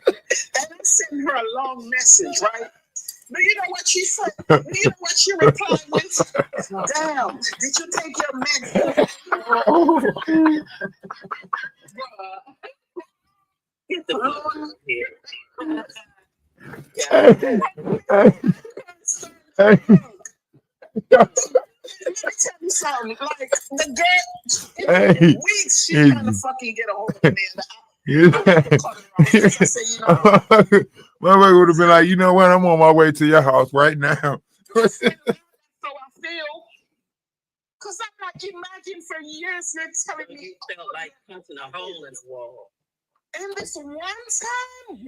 I sent her a long message, right? But you know what she said? You know what she replied with? Damn, did you take your medicine? Get the fuck here. Let me tell you something. Like the girl, weeks she trying to fucking get a hold of me. My mother would have been like, you know what? I'm on my way to your house right now. So I feel, because I'm like, imagine for years you're telling me You felt like punching a hole in the wall. and this one time.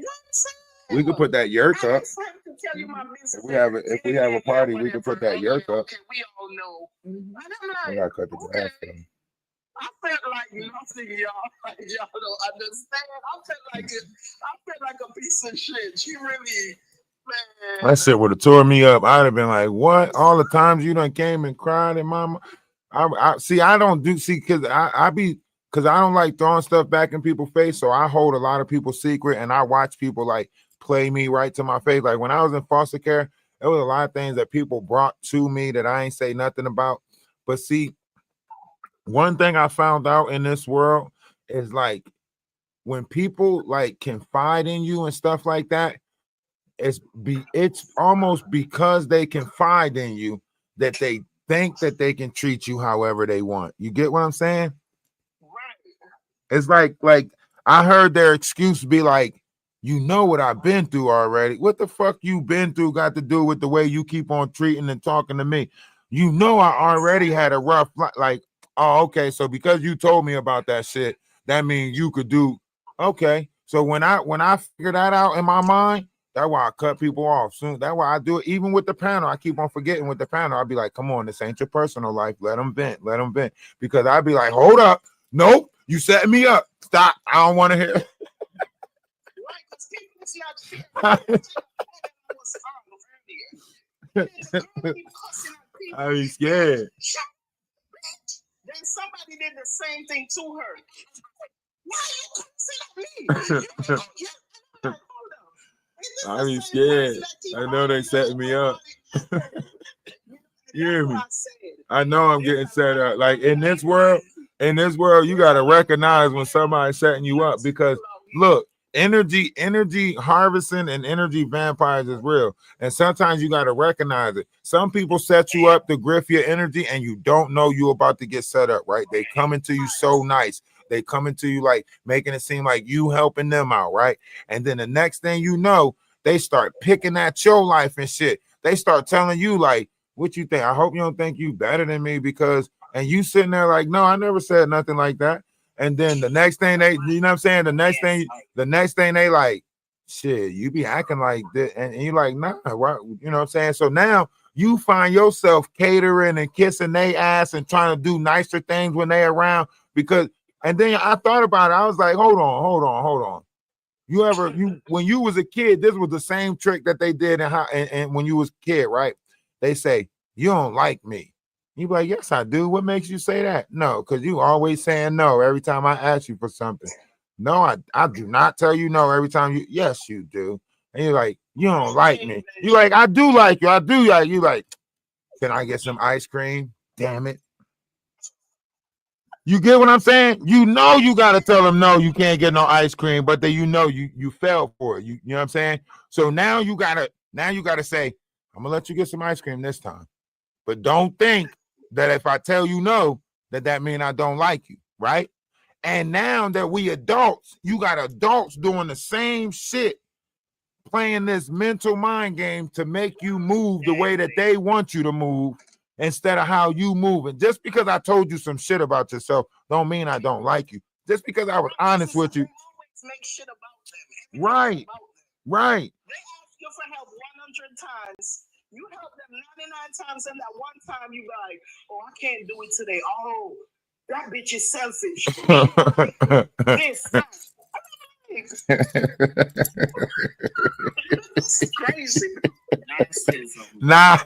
We could put that yurt I up. was trying to tell you my business. If we have a party, we could put that yurt up. Okay, we all know. And I'm We like, gotta cut the grass. okay. I felt like nothing, y'all. Like, y'all don't understand. I felt like a piece of shit. She really, man. That shit would have tore me up. I'd have been like, what? All the times you done came and cried and mama. I don't do because because I don't like throwing stuff back in people's face. So I hold a lot of people's secret and I watch people like play me right to my face. Like when I was in foster care, there was a lot of things that people brought to me that I ain't say nothing about. But see, one thing I found out in this world is like when people like confide in you and stuff like that, it's almost because they confide in you that they think that they can treat you however they want. You get what I'm saying? It's like I heard their excuse be like, you know what I've been through already. What the fuck you been through got to do with the way you keep on treating and talking to me? You know I already had a rough like, oh, okay. So because you told me about that shit, that means you could do okay. So when I figure that out in my mind, that's why I cut people off soon. That's why I do it. Even with the panel, I keep on forgetting with the panel. I'll be like, come on, this ain't your personal life. Let them vent. Because I'd be like, hold up. Nope. You setting me up. Stop. I don't want to hear. I be scared. Then somebody did the same thing to her. Why you cussing at me? I be scared. I know they setting me up. You hear me? I know I'm getting set up. Like in this world, you gotta recognize when somebody's setting you up because look, energy harvesting and energy vampires is real. And sometimes you gotta recognize it. Some people set you up to grift your energy and you don't know you about to get set up, right? They come into you so nice. They come into you like making it seem like you helping them out, right? And then the next thing you know, they start picking at your life and shit. They start telling you like, what you think? I hope you don't think you better than me because, and you sitting there like, no, I never said nothing like that. And then the next thing they, you know what I'm saying? The next thing they like, shit, you be acting like this. And you're like, nah, what? You know what I'm saying? So now you find yourself catering and kissing their ass and trying to do nicer things when they around because, and then I thought about it. I was like, hold on. When you was a kid, this was the same trick that they did and when you was a kid, right? They say, you don't like me. You be like, yes, I do. What makes you say that? No, because you always saying no every time I ask you for something. No, I do not tell you no every time you, yes, you do. And you're like, you don't like me. You like, I do like you. I do like you. Like, can I get some ice cream? Damn it. You get what I'm saying? You know you gotta tell them no, you can't get no ice cream, but then you know you fell for it. You know what I'm saying? So now you gotta say, I'm gonna let you get some ice cream this time. But don't think that if I tell you no, that means I don't like you, right? And now that we adults, you got adults doing the same shit playing this mental mind game to make you move the way that they want you to move instead of how you move. And just because I told you some shit about yourself don't mean I don't like you. Just because I was honest with you. Make shit about them. Right. Right. They ask you for help 100 times. You help them 99 times, and that one time you like, oh, I can't do it today. Oh, that bitch is selfish. This, that. It's crazy. Nah,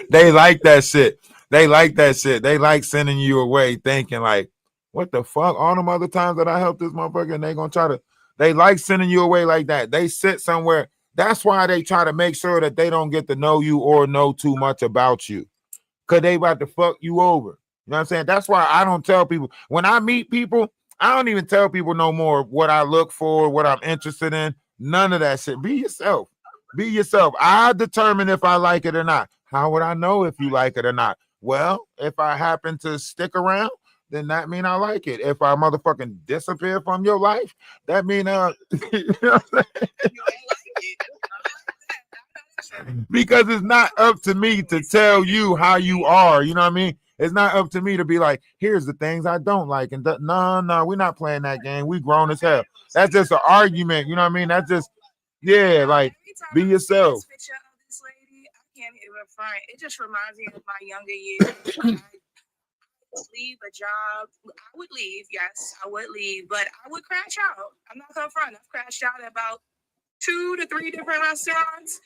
they like that shit. They like that shit. They like sending you away thinking like, what the fuck? All them other times that I helped this motherfucker and they gonna try to, they like sending you away like that. They sit somewhere. That's why they try to make sure that they don't get to know you or know too much about you. Cause they about to fuck you over. You know what I'm saying? That's why I don't tell people. When I meet people, I don't even tell people no more what I look for, what I'm interested in. None of that shit. Be yourself. Be yourself. I determine if I like it or not. How would I know if you like it or not? Well, if I happen to stick around, then that mean I like it. If I motherfucking disappear from your life, that mean you know what I'm saying? Because it's not up to me to tell you how you are. You know what I mean? It's not up to me to be like, here's the things I don't like. And no, we're not playing that game. We grown as hell. That's just an argument. You know what I mean? That's just, yeah, like, be yourself. Picture of this lady, I can't even front. It just reminds me of my younger years. I would leave a job. I would leave, yes, I would leave, but I would crash out. I'm not gonna front. I've crashed out at about 2 to 3 different restaurants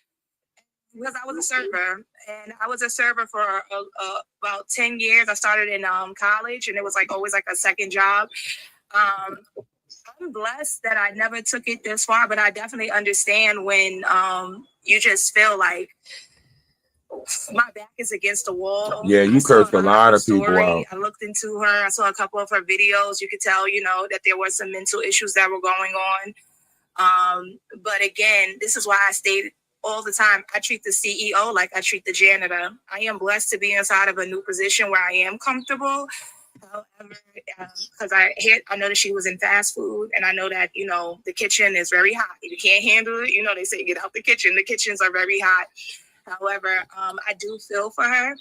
because I was a server, and I was a server for about 10 years. I started in college, and it was like always like a second job. I'm blessed that I never took it this far, but I definitely understand when you just feel like my back is against the wall. Yeah, you cursed a lot of people out. I looked into her. I saw a couple of her videos. You could tell, you know, that there were some mental issues that were going on. But again, this is why I stayed all the time. I treat the CEO like I treat the janitor. I am blessed to be inside of a new position where I am comfortable. However, because I know that she was in fast food, and I know that, you know, the kitchen is very hot. If you can't handle it, you know, they say get out the kitchen. The kitchens are very hot. However, I do feel for her.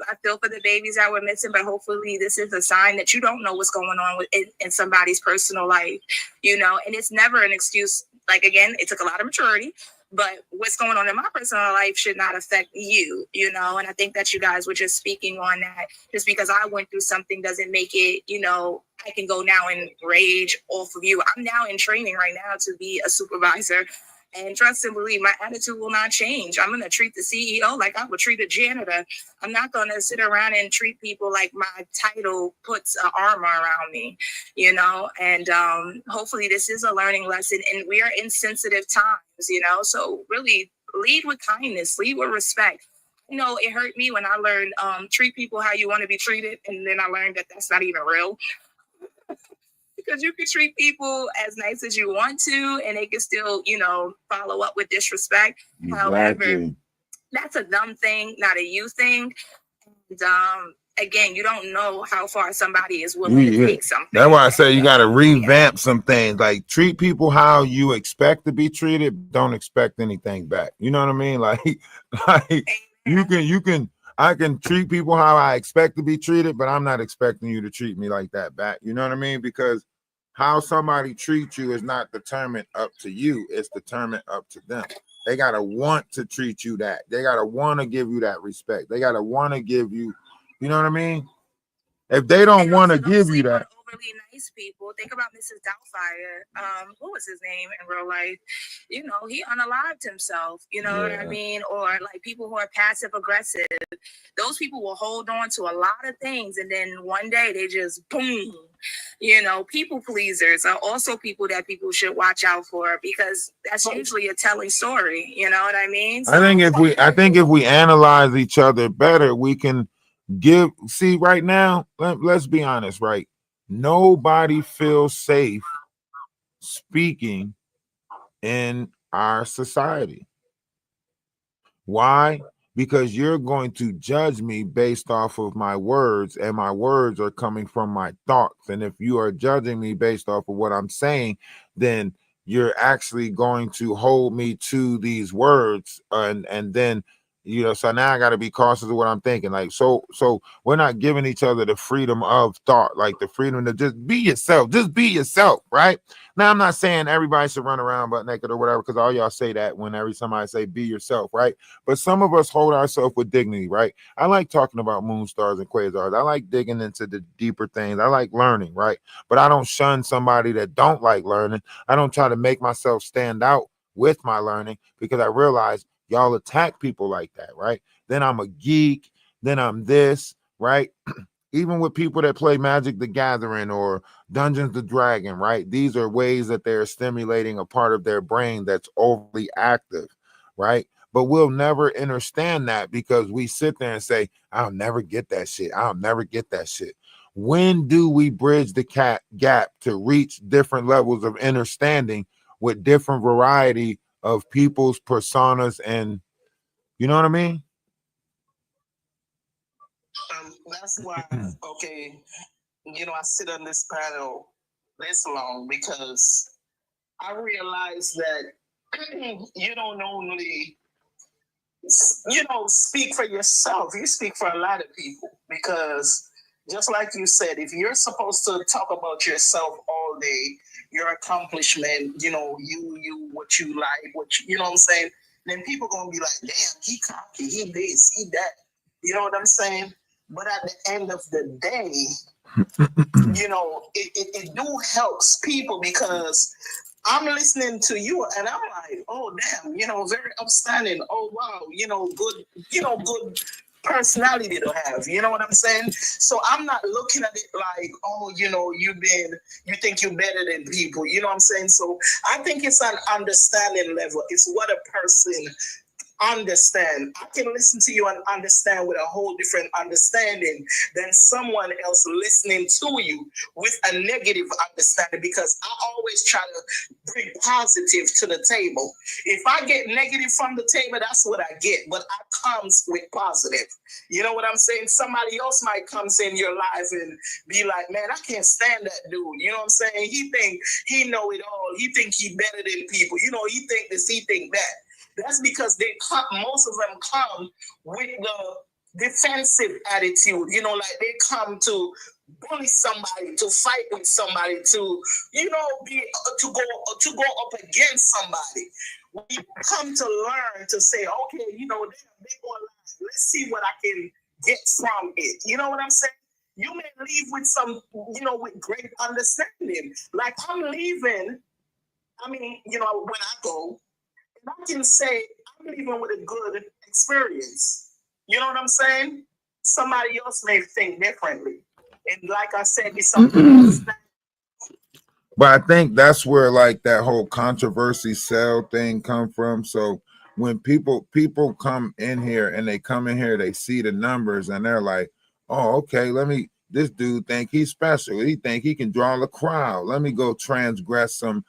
I feel for the babies that were missing, but hopefully this is a sign that you don't know what's going on with in somebody's personal life, you know, and it's never an excuse. Like, again, it took a lot of maturity, but what's going on in my personal life should not affect you, you know, and I think that you guys were just speaking on that. Just because I went through something doesn't make it, you know, I can go now and rage off of you. I'm now in training right now to be a supervisor. And trust and believe, my attitude will not change. I'm going to treat the CEO like I would treat a janitor. I'm not going to sit around and treat people like my title puts an armor around me, you know. And hopefully this is a learning lesson. And we are in sensitive times, you know. So really lead with kindness, lead with respect. You know, it hurt me when I learned treat people how you want to be treated. And then I learned that that's not even real. Because you can treat people as nice as you want to, and they can still, you know, follow up with disrespect. Exactly. However, that's a them thing, not a you thing. And again, you don't know how far somebody is willing to take something. That's why I say you got to revamp some things. Like, treat people how you expect to be treated. Don't expect anything back. You know what I mean? Like I can treat people how I expect to be treated, but I'm not expecting you to treat me like that back. You know what I mean? Because how somebody treats you is not determined up to you. It's determined up to them. They got to want to treat you that. They got to want to give you that respect. They got to want to give you, you know what I mean? If they don't want to give you that. Overly nice people. Think about Mrs. Doubtfire. What was his name in real life? You know, he unalived himself. You know what I mean? Or like people who are passive aggressive. Those people will hold on to a lot of things, and then one day they just boom. You know, people pleasers are also people that people should watch out for, because that's usually a telling story. You know what I mean? So, I think if we analyze each other better, we can see right now, let's be honest, right? Nobody feels safe speaking in our society. Why? Because you're going to judge me based off of my words, and my words are coming from my thoughts. And if you are judging me based off of what I'm saying, then you're actually going to hold me to these words, and then, you know, so now I got to be cautious of what I'm thinking. Like, so we're not giving each other the freedom of thought, like the freedom to just be yourself, right? Now, I'm not saying everybody should run around butt naked or whatever, because all y'all say that when every time I say be yourself, right? But some of us hold ourselves with dignity, right? I like talking about moon stars and quasars. I like digging into the deeper things. I like learning, right? But I don't shun somebody that don't like learning. I don't try to make myself stand out with my learning, because I realize y'all attack people like that, right? Then I'm a geek, then I'm this, right? Even with people that play Magic the Gathering or Dungeons the Dragon, right? These are ways that they're stimulating a part of their brain that's overly active, right? But we'll never understand that, because we sit there and say, I'll never get that shit. I'll never get that shit. When do we bridge the gap to reach different levels of understanding with different variety of people's personas? And you know what I mean? That's why, okay, you know, I sit on this panel this long because I realize that you don't only, you know, speak for yourself, you speak for a lot of people. Because just like you said, if you're supposed to talk about yourself all day, your accomplishment, you know, you what you like, you know what I'm saying, then people gonna be like, damn, he cocky, he this, he that, you know what I'm saying? But at the end of the day, you know, it do helps people, because I'm listening to you and I'm like, oh damn, you know, very upstanding. Oh wow, good personality to have. You know what I'm saying? So I'm not looking at it like, oh, you know, you think you're better than people. You know what I'm saying? So I think it's an understanding level. It's what a person understand. I can listen to you and understand with a whole different understanding than someone else listening to you with a negative understanding, because I always try to bring positive to the table. If I get negative from the table, that's what I get, but I comes with positive. You know what I'm saying? Somebody else might come in your life and be like, man, I can't stand that dude. You know what I'm saying? He think he know it all. He think he better than people. You know, he think this, he think that. That's because most of them come with the defensive attitude. You know, like they come to bully somebody, to fight with somebody, to, you know, to go up against somebody. We come to learn to say, okay, you know, they go, let's see what I can get from it. You know what I'm saying? You may leave with some, you know, with great understanding. Like I'm leaving. I mean, you know, when I go, I can say I'm leaving with a good experience. You know what I'm saying? Somebody else may think differently. And like I said, it's something else. But I think that's where like that whole controversy cell thing come from. So when people come in here and they see the numbers and they're like, oh, okay, this dude think he's special. He think he can draw the crowd. Let me go transgress some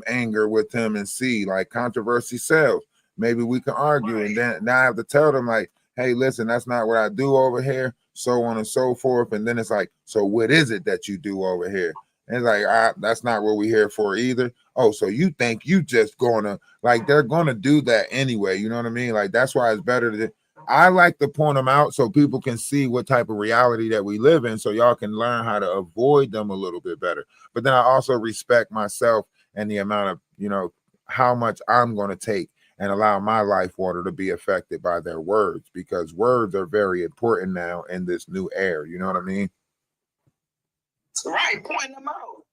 anger with him and see, like, controversy sells. Maybe we can argue, and then now I have to tell them like, hey, listen, that's not what I do over here, so on and so forth. And then it's like, so what is it that you do over here? And it's like, that's not what we're here for either. Oh, so you think you just gonna, like, they're gonna do that anyway, you know what I mean? Like, that's why it's better to, I like to point them out so people can see what type of reality that we live in, so y'all can learn how to avoid them a little bit better. But then I also respect myself and the amount of, you know, how much I'm going to take and allow my life water to be affected by their words, because words are very important now in this new era. You know what I mean? Right, point them out.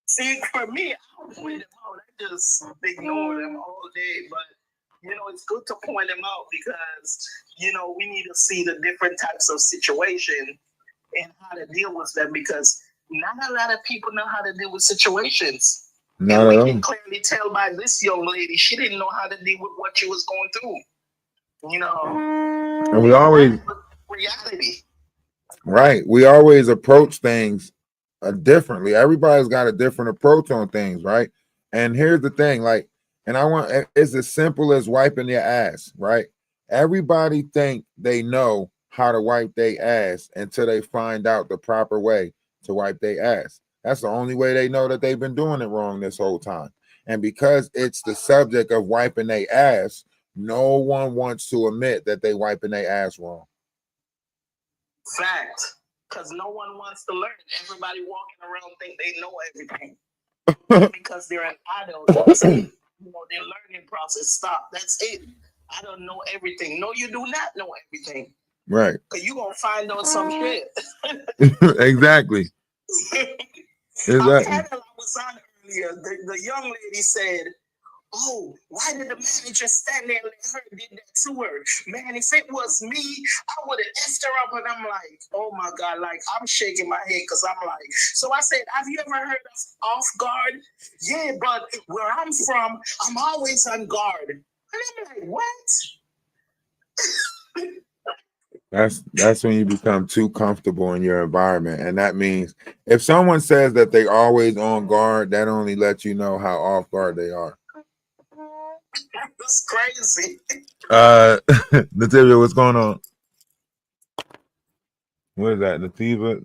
See, for me, I don't point them out. I just ignore them all day. But, you know, it's good to point them out because, you know, we need to see the different types of situation and how to deal with them, because not a lot of people know how to deal with situations. Not and we at can all. clearly tell by this young lady, she didn't know how to deal with what she was going through. You know, And we always, reality. right, we always approach things differently. Everybody's got a different approach on things, right? And here's the thing, like, and it's as simple as wiping your ass, right? Everybody think they know how to wipe their ass until they find out the proper way to wipe their ass. That's the only way they know that they've been doing it wrong this whole time. And because it's the subject of wiping their ass, no one wants to admit that they wiping their ass wrong. Fact. Because no one wants to learn. Everybody walking around think they know everything. Because they're an adult. That's it. You know, their learning process stop. That's it. I don't know everything. No, you do not know everything. Right. Because you're going to find out some shit. Exactly. A panel I was on earlier, the young lady said, oh, why did the manager stand there and let her did that to her? Man, if it was me, I would have effed her up. And I'm like, oh my God, like I'm shaking my head because I'm like, so I said, have you ever heard of off guard? Yeah, but where I'm from, I'm always on guard. And I'm like, what? That's when you become too comfortable in your environment. And that means if someone says that they always on guard, that only lets you know how off guard they are. That's crazy. Nativia, what's going on? What is that? Nativa?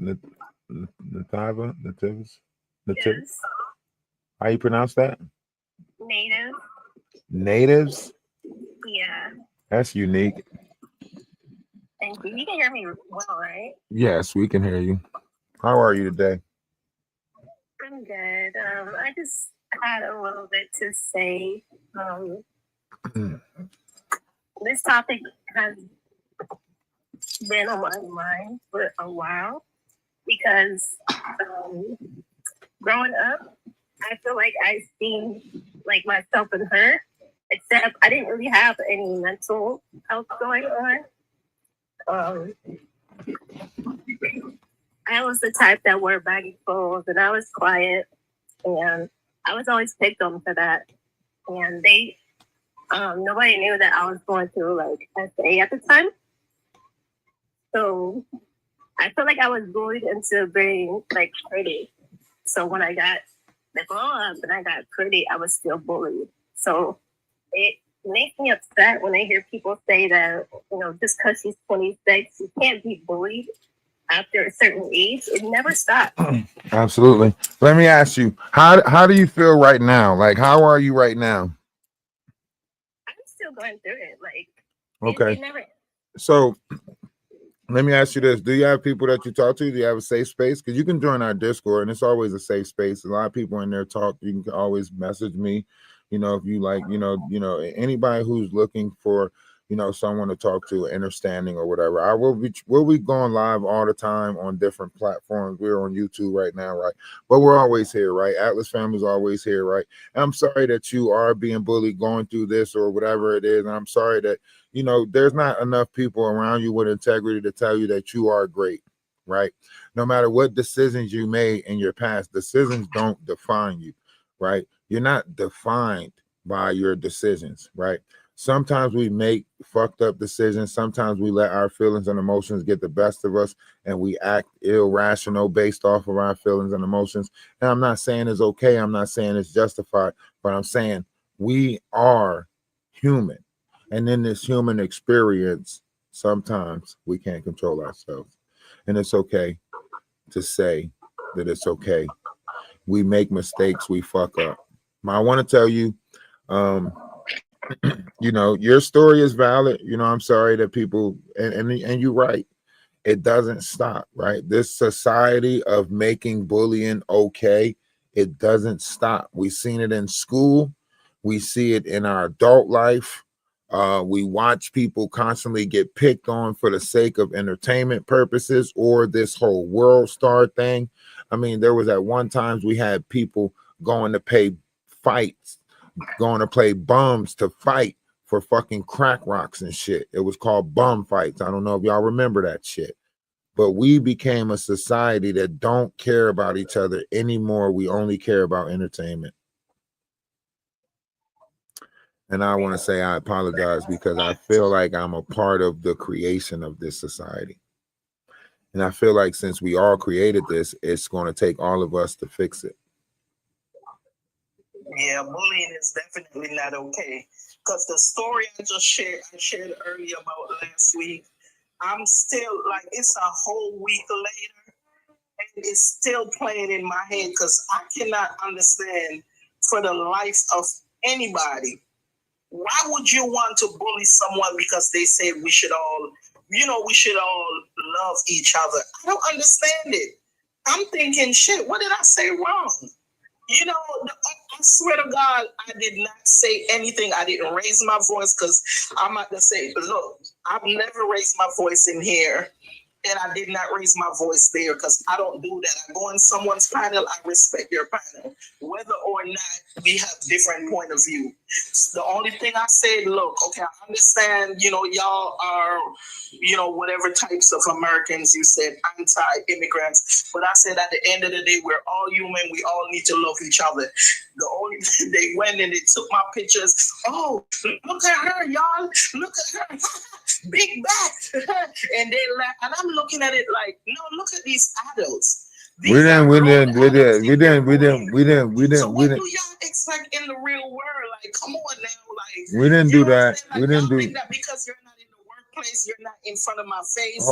Nativis? Yes. How you pronounce that? Native. Natives? Yeah. That's unique. Thank you. You can hear me well, right? Yes, we can hear you. How are you today? I'm good. I just had a little bit to say. This topic has been on my mind for a while because growing up, I feel like I seen like myself in her, except I didn't really have any mental health going on. I was the type that wore baggy clothes and I was quiet and I was always picked on for that. And they, nobody knew that I was going through like SA at the time. So I feel like I was bullied into being like pretty. So when I got the glow up and I got pretty, I was still bullied. So it makes me upset when I hear people say that, you know, just because she's 26, you can't be bullied after a certain age. It never stops. Absolutely. Let me ask you, how do you feel right now? Like, how are you right now? I'm still going through it. Like, Okay. it never. So let me ask you this. Do you have people that you talk to? Do you have a safe space? Because you can join our Discord and it's always a safe space. A lot of people in there talk. You can always message me. You know, if you like, anybody who's looking for, someone to talk to, understanding or whatever. We'll be going live all the time on different platforms. We're on YouTube right now, right? But we're always here, right? Atlas Family's always here, right? And I'm sorry that you are being bullied, going through this or whatever it is. And I'm sorry that, there's not enough people around you with integrity to tell you that you are great, right? No matter what decisions you made in your past, decisions don't define you, right? You're not defined by your decisions, right? Sometimes we make fucked up decisions. Sometimes we let our feelings and emotions get the best of us and we act irrational based off of our feelings and emotions. And I'm not saying it's okay. I'm not saying it's justified, but I'm saying we are human. And in this human experience, sometimes we can't control ourselves. And it's okay to say that it's okay. We make mistakes. We fuck up. I want to tell you, your story is valid. I'm sorry that people, and you're right. It doesn't stop, right? This society of making bullying okay, it doesn't stop. We've seen it in school. We see it in our adult life. We watch people constantly get picked on for the sake of entertainment purposes or this whole world star thing. I mean, there was at one time we had people going to pay fights, going to play bums to fight for fucking crack rocks and shit. It was called bum fights. I don't know if y'all remember that shit. But we became a society that don't care about each other anymore. We only care about entertainment. And I want to say I apologize because I feel like I'm a part of the creation of this society. And I feel like since we all created this, it's going to take all of us to fix it. Yeah, bullying is definitely not okay. Because the story I shared earlier about last week, I'm still like, it's a whole week later, and it's still playing in my head because I cannot understand for the life of anybody. Why would you want to bully someone because they say we should all love each other? I don't understand it. I'm thinking, shit, what did I say wrong? You know, I swear to God, I did not say anything. I didn't raise my voice because I'm about to say, look, I've never raised my voice in here. And I did not raise my voice there because I don't do that. I go on someone's panel, I respect your panel, whether or not we have different point of view. The only thing I said, look, okay, I understand, you know, y'all are, you know, whatever types of Americans you said, anti-immigrants. But I said at the end of the day, we're all human. We all need to love each other. The only thing they went and they took my pictures. Oh, look at her, y'all. Look at her. Big back. And they laugh. And I'm looking at it like, no, look at these adults. We didn't. So what do y'all expect in the real world? Like, come on now. Like, We didn't do that. like, We didn't y'all do. think that because you're not in the workplace, you're not in front of my face.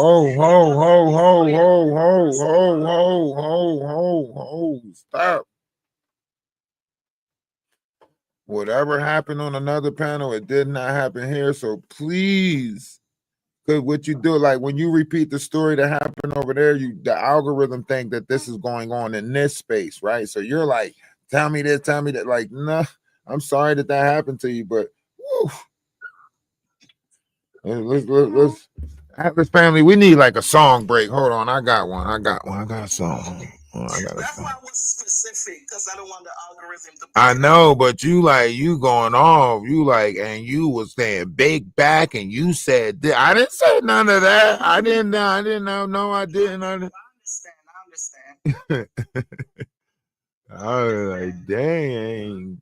Stop. Whatever happened on another panel, it did not happen here. So please, because what you do, like when you repeat the story that happened over there, the algorithm think that this is going on in this space, right? So you're like, tell me this, tell me that. Like, nah, I'm sorry that happened to you, but let's Atlas family, we need like a song break. Hold on, I got one. I got a song. That's why I was specific, because I don't want the algorithm to. I know, but you going off. You like, and you was saying big back, and you said this. I didn't say none of that. I didn't know. No, I didn't. I understand. I was like, dang.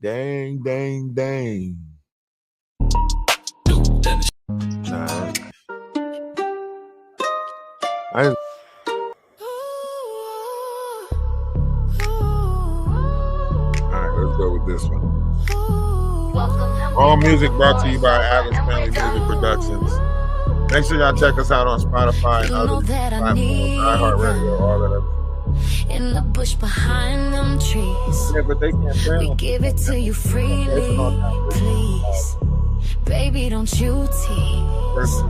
Nah. Let's go with this one. All music brought to you by Atlas Family Music Productions. Make sure y'all check us out on Spotify and other platforms, iHeartRadio, all that other. In the bush behind them trees, yeah, but they can't we give it to you freely, please. Baby, don't you tease.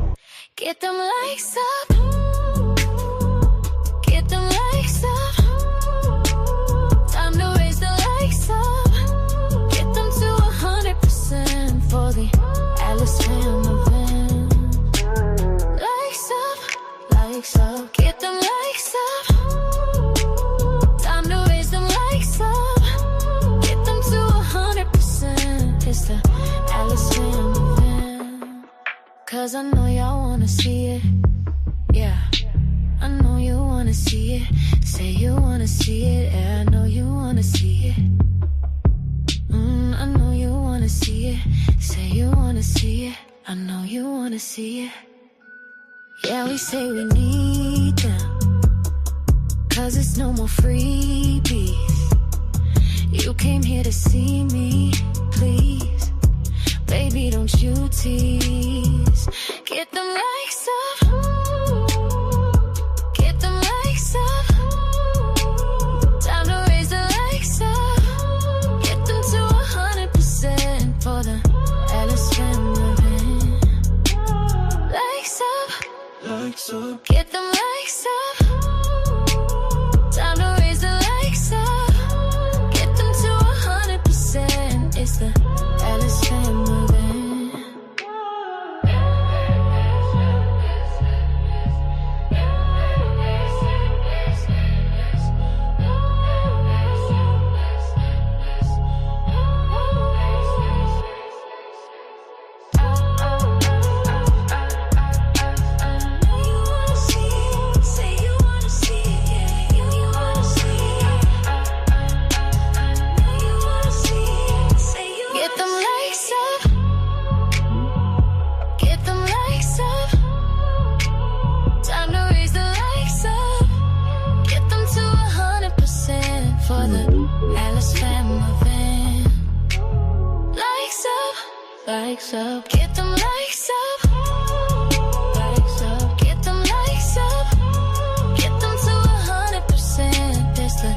Get them likes up. Get them likes up. Time to raise the likes up. Get them to 100% for the Atlas Family event. Likes up, likes up. Get them likes up. Time to raise them likes up. Get them to 100%. It's the Atlas Family event. Cause I know y'all wanna see it. Yeah, I know you wanna see it. Say you wanna see it. Yeah, I know you wanna see it. I know you wanna see it. Say you wanna see it. I know you wanna see it. Yeah, we say we need them, cause it's no more freebies. You came here to see me, please. Baby, don't you tease. Get them likes up. Get them likes up. Time to raise the likes up. Get them to 100% for the Atlas Family event. Likes up. Likes up. Get them likes up. Time to raise the likes up. Get them to 100%. It's the Atlas Family event. Get them likes up. Get them likes up. Time to raise the likes up. Get them to 100% for the Atlas Family event. Likes up. Likes up. Get them likes up. Likes up. Get them likes up. Get them to 100%. It's the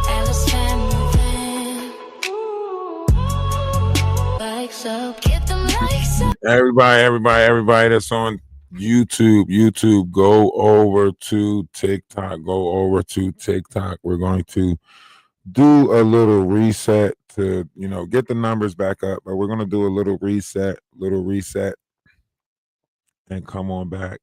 Atlas Family event. Everybody that's on YouTube, go over to TikTok. We're going to do a little reset to, get the numbers back up, but we're going to do a little reset and come on back.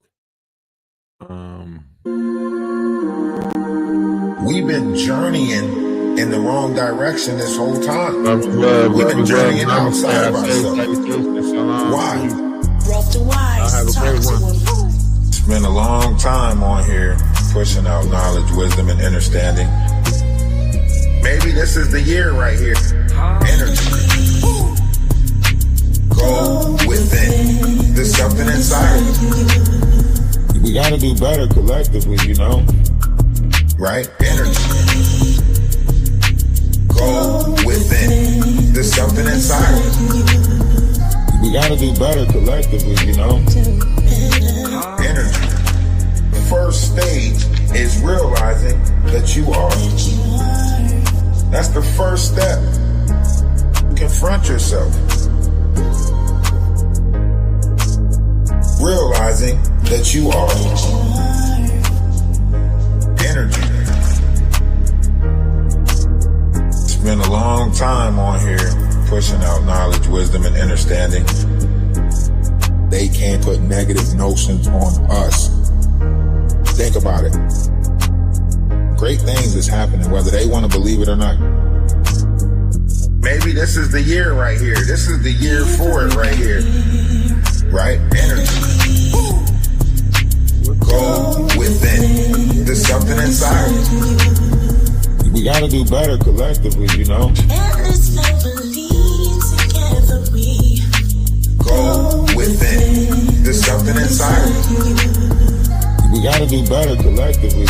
We've been journeying in the wrong direction this whole time. We've been journeying outside of ourselves. Why? Have a great one. Spent a long time on here pushing out knowledge, wisdom, and understanding. Maybe this is the year right here. Energy. Go within. There's something inside of you. We got to do better collectively, Right? Energy. Go within. There's something inside of you. We got to do better collectively, Energy. The first stage is realizing that you are. That's the first step. Confront yourself. Realizing that you are. Energy. Spent a long time on here pushing out knowledge, wisdom, and understanding. They can't put negative notions on us. Think about it. Great things is happening, whether they want to believe it or not. Maybe this is the year right here. This is the year for it right here. Right? Energy. Go within. There's something inside. We got to do better collectively, Go within. There's something inside. We got to do better collectively,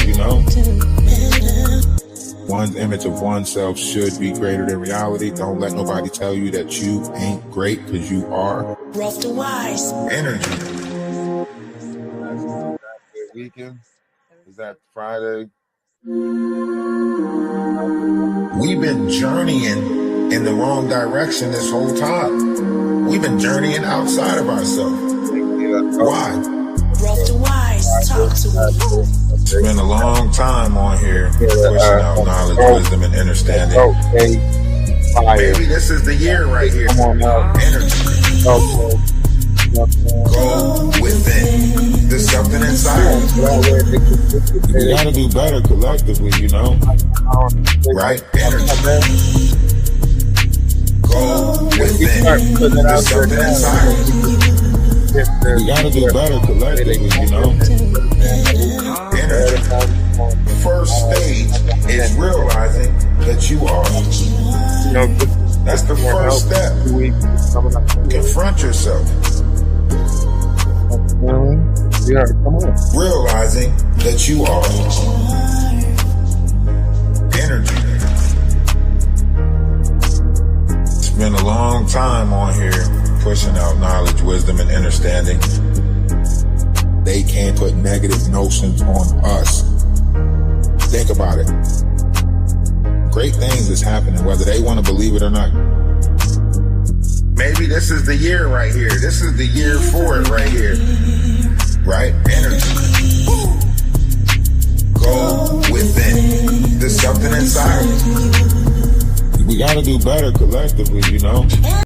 One's image of oneself should be greater than reality. Don't let nobody tell you that you ain't great, because you are. Rough to wise. Energy. Weekend. Is that Friday? We've been journeying in the wrong direction this whole time. We've been journeying outside of ourselves. Why? Rough to wise. Talk to me. Spent a long time on here pushing out knowledge, wisdom, and understanding. Maybe this is the year right here. Energy. Go within. There's something inside. We got to do better collectively, Right? Energy. Go within. There's something inside. We got to do better collectively, Energy. First stage is realizing that you are. That's the first step. Confront yourself. Realizing that you are. Energy. Spent a long time on here pushing out knowledge, wisdom, and understanding. They can't put negative notions on us. Think about it. Great things is happening, whether they want to believe it or not. Maybe this is the year right here. This is the year for it right here. Right? Energy. Go within. There's something inside. We got to do better collectively,